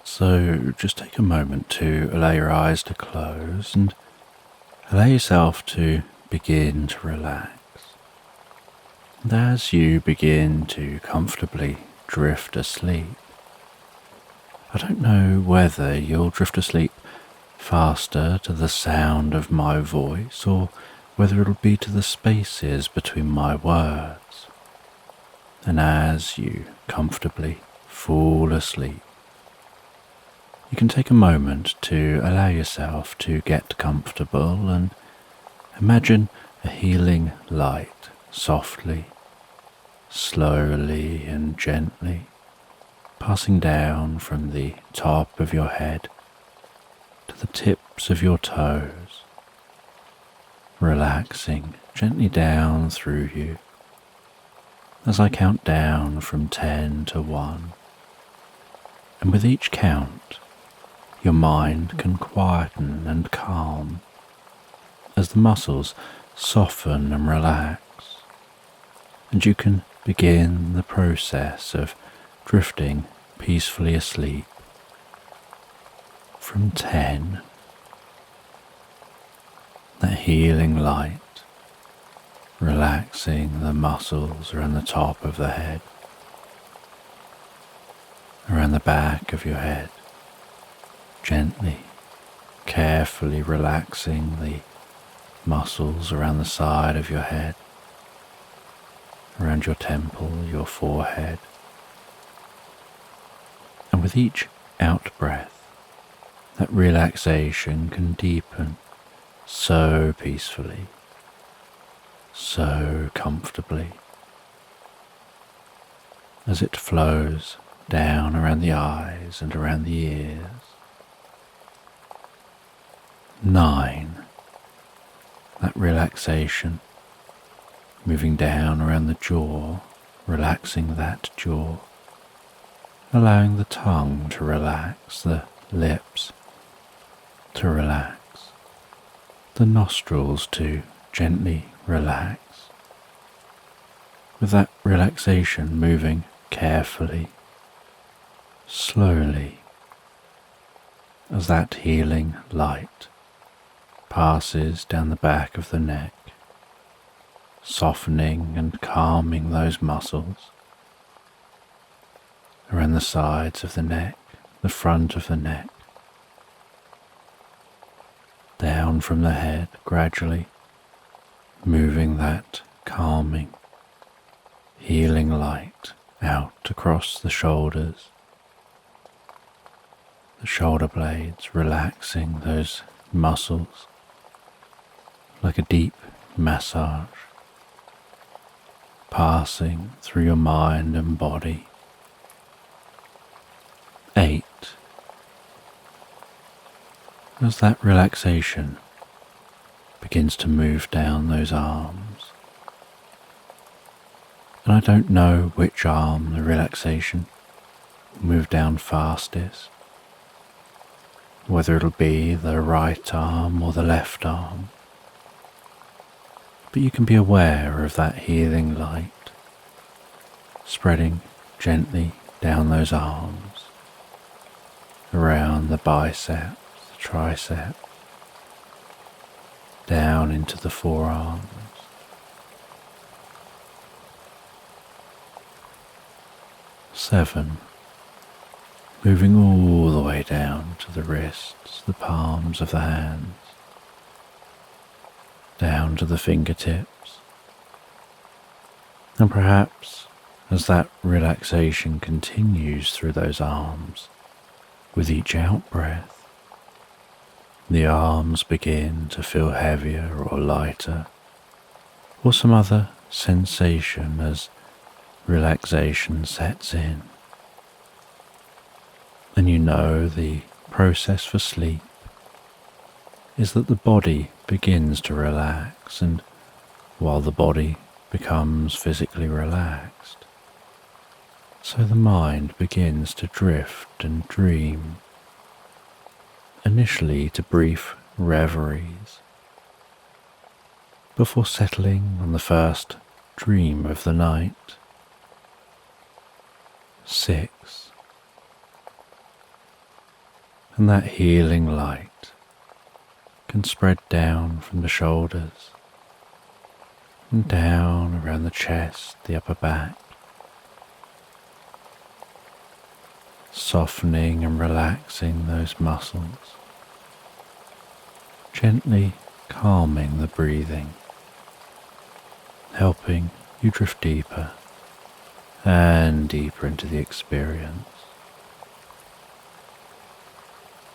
So just take a moment to allow your eyes to close and allow yourself to begin to relax. And as you begin to comfortably drift asleep, I don't know whether you'll drift asleep faster to the sound of my voice or whether it'll be to the spaces between my words. And as you comfortably fall asleep, you can take a moment to allow yourself to get comfortable and imagine a healing light softly, slowly and gently passing down from the top of your head to the tips of your toes, relaxing gently down through you as I count down from 10 to 1. And with each count, your mind can quieten and calm as the muscles soften and relax, and you can begin the process of drifting peacefully asleep. From 10, that healing light relaxing the muscles around the top of the head, around the back of your head, gently, carefully relaxing the muscles around the side of your head, around your temple, your forehead. And with each out-breath, that relaxation can deepen so peacefully, so comfortably, as it flows down around the eyes and around the ears. 9. That relaxation moving down around the jaw, relaxing that jaw, allowing the tongue to relax, the lips to relax, the nostrils to gently relax, with that relaxation moving carefully, slowly, as that healing light passes down the back of the neck, softening and calming those muscles around the sides of the neck, the front of the neck, down from the head, gradually moving that calming, healing light out across the shoulders, the shoulder blades, relaxing those muscles like a deep massage, passing through your mind and body. 8. As that relaxation begins to move down those arms, and I don't know which arm the relaxation will move down fastest, whether it'll be the right arm or the left arm, but you can be aware of that healing light spreading gently down those arms, around the biceps, the triceps, down into the forearms. 7. Moving all the way down to the wrists, the palms of the hands, down to the fingertips, and perhaps as that relaxation continues through those arms, with each out-breath, the arms begin to feel heavier or lighter, or some other sensation as relaxation sets in. And you know the process for sleep is that the body begins to relax, and while the body becomes physically relaxed, so the mind begins to drift and dream, initially to brief reveries, before settling on the first dream of the night. 6. And that healing light can spread down from the shoulders and down around the chest, the upper back, softening and relaxing those muscles, gently calming the breathing, helping you drift deeper and deeper into the experience.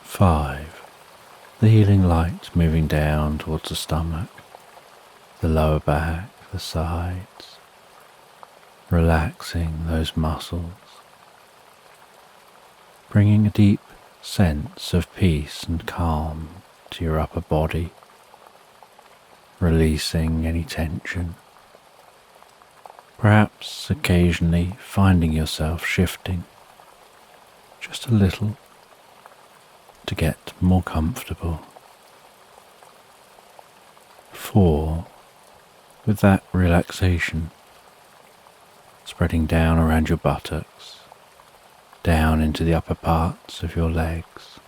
5. The healing light moving down towards the stomach, the lower back, the sides, relaxing those muscles, bringing a deep sense of peace and calm to your upper body, releasing any tension, perhaps occasionally finding yourself shifting just a little to get more comfortable. 4. With that relaxation spreading down around your buttocks, down into the upper parts of your legs.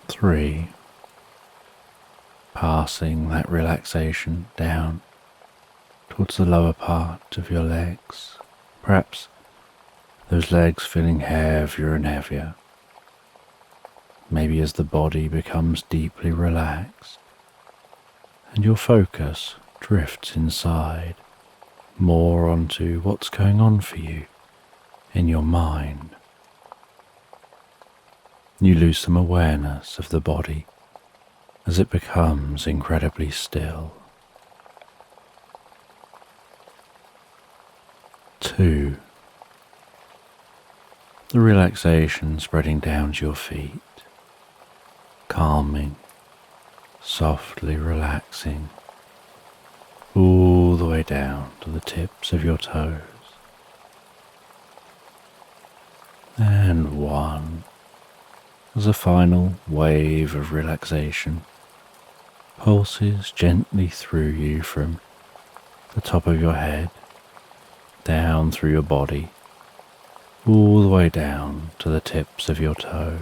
3. Passing that relaxation down towards the lower part of your legs, perhaps those legs feeling heavier and heavier, maybe as the body becomes deeply relaxed and your focus drifts inside more onto what's going on for you in your mind. You lose some awareness of the body as it becomes incredibly still. 2. The relaxation spreading down to your feet, calming, softly relaxing, all the way down to the tips of your toes. And 1. As a final wave of relaxation pulses gently through you from the top of your head, down through your body, all the way down to the tips of your toes,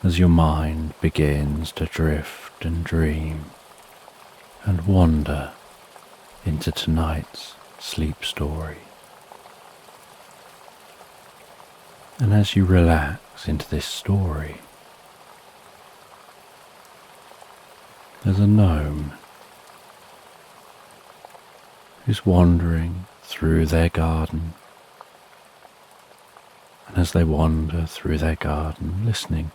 as your mind begins to drift and dream and wander into tonight's sleep story. And as you relax into this story, there's a gnome who's wandering through their garden. And as they wander through their garden, listening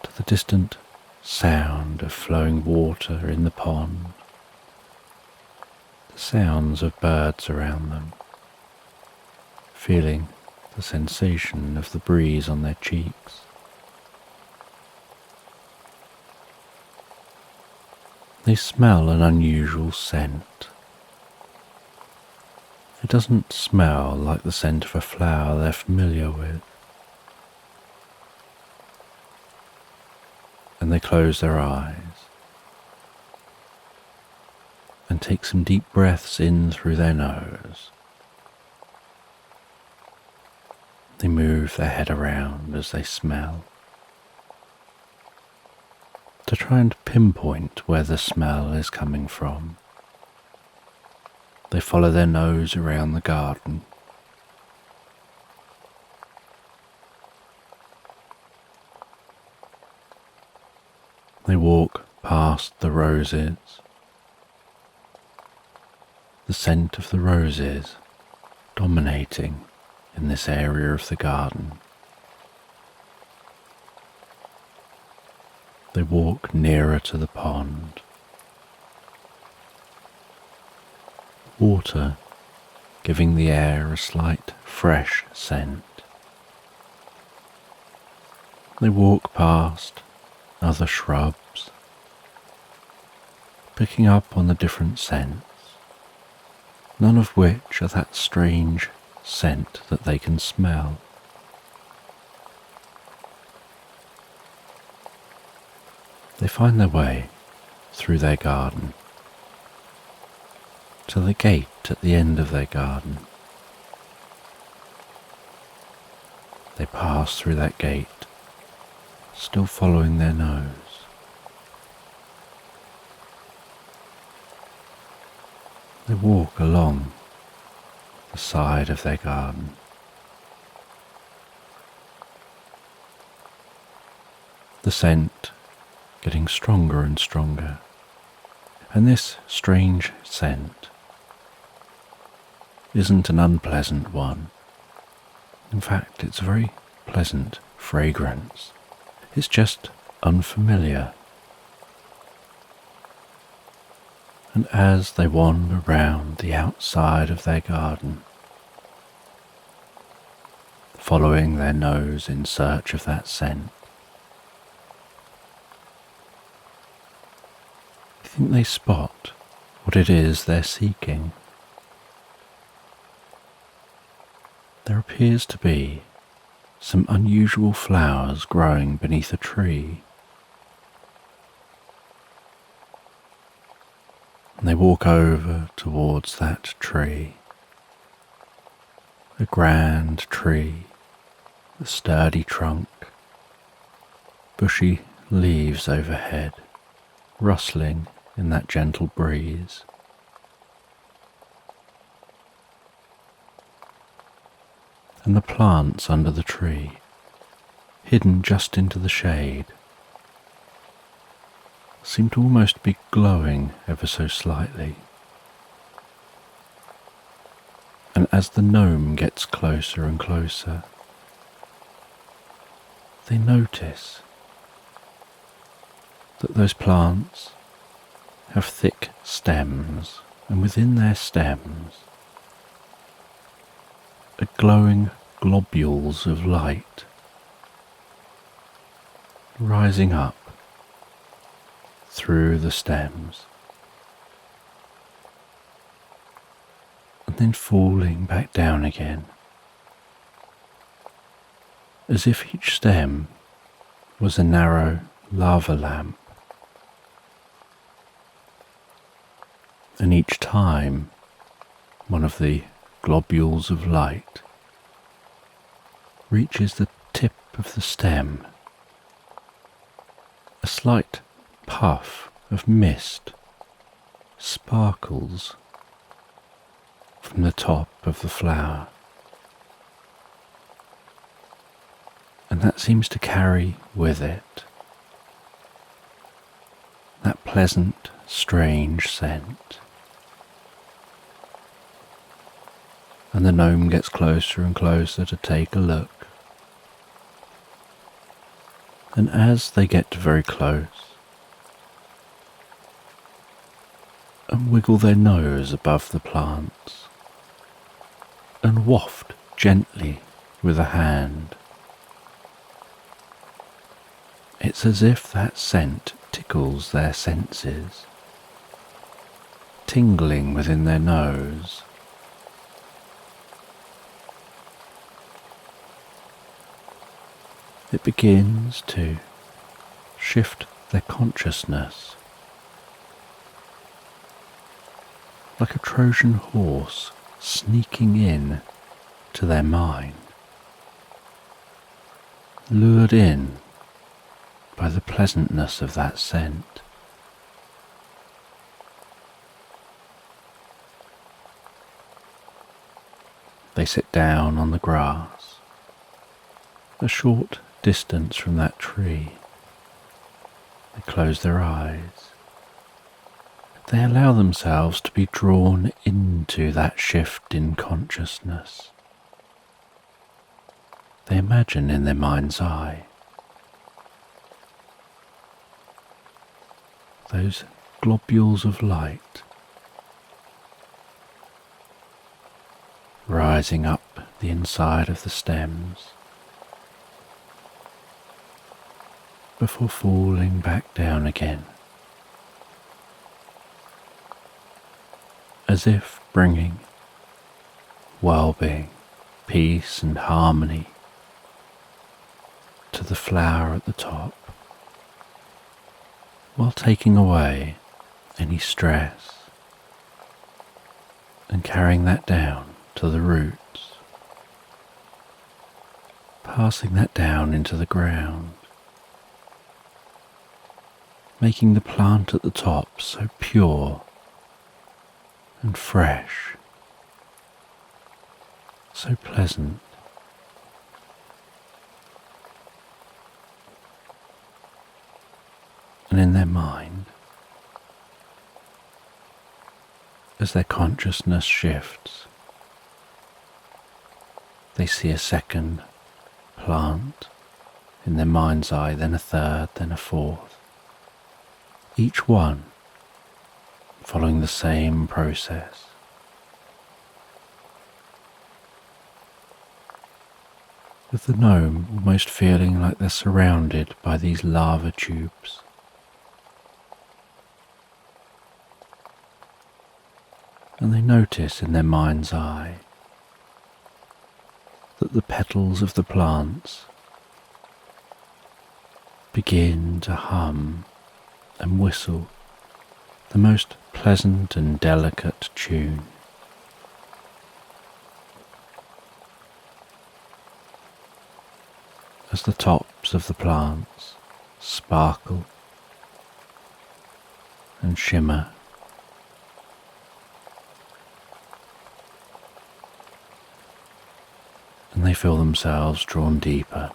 to the distant sound of flowing water in the pond, the sounds of birds around them, feeling the sensation of the breeze on their cheeks. They smell an unusual scent. It doesn't smell like the scent of a flower they're familiar with. And they close their eyes and take some deep breaths in through their nose. They move their head around as they smell, to try and pinpoint where the smell is coming from. They follow their nose around the garden. They walk past the roses, the scent of the roses dominating in this area of the garden. They walk nearer to the pond. Water giving the air a slight fresh scent. They walk past other shrubs, picking up on the different scents, none of which are that strange scent that they can smell. They find their way through their garden to the gate at the end of their garden. They pass through that gate, still following their nose. They walk along the side of their garden. The scent getting stronger and stronger, and this strange scent isn't an unpleasant one. In fact, it's a very pleasant fragrance. It's just unfamiliar. And as they wander around the outside of their garden, following their nose in search of that scent, I think they spot what it is they're seeking. There appears to be some unusual flowers growing beneath a tree. And they walk over towards that tree. A grand tree, a sturdy trunk, bushy leaves overhead, rustling in that gentle breeze. And the plants under the tree, hidden just into the shade, seem to almost be glowing ever so slightly. And as the gnome gets closer and closer, they notice that those plants have thick stems, and within their stems are glowing globules of light rising up through the stems and then falling back down again, as if each stem was a narrow lava lamp, and each time one of the globules of light reaches the tip of the stem, a slight puff of mist sparkles from the top of the flower, and that seems to carry with it that pleasant, strange scent. And the gnome gets closer and closer to take a look. And as they get very close, and wiggle their nose above the plants and waft gently with a hand. It's as if that scent tickles their senses, tingling within their nose. It begins to shift their consciousness, like a Trojan horse sneaking in to their mind, lured in by the pleasantness of that scent. They sit down on the grass, a short distance from that tree. They close their eyes. They allow themselves to be drawn into that shift in consciousness. They imagine in their mind's eye those globules of light rising up the inside of the stems before falling back down again, as if bringing well-being, peace and harmony to the flower at the top, while taking away any stress and carrying that down to the roots, passing that down into the ground, making the plant at the top so pure and fresh, so pleasant. And in their mind, as their consciousness shifts, they see a second plant in their mind's eye, then a third, then a fourth, each one following the same process. With the gnome almost feeling like they're surrounded by these lava tubes. And they notice in their mind's eye that the petals of the plants begin to hum and whistle the most pleasant and delicate tune. As the tops of the plants sparkle and shimmer, and they feel themselves drawn deeper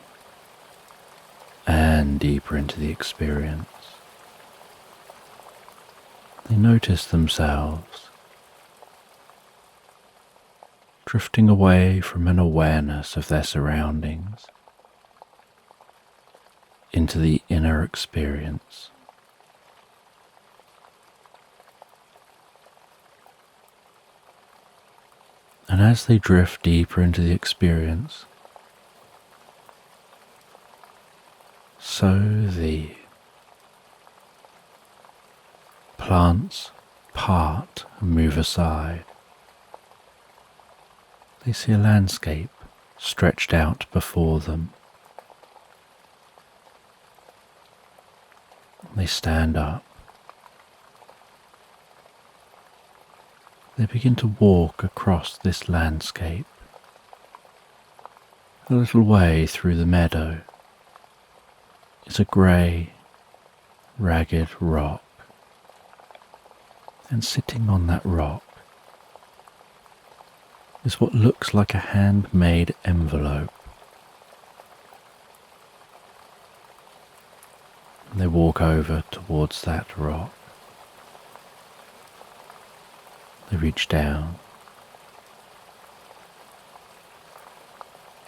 and deeper into the experience. They notice themselves drifting away from an awareness of their surroundings into the inner experience. And as they drift deeper into the experience, so the plants part and move aside. They see a landscape stretched out before them. They stand up. They begin to walk across this landscape, a little way through the meadow is a grey, ragged rock, and sitting on that rock is what looks like a handmade envelope. And they walk over towards that rock. They reach down.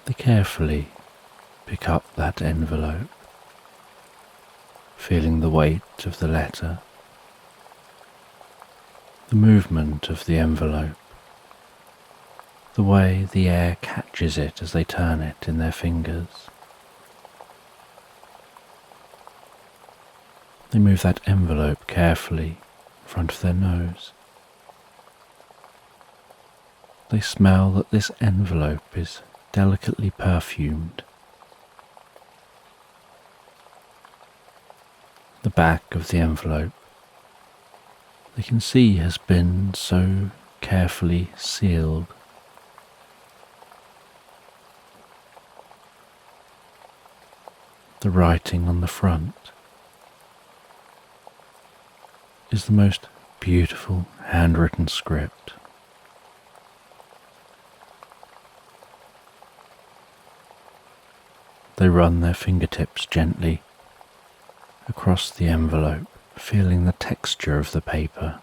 They carefully pick up that envelope, feeling the weight of the letter, The movement of the envelope, the way the air catches it as they turn it in their fingers. They move that envelope carefully in front of their nose. They smell that this envelope is delicately perfumed. The back of the envelope, they can see, has been so carefully sealed. The writing on the front is the most beautiful handwritten script. They run their fingertips gently across the envelope, feeling the texture of the paper.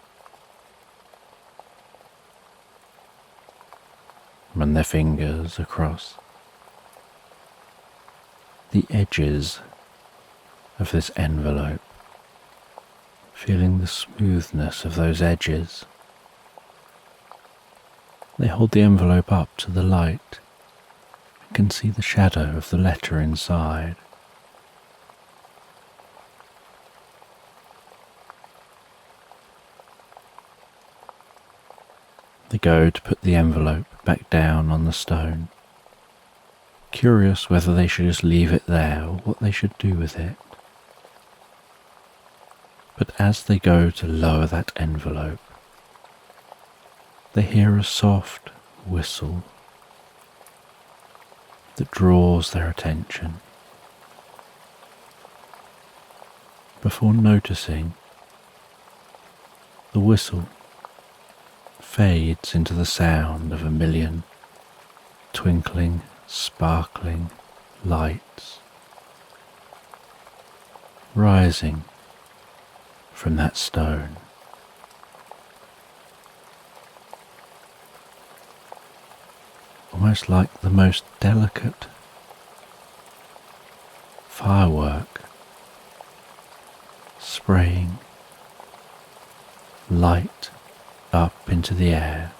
Run their fingers across the edges of this envelope, feeling the smoothness of those edges. They hold the envelope up to the light and can see the shadow of the letter inside. They go to put the envelope back down on the stone, curious whether they should just leave it there or what they should do with it. But as they go to lower that envelope, they hear a soft whistle that draws their attention. Before noticing, the whistle fades into the sound of a million twinkling, sparkling lights rising from that stone. Almost like the most delicate firework spraying light up into the air.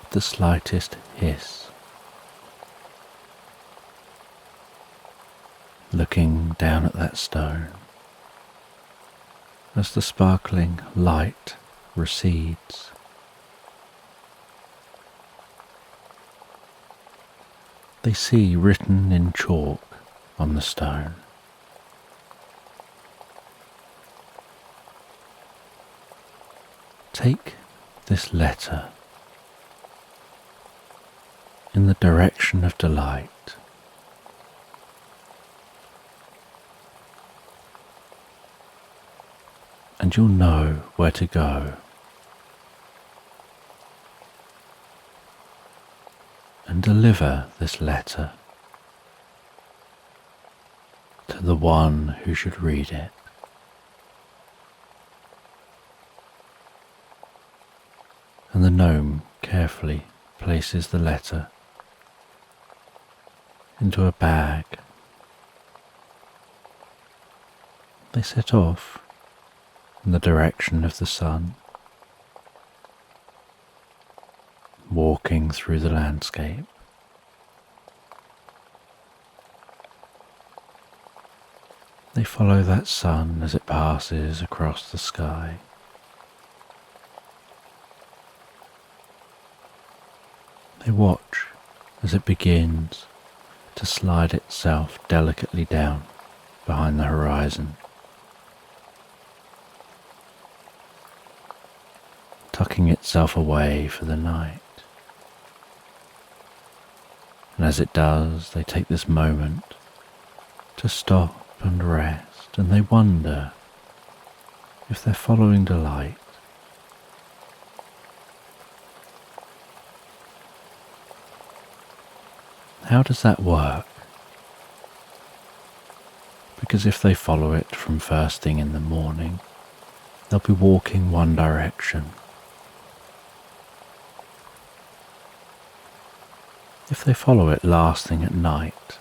The slightest hiss. Looking down at that stone as the sparkling light recedes. They see written in chalk on the stone, "Take this letter in the direction of delight. And you'll know where to go. And deliver this letter to the one who should read it." And the gnome carefully places the letter into a bag. They set off in the direction of the sun, walking through the landscape. They follow that sun as it passes across the sky. They watch as it begins to slide itself delicately down behind the horizon, tucking itself away for the night. And as it does, they take this moment to stop and rest, and they wonder if they're following delight. How does that work? Because if they follow it from first thing in the morning, they'll be walking one direction. If they follow it last thing at night,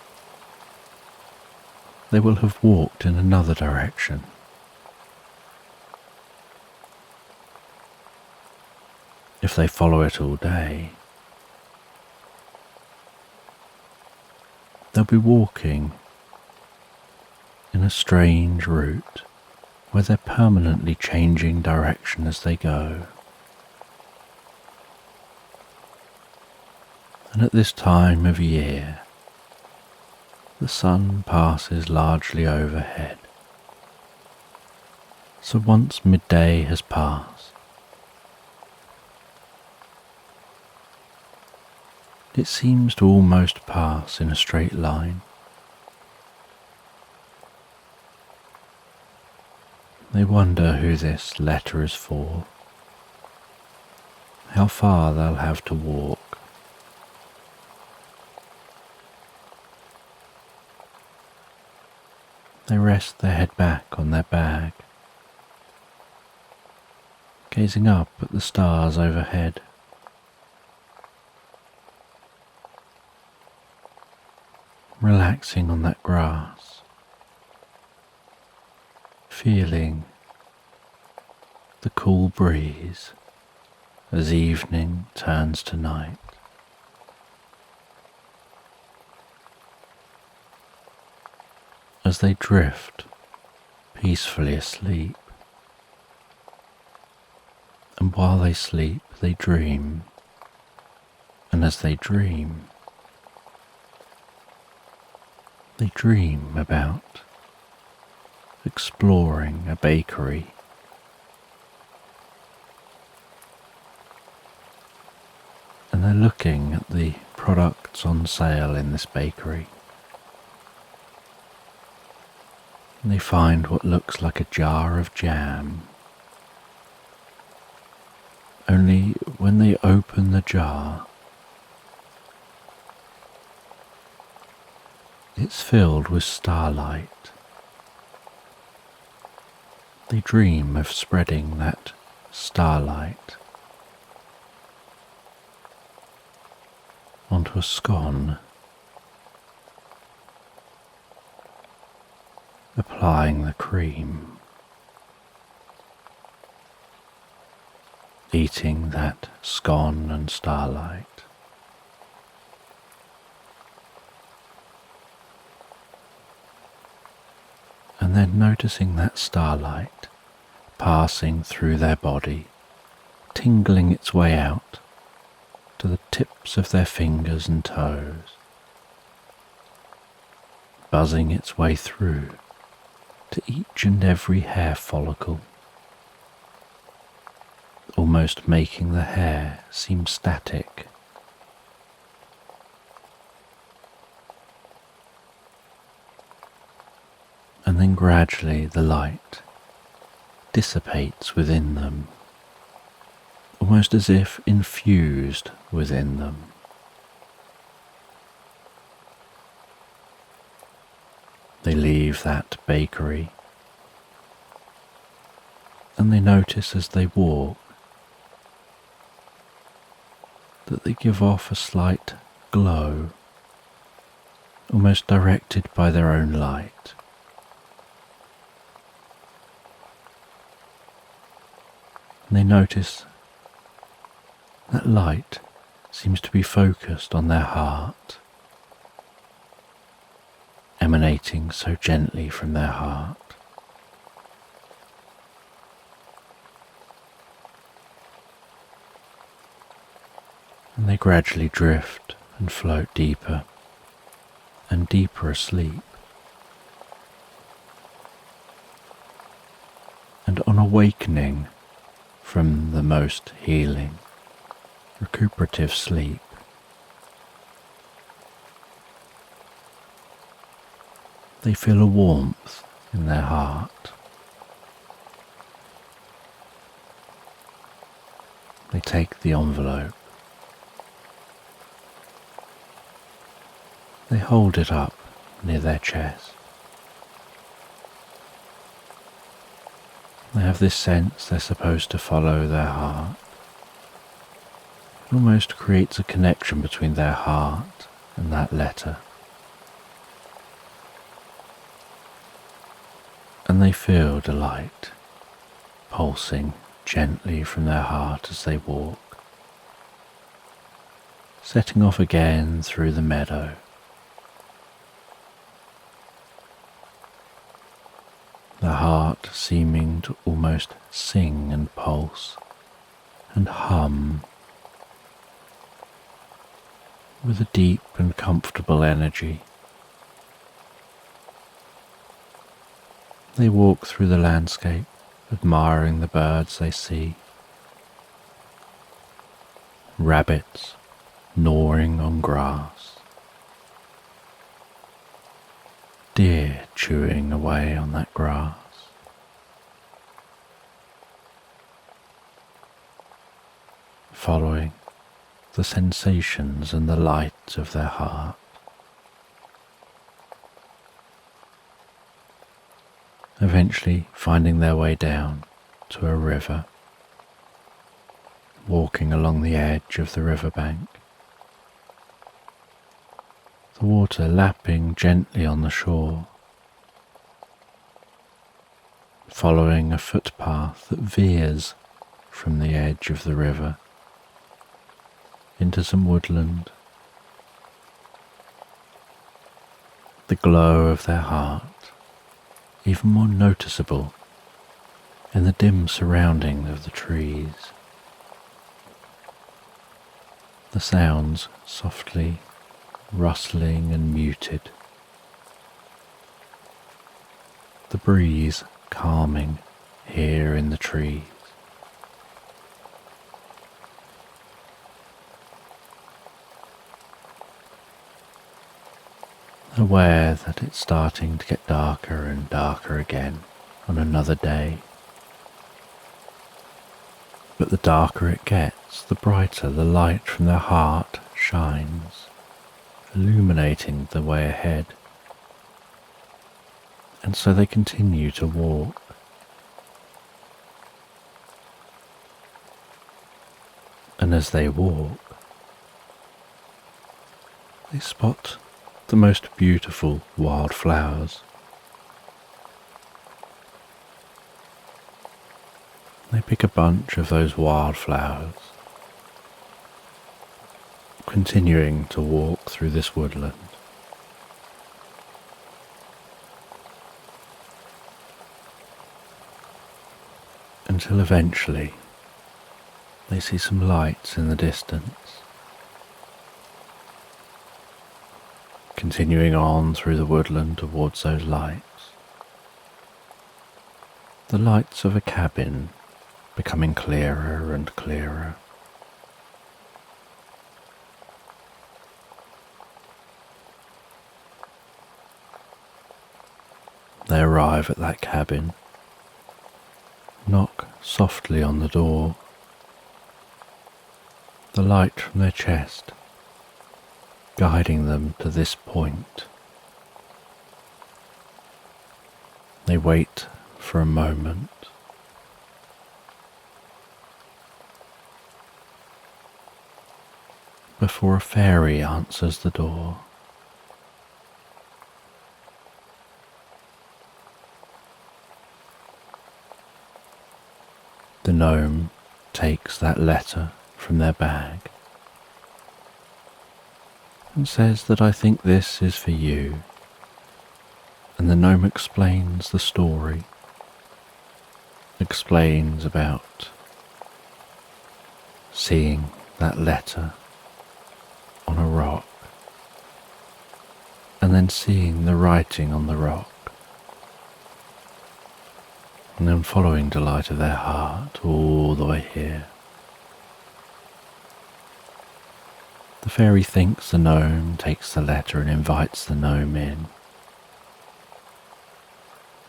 they will have walked in another direction. If they follow it all day, they'll be walking in a strange route where they're permanently changing direction as they go. And at this time of year, the sun passes largely overhead. So once midday has passed, it seems to almost pass in a straight line. They wonder who this letter is for, how far they'll have to walk. They rest their head back on their bag, gazing up at the stars overhead. Relaxing on that grass, feeling the cool breeze as evening turns to night. As they drift peacefully asleep, and while they sleep they dream, and as they dream about exploring a bakery. And they're looking at the products on sale in this bakery. And they find what looks like a jar of jam. Only when they open the jar, it's filled with starlight. They dream of spreading that starlight onto a scone, applying the cream, eating that scone and starlight. And then noticing that starlight passing through their body, tingling its way out to the tips of their fingers and toes, buzzing its way through to each and every hair follicle, almost making the hair seem static. And then gradually the light dissipates within them, almost as if infused within them. They leave that bakery, and they notice as they walk that they give off a slight glow, almost directed by their own light. And they notice that light seems to be focused on their heart, emanating so gently from their heart. And they gradually drift and float deeper and deeper asleep. And on awakening from the most healing, recuperative sleep, they feel a warmth in their heart. They take the envelope. They hold it up near their chest. They have this sense they're supposed to follow their heart. It almost creates a connection between their heart and that letter. and they feel delight pulsing gently from their heart as they walk, setting off again through the meadow. The heart seeming to almost sing and pulse and hum with a deep and comfortable energy. They walk through the landscape, admiring the birds they see. Rabbits gnawing on grass. Deer chewing away on that grass. Following the sensations and the light of their heart. Eventually finding their way down to a river, walking along the edge of the riverbank, the water lapping gently on the shore, following a footpath that veers from the edge of the river into some woodland. The glow of their heart even more noticeable in the dim surrounding of the trees. The sounds softly rustling and muted. The breeze calming here in the trees. Aware that it's starting to get darker and darker again on another day. But the darker it gets, the brighter the light from their heart shines, illuminating the way ahead. And so they continue to walk. And as they walk, they spot the most beautiful wildflowers. They pick a bunch of those wildflowers, continuing to walk through this woodland. Until eventually they see some lights in the distance. Continuing on through the woodland towards those lights. The lights of a cabin becoming clearer and clearer. They arrive at that cabin, knock softly on the door. The light from their chest guiding them to this point. They wait for a moment. Before a fairy answers the door. The gnome takes that letter from their bag and says that I think this is for you, and the gnome explains the story, explains about seeing that letter on a rock, and then seeing the writing on the rock, and then following the light of their heart all the way here. The fairy thanks the gnome, takes the letter and invites the gnome in.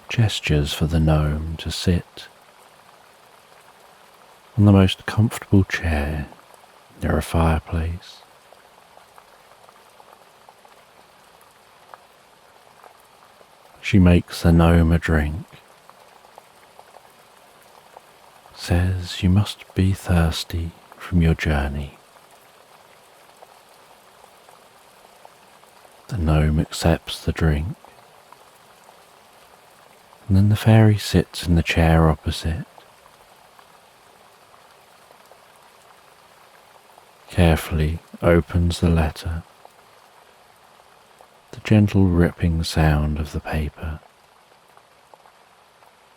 Gestures for the gnome to sit on the most comfortable chair near a fireplace. She makes the gnome a drink, says you must be thirsty from your journey. The gnome accepts the drink, And then the fairy sits in the chair opposite, carefully opens the letter, the gentle ripping sound of the paper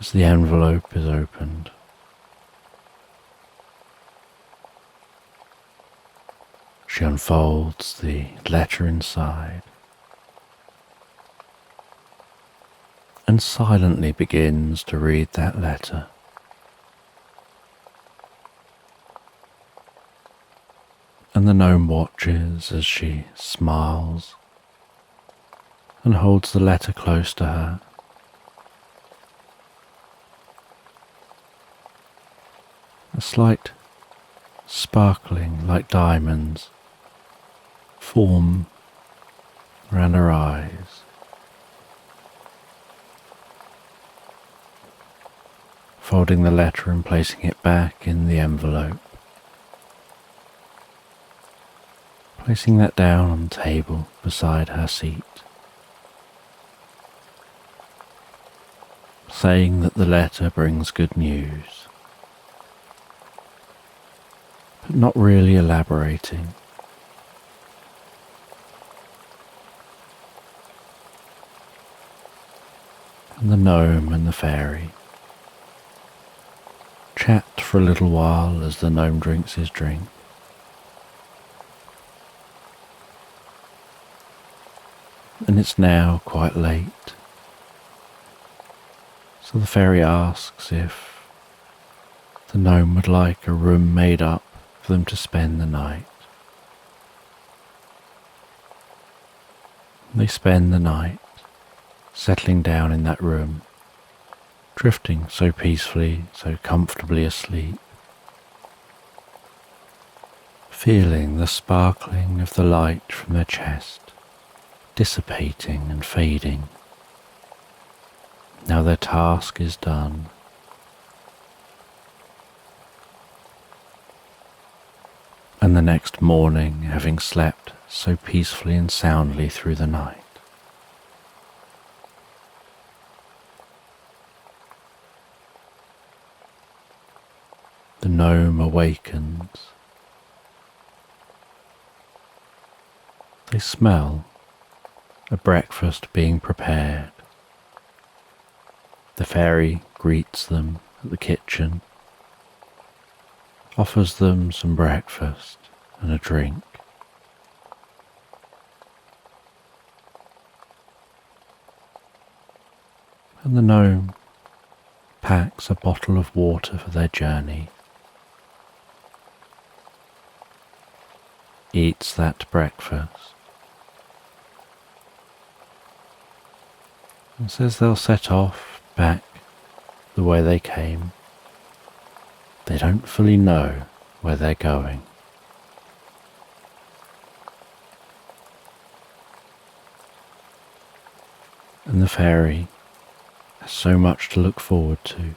as the envelope is opened. She unfolds the letter inside and silently begins to read that letter. And the gnome watches as she smiles and holds the letter close to her. A slight sparkling like diamonds form around her eyes. Folding the letter and placing it back in the envelope. Placing that down on the table beside her seat. Saying that the letter brings good news. But not really elaborating. And the gnome and the fairy chat for a little while as the gnome drinks his drink. And it's now quite late, so the fairy asks if the gnome would like a room made up for them to spend the night. They spend the night settling down in that room, drifting so peacefully, so comfortably asleep, feeling the sparkling of the light from their chest dissipating and fading. Now their task is done. And the next morning, having slept so peacefully and soundly through the night, the gnome awakens. They smell a breakfast being prepared. The fairy greets them at the kitchen, offers them some breakfast and a drink. And the gnome packs a bottle of water for their journey, eats that breakfast, and says they'll set off back the way they came. They don't fully know where they're going. And the fairy has so much to look forward to.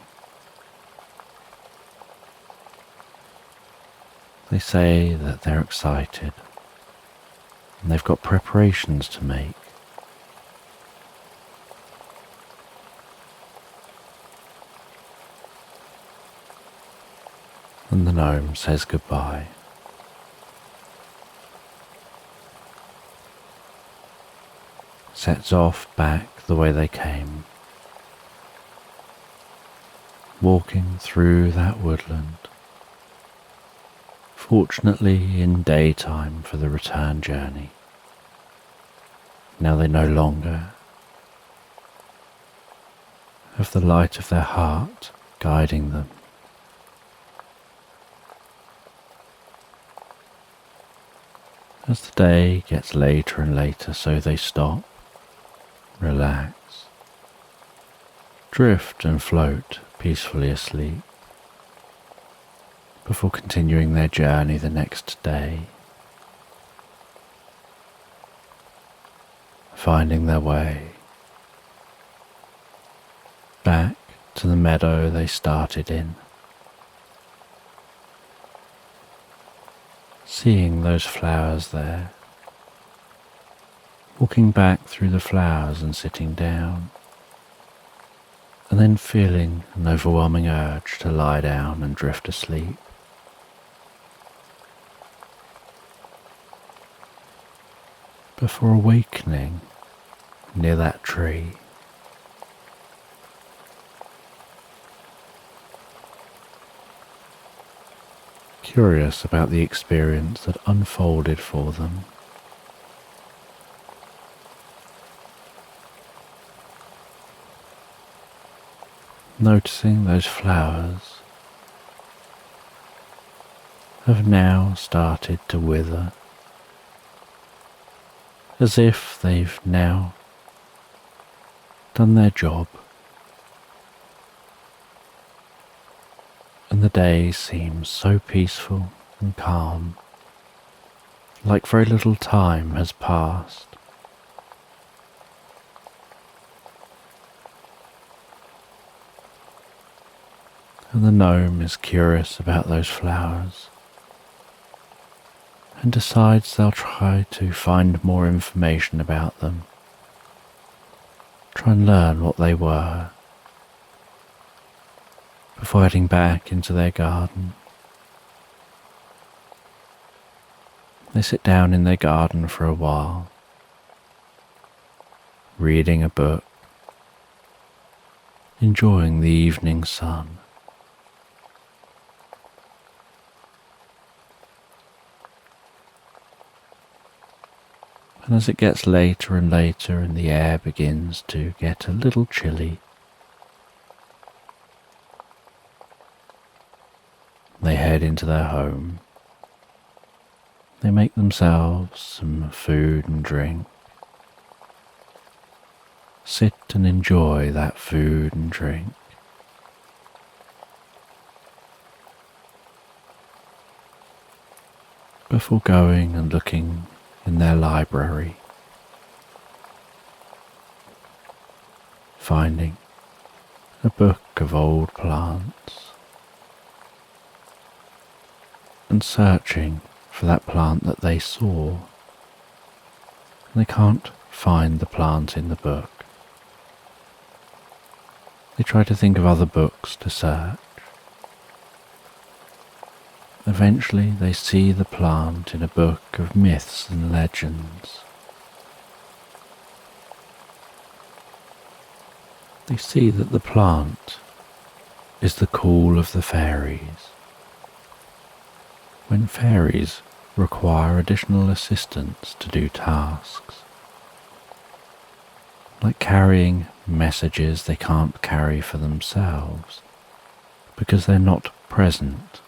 They say that they're excited and they've got preparations to make. And the gnome says goodbye. Sets off back the way they came, walking through that woodland, fortunately in daytime for the return journey. Now they no longer have the light of their heart guiding them. As the day gets later and later, so they stop, relax, drift and float peacefully asleep, before continuing their journey the next day, finding their way back to the meadow they started in. Seeing those flowers there, walking back through the flowers and sitting down, and then feeling an overwhelming urge to lie down and drift asleep. Before awakening near that tree, curious about the experience that unfolded for them. Noticing those flowers have now started to wither, as if they've now done their job, and the day seems so peaceful and calm, like very little time has passed. And the gnome is curious about those flowers and decides they'll try to find more information about them, try and learn what they were, before heading back into their garden. They sit down in their garden for a while, reading a book, enjoying the evening sun. And as it gets later and later and the air begins to get a little chilly, they head into their home. They make themselves some food and drink, sit and enjoy that food and drink. Before going and looking in their library, finding a book of old plants and searching for that plant that they saw. They can't find the plant in the book. They try to think of other books to search. Eventually they see the plant in a book of myths and legends. They see that the plant is the call of the fairies. When fairies require additional assistance to do tasks, like carrying messages they can't carry for themselves because they're not present,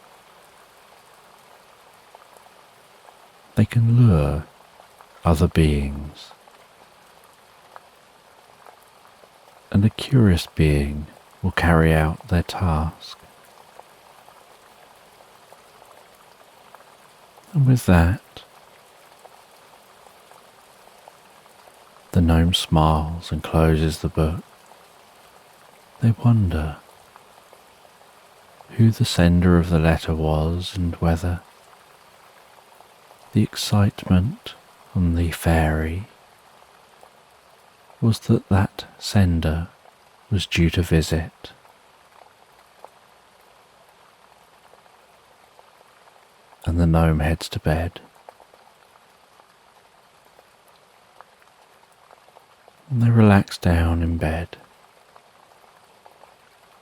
they can lure other beings, and a curious being will carry out their task. And with that, the gnome smiles and closes the book. They wonder who the sender of the letter was and whether the excitement on the fairy was that that sender was due to visit. And the gnome heads to bed. And they relax down in bed,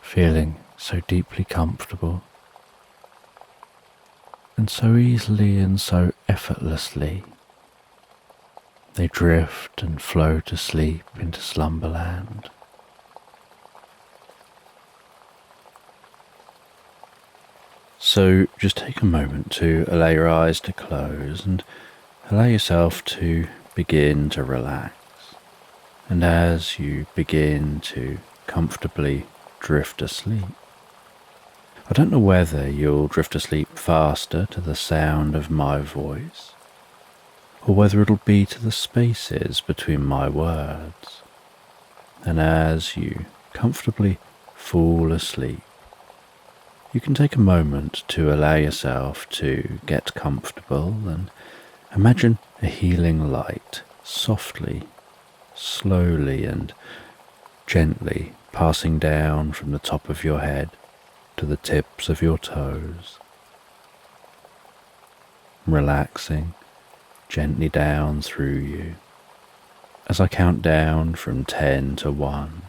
feeling so deeply comfortable, and so easily and so effortlessly they drift and float asleep into Slumberland. So just take a moment to allow your eyes to close and allow yourself to begin to relax. And as you begin to comfortably drift asleep, I don't know whether you'll drift asleep faster to the sound of my voice, or whether it'll be to the spaces between my words. And as you comfortably fall asleep, you can take a moment to allow yourself to get comfortable and imagine a healing light softly, slowly and gently passing down from the top of your head to the tips of your toes, relaxing gently down through you as I count down from 10 to 1.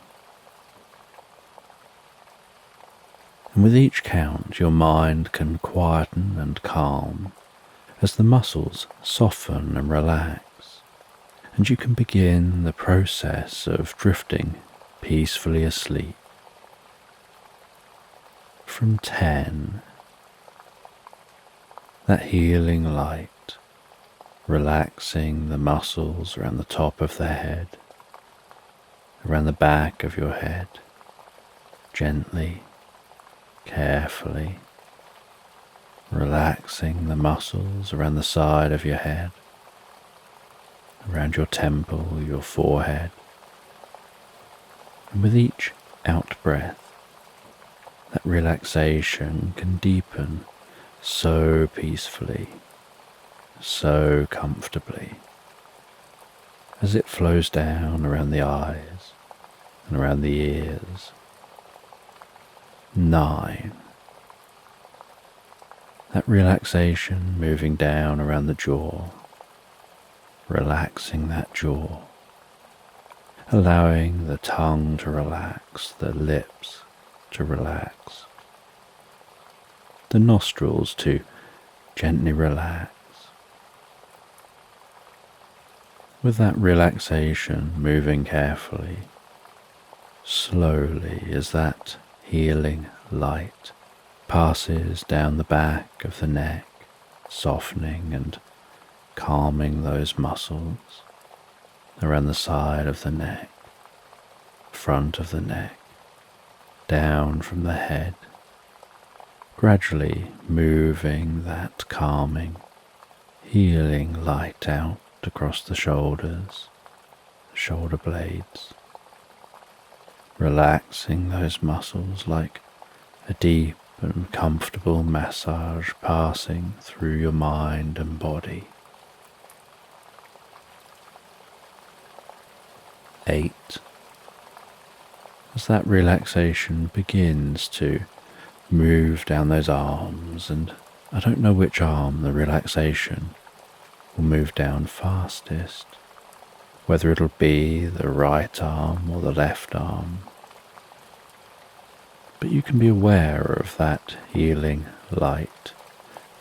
And with each count, your mind can quieten and calm as the muscles soften and relax, and you can begin the process of drifting peacefully asleep. From 10, that healing light relaxing the muscles around the top of the head, around the back of your head, gently, carefully, relaxing the muscles around the side of your head, around your temple, your forehead. And with each out-breath, that relaxation can deepen so peacefully, so comfortably, as it flows down around the eyes and around the ears. 9. That relaxation moving down around the jaw, relaxing that jaw, allowing the tongue to relax, the lips to relax, the nostrils to gently relax. With that relaxation moving carefully, slowly as that healing light passes down the back of the neck, softening and calming those muscles around the side of the neck, front of the neck, down from the head, gradually moving that calming, healing light out across the shoulders, the shoulder blades, relaxing those muscles like a deep and comfortable massage passing through your mind and body. 8. As that relaxation begins to move down those arms, and I don't know which arm the relaxation will move down fastest, whether it'll be the right arm or the left arm. But you can be aware of that healing light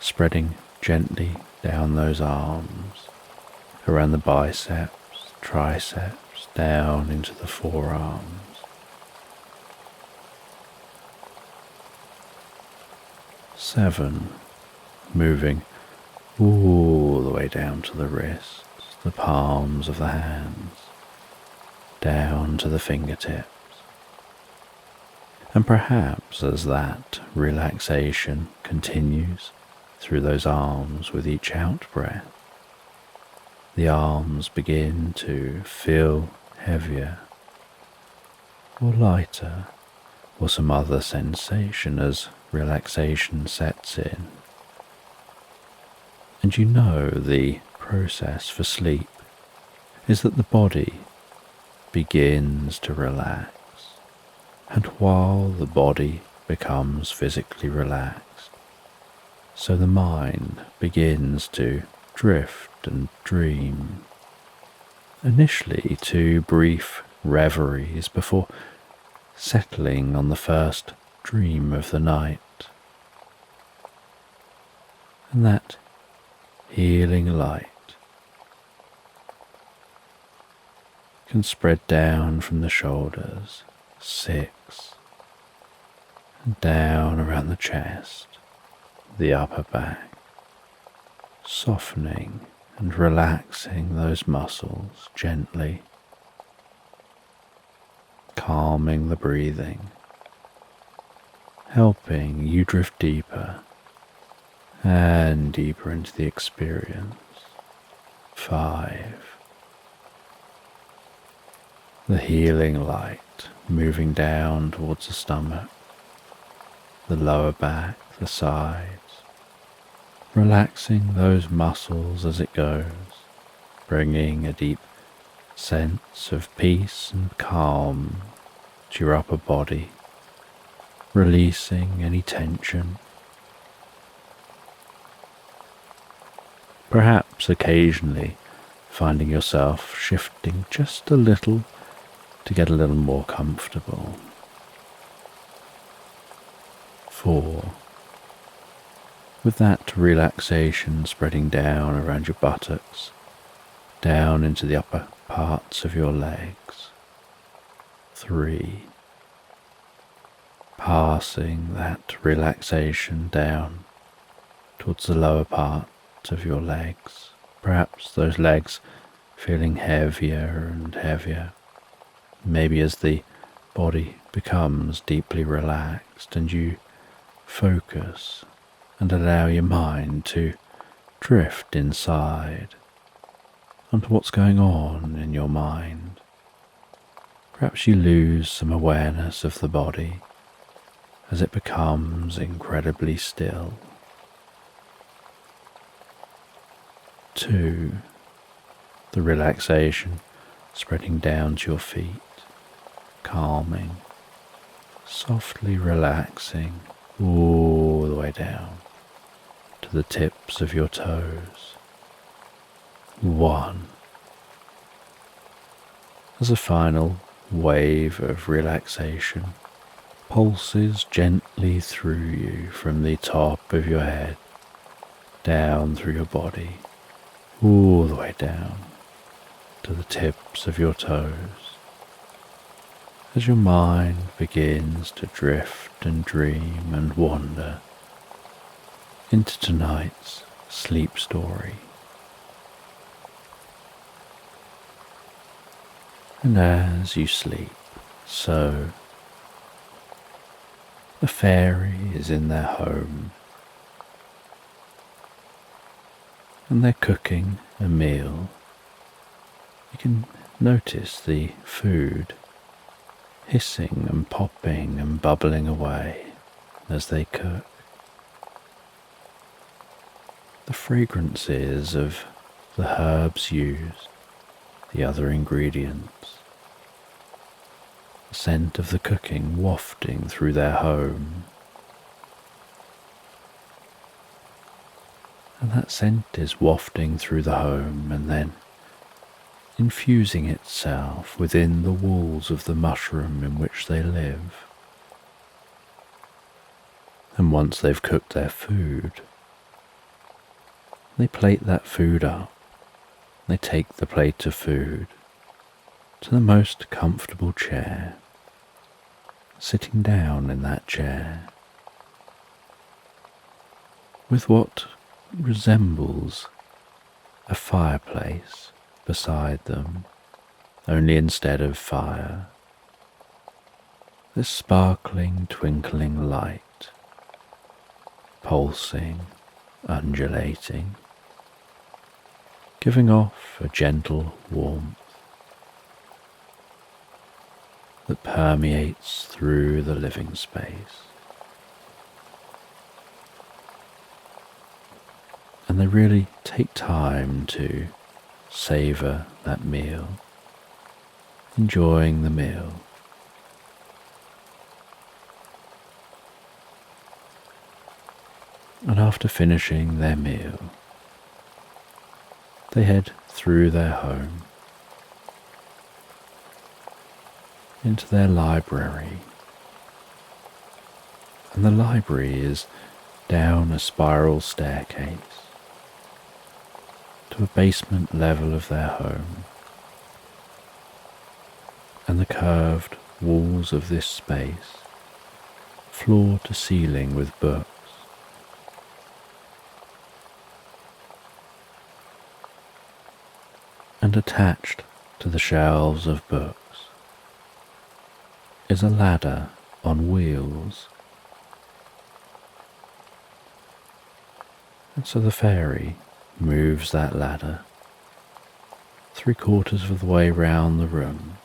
spreading gently down those arms, around the biceps, triceps, down into the forearms. 7. Moving all the way down to the wrists, the palms of the hands, down to the fingertips. And perhaps as that relaxation continues through those arms with each out-breath, the arms begin to feel heavier or lighter, or some other sensation as relaxation sets in. And you know the process for sleep is that the body begins to relax, and while the body becomes physically relaxed, so the mind begins to drift and dream, initially to brief reveries before settling on the first dream of the night. And that healing light can spread down from the shoulders, 6, and down around the chest, the upper back, softening and relaxing those muscles gently, calming the breathing, helping you drift deeper and deeper into the experience. 5. The healing light moving down towards the stomach, the lower back, the sides, relaxing those muscles as it goes, bringing a deep sense of peace and calm to your upper body, releasing any tension. Perhaps occasionally finding yourself shifting just a little to get a little more comfortable. 4. With that relaxation spreading down around your buttocks, down into the upper parts of your legs. 3. Passing that relaxation down towards the lower part of your legs, perhaps those legs feeling heavier and heavier, maybe as the body becomes deeply relaxed and you focus and allow your mind to drift inside onto what's going on in your mind. Perhaps you lose some awareness of the body as it becomes incredibly still. 2. The relaxation spreading down to your feet, calming, softly relaxing all the way down to the tips of your toes. 1. As a final wave of relaxation pulses gently through you from the top of your head, down through your body, all the way down to the tips of your toes, as your mind begins to drift and dream and wander into tonight's sleep story. And as you sleep, so the fairy is in their home, and they're cooking a meal. You can notice the food hissing and popping and bubbling away as they cook. The fragrances of the herbs used, the other ingredients, the scent of the cooking wafting through their home. And that scent is wafting through the home and then infusing itself within the walls of the mushroom in which they live. And once they've cooked their food, they plate that food up. They take the plate of food to the most comfortable chair, sitting down in that chair with what resembles a fireplace beside them, only instead of fire, this sparkling, twinkling light, pulsing, undulating, giving off a gentle warmth that permeates through the living space. And they really take time to savour that meal, enjoying the meal. And after finishing their meal, they head through their home into their library. And the library is down a spiral staircase to a basement level of their home, and the curved walls of this space, floor to ceiling with books. And attached to the shelves of books is a ladder on wheels. And so the fairy moves that ladder 3/4 of the way round the room,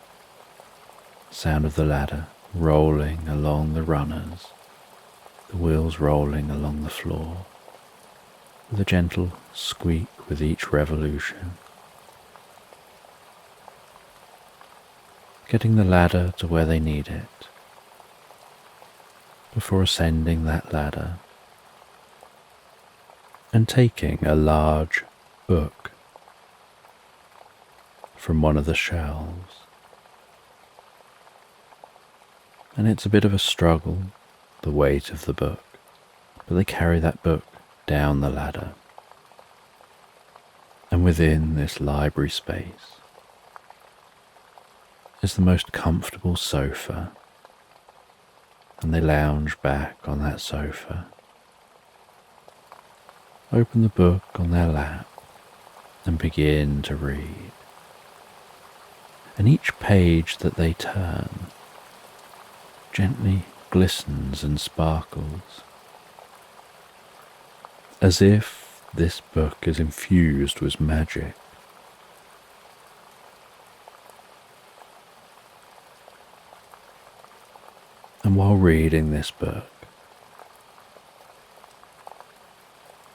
sound of the ladder rolling along the runners, the wheels rolling along the floor, with a gentle squeak with each revolution. Getting the ladder to where they need it, before ascending that ladder and taking a large book from one of the shelves. And it's a bit of a struggle, the weight of the book, but they carry that book down the ladder. And within this library space is the most comfortable sofa, and they lounge back on that sofa, open the book on their lap and begin to read. And each page that they turn gently glistens and sparkles, as if this book is infused with magic. And while reading this book,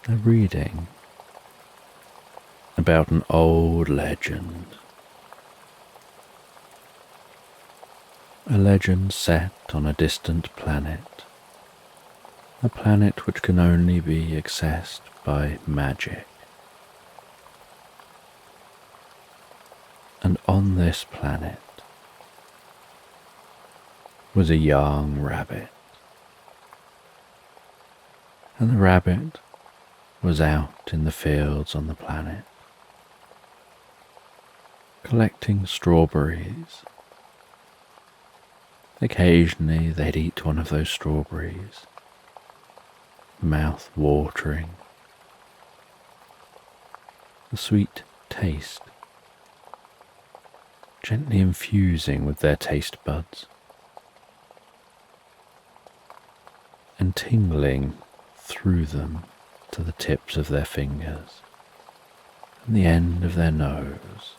they're reading about an old legend. A legend set on a distant planet. A planet which can only be accessed by magic. And on this planet was a young rabbit. And the rabbit was out in the fields on the planet, collecting strawberries. Occasionally they'd eat one of those strawberries, mouth watering, the sweet taste gently infusing with their taste buds and tingling through them to the tips of their fingers and the end of their nose.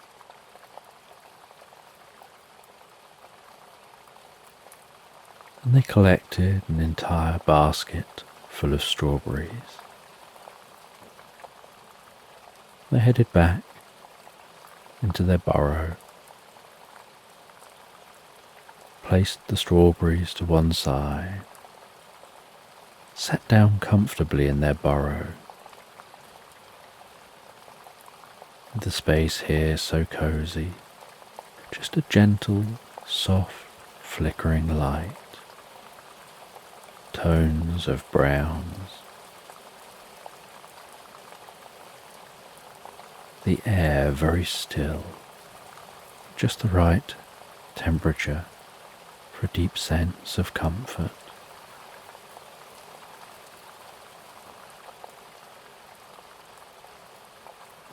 And they collected an entire basket full of strawberries. They headed back into their burrow, placed the strawberries to one side, sat down comfortably in their burrow. The space here so cozy, just a gentle, soft, flickering light, tones of browns, the air very still, just the right temperature for a deep sense of comfort.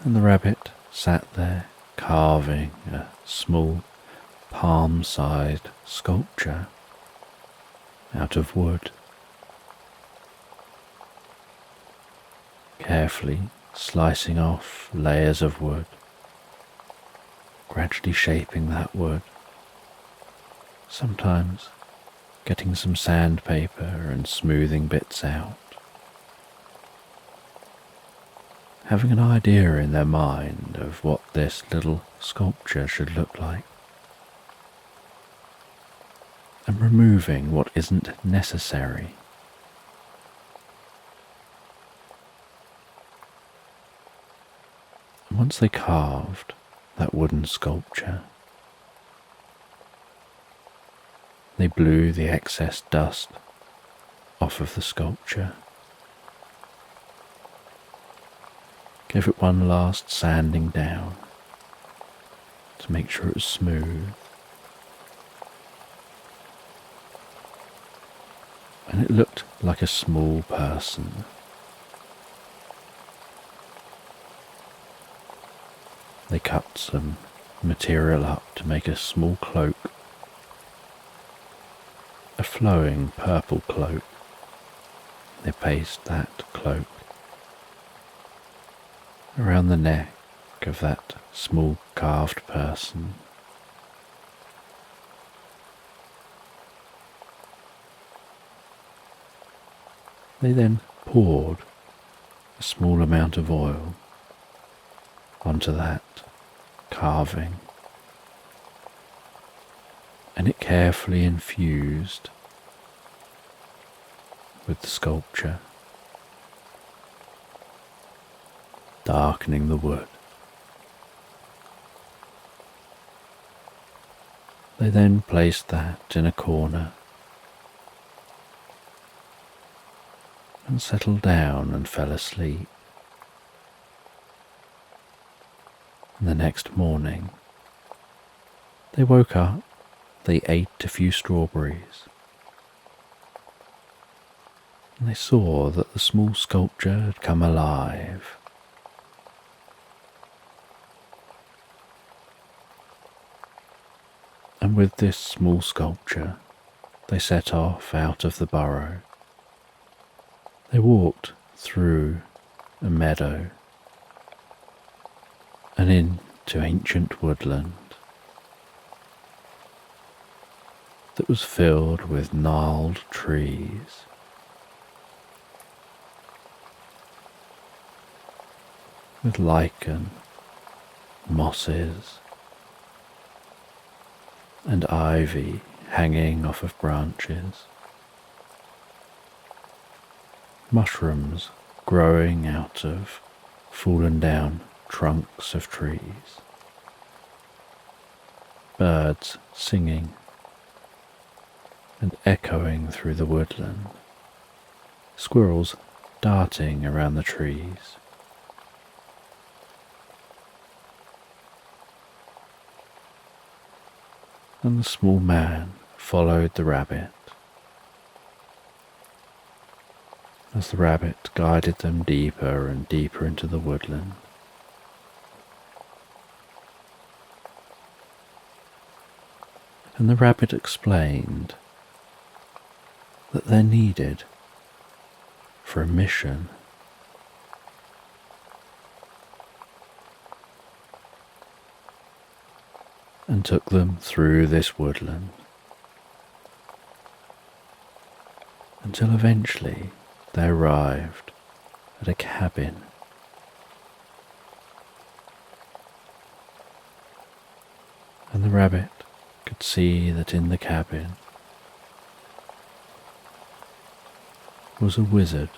And the rabbit sat there carving a small palm-sized sculpture out of wood, carefully slicing off layers of wood, gradually shaping that wood, sometimes getting some sandpaper and smoothing bits out, having an idea in their mind of what this little sculpture should look like, and removing what isn't necessary. And once they carved that wooden sculpture, they blew the excess dust off of the sculpture, gave it one last sanding down to make sure it was smooth, and it looked like a small person. They cut some material up to make a small cloak, a flowing purple cloak. They pasted that cloak around the neck of that small carved person. They then poured a small amount of oil onto that carving, and it carefully infused with the sculpture, darkening the wood. They then placed that in a corner and settled down and fell asleep. And the next morning, they woke up, they ate a few strawberries, and they saw that the small sculpture had come alive. And with this small sculpture, they set off out of the burrow. They walked through a meadow and into ancient woodland that was filled with gnarled trees. With lichen, mosses, and ivy hanging off of branches. Mushrooms growing out of fallen down trunks of trees. Birds singing and echoing through the woodland. Squirrels darting around the trees. And the small man followed the rabbit as the rabbit guided them deeper and deeper into the woodland. And the rabbit explained that they're needed for a mission. And took them through this woodland until eventually they arrived at a cabin. And the rabbit could see that in the cabin was a wizard.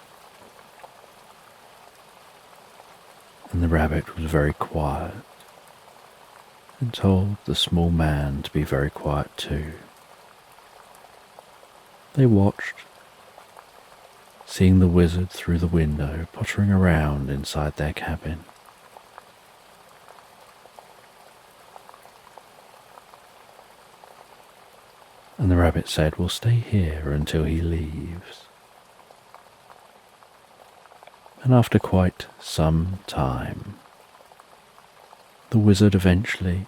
And the rabbit was very quiet and told the small man to be very quiet too. They watched, seeing the wizard through the window pottering around inside their cabin. And the rabbit said, "We'll stay here until he leaves." And after quite some time, the wizard eventually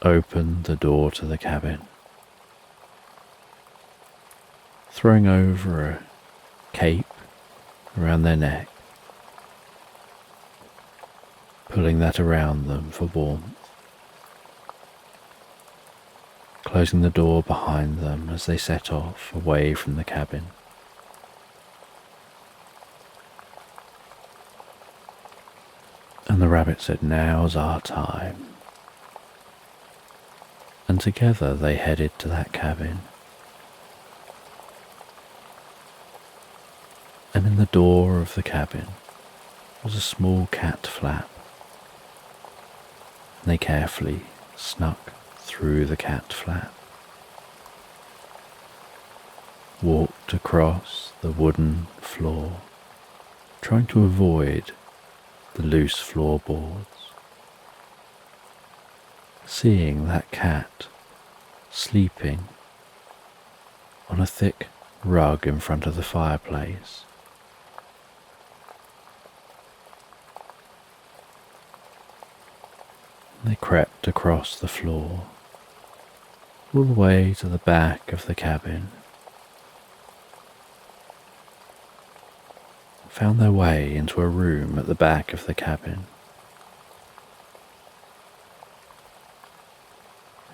opened the door to the cabin, throwing over a cape around their neck, pulling that around them for warmth, closing the door behind them as they set off away from the cabin. And the rabbit said, "Now's our time." And together they headed to that cabin. And in the door of the cabin was a small cat flap. And they carefully snuck through the cat flap, walked across the wooden floor, trying to avoid the loose floorboards, seeing that cat sleeping on a thick rug in front of the fireplace. They crept across the floor, all the way to the back of the cabin, found their way into a room at the back of the cabin,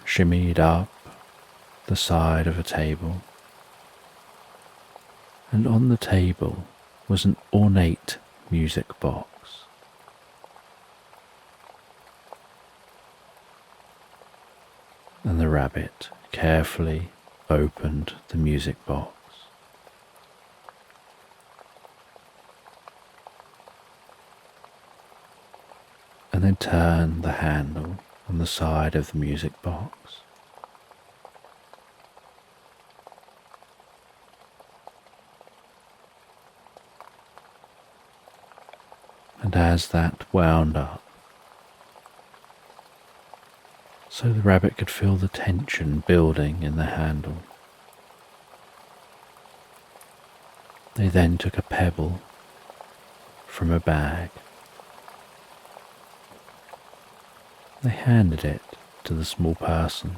shimmied up the side of a table, and on the table was an ornate music box. And the rabbit carefully opened the music box and then turned the handle on the side of the music box. And as that wound up, so the rabbit could feel the tension building in the handle, they then took a pebble from a bag. They handed it to the small person.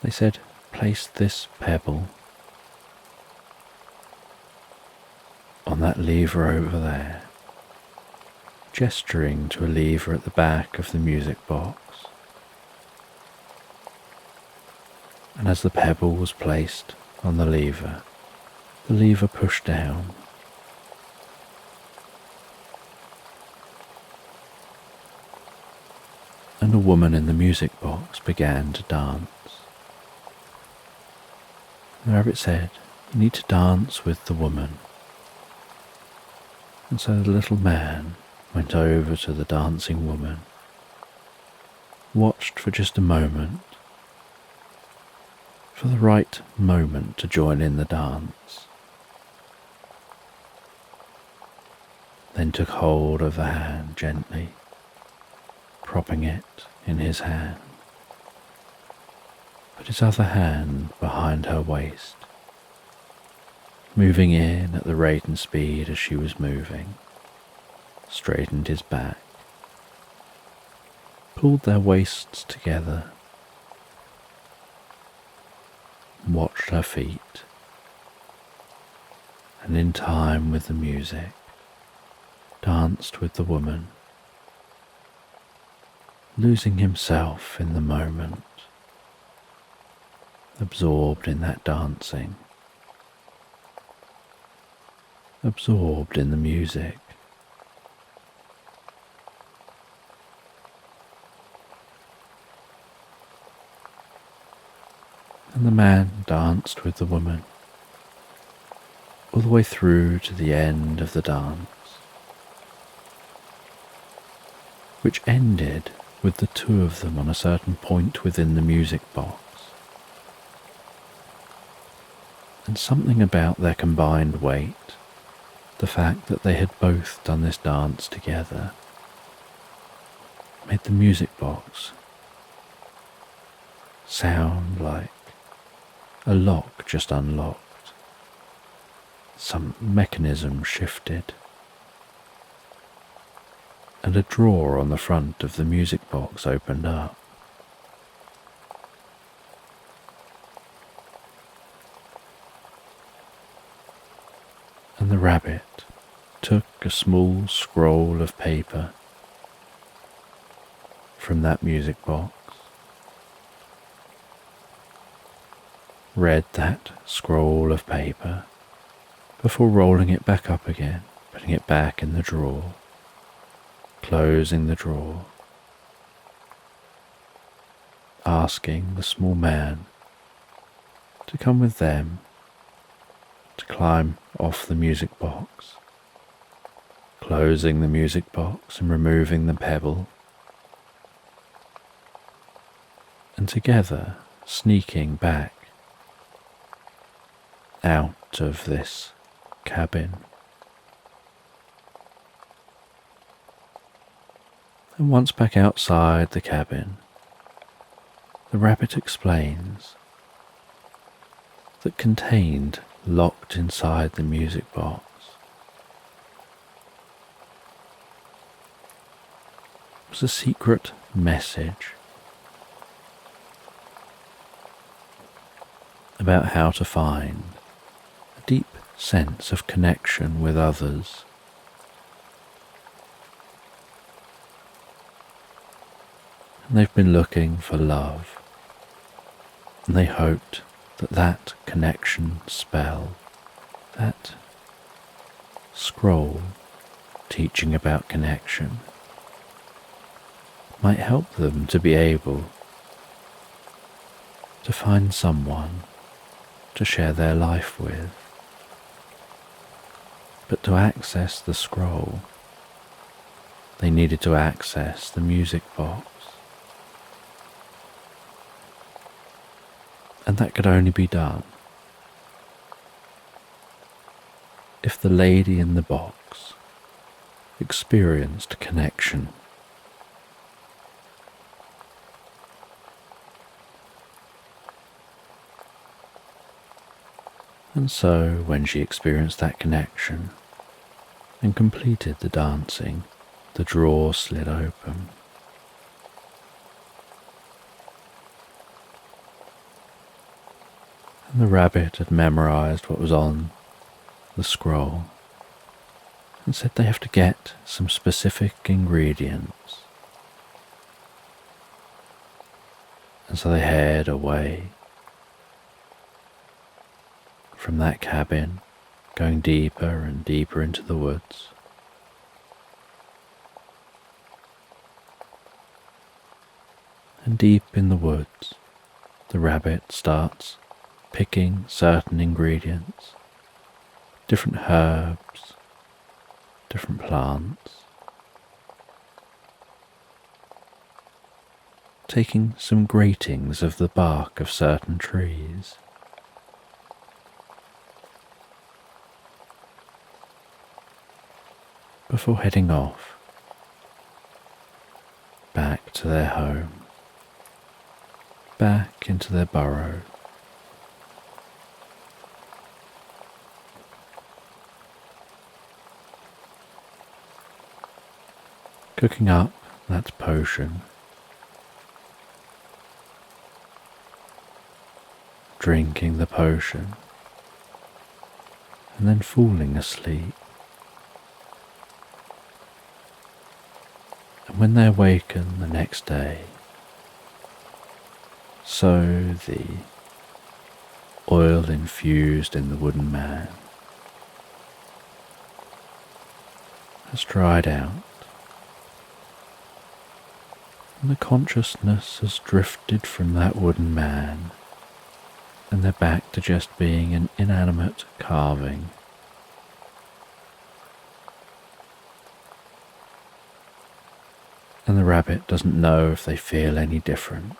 They said, "Place this pebble on that lever over there," gesturing to a lever at the back of the music box. And as the pebble was placed on the lever pushed down. And a woman in the music box began to dance. The rabbit said, "You need to dance with the woman." And so the little man went over to the dancing woman, watched for just a moment, for the right moment to join in the dance, then took hold of the hand gently, propping it in his hand, put his other hand behind her waist, moving in at the rate and speed as she was moving, straightened his back, pulled their waists together, watched her feet, and in time with the music, danced with the woman, losing himself in the moment, absorbed in that dancing, absorbed in the music. And the man danced with the woman all the way through to the end of the dance, which ended with the two of them on a certain point within the music box. And something about their combined weight, the fact that they had both done this dance together, made the music box sound like a lock just unlocked. Some mechanism shifted, and a drawer on the front of the music box opened up. And the rabbit took a small scroll of paper from that music box, read that scroll of paper before rolling it back up again, putting it back in the drawer, closing the drawer, asking the small man to come with them to climb off the music box, closing the music box and removing the pebble, and together sneaking back out of this cabin. And once back outside the cabin, the rabbit explains that contained, locked inside the music box, was a secret message about how to find a deep sense of connection with others. And they've been looking for love, and they hoped that that connection spell, that scroll teaching about connection, might help them to be able to find someone to share their life with. But to access the scroll, they needed to access the music box. And that could only be done if the lady in the box experienced connection. And so, when she experienced that connection and completed the dancing, the drawer slid open. And the rabbit had memorized what was on the scroll and said they have to get some specific ingredients. And so they head away from that cabin, going deeper and deeper into the woods. And deep in the woods, the rabbit starts picking certain ingredients, different herbs, different plants, taking some gratings of the bark of certain trees. Before heading off, back to their home, back into their burrow. Cooking up that potion, drinking the potion, and then falling asleep. And when they awaken the next day, so the oil infused in the wooden man has dried out, and the consciousness has drifted from that wooden man, and they're back to just being an inanimate carving. And the rabbit doesn't know if they feel any different.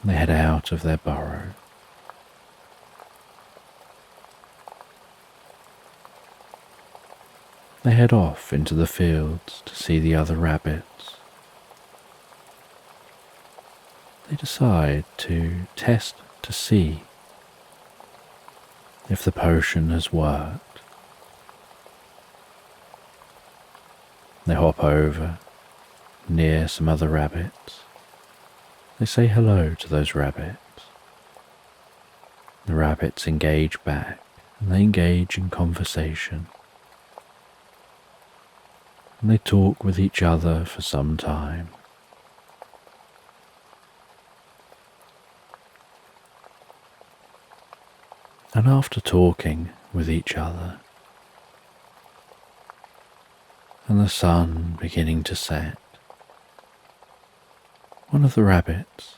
They head out of their burrow. They head off into the fields to see the other rabbits. They decide to test to see if the potion has worked. They hop over near some other rabbits. They say hello to those rabbits. The rabbits engage back, and they engage in conversation. And they talk with each other for some time. And after talking with each other, and the sun beginning to set, one of the rabbits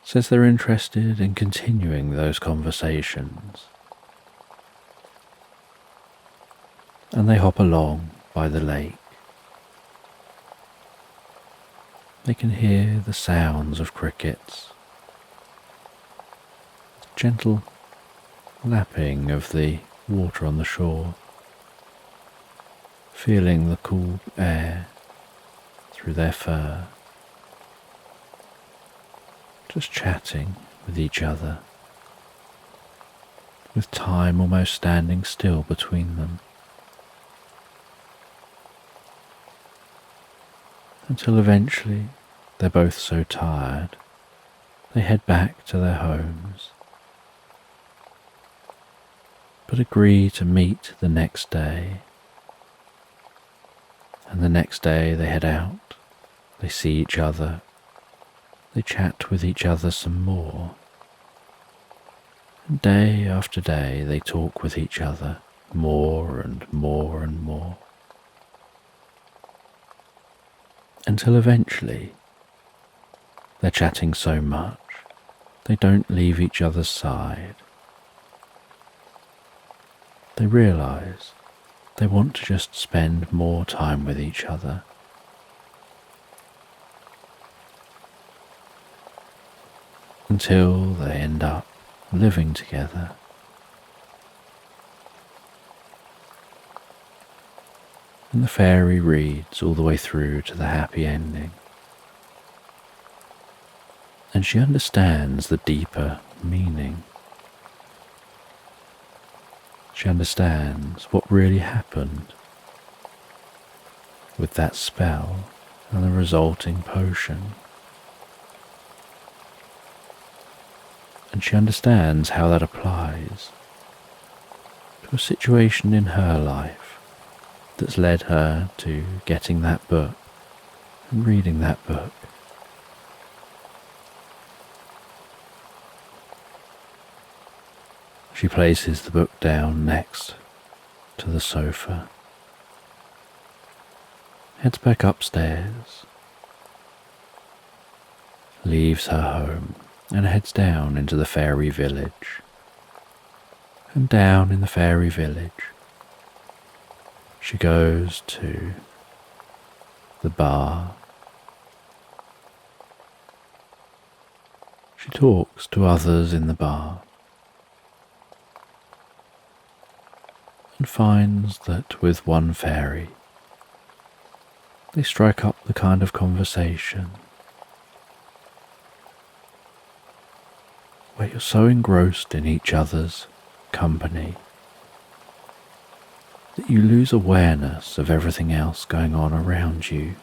says they're interested in continuing those conversations, and they hop along by the lake. They can hear the sounds of crickets, gentle lapping of the water on the shore, feeling the cool air through their fur, just chatting with each other, with time almost standing still between them, until eventually they're both so tired they head back to their homes, but agree to meet the next day. And the next day they head out, they see each other, they chat with each other some more. And day after day they talk with each other more and more and more. Until eventually they're chatting so much they don't leave each other's side. They realise they want to just spend more time with each other. Until they end up living together. And the fairy reads all the way through to the happy ending. And she understands the deeper meaning. She understands what really happened with that spell and the resulting potion. And she understands how that applies to a situation in her life that's led her to getting that book and reading that book. She places the book down next to the sofa, heads back upstairs, leaves her home and heads down into the fairy village. And down in the fairy village, she goes to the bar. She talks to others in the bar and finds that with one fairy, they strike up the kind of conversation where you're so engrossed in each other's company that you lose awareness of everything else going on around you.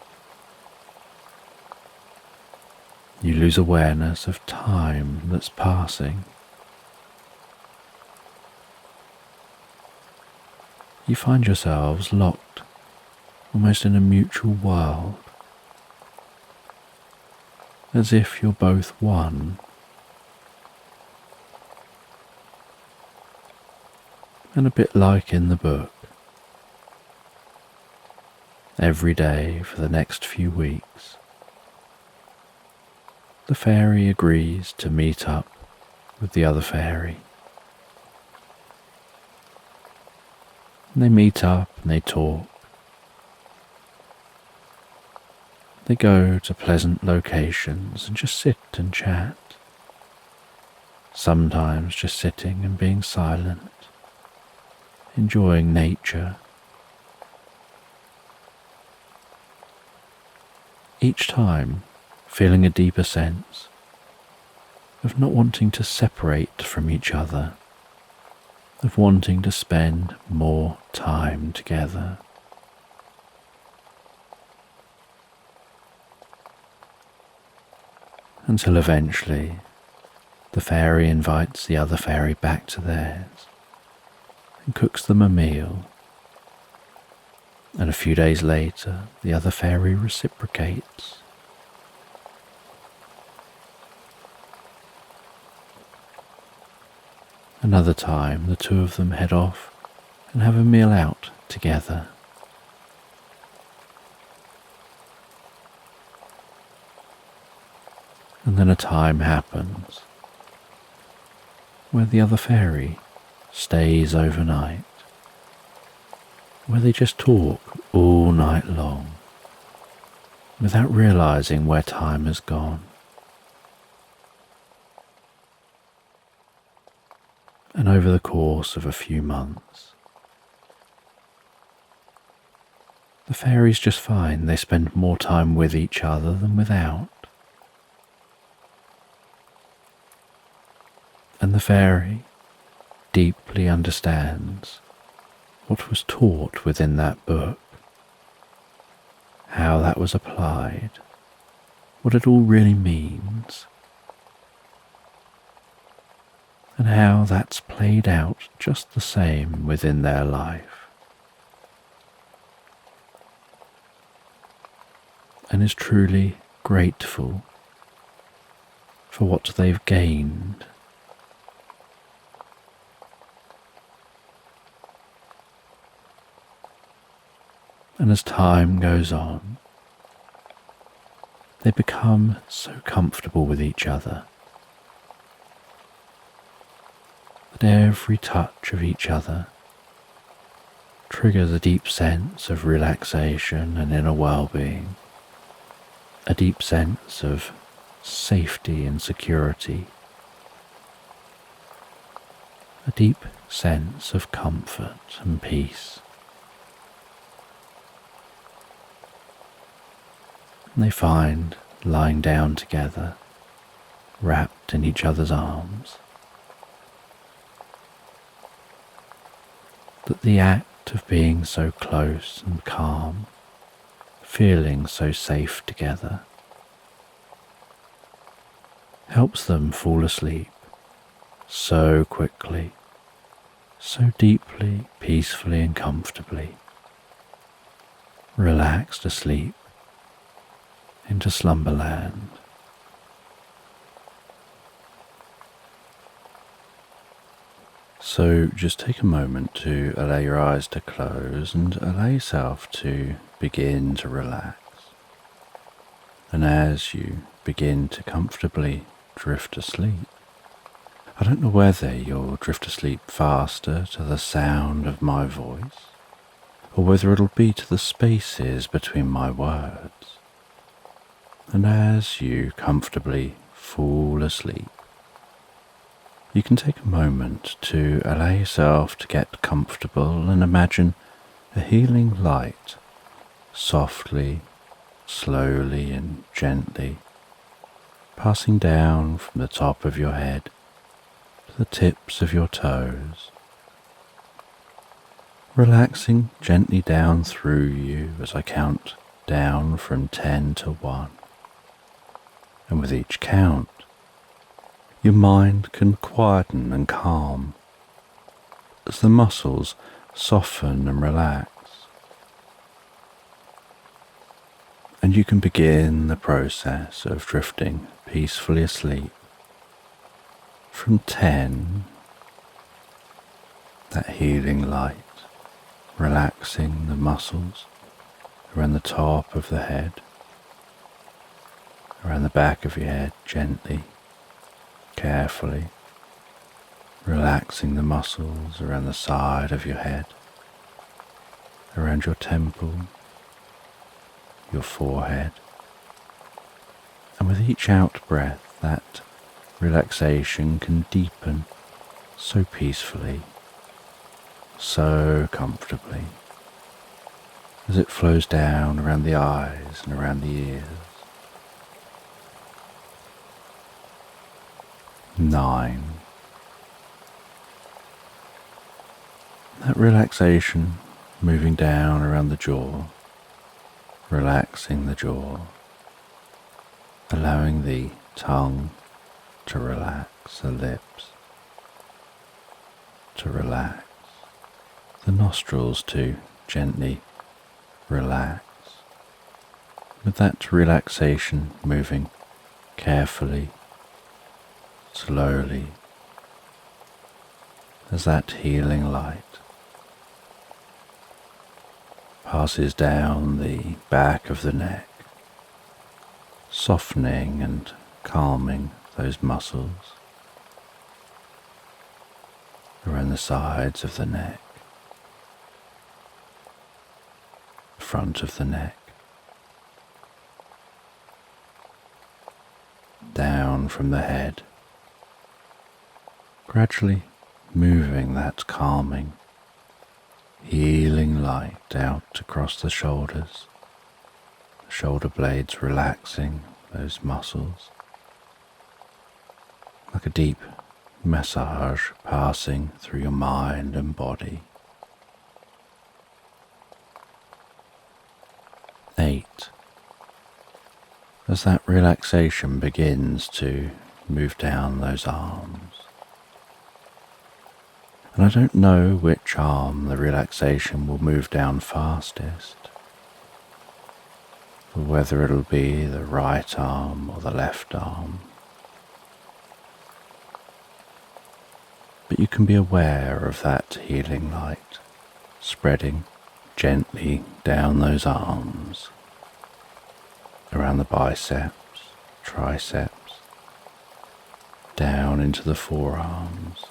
You lose awareness of time that's passing. You find yourselves locked almost in a mutual world, as if you're both one. And a bit like in the book, every day for the next few weeks, the fairy agrees to meet up with the other fairy. And they meet up and they talk. They go to pleasant locations and just sit and chat. Sometimes just sitting and being silent, enjoying nature. Each time feeling a deeper sense of not wanting to separate from each other, of wanting to spend more time together. Until eventually the fairy invites the other fairy back to theirs and cooks them a meal. And a few days later, the other fairy reciprocates. Another time, the two of them head off and have a meal out together. And then a time happens where the other fairy stays overnight, where they just talk all night long without realizing where time has gone. And over the course of a few months, the fairies just find they spend more time with each other than without. And the fairy deeply understands what was taught within that book, how that was applied, what it all really means, and how that's played out just the same within their life, and is truly grateful for what they've gained. And as time goes on, they become so comfortable with each other that every touch of each other triggers a deep sense of relaxation and inner well-being, a deep sense of safety and security, a deep sense of comfort and peace. And they find lying down together, wrapped in each other's arms, that the act of being so close and calm, feeling so safe together, helps them fall asleep so quickly, so deeply, peacefully and comfortably, relaxed asleep into Slumberland. So just take a moment to allow your eyes to close and allow yourself to begin to relax. And as you begin to comfortably drift asleep, I don't know whether you'll drift asleep faster to the sound of my voice, or whether it'll be to the spaces between my words. And as you comfortably fall asleep, you can take a moment to allow yourself to get comfortable and imagine a healing light softly, slowly and gently passing down from the top of your head to the tips of your toes, relaxing gently down through you as I count down from 10 to 1. And with each count, your mind can quieten and calm as the muscles soften and relax. And you can begin the process of drifting peacefully asleep. From 10, that healing light, relaxing the muscles around the top of the head, around the back of your head gently, carefully, relaxing the muscles around the side of your head, around your temple, your forehead. And with each out breath, that relaxation can deepen so peacefully, so comfortably, as it flows down around the eyes and around the ears. 9. That relaxation moving down around the jaw, relaxing the jaw, allowing the tongue to relax, the lips to relax, the nostrils to gently relax, with that relaxation moving carefully, slowly, as that healing light passes down the back of the neck, softening and calming those muscles around the sides of the neck, front of the neck, down from the head, gradually moving that calming, healing light out across the shoulders, the shoulder blades relaxing those muscles, like a deep massage passing through your mind and body. 8. As that relaxation begins to move down those arms, and I don't know which arm the relaxation will move down fastest, or whether it'll be the right arm or the left arm. But you can be aware of that healing light spreading gently down those arms, around the biceps, triceps, down into the forearms,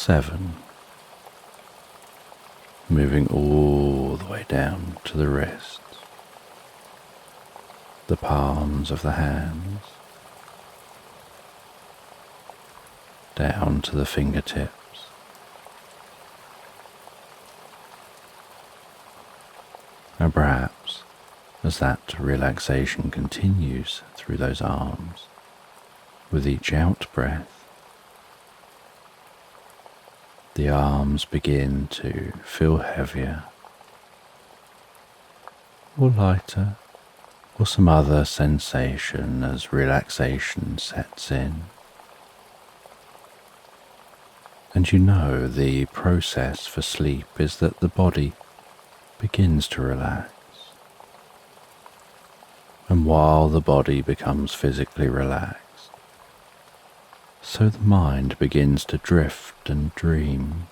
7. Moving all the way down to the wrists, the palms of the hands, down to the fingertips. And perhaps, as that relaxation continues through those arms, with each out breath, the arms begin to feel heavier, or lighter, or some other sensation as relaxation sets in. And you know the process for sleep is that the body begins to relax. And while the body becomes physically relaxed, so the mind begins to drift and dream.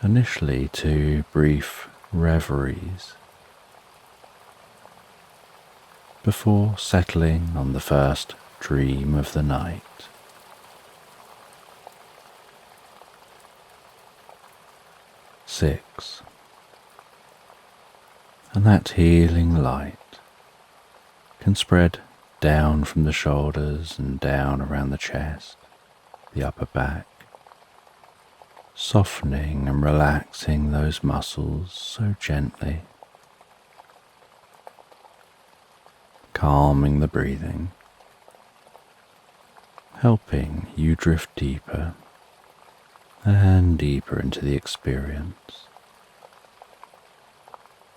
Initially to brief reveries, before settling on the first dream of the night. Six. And that healing light can spread down from the shoulders and down around the chest, the upper back, softening and relaxing those muscles so gently, calming the breathing, helping you drift deeper and deeper into the experience.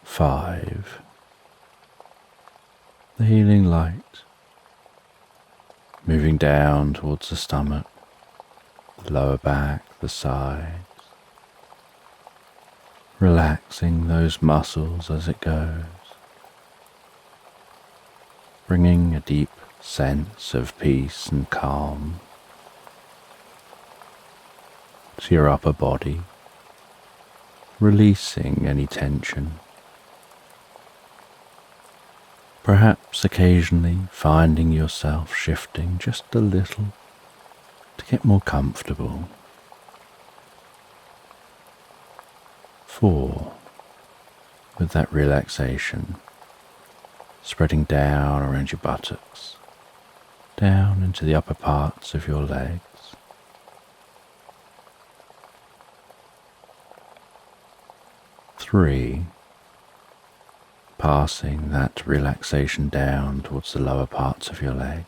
5. The healing light moving down towards the stomach, the lower back, the sides, relaxing those muscles as it goes, bringing a deep sense of peace and calm to your upper body, releasing any tension. Perhaps occasionally finding yourself shifting just a little to get more comfortable. 4. With that relaxation spreading down around your buttocks, down into the upper parts of your legs. 3. Passing that relaxation down towards the lower parts of your legs.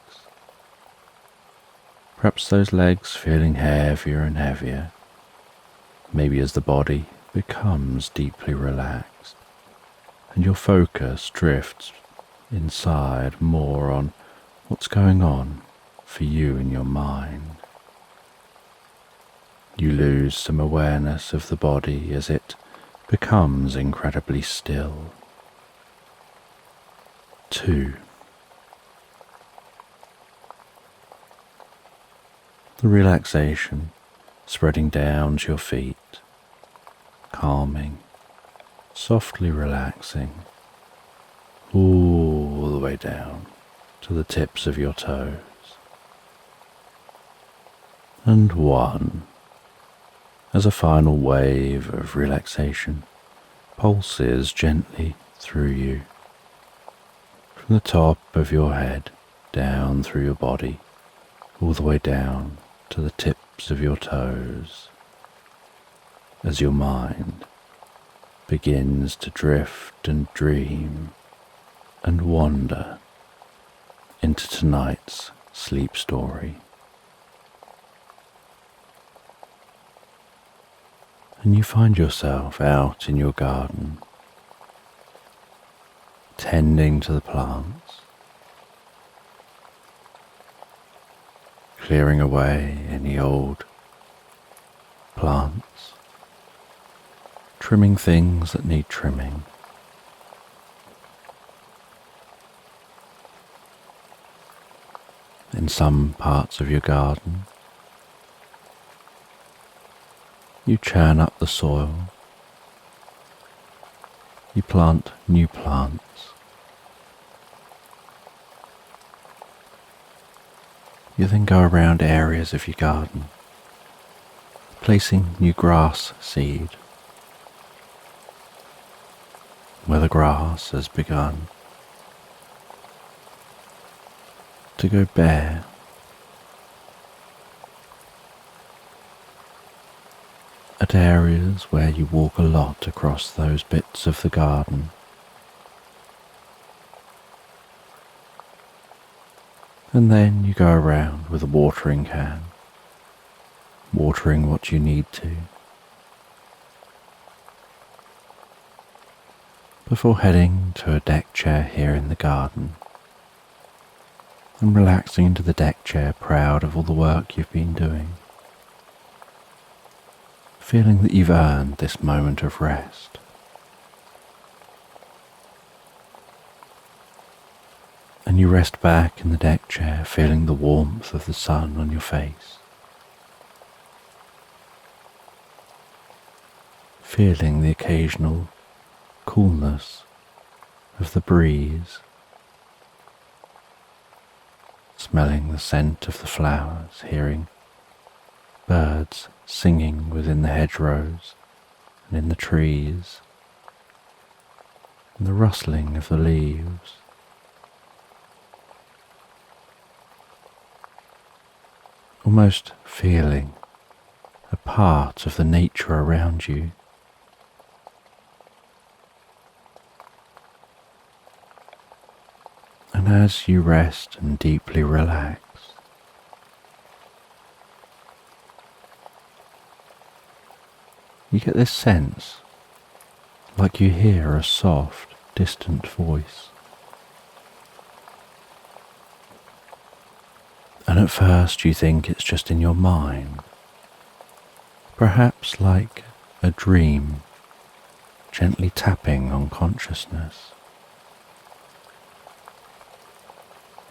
Perhaps those legs feeling heavier and heavier, maybe as the body becomes deeply relaxed and your focus drifts inside more on what's going on for you in your mind. You lose some awareness of the body as it becomes incredibly still. 2. The relaxation spreading down to your feet, calming, softly relaxing, all the way down to the tips of your toes. And 1. As a final wave of relaxation pulses gently through you, from the top of your head down through your body, all the way down to the tips of your toes, as your mind begins to drift and dream and wander into tonight's sleep story. And you find yourself out in your garden, tending to the plants, clearing away any old plants, trimming things that need trimming. In some parts of your garden, you churn up the soil, you plant new plants, You then go around areas of your garden, placing new grass seed where the grass has begun to go bare. At areas where you walk a lot across those bits of the garden, and then you go around with a watering can, watering what you need to, before heading to a deck chair here in the garden and relaxing into the deck chair, proud of all the work you've been doing, feeling that you've earned this moment of rest. And you rest back in the deck chair, feeling the warmth of the sun on your face, feeling the occasional coolness of the breeze, smelling the scent of the flowers, hearing birds singing within the hedgerows and in the trees, and the rustling of the leaves. Almost feeling a part of the nature around you. And as you rest and deeply relax, you get this sense like you hear a soft, distant voice. And at first you think it's just in your mind, perhaps like a dream gently tapping on consciousness.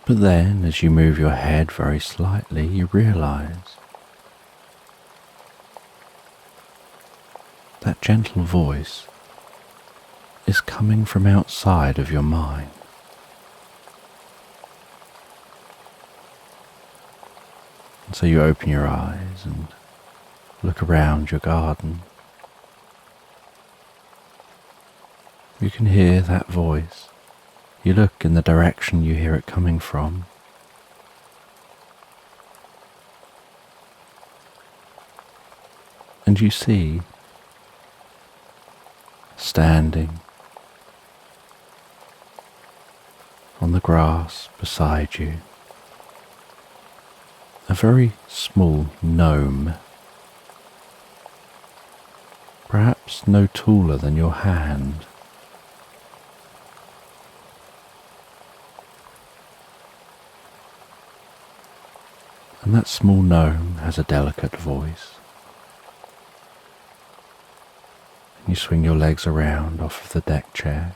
But then, as you move your head very slightly, you realize that gentle voice is coming from outside of your mind. And so you open your eyes and look around your garden. You can hear that voice. You look in the direction you hear it coming from. And you see, standing on the grass beside you, a very small gnome, perhaps no taller than your hand. And that small gnome has a delicate voice. You swing your legs around off of the deck chair.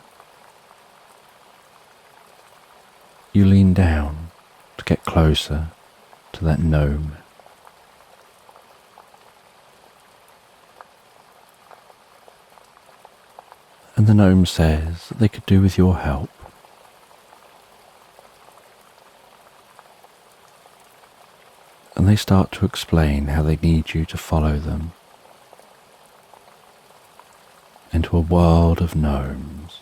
You lean down to get closer to that gnome. And the gnome says that they could do with your help. And they start to explain how they need you to follow them into a world of gnomes.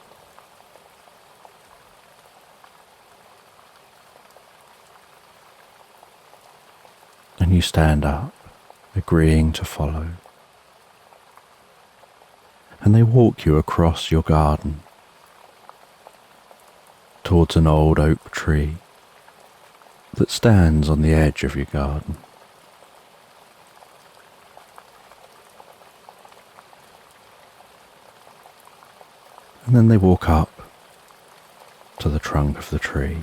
And you stand up, agreeing to follow. And they walk you across your garden towards an old oak tree that stands on the edge of your garden. And then they walk up to the trunk of the tree.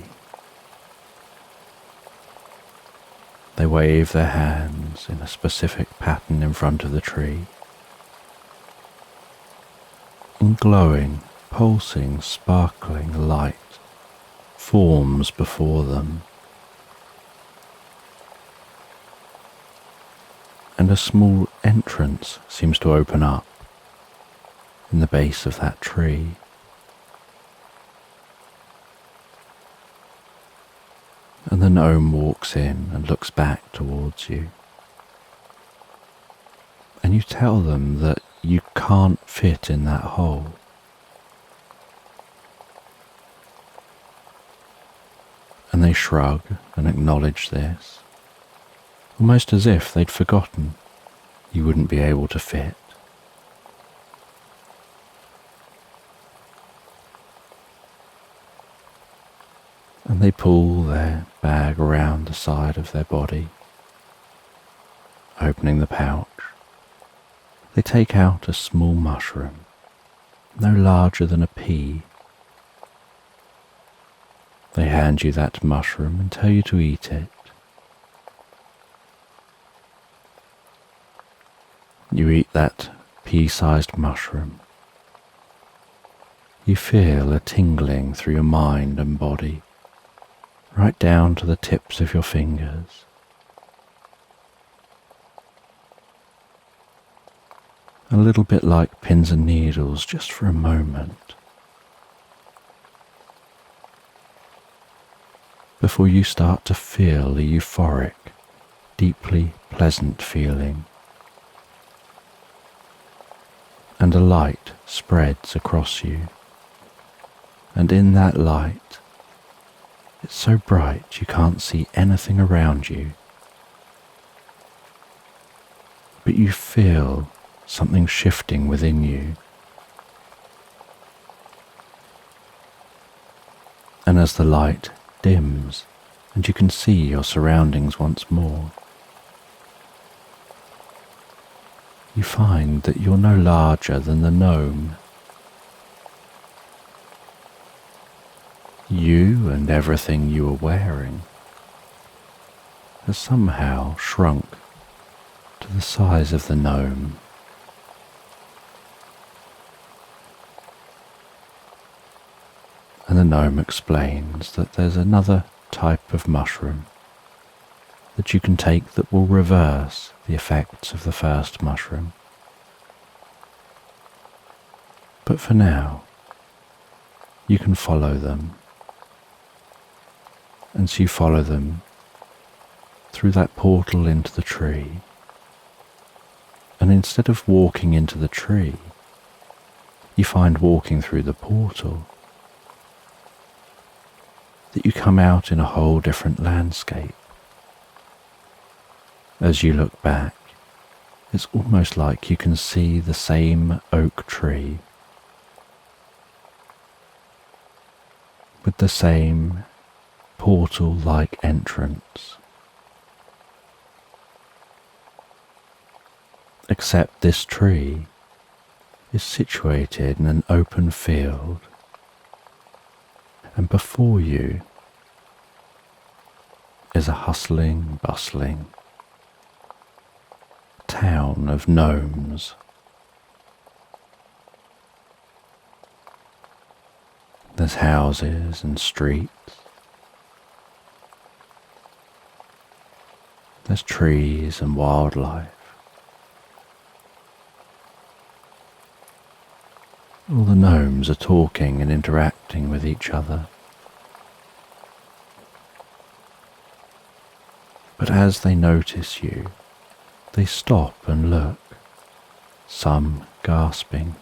They wave their hands in a specific pattern in front of the tree. And glowing, pulsing, sparkling light forms before them. And a small entrance seems to open up in the base of that tree. And the the gnome walks in and looks back towards you. And you tell them that you can't fit in that hole. And they shrug and acknowledge this, almost as if they'd forgotten you wouldn't be able to fit. And they pull their bag around the side of their body, opening the pouch. They take out a small mushroom, no larger than a pea. They hand you that mushroom and tell you to eat it. You eat that pea-sized mushroom. You feel a tingling through your mind and body, right down to the tips of your fingers. A little bit like pins and needles, just for a moment, before you start to feel a euphoric, deeply pleasant feeling, and a light spreads across you, and in that light, it's so bright you can't see anything around you, but you feel something shifting within you. And as the light dims and you can see your surroundings once more, you find that you're no larger than the gnome. You and everything you were wearing has somehow shrunk to the size of the gnome. And the gnome explains that there's another type of mushroom that you can take that will reverse the effects of the first mushroom. But for now, you can follow them. And so you follow them through that portal into the tree. And instead of walking into the tree, you find walking through the portal that you come out in a whole different landscape. As you look back, it's almost like you can see the same oak tree with the same portal-like entrance. Except this tree is situated in an open field, and before you is a hustling, bustling town of gnomes. There's houses and streets. There's trees and wildlife. All the gnomes are talking and interacting with each other. But as they notice you, they stop and look, some gasping.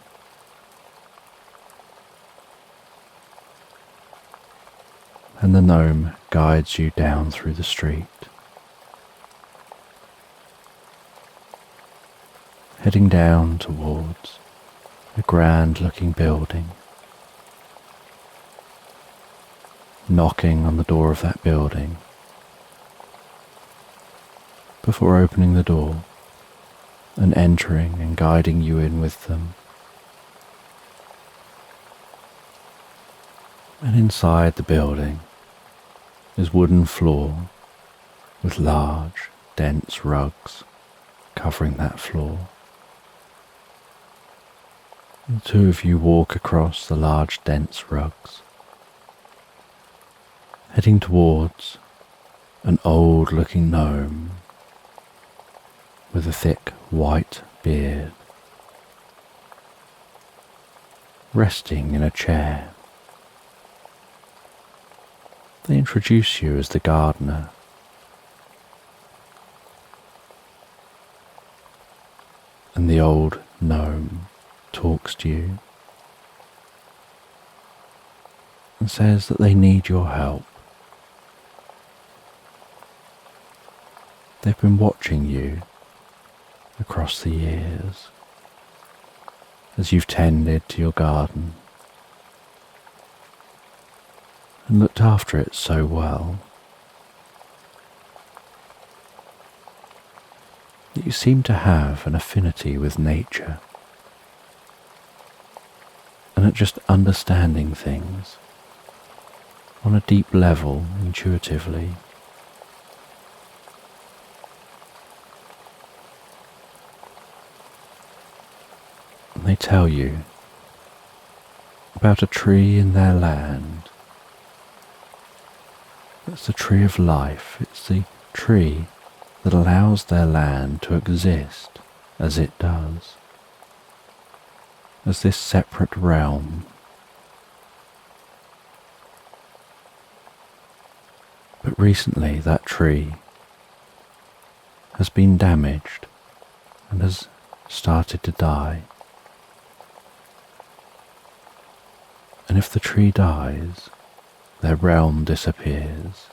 And the gnome guides you down through the street, heading down towards a grand-looking building. Knocking on the door of that building before opening the door and entering and guiding you in with them. And inside the building is wooden floor with large, dense rugs covering that floor. The two of you walk across the large, dense rugs, heading towards an old-looking gnome with a thick white beard, resting in a chair. They introduce you as the gardener. And the old gnome talks to you and says that they need your help. They've been watching you across the years as you've tended to your garden and looked after it so well that you seem to have an affinity with nature and at just understanding things on a deep level intuitively. And they tell you about a tree in their land. It's the tree of life. It's the tree that allows their land to exist as it does, as this separate realm. But recently that tree has been damaged and has started to die. And if the tree dies, their realm disappears.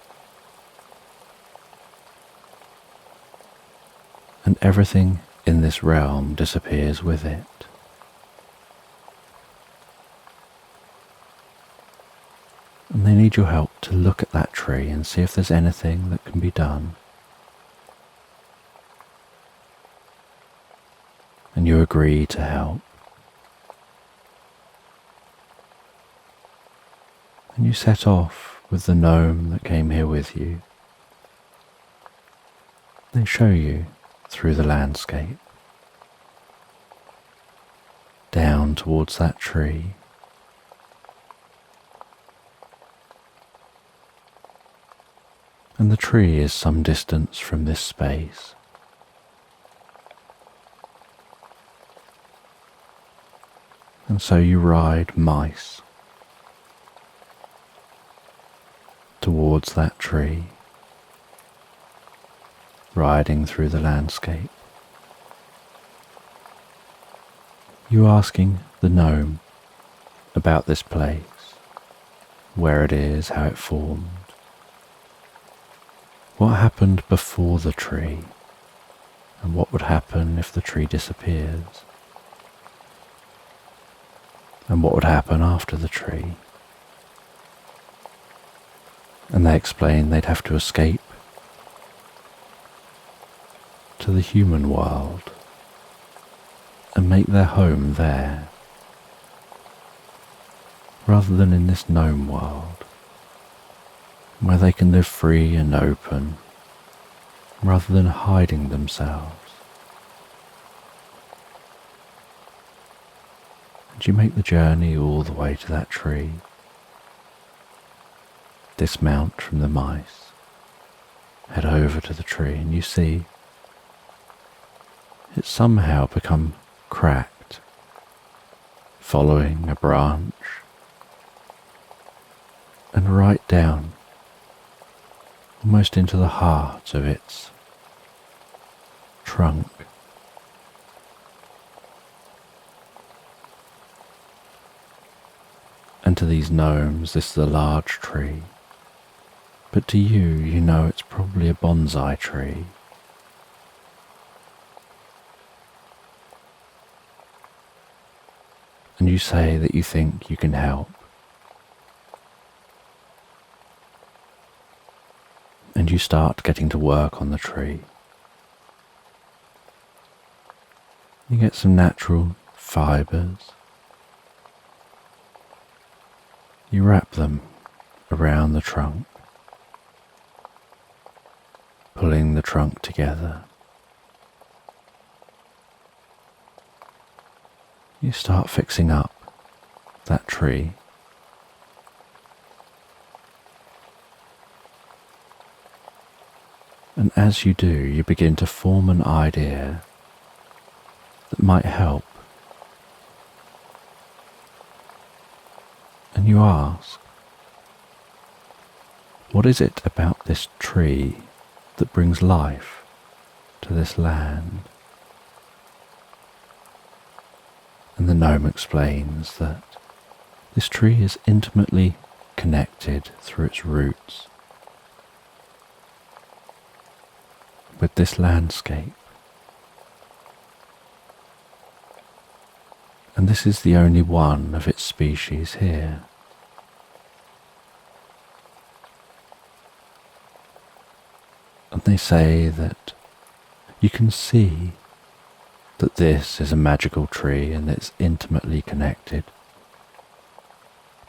And everything in this realm disappears with it. And they need your help to look at that tree and see if there's anything that can be done. And you agree to help. And you set off with the gnome that came here with you. They show you through the landscape, down towards that tree. And the tree is some distance from this space. And so you ride mice towards that tree, riding through the landscape. You asking the gnome about this place, where it is, how it formed, what happened before the tree, and what would happen if the tree disappears, and what would happen after the tree. And they explain they'd have to escape to the human world and make their home there, rather than in this gnome world, where they can live free and open, rather than hiding themselves. And you make the journey all the way to that tree, dismount from the mice, head over to the tree, and you see it's somehow become cracked, following a branch, and right down, almost into the heart of its trunk. And to these gnomes, this is a large tree, but to you, you know it's probably a bonsai tree. And you say that you think you can help. And you start getting to work on the tree. You get some natural fibres. You wrap them around the trunk, pulling the trunk together. You start fixing up that tree. And as you do, you begin to form an idea that might help. And you ask, What is it about this tree that brings life to this land? And the gnome explains that this tree is intimately connected through its roots with this landscape. And this is the only one of its species here. And they say that you can see that this is a magical tree and it's intimately connected,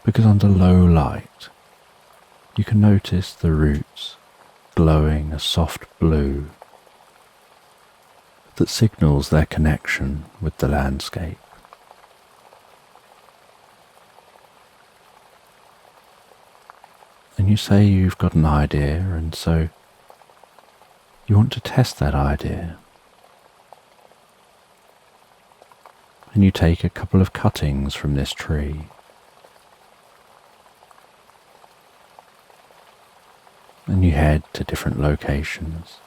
because under low light you can notice the roots glowing a soft blue that signals their connection with the landscape. And you say you've got an idea, and so you want to test that idea. And you take a couple of cuttings from this tree and you head to different locations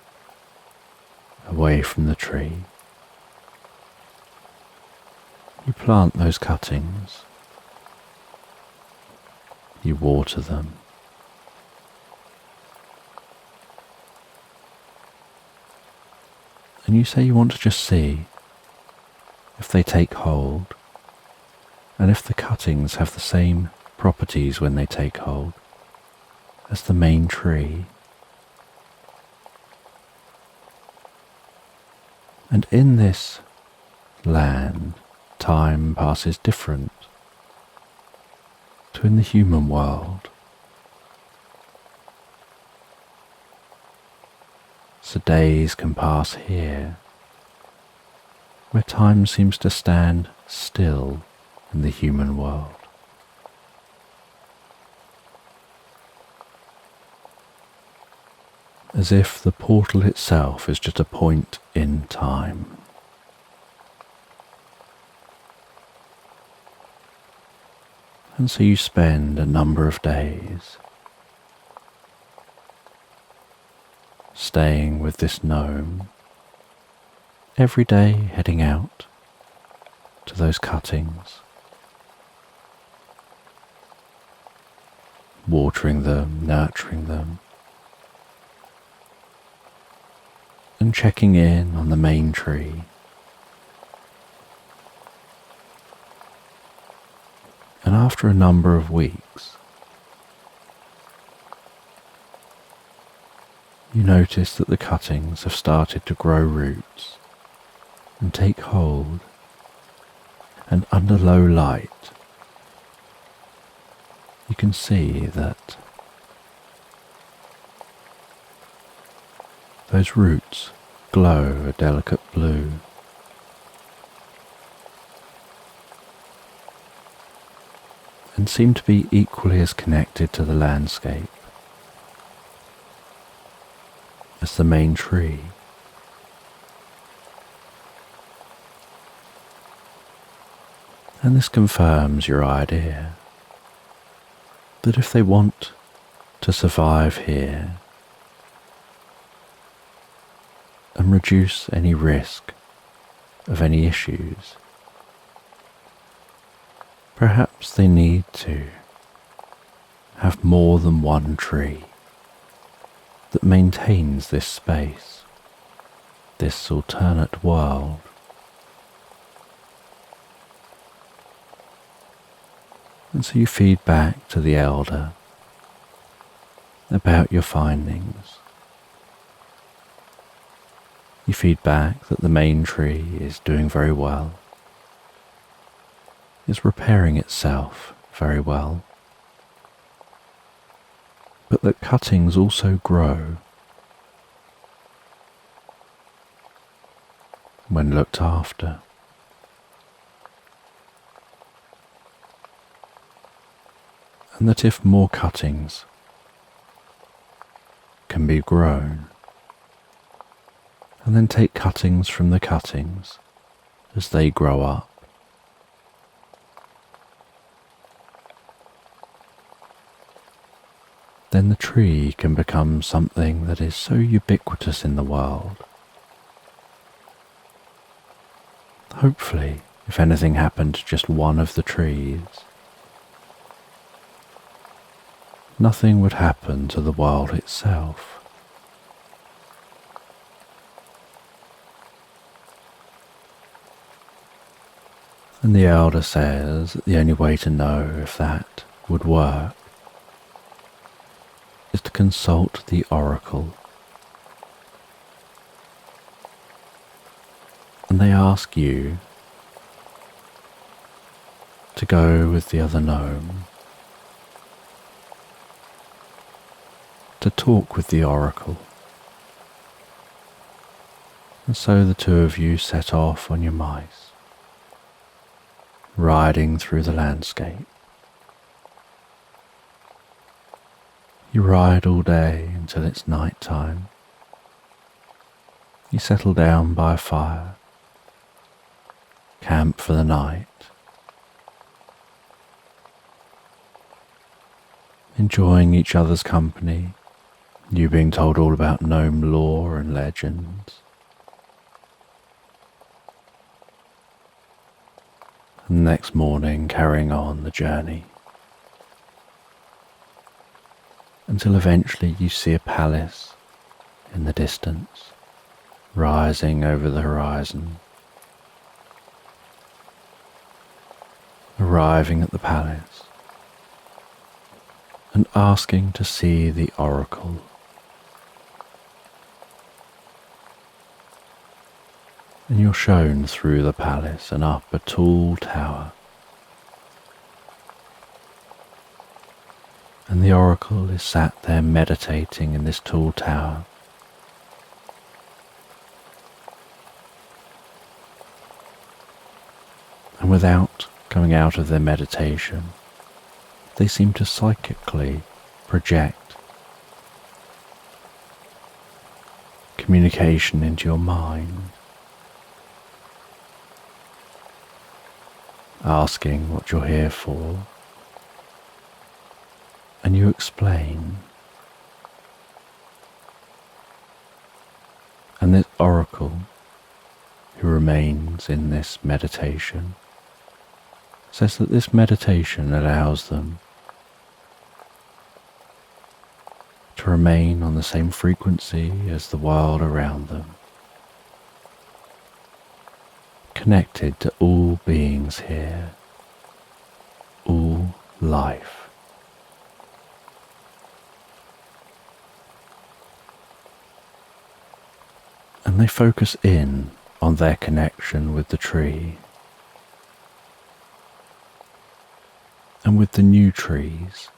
away from the tree. You plant those cuttings, you water them, and you say you want to just see if they take hold, and if the cuttings have the same properties when they take hold as the main tree. And in this land, time passes different to in the human world. So days can pass here, where time seems to stand still in the human world. As if the portal itself is just a point in time. And so you spend a number of days staying with this gnome, every day heading out to those cuttings, watering them, nurturing them, and checking in on the main tree. And after a number of weeks, you notice that the cuttings have started to grow roots and take hold, and under low light you can see that those roots glow a delicate blue. And seem to be equally as connected to the landscape as the main tree. And this confirms your idea that if they want to survive here and reduce any risk of any issues, perhaps they need to have more than one tree that maintains this space, this alternate world. And so you feed back to the elder about your findings. You feed back that the main tree is doing very well, is repairing itself very well, but that cuttings also grow when looked after. And that if more cuttings can be grown, and then take cuttings from the cuttings as they grow up, then the tree can become something that is so ubiquitous in the world. Hopefully, if anything happened to just one of the trees, nothing would happen to the world itself. And the elder says that the only way to know if that would work is to consult the oracle. And they ask you to go with the other gnome to talk with the oracle. And so the two of you set off on your mice, riding through the landscape. You ride all day until it's night time. You settle down by a fire, camp for the night, enjoying each other's company, you being told all about gnome lore and legends. And the next morning carrying on the journey, until eventually you see a palace in the distance, rising over the horizon. Arriving at the palace and asking to see the oracle. And you're shown through the palace and up a tall tower. And the oracle is sat there meditating in this tall tower. And without coming out of their meditation, they seem to psychically project communication into your mind, asking what you're here for, and you explain. And this oracle, who remains in this meditation, says that this meditation allows them to remain on the same frequency as the world around them, connected to all beings here, all life. And they focus in on their connection with the tree and with the new trees.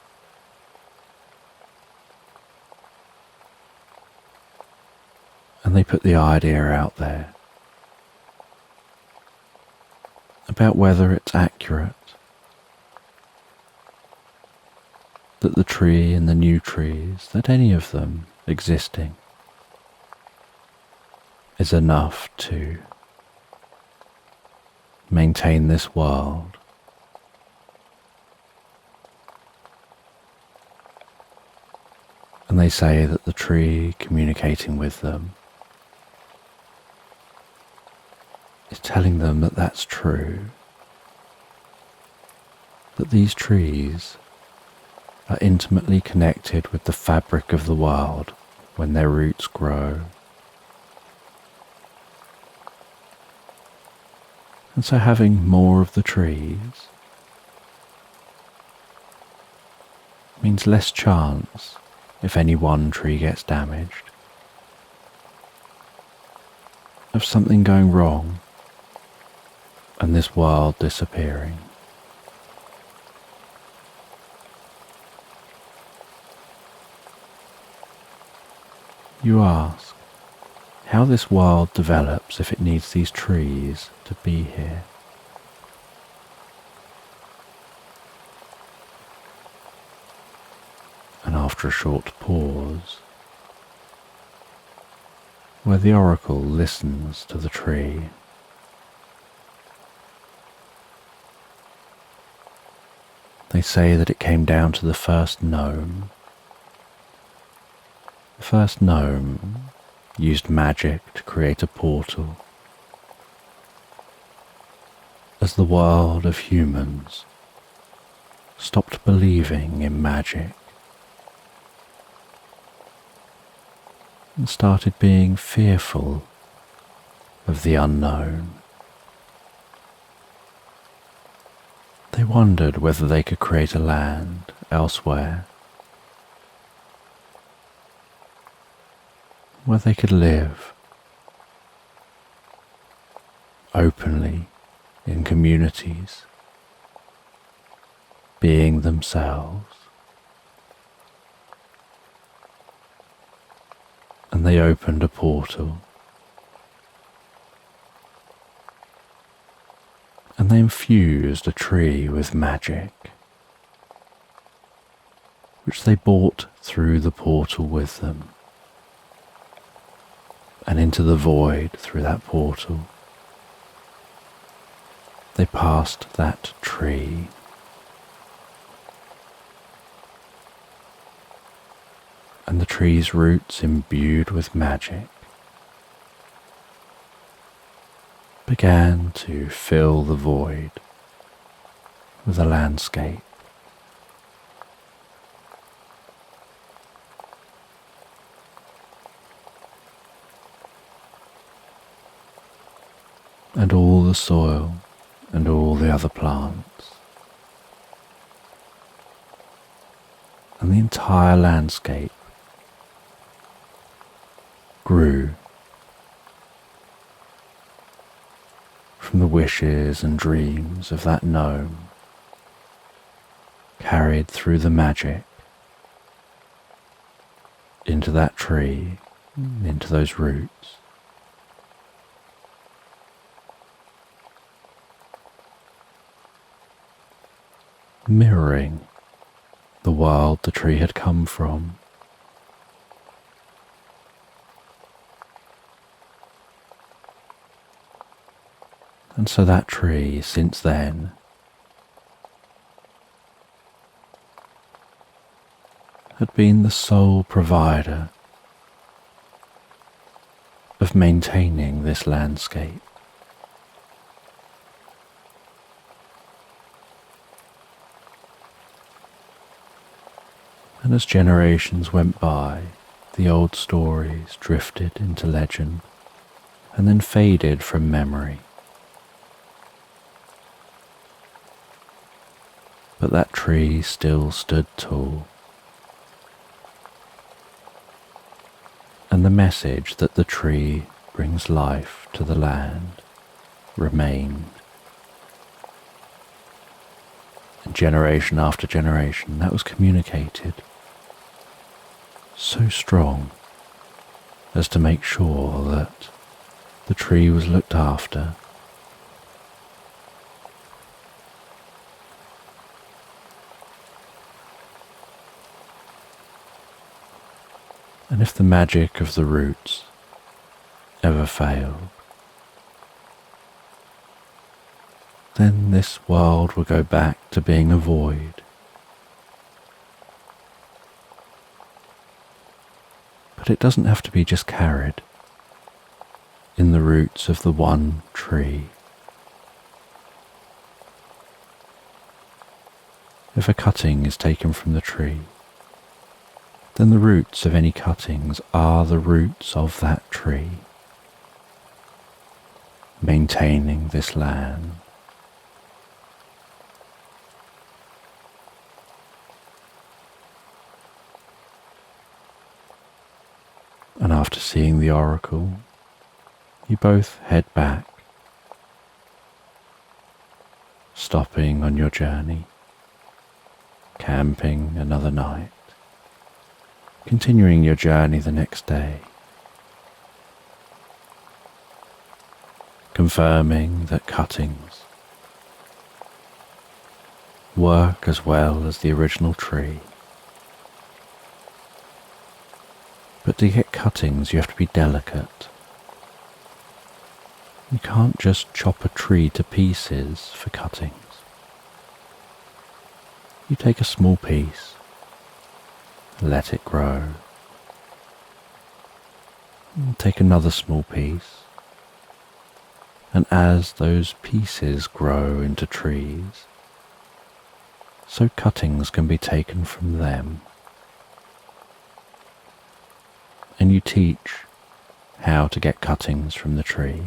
And they put the idea out there about whether it's accurate that the tree and the new trees, that any of them existing, is enough to maintain this world. And they say that the tree communicating with them is telling them that that's true, that these trees are intimately connected with the fabric of the world when their roots grow. And so having more of the trees means less chance if any one tree gets damaged, of something going wrong and this world disappearing. You ask how this world develops if it needs these trees to be here. And after a short pause, where the oracle listens to the tree, they say that it came down to the first gnome The first gnome used magic to create a portal. As the world of humans stopped believing in magic and started being fearful of the unknown, they wondered whether they could create a land elsewhere where they could live openly in communities, being themselves. And they opened a portal, and they infused a tree with magic, which they brought through the portal with them, and into the void through that portal. They passed that tree. And the tree's roots, imbued with magic, began to fill the void with a landscape. And all the soil and all the other plants, and the entire landscape grew from the wishes and dreams of that gnome, carried through the magic into that tree, into those roots. Mirroring the world the tree had come from. And so that tree, since then, had been the sole provider of maintaining this landscape. And as generations went by, the old stories drifted into legend and then faded from memory. But that tree still stood tall, and the message that the tree brings life to the land remained. And generation after generation, that was communicated so strong as to make sure that the tree was looked after. And if the magic of the roots ever failed, then this world will go back to being a void. But it doesn't have to be just carried in the roots of the one tree. If a cutting is taken from the tree, then the roots of any cuttings are the roots of that tree, maintaining this land. And after seeing the oracle, you both head back, stopping on your journey, camping another night, continuing your journey the next day, confirming that cuttings work as well as the original tree. But to get cuttings, you have to be delicate. You can't just chop a tree to pieces for cuttings. You take a small piece, let it grow, Take another small piece, and as those pieces grow into trees, so cuttings can be taken from them. And you teach how to get cuttings from the tree,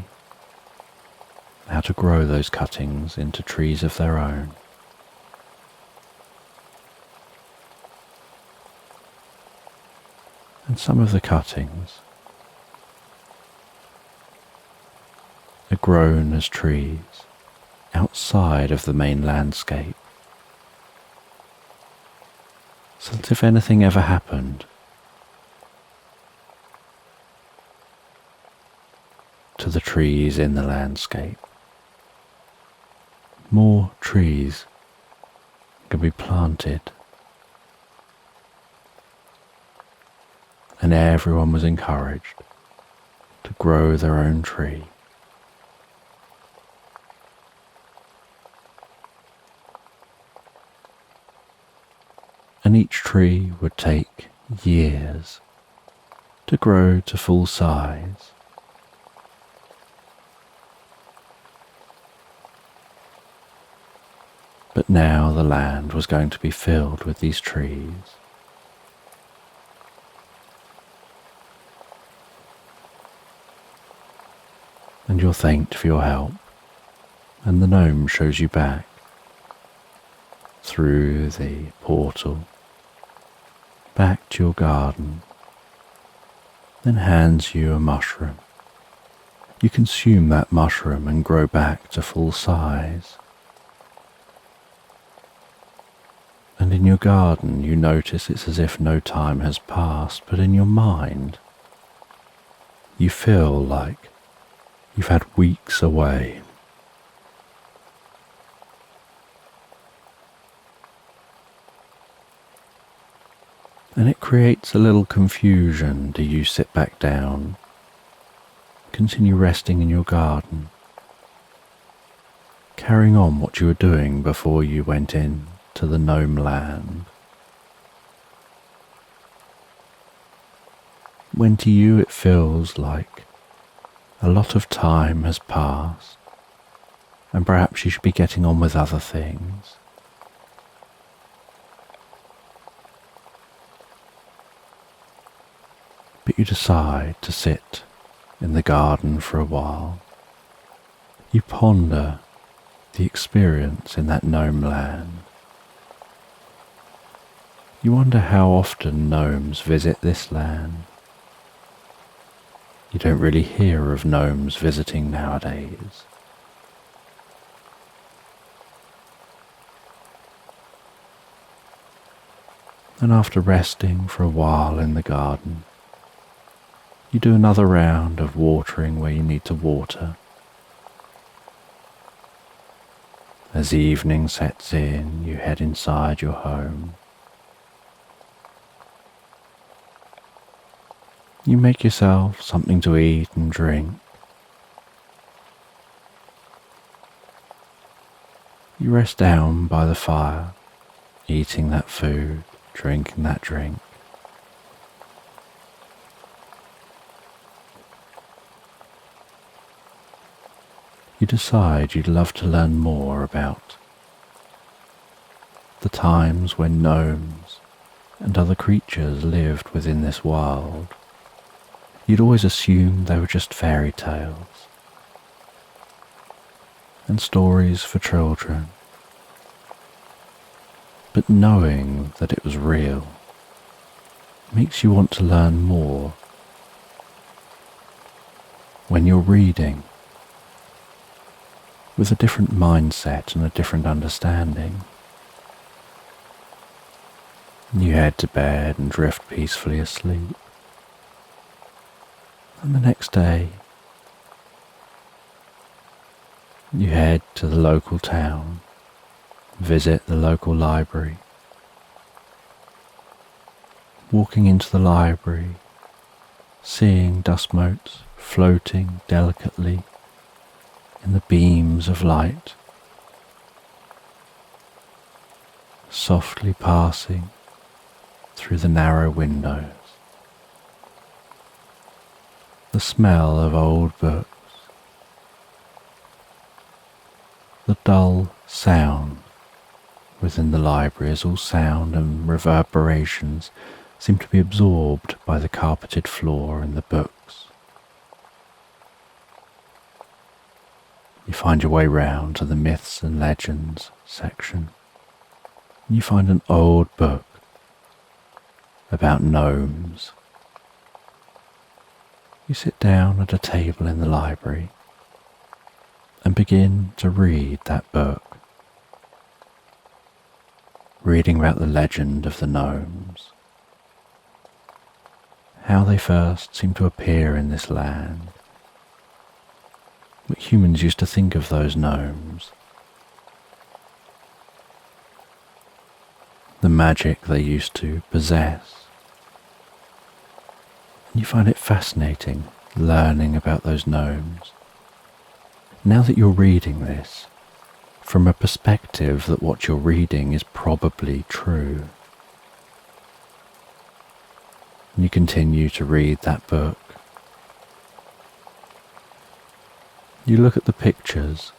how to grow those cuttings into trees of their own. And some of the cuttings are grown as trees outside of the main landscape, so that if anything ever happened to the trees in the landscape, more trees can be planted, and everyone was encouraged to grow their own tree. And each tree would take years to grow to full size. But now the land was going to be filled with these trees. And you're thanked for your help, and the gnome shows you back through the portal, back to your garden, then hands you a mushroom. You consume that mushroom and grow back to full size. And in your garden you notice it's as if no time has passed, but in your mind you feel like you've had weeks away. And it creates a little confusion. Do you sit back down, continue resting in your garden, carrying on what you were doing before you went in to the gnome land? When to you it feels like a lot of time has passed, and perhaps you should be getting on with other things. But you decide to sit in the garden for a while. You ponder the experience in that gnome land. You wonder how often gnomes visit this land. You don't really hear of gnomes visiting nowadays. And after resting for a while in the garden, you do another round of watering where you need to water. As evening sets in, you head inside your home. You make yourself something to eat and drink. You rest down by the fire, eating that food, drinking that drink. You decide you'd love to learn more about the times when gnomes and other creatures lived within this world. You'd always assumed they were just fairy tales and stories for children. But knowing that it was real makes you want to learn more. When you're reading with a different mindset and a different understanding, you head to bed and drift peacefully asleep. And the next day, you head to the local town, visit the local library. Walking into the library, seeing dust motes floating delicately in the beams of light, softly passing through the narrow windows. the smell of old books, the dull sound within the library as all sound and reverberations seem to be absorbed by the carpeted floor and the books. You find your way round to the myths and legends section, and you find an old book about gnomes. You sit down at a table in the library and begin to read that book, reading about the legend of the gnomes, how they first seemed to appear in this land, what humans used to think of those gnomes, the magic they used to possess. And you find it fascinating learning about those gnomes. Now that you're reading this, from a perspective that what you're reading is probably true. And you continue to read that book. You look at the pictures,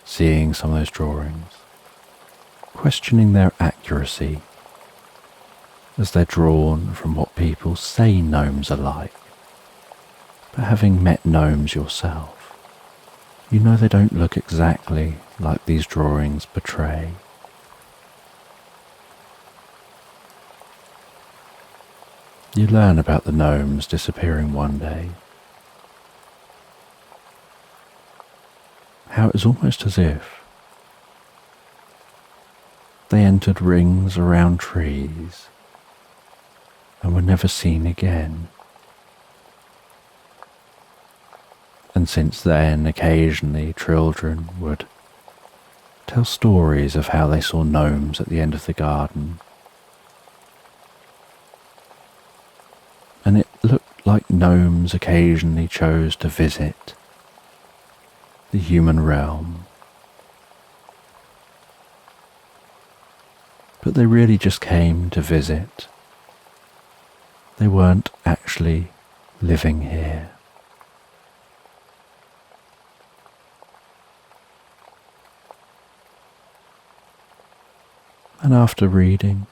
seeing some of those drawings, questioning their accuracy as they're drawn from what people say gnomes are like. But having met gnomes yourself, you know they don't look exactly like these drawings portray. You learn about the gnomes disappearing one day, how it was almost as if they entered rings around trees and were never seen again. And since then, occasionally children would tell stories of how they saw gnomes at the end of the garden. And it looked like gnomes occasionally chose to visit the human realm. But they really just came to visit. They weren't actually living here. And after reading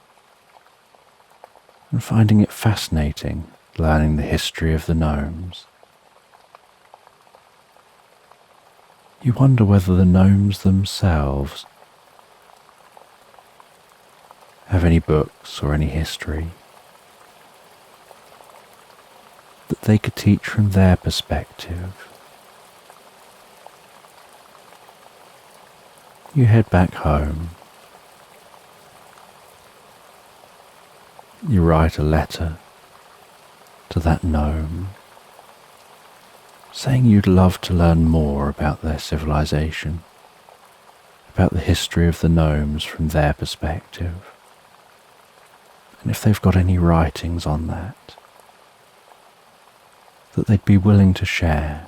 and finding it fascinating, learning the history of the gnomes, you wonder whether the gnomes themselves have any books or any history that they could teach from their perspective. You head back home. You write a letter to that gnome, saying you'd love to learn more about their civilization, about the history of the gnomes from their perspective, and if they've got any writings on that they'd be willing to share.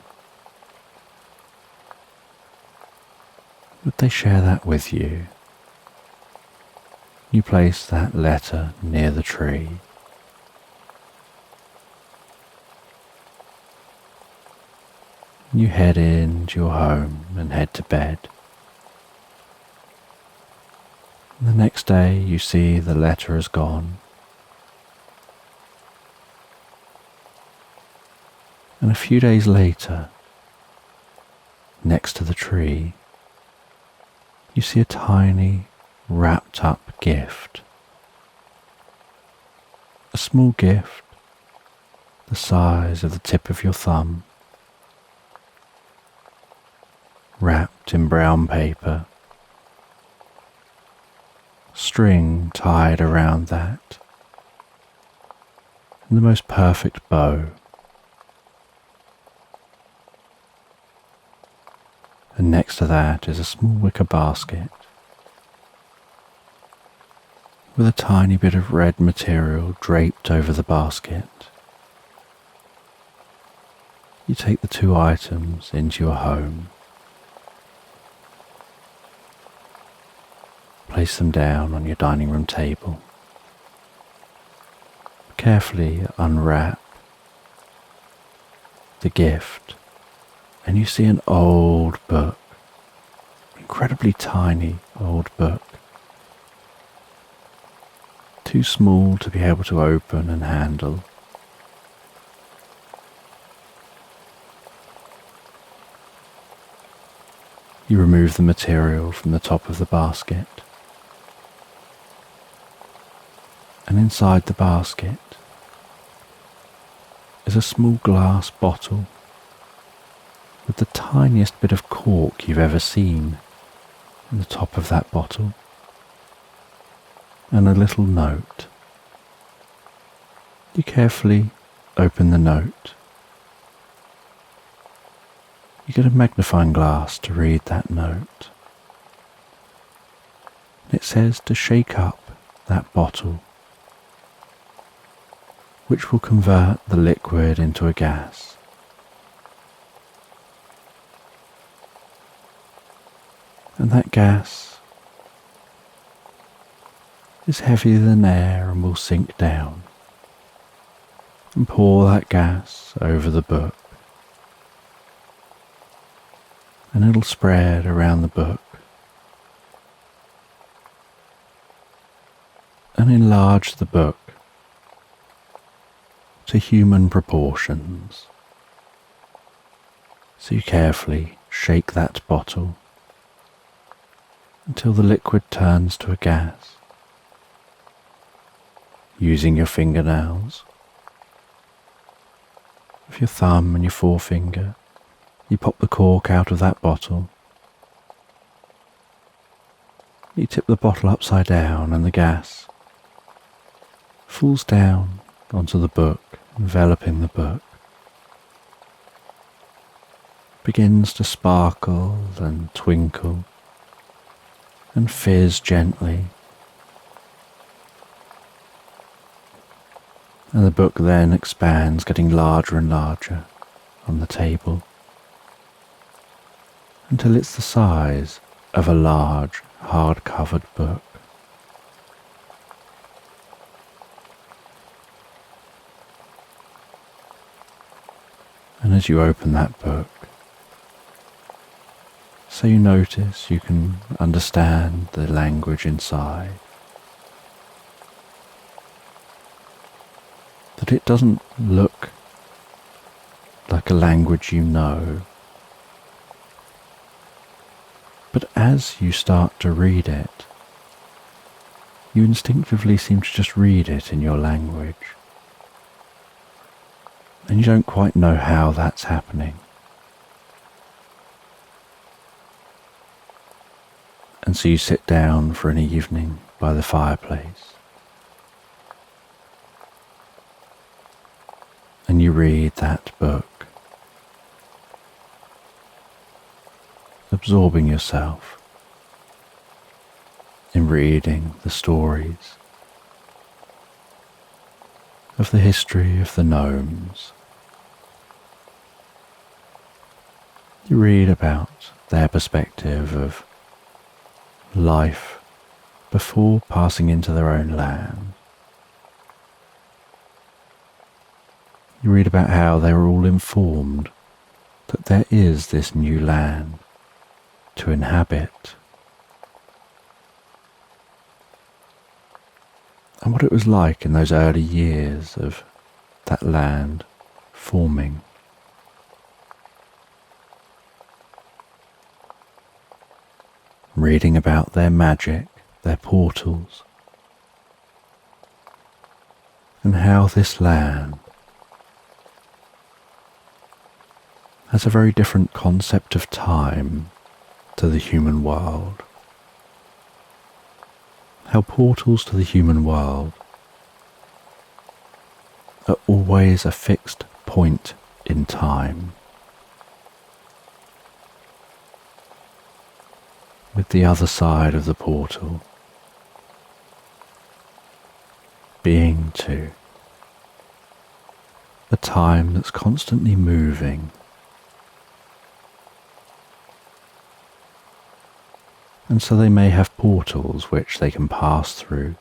Would they share that with you? You place that letter near the tree. You head into your home and head to bed. The next day you see the letter has gone. And a few days later, next to the tree, you see a tiny wrapped up gift. A small gift the size of the tip of your thumb, wrapped in brown paper, string tied around that, and the most perfect bow. And next to that is a small wicker basket with a tiny bit of red material draped over the basket. You take the two items into your home, place them down on your dining room table, carefully unwrap the gift, and you see an old book, incredibly tiny old book, too small to be able to open and handle. You remove the material from the top of the basket, and inside the basket is a small glass bottle with the tiniest bit of cork you've ever seen in the top of that bottle, and a little note. You carefully open the note. You get a magnifying glass to read that note. It says to shake up that bottle, which will convert the liquid into a gas. And that gas is heavier than air and will sink down. And pour that gas over the book. And it'll spread around the book and enlarge the book to human proportions. So you carefully shake that bottle until the liquid turns to a gas. Using your fingernails, with your thumb and your forefinger, you pop the cork out of that bottle. You tip the bottle upside down and the gas falls down onto the book, enveloping the book. Begins to sparkle and twinkle and fizz gently. And the book then expands, getting larger and larger on the table, until it's the size of a large, hard-covered book. And as you open that book, so you notice you can understand the language inside, that it doesn't look like a language you know, but as you start to read it, you instinctively seem to just read it in your language. And you don't quite know how that's happening. And so you sit down for an evening by the fireplace. And you read that book, absorbing yourself in reading the stories of the history of the gnomes. You read about their perspective of life before passing into their own land. You read about how they were all informed that there is this new land to inhabit, and what it was like in those early years of that land forming. Reading about their magic, their portals, and how this land has a very different concept of time to the human world. How portals to the human world are always a fixed point in time, with the other side of the portal being to a time that's constantly moving. And so they may have portals which they can pass through,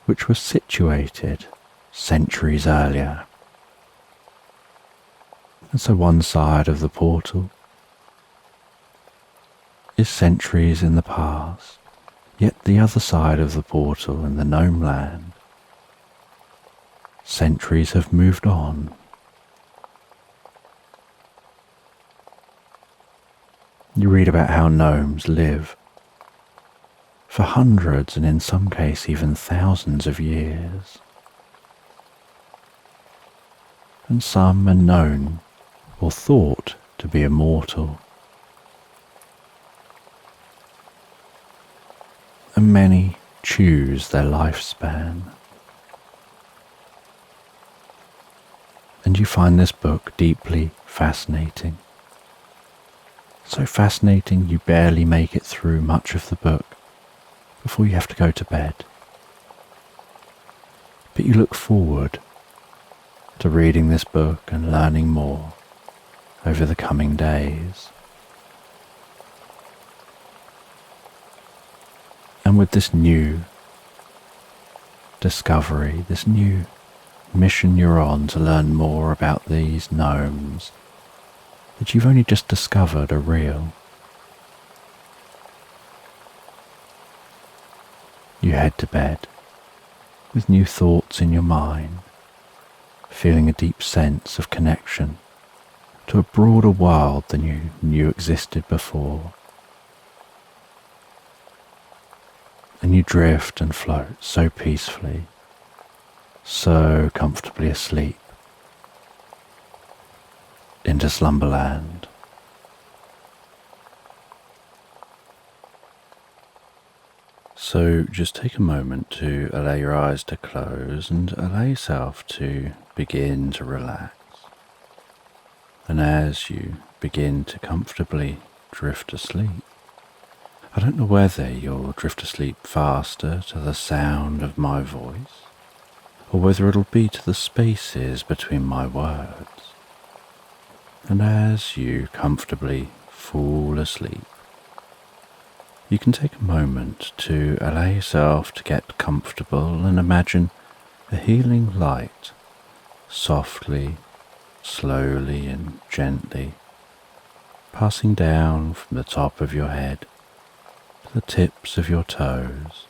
which were situated centuries earlier, And so one side of the portal is centuries in the past, yet the other side of the portal in the gnome land, centuries have moved on. You read about how gnomes live for hundreds and in some cases even thousands of years. And some are known or thought to be immortal. And many choose their lifespan. And you find this book deeply fascinating. So fascinating you barely make it through much of the book before you have to go to bed. But you look forward to reading this book and learning more over the coming days. And with this new discovery, this new mission you're on to learn more about these gnomes that you've only just discovered are real, you head to bed with new thoughts in your mind, feeling a deep sense of connection to a broader world than you knew existed before. And you drift and float so peacefully, so comfortably asleep into Slumberland. So just take a moment to allow your eyes to close and allow yourself to begin to relax. And as you begin to comfortably drift asleep, I don't know whether you'll drift asleep faster to the sound of my voice, or whether it'll be to the spaces between my words. And as you comfortably fall asleep, you can take a moment to allow yourself to get comfortable and imagine a healing light softly, slowly and gently passing down from the top of your head to the tips of your toes,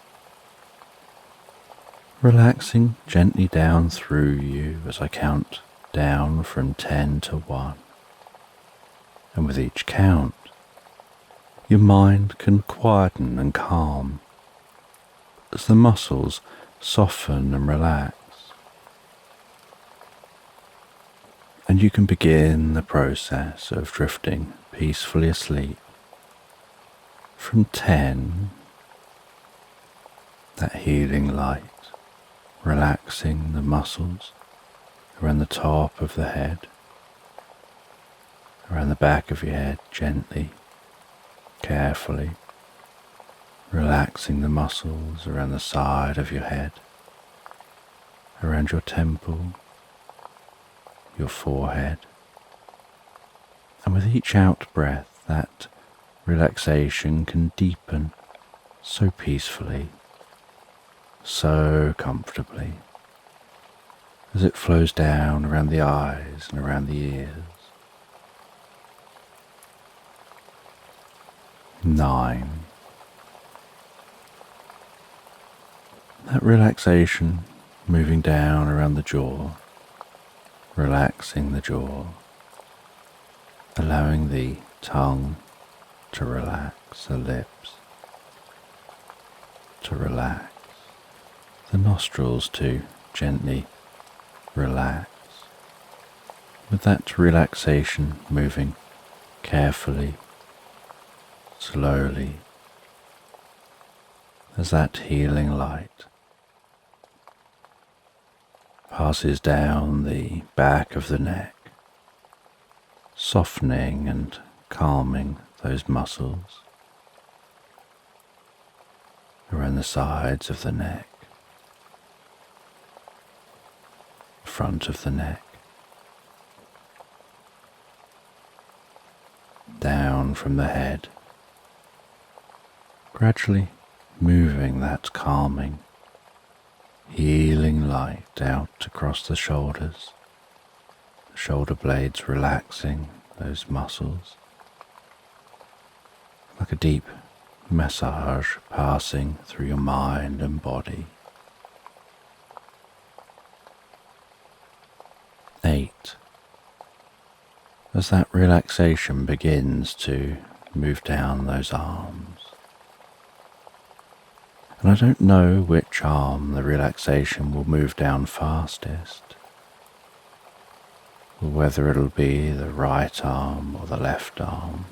relaxing gently down through you as I count down from 10 to 1. And with each count, your mind can quieten and calm as the muscles soften and relax. And you can begin the process of drifting peacefully asleep. From 10, that healing light, relaxing the muscles around the top of the head, around the back of your head gently, carefully, relaxing the muscles around the side of your head, around your temple, your forehead. And with each out breath, that relaxation can deepen so peacefully, so comfortably, as it flows down around the eyes and around the ears. 9. That relaxation moving down around the jaw, relaxing the jaw, allowing the tongue to relax, the lips to relax, the nostrils to gently relax, with that relaxation moving carefully, slowly, as that healing light passes down the back of the neck, softening and calming those muscles around the sides of the neck, front of the neck, down from the head, gradually moving that calming, healing light out across the shoulders shoulder blades relaxing those muscles, like a deep massage passing through your mind and body. 8. As that relaxation begins to move down those arms, and I don't know which arm the relaxation will move down fastest, or whether it'll be the right arm or the left arm.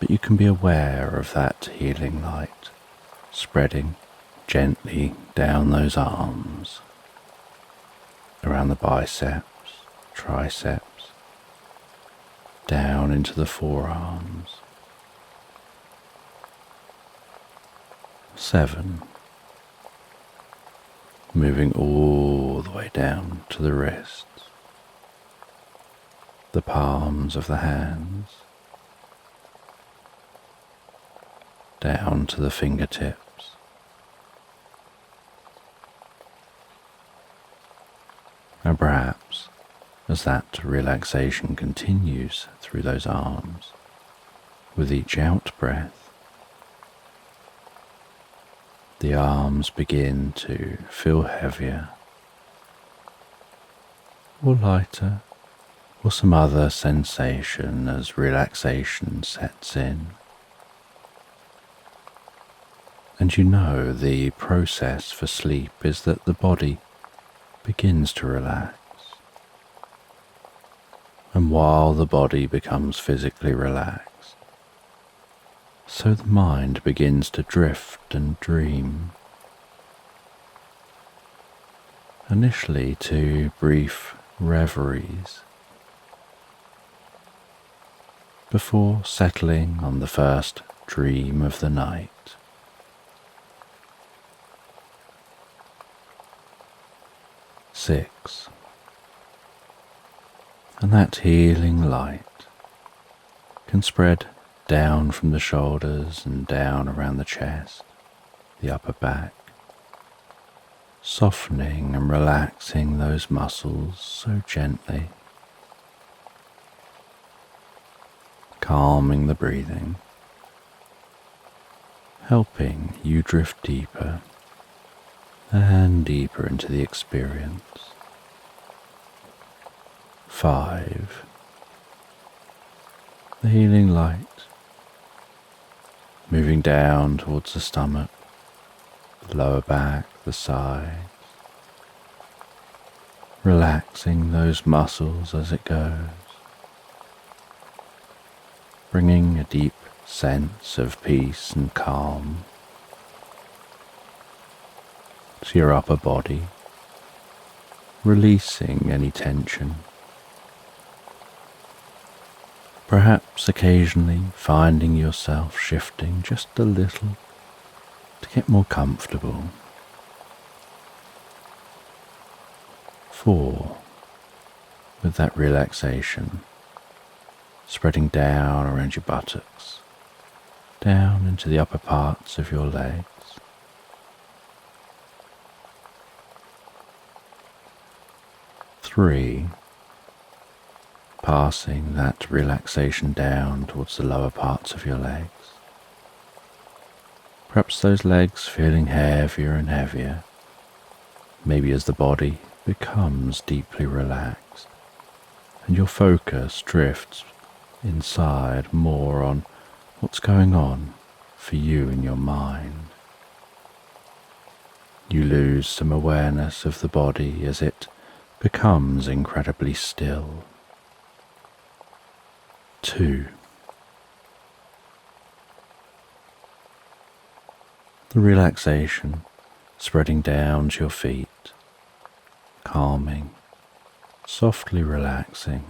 But you can be aware of that healing light spreading gently down those arms, around the biceps, triceps, down into the forearms. 7. Moving all the way down to the wrists, the palms of the hands, down to the fingertips, and perhaps as that relaxation continues through those arms, with each out breath, the arms begin to feel heavier or lighter, or some other sensation as relaxation sets in. And you know the process for sleep is that the body begins to relax. And while the body becomes physically relaxed, so the mind begins to drift and dream. Initially to brief reveries, before settling on the first dream of the night. 6. And that healing light can spread down from the shoulders and down around the chest, the upper back, softening and relaxing those muscles so gently, calming the breathing, helping you drift deeper and deeper into the experience. 5. The healing light moving down towards the stomach, the lower back, the sides, relaxing those muscles as it goes, bringing a deep sense of peace and calm to your upper body, releasing any tension. Perhaps occasionally finding yourself shifting just a little to get more comfortable. 4. With that relaxation spreading down around your buttocks, down into the upper parts of your legs. 3. Passing that relaxation down towards the lower parts of your legs. Perhaps those legs feeling heavier and heavier, maybe as the body becomes deeply relaxed and your focus drifts inside more on what's going on for you in your mind. You lose some awareness of the body as it becomes incredibly still. 2. The relaxation spreading down to your feet, calming, softly relaxing,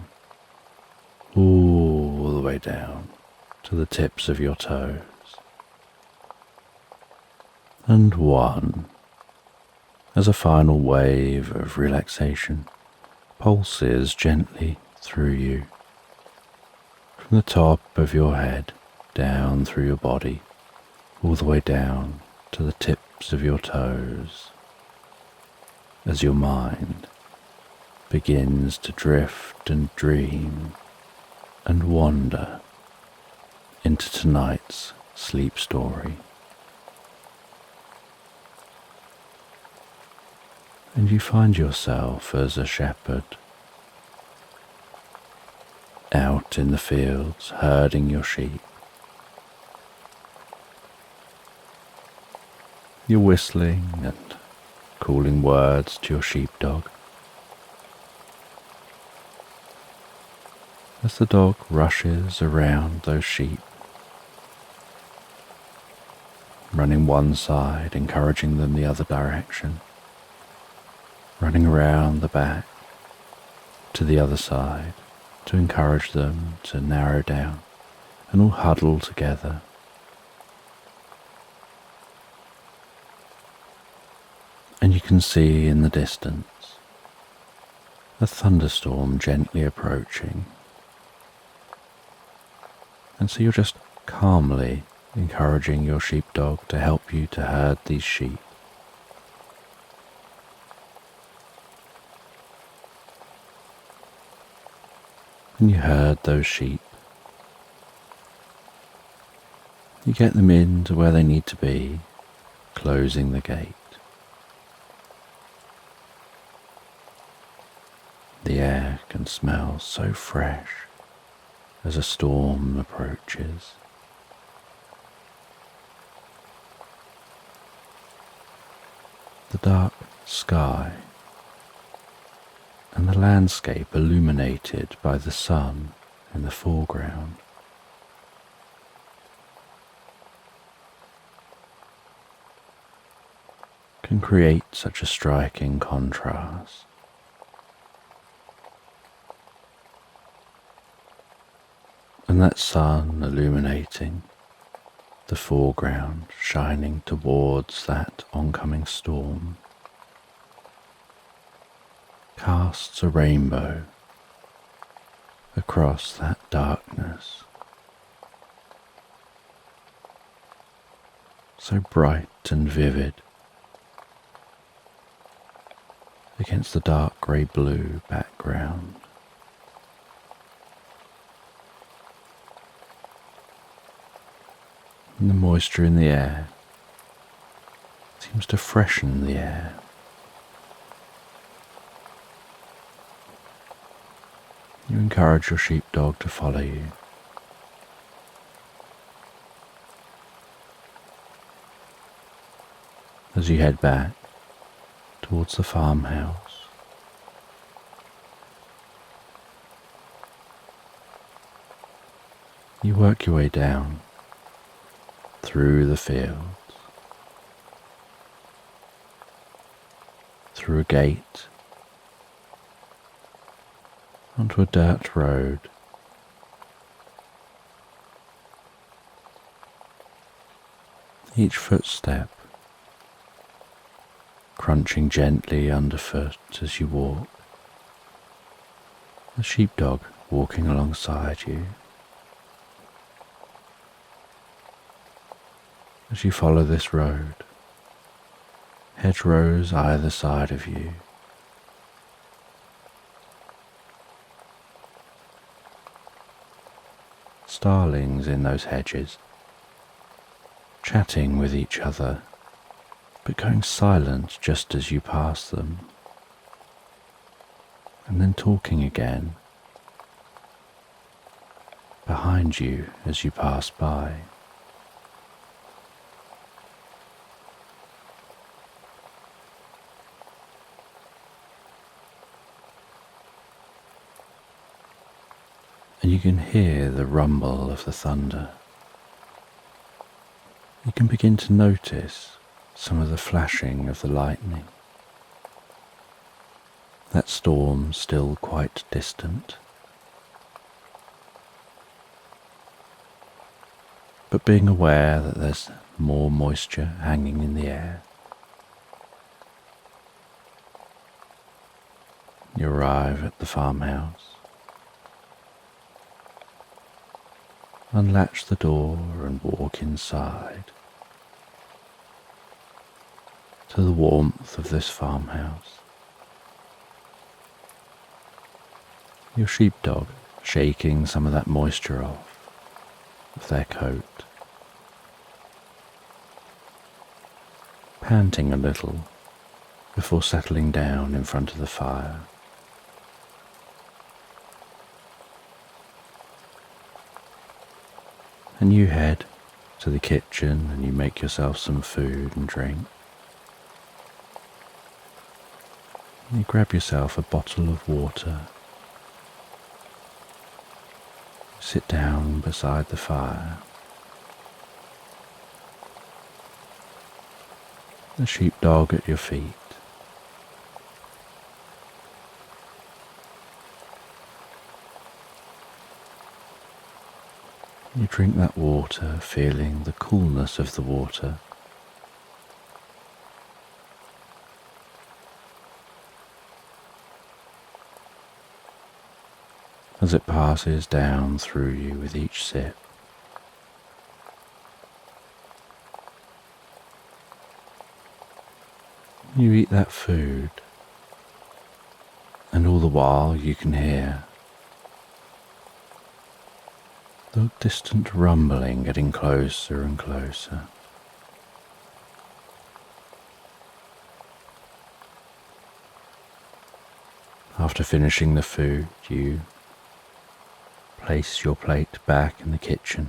all the way down to the tips of your toes. And 1. As a final wave of relaxation pulses gently through you, from the top of your head, down through your body, all the way down to the tips of your toes. as your mind begins to drift and dream and wander into tonight's sleep story. And you find yourself as a shepherd out in the fields herding your sheep. You're whistling and calling words to your sheepdog. As the dog rushes around those sheep, running one side, encouraging them the other direction, running around the back to the other side to encourage them to narrow down and all huddle together. And you can see in the distance a thunderstorm gently approaching. And so you're just calmly encouraging your sheepdog to help you to herd these sheep. And you herd those sheep. You get them in to where they need to be, closing the gate. The air can smell so fresh as a storm approaches. The dark sky and the landscape illuminated by the sun in the foreground. Can create such a striking contrast. And that sun illuminating the foreground, shining towards that oncoming storm, casts a rainbow across that darkness, so bright and vivid against the dark grey blue background. And the moisture in the air seems to freshen the air. You encourage your sheepdog to follow you. As you head back towards the farmhouse, you work your way down through the fields, through a gate, onto a dirt road. Each footstep crunching gently underfoot as you walk, a sheepdog walking alongside you. As you follow this road, hedgerows either side of you, starlings in those hedges, chatting with each other, but going silent just as you pass them, and then talking again behind you as you pass by. And you can hear the rumble of the thunder. You can begin to notice some of the flashing of the lightning. That storm still quite distant, but being aware that there's more moisture hanging in the air, you arrive at the farmhouse. Unlatch the door and walk inside to the warmth of this farmhouse. Your sheepdog shaking some of that moisture off of their coat, panting a little before settling down in front of the fire. And you head to the kitchen and you make yourself some food and drink. You grab yourself a bottle of water. Sit down beside the fire. The sheepdog at your feet. You drink that water, feeling the coolness of the water. As it passes down through you with each sip. You eat that food, and all the while you can hear the distant rumbling getting closer and closer. After finishing the food, you place your plate back in the kitchen.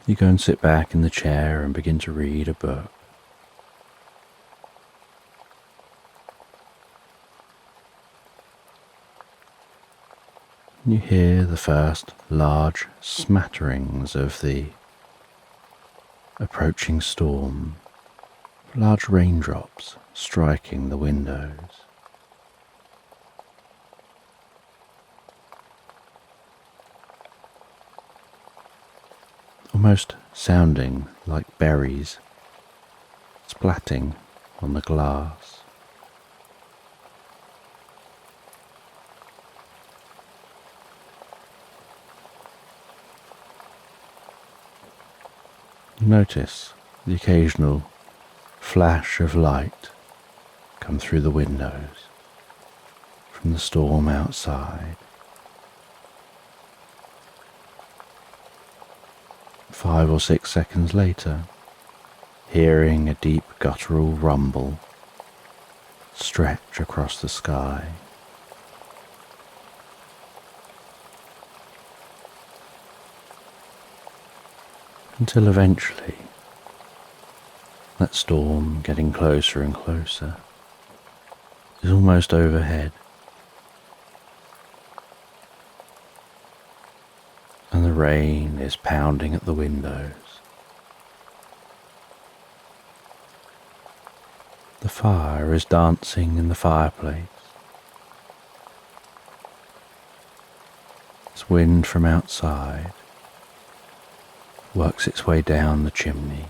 You go and sit back in the chair and begin to read a book. You hear the first large smatterings of the approaching storm, large raindrops striking the windows. Almost sounding like berries splatting on the glass. Notice the occasional flash of light come through the windows from the storm outside. 5 or 6 seconds later, hearing a deep guttural rumble stretch across the sky. Until eventually, that storm getting closer and closer is almost overhead, and the rain is pounding at the windows. The fire is dancing in the fireplace. As wind from outside works its way down the chimney.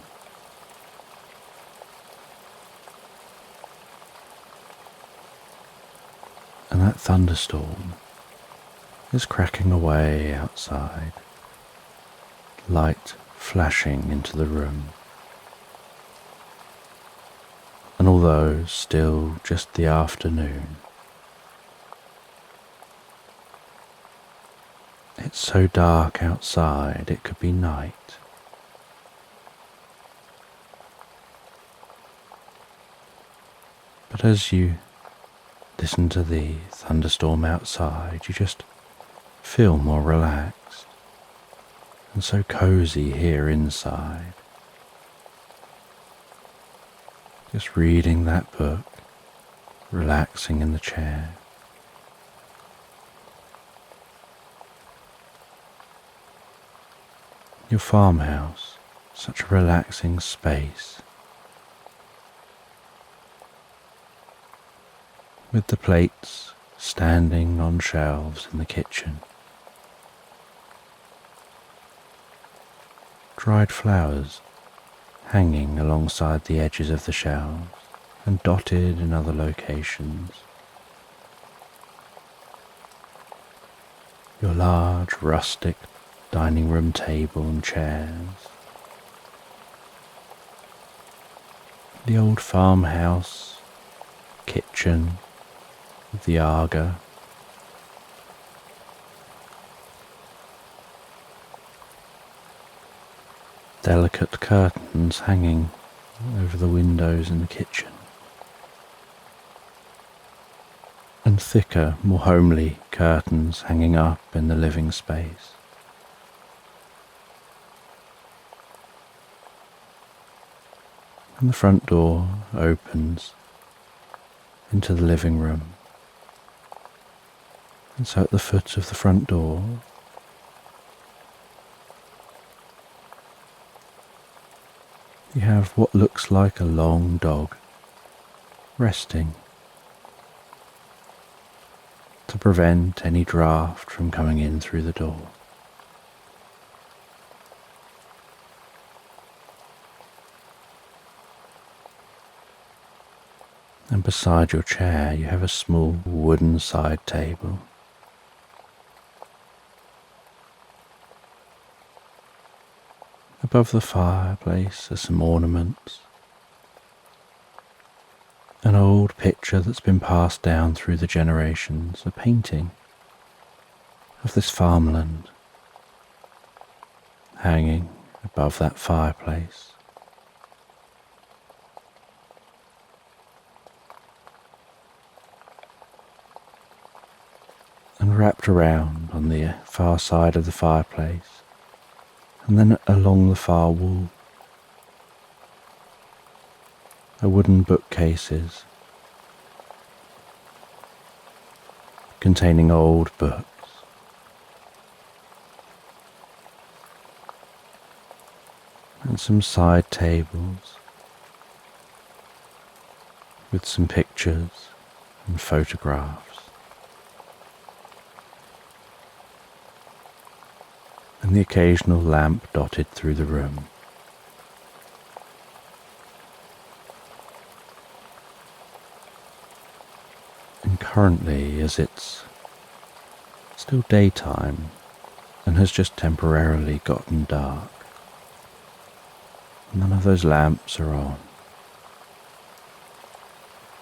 And that thunderstorm is cracking away outside, light flashing into the room. And although still just the afternoon, it's so dark outside it could be night. But as you listen to the thunderstorm outside, you just feel more relaxed and so cozy here inside. Just reading that book, relaxing in the chair. Your farmhouse, such a relaxing space, with the plates standing on shelves in the kitchen. Dried flowers hanging alongside the edges of the shelves and dotted in other locations. Your large rustic dining room table and chairs. The old farmhouse kitchen with the Aga. Delicate curtains hanging over the windows in the kitchen, and thicker, more homely curtains hanging up in the living space. And the front door opens into the living room. And so at the foot of the front door, you have what looks like a long dog resting to prevent any draft from coming in through the door. And beside your chair you have a small wooden side table. Above the fireplace are some ornaments, an old picture that's been passed down through the generations, a painting of this farmland hanging above that fireplace. And wrapped around on the far side of the fireplace, and then along the far wall, are wooden bookcases containing old books. And some side tables with some pictures and photographs. And the occasional lamp dotted through the room. And currently, as it's still daytime and has just temporarily gotten dark, none of those lamps are on.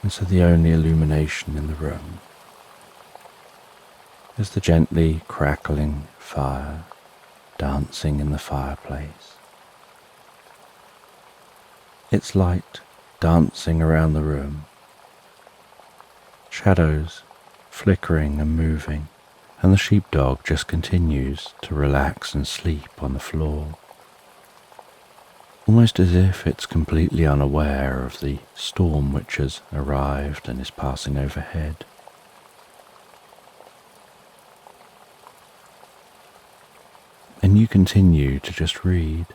And so the only illumination in the room is the gently crackling fire dancing in the fireplace. Its light dancing around the room, shadows flickering and moving, and the sheepdog just continues to relax and sleep on the floor, almost as if it's completely unaware of the storm which has arrived and is passing overhead. And you continue to just read,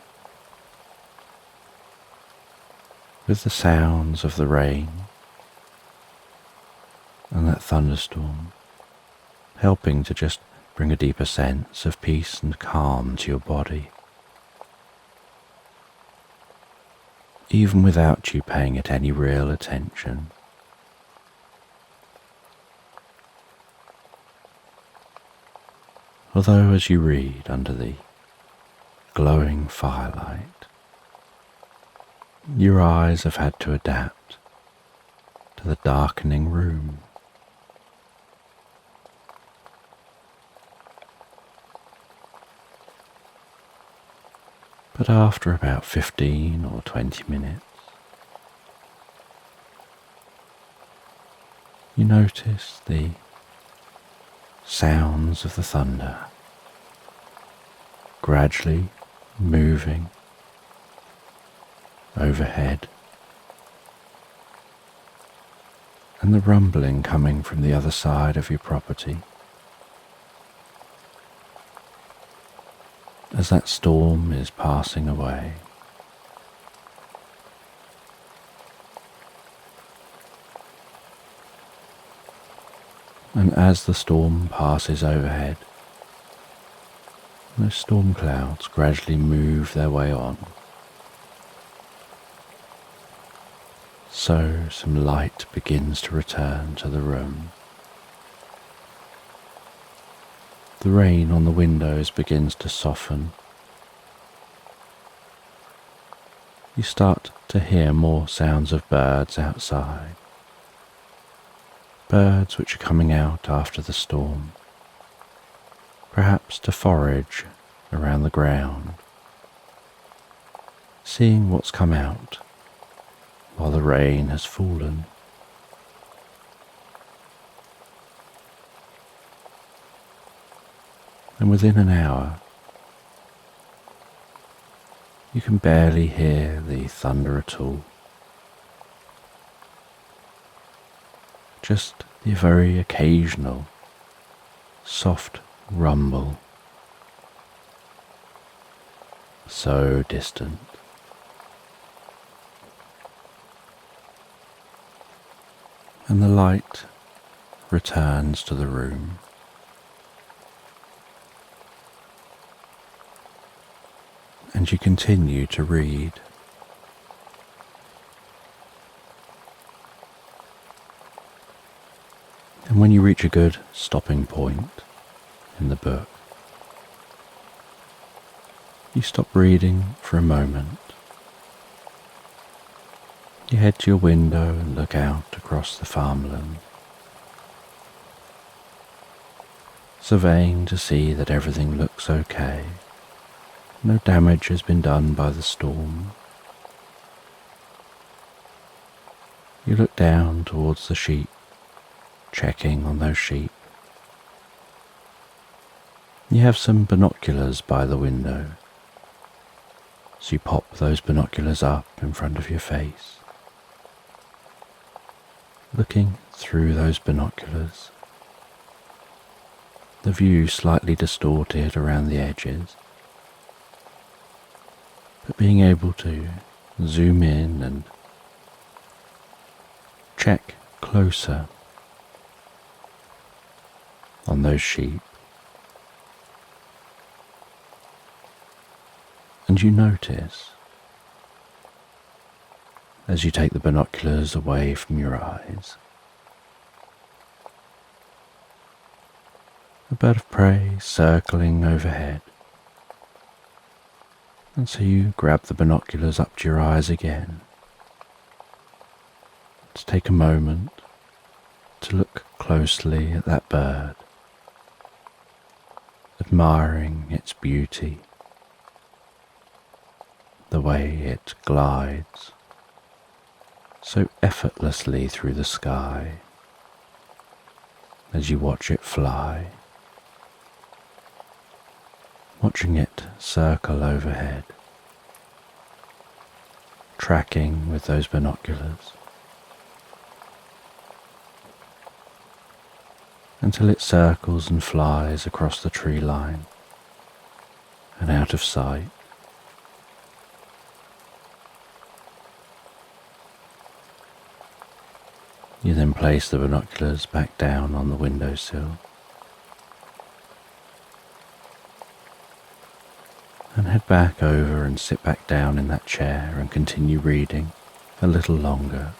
with the sounds of the rain and that thunderstorm helping to just bring a deeper sense of peace and calm to your body, even without you paying it any real attention. Although as you read under the glowing firelight, your eyes have had to adapt to the darkening room. But after about 15 or 20 minutes, you notice the sounds of the thunder gradually moving overhead, and the rumbling coming from the other side of your property as that storm is passing away. And as the storm passes overhead, those storm clouds gradually move their way on. So some light begins to return to the room. The rain on the windows begins to soften. You start to hear more sounds of birds outside. Birds which are coming out after the storm, perhaps to forage around the ground, seeing what's come out while the rain has fallen. And within an hour, you can barely hear the thunder at all. Just the very occasional soft rumble, so distant. And the light returns to the room. And you continue to read. And when you reach a good stopping point in the book, you stop reading for a moment. You head to your window and look out across the farmland, surveying to see that everything looks okay. No damage has been done by the storm. You look down towards the sheep, checking on those sheep. You have some binoculars by the window, so you pop those binoculars up in front of your face. Looking through those binoculars, the view slightly distorted around the edges, but being able to zoom in and check closer on those sheep, and you notice, as you take the binoculars away from your eyes, a bird of prey circling overhead. And so you grab the binoculars up to your eyes again, to take a moment to look closely at that bird, admiring its beauty, the way it glides so effortlessly through the sky as you watch it fly, watching it circle overhead, tracking with those binoculars until it circles and flies across the tree line and out of sight. You then place the binoculars back down on the windowsill and head back over and sit back down in that chair and continue reading a little longer.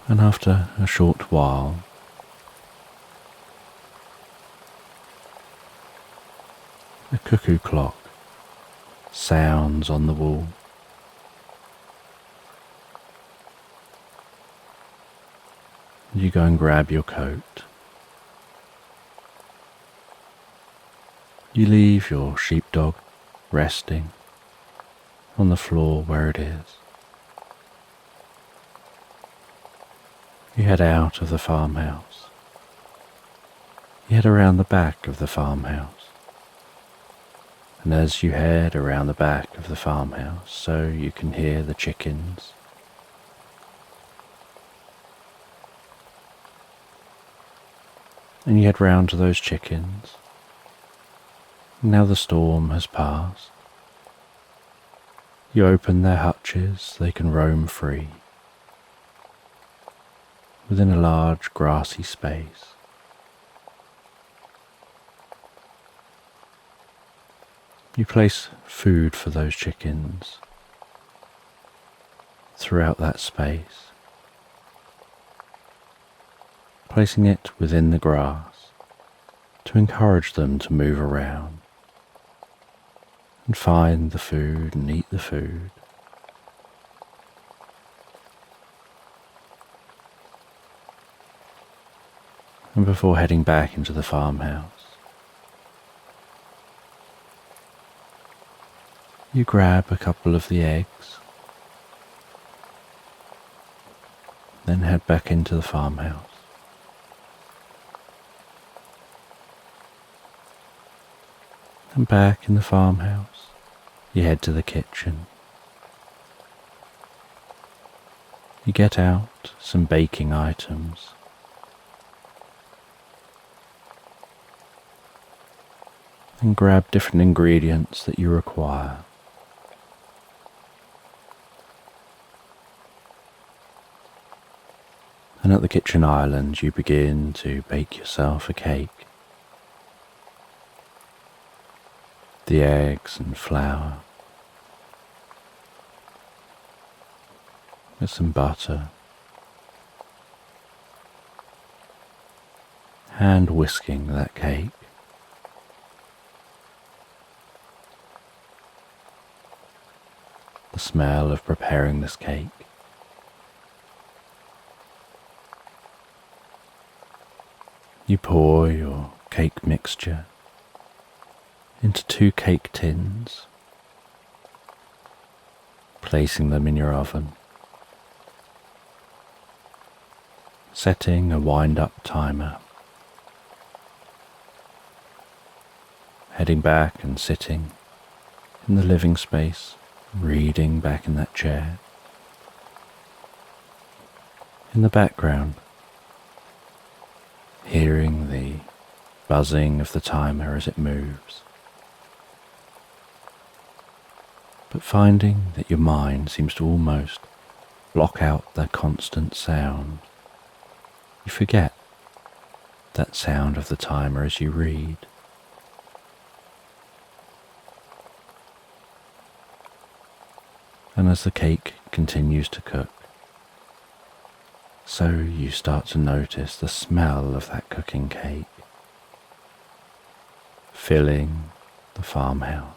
And after a short while, a cuckoo clock sounds on the wall. You go and grab your coat. You leave your sheepdog resting on the floor where it is. You head out of the farmhouse. You head around the back of the farmhouse. And as you head around the back of the farmhouse, so you can hear the chickens. And you head round to those chickens. Now the storm has passed. You open their hutches, they can roam free within a large grassy space. You place food for those chickens throughout that space, placing it within the grass to encourage them to move around and find the food and eat the food. And before heading back into the farmhouse, you grab a couple of the eggs, then head back into the farmhouse. And back in the farmhouse, you head to the kitchen. You get out some baking items. And grab different ingredients that you require. And at the kitchen island, you begin to bake yourself a cake. The eggs and flour, with some butter, hand whisking that cake. The smell of preparing this cake. You pour your cake mixture into 2 cake tins, placing them in your oven, setting a wind-up timer, heading back and sitting in the living space, reading back in that chair. In the background, hearing the buzzing of the timer as it moves, but finding that your mind seems to almost block out that constant sound. You forget that sound of the timer as you read. And as the cake continues to cook, so you start to notice the smell of that cooking cake filling the farmhouse.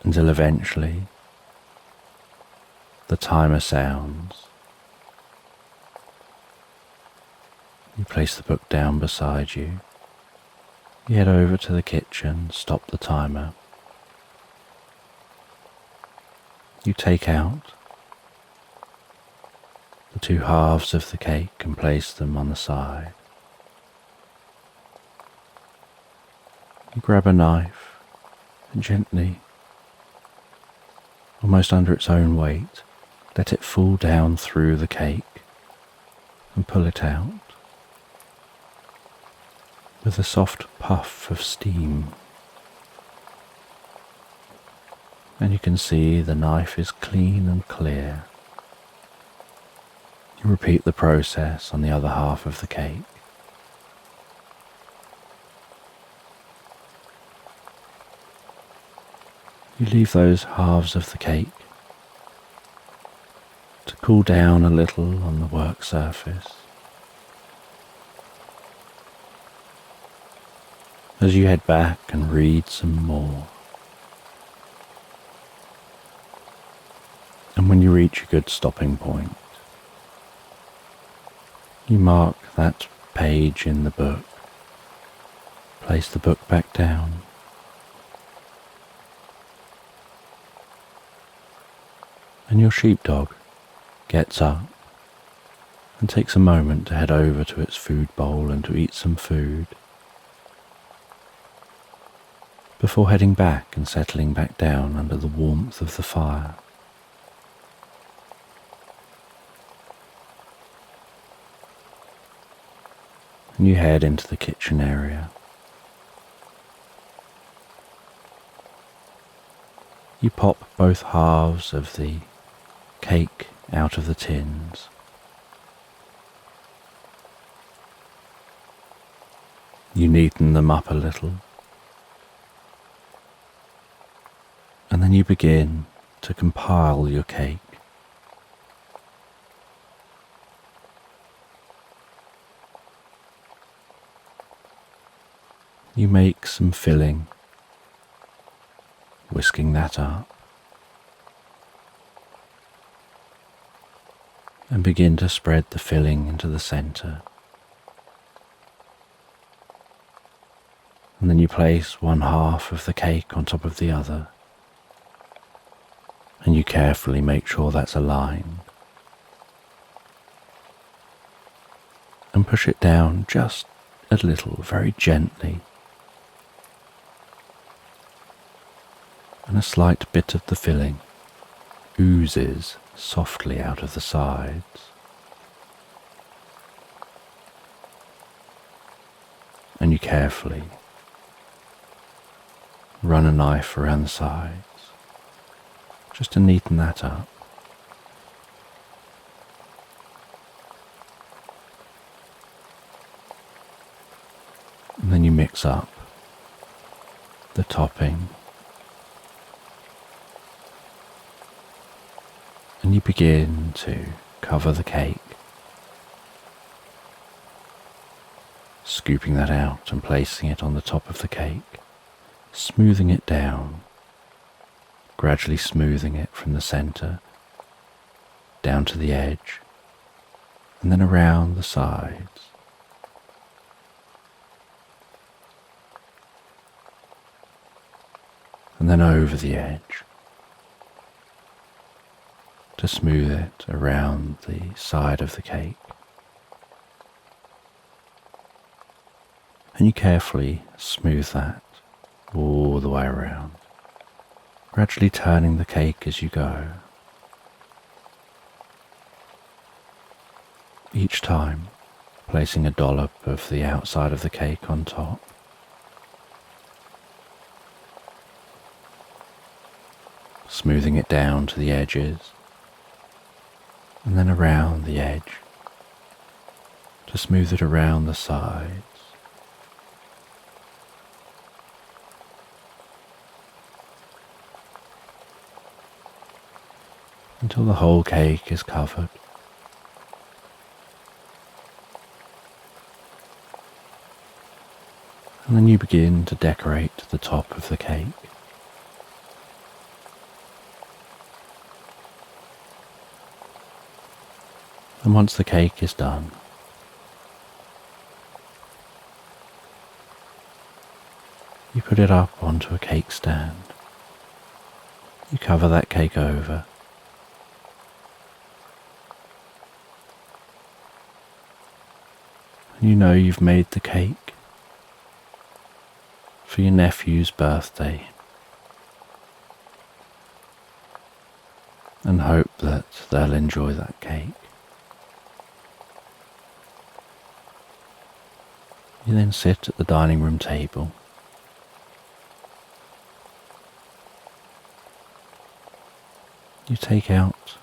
Until eventually the timer sounds. You place the book down beside you. You head over to the kitchen, stop the timer. You take out the 2 halves of the cake and place them on the side. You grab a knife and gently, almost under its own weight, let it fall down through the cake and pull it out with a soft puff of steam. And you can see the knife is clean and clear. You repeat the process on the other half of the cake. You leave those halves of the cake to cool down a little on the work surface. As you head back and read some more. And when you reach a good stopping point, you mark that page in the book, place the book back down, and your sheepdog gets up and takes a moment to head over to its food bowl and to eat some food, before heading back and settling back down under the warmth of the fire. And you head into the kitchen area. You pop both halves of the cake out of the tins. You neaten them up a little. And then you begin to compile your cake. You make some filling, whisking that up. and begin to spread the filling into the center. And then you place one half of the cake on top of the other, and you carefully make sure that's aligned, and push it down just a little, very gently, and a slight bit of the filling oozes softly out of the sides. And you carefully run a knife around the sides, just to neaten that up. And then you mix up the topping, and you begin to cover the cake, scooping that out and placing it on the top of the cake, smoothing it down, gradually smoothing it from the center down to the edge, and then around the sides. And then over the edge, to smooth it around the side of the cake. And you carefully smooth that all the way around, gradually turning the cake as you go. Each time placing a dollop of the outside of the cake on top. Smoothing it down to the edges, and then around the edge, to smooth it around the sides. Until the whole cake is covered. And then you begin to decorate the top of the cake. And once the cake is done, you put it up onto a cake stand. You cover that cake over. And you know you've made the cake for your nephew's birthday, and hope that they'll enjoy that cake. You then sit at the dining room table. You take out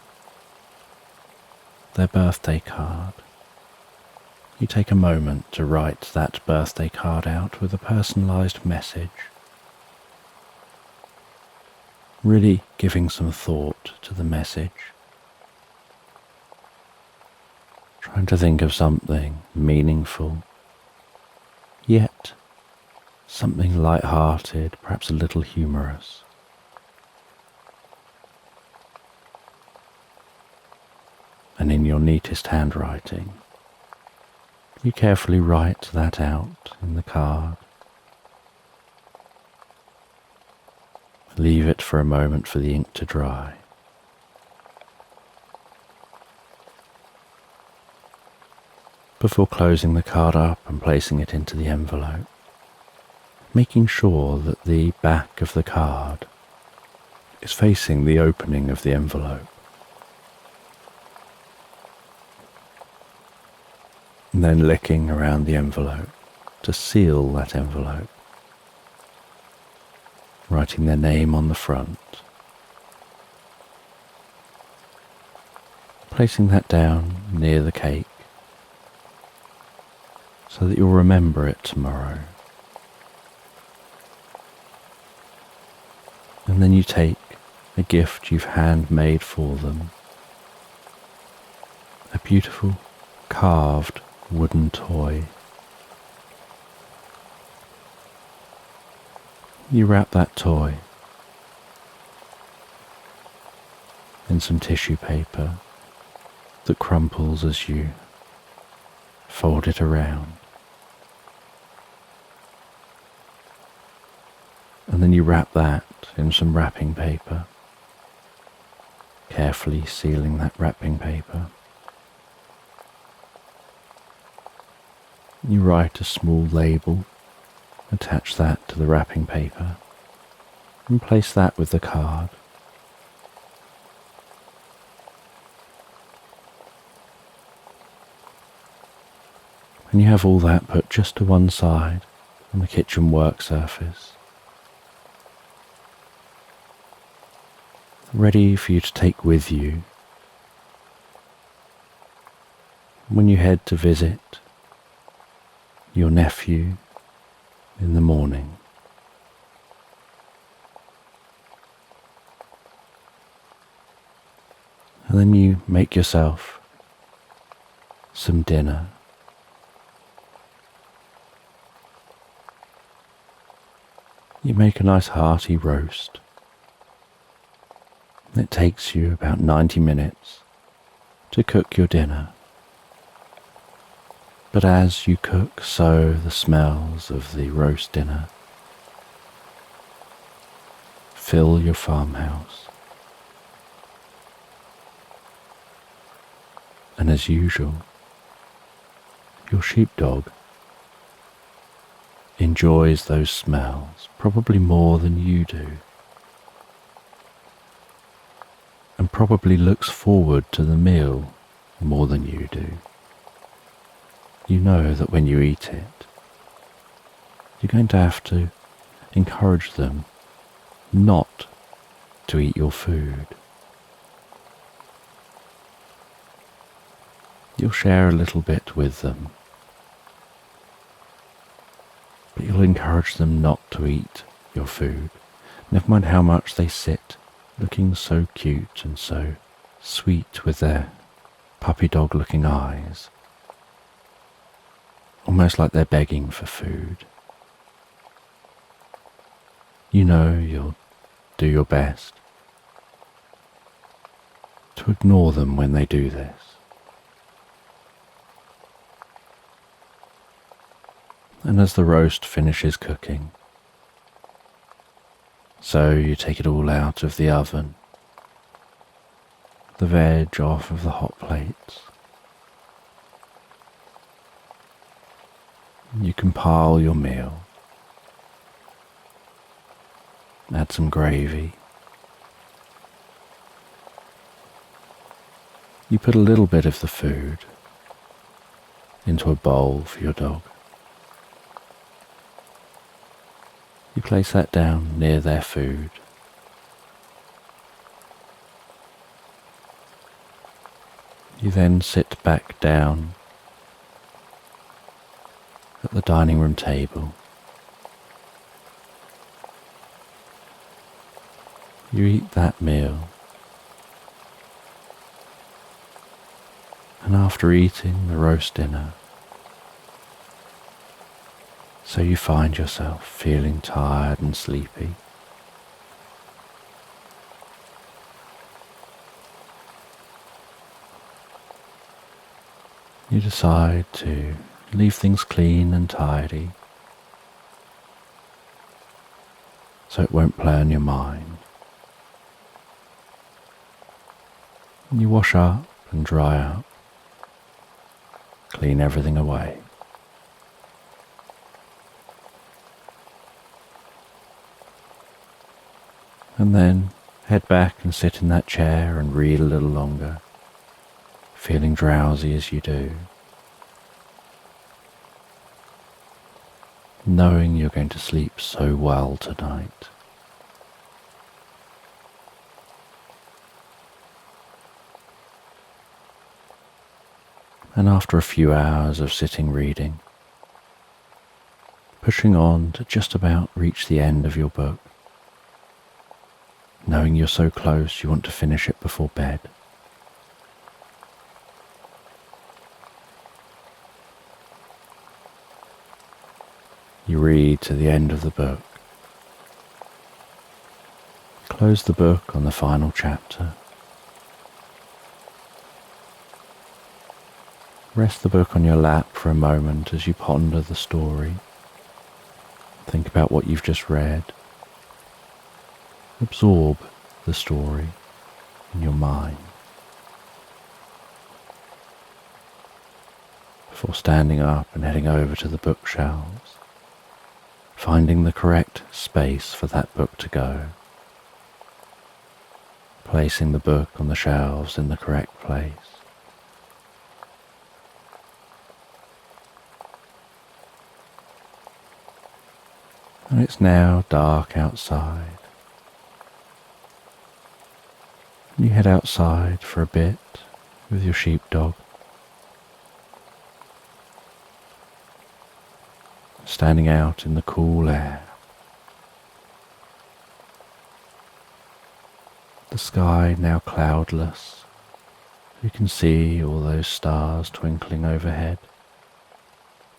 their birthday card. You take a moment to write that birthday card out with a personalised message, really giving some thought to the message. Trying to think of something meaningful, yet something light-hearted, perhaps a little humorous. And in your neatest handwriting, you carefully write that out in the card. Leave it for a moment for the ink to dry. Before closing the card up and placing it into the envelope, making sure that the back of the card is facing the opening of the envelope. And then licking around the envelope to seal that envelope, writing their name on the front, placing that down near the cake so that you'll remember it tomorrow. And then you take a gift you've handmade for them, a beautiful carved wooden toy. You wrap that toy in some tissue paper that crumples as you fold it around. And then you wrap that in some wrapping paper, carefully sealing that wrapping paper. You write a small label, attach that to the wrapping paper, and place that with the card. And you have all that put just to one side on the kitchen work surface, ready for you to take with you when you head to visit your nephew in the morning. And then you make yourself some dinner. You make a nice hearty roast. It takes you about 90 minutes to cook your dinner. But as you cook, so the smells of the roast dinner fill your farmhouse. And as usual, your sheepdog enjoys those smells probably more than you do, and probably looks forward to the meal more than you do. You know that when you eat it, you're going to have to encourage them not to eat your food. You'll share a little bit with them, but you'll encourage them not to eat your food, never mind how much they sit looking so cute and so sweet with their puppy dog looking eyes, almost like they're begging for food. You know you'll do your best to ignore them when they do this. And as the roast finishes cooking, so you take it all out of the oven, the veg off of the hot plates. You compile your meal, add some gravy. You put a little bit of the food into a bowl for your dog. You place that down near their food. You then sit back down at the dining room table. You eat that meal, and after eating the roast dinner, so you find yourself feeling tired and sleepy, you decide to leave things clean and tidy so it won't play on your mind. You wash up and dry up, clean everything away. And then head back and sit in that chair and read a little longer, feeling drowsy as you do, knowing you're going to sleep so well tonight. And after a few hours of sitting reading, pushing on to just about reach the end of your book, knowing you're so close you want to finish it before bed, you read to the end of the book, close the book on the final chapter, Rest the book on your lap for a moment as you ponder the story. Think about what you've just read. Absorb the story in your mind before standing up and heading over to the bookshelves, finding the correct space for that book to go, placing the book on the shelves in the correct place. And it's now dark outside. You head outside for a bit with your sheepdog, standing out in the cool air. The sky now cloudless. You can see all those stars twinkling overhead,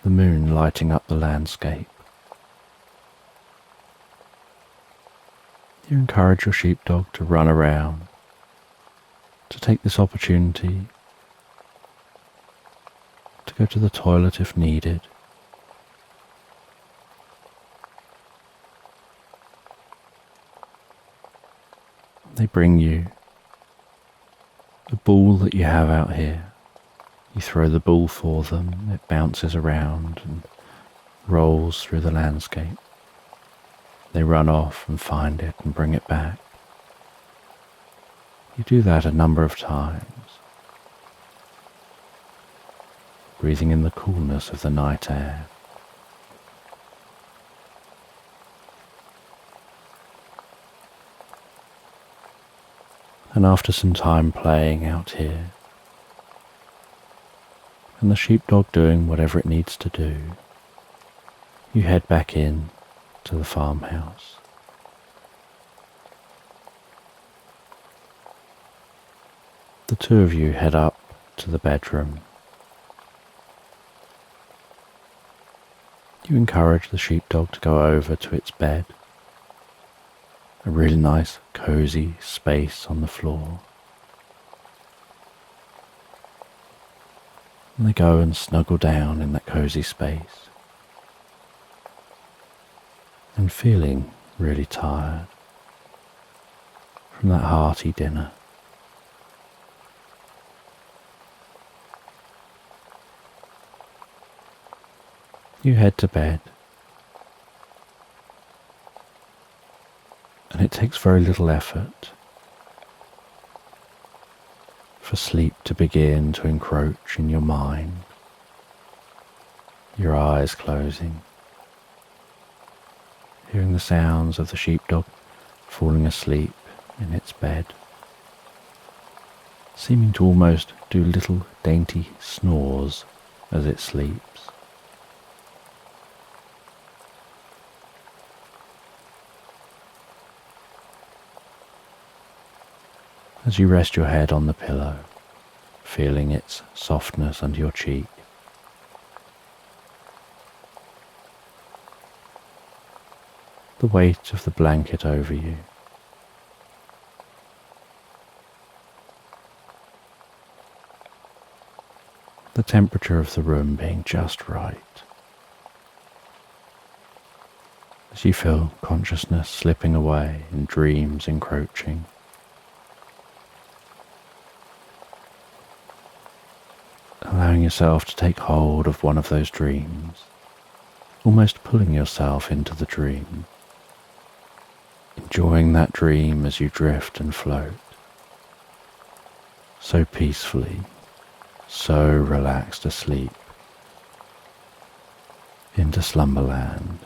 the moon lighting up the landscape. You encourage your sheepdog to run around, to take this opportunity to go to the toilet if needed. They bring you a ball that you have out here. You throw the ball for them, it bounces around and rolls through the landscape. They run off and find it and bring it back. You do that a number of times, breathing in the coolness of the night air. And after some time playing out here, and the sheepdog doing whatever it needs to do, you head back in to the farmhouse. The two of you head up to the bedroom. You encourage the sheepdog to go over to its bed, a really nice cozy space on the floor. And they go and snuggle down in that cozy space, and feeling really tired from that hearty dinner. You head to bed, and it takes very little effort for sleep to begin to encroach in your mind, your eyes closing, hearing the sounds of the sheepdog falling asleep in its bed, seeming to almost do little dainty snores as it sleeps. As you rest your head on the pillow, feeling its softness under your cheek, the weight of the blanket over you, the temperature of the room being just right, as you feel consciousness slipping away and dreams encroaching. Allowing yourself to take hold of one of those dreams, almost pulling yourself into the dream, enjoying that dream as you drift and float, so peacefully, so relaxed asleep, into Slumberland.